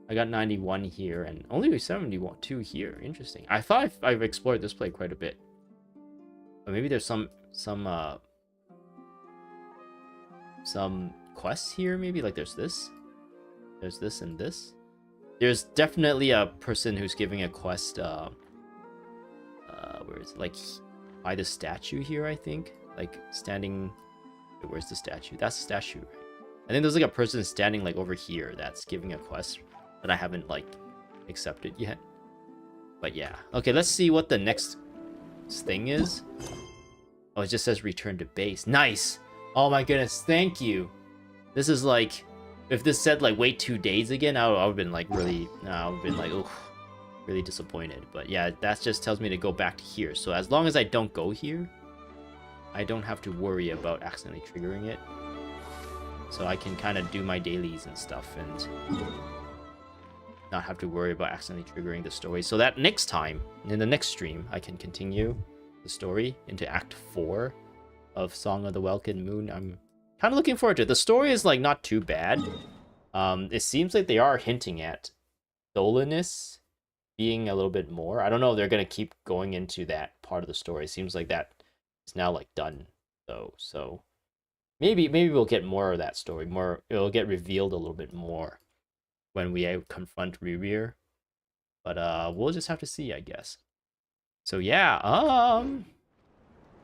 A: I got 91 here and only 72 here. Interesting. I thought I've explored this place quite a bit. But maybe there's some quests here. Maybe like there's this and this. There's definitely a person who's giving a quest. Where is it? Like by the statue here, I think. Like standing. Wait, where's the statue? That's the statue, right? I think there's like a person standing like over here that's giving a quest that I haven't like accepted yet. But yeah. Okay, let's see what the next thing is. Oh, it just says return to base. Nice. Oh my goodness, thank you. This is like, if this said like wait 2 days again, I would have been like really, I would have been like, oh, really disappointed. But yeah, that just tells me to go back to here. So as long as I don't go here, I don't have to worry about accidentally triggering it. So I can kind of do my dailies and stuff and not have to worry about accidentally triggering the story. So that next time, in the next stream, I can continue the story into Act 4 of Song of the Welkin Moon. I'm kind of looking forward to it. The story is like not too bad. It seems like they are hinting at Dolonus being a little bit more. I don't know if they're going to keep going into that part of the story. It seems like that is now like done though. So maybe we'll get more of that story. It'll get revealed a little bit more when we confront Rerir. But we'll just have to see, I guess. So yeah,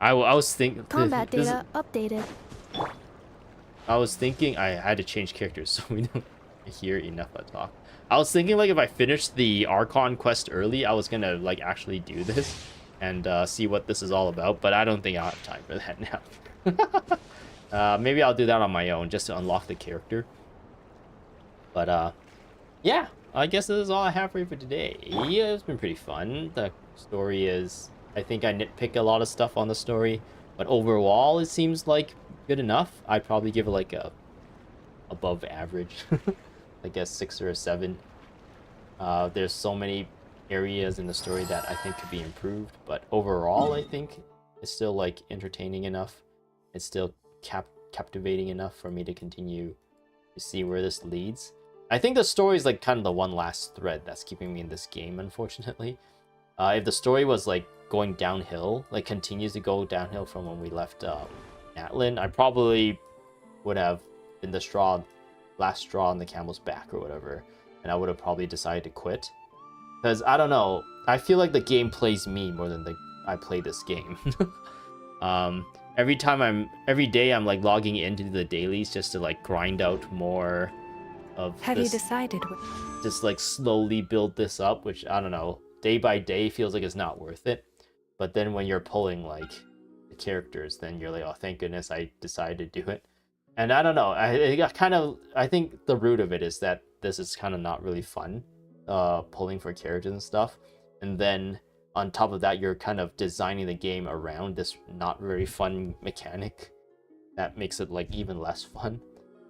A: I was thinking
G: combat data updated.
A: I was thinking I had to change characters so we don't hear enough talk. I was thinking like if I finished the Archon quest early, I was gonna like actually do this and see what this is all about. But I don't think I'll have time for that now. Maybe I'll do that on my own just to unlock the character. But yeah, I guess this is all I have for you for today. Yeah, it's been pretty fun. The story is... I think I nitpick a lot of stuff on the story, but overall it seems like good enough. I'd probably give it like a above average. I guess 6 or a 7. There's so many areas in the story that I think could be improved, but overall I think it's still like entertaining enough. It's still captivating enough for me to continue to see where this leads. I think the story is like kind of the one last thread that's keeping me in this game, unfortunately. If the story was like going downhill, like continues to go downhill from when we left Natlin, I probably would have been the last straw on the camel's back or whatever, and I would have probably decided to quit. Because I don't know, I feel like the game plays me more than I play this game. Every day I'm like logging into the dailies just to like grind out more of
B: Have
A: this,
B: you decided?
A: just like slowly build this up, which I don't know, day by day feels like it's not worth it. But then when you're pulling like the characters, then you're like, oh, thank goodness I decided to do it. And I don't know, I think the root of it is that this is kind of not really fun, pulling for characters and stuff. And then on top of that, you're kind of designing the game around this not very fun mechanic that makes it like even less fun.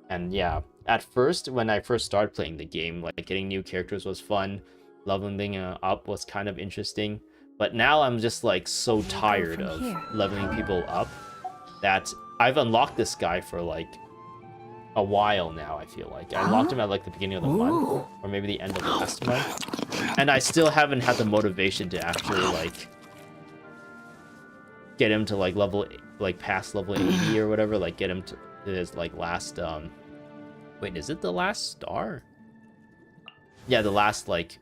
A: And yeah, at first, when I first started playing the game, like getting new characters was fun, leveling up was kind of interesting. But now I'm just like so tired of leveling people up that I've unlocked this guy for like a while now, I feel like. I unlocked him at like the beginning of the month, or maybe the end of last month. And I still haven't had the motivation to actually like get him to like past level 80 or whatever, like get him to his like last wait, is it the last star? Yeah, the last like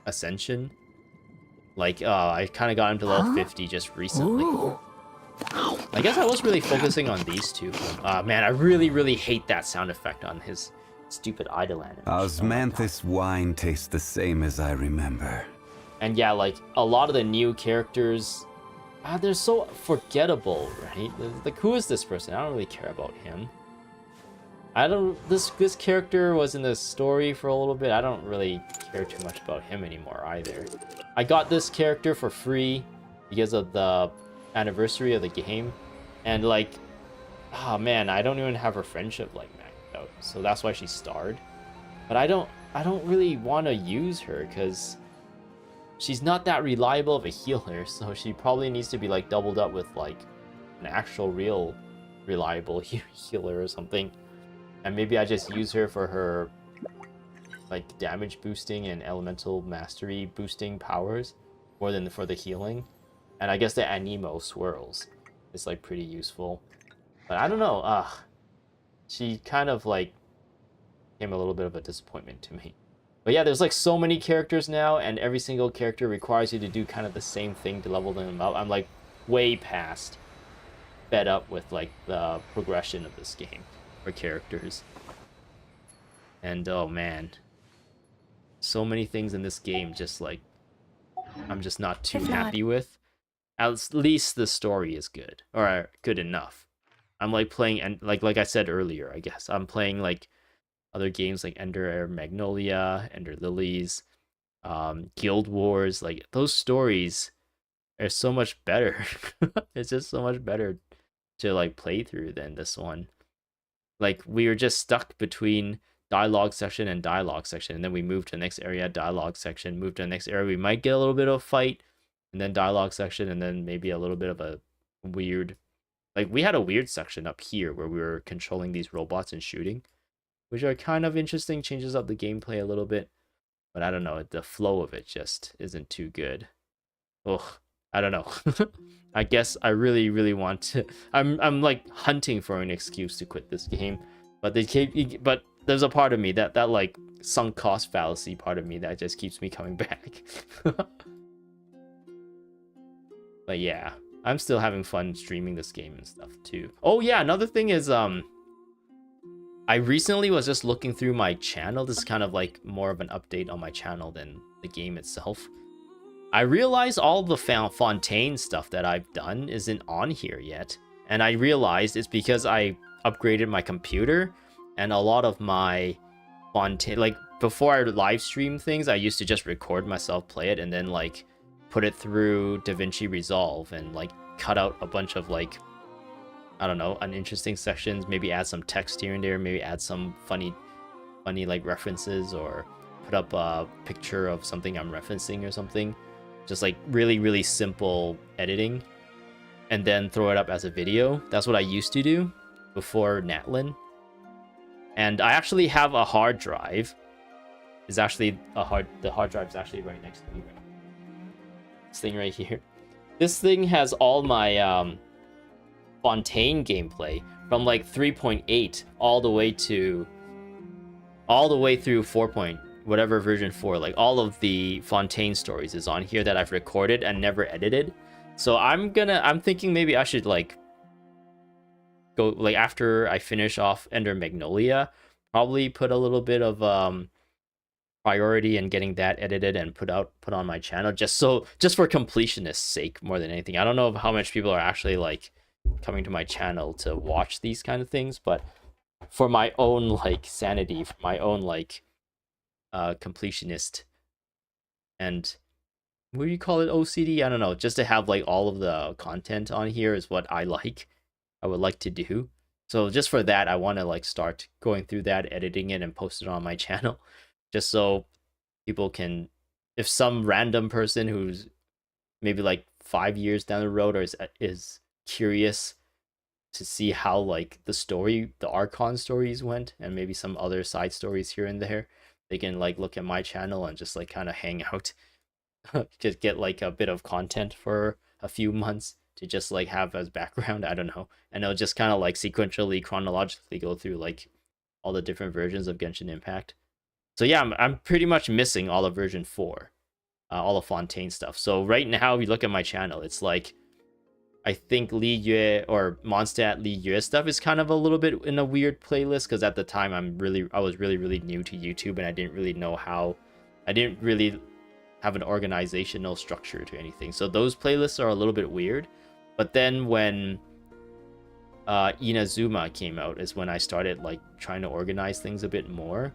A: ascension. Like I kind of got him to level 50 just recently. Ooh. I guess I was really focusing on these two. Man, I really hate that sound effect on his stupid idle animation.
D: Osmanthus wine tastes the same as I remember.
A: And yeah, like a lot of the new characters, they're so forgettable, right? Like, who is this person? I don't really care about him. This character was in the story for a little bit. I don't really care too much about him anymore either. I got this character for free because of the anniversary of the game, and like, oh man, I don't even have her friendship like maxed out, so that's why she starred. But I don't really want to use her because she's not that reliable of a healer, so she probably needs to be like doubled up with like an actual real reliable healer or something. And maybe I just use her for her like damage boosting and elemental mastery boosting powers more than for the healing. And I guess the Anemo swirls is like pretty useful. But I don't know, she kind of like became a little bit of a disappointment to me. But yeah, there's like so many characters now, and every single character requires you to do kind of the same thing to level them up. I'm like way past fed up with like the progression of this game for characters. And oh man, so many things in this game just like I'm just not too happy with. At least the story is good, or good enough. I'm like playing, and like I said earlier, I guess I'm playing like other games like Ender Magnolia, Ender Lilies, Guild Wars. Like those stories are so much better. It's just so much better to like play through than this one. Like we were just stuck between dialogue section and dialogue section, and then we moved to the next area, dialogue section, moved to the next area. We might get a little bit of a fight, and then dialogue section, and then maybe a little bit of a weird, like we had a weird section up here where we were controlling these robots and shooting, which are kind of interesting, changes up the gameplay a little bit, but I don't know, the flow of it just isn't too good. Ugh, I don't know. I guess I really want to, I'm like hunting for an excuse to quit this game, but but there's a part of me that like sunk cost fallacy part of me that just keeps me coming back. But yeah, I'm still having fun streaming this game and stuff too. Oh yeah, another thing is I recently was just looking through my channel. This is kind of like more of an update on my channel than the game itself. I realized all the Fontaine stuff that I've done isn't on here yet. And I realized it's because I upgraded my computer, and a lot of my Fontaine, like before I live stream things, I used to just record myself play it and then like put it through DaVinci Resolve and like cut out a bunch of like, I don't know, uninteresting sections, maybe add some text here and there, maybe add some funny like references, or put up a picture of something I'm referencing or something. Just like really simple editing, and then throw it up as a video. That's what I used to do before Natlin. And I actually have a hard drive. The hard drive is actually right next to me. This thing right here. This thing has all my Fontaine gameplay from like 3.8 all the way through 4. Whatever version 4. Like all of the Fontaine stories is on here that I've recorded and never edited. So I'm thinking maybe I should like go, like after I finish off Ender Magnolia, probably put a little bit of priority in getting that edited and put on my channel, just for completionist's sake more than anything. I don't know how much people are actually like coming to my channel to watch these kind of things, but for my own like sanity, for my own like completionist and what do you call it, OCD? I don't know, just to have like all of the content on here is what I would like to do. So just for that, I want to like start going through that, editing it and post it on my channel, just so people can, if some random person who's maybe like 5 years down the road or is curious to see how like the Archon stories went, and maybe some other side stories here and there, they can like look at my channel and just like kind of hang out, just get like a bit of content for a few months to just like have as background. I don't know, and it'll just kind of like sequentially, chronologically go through like all the different versions of Genshin Impact. So yeah, I'm pretty much missing all of version 4, all of Fontaine stuff. So right now, if you look at my channel, it's like, I think Li Yue or Mondstadt Li Yue stuff is kind of a little bit in a weird playlist, because at the time I was really new to YouTube, and I didn't really have an organizational structure to anything. So those playlists are a little bit weird. But then when Inazuma came out is when I started like trying to organize things a bit more.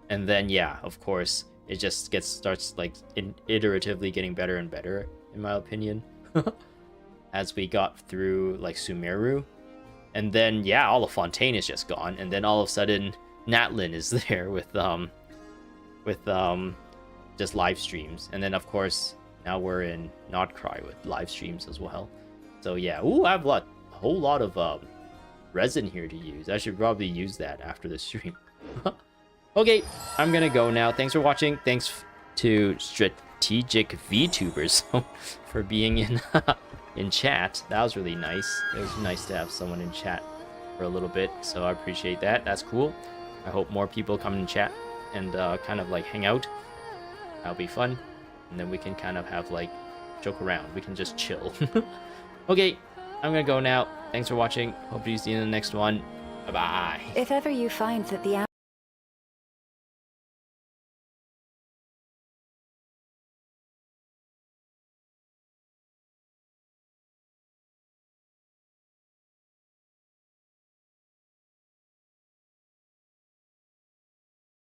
A: And then yeah, of course, it just starts like iteratively getting better and better, in my opinion. As we got through like Sumeru, and then yeah, all of Fontaine is just gone, and then all of a sudden Natlin is there with just live streams, and then of course now we're in Notcry with live streams as well. So yeah, ooh, I have a whole lot of resin here to use. I should probably use that after the stream. Okay, I'm gonna go now. Thanks for watching. Thanks to Strategic VTubers for being in chat. That was really nice. It was nice to have someone in chat for a little bit, so I appreciate that. That's cool. I hope more people come in chat and kind of like hang out. That'll be fun, and then we can kind of have like joke around. We can just chill. Okay, I'm gonna go now. Thanks for watching. Hope to see you in the next one. Bye bye.
B: If ever you find that the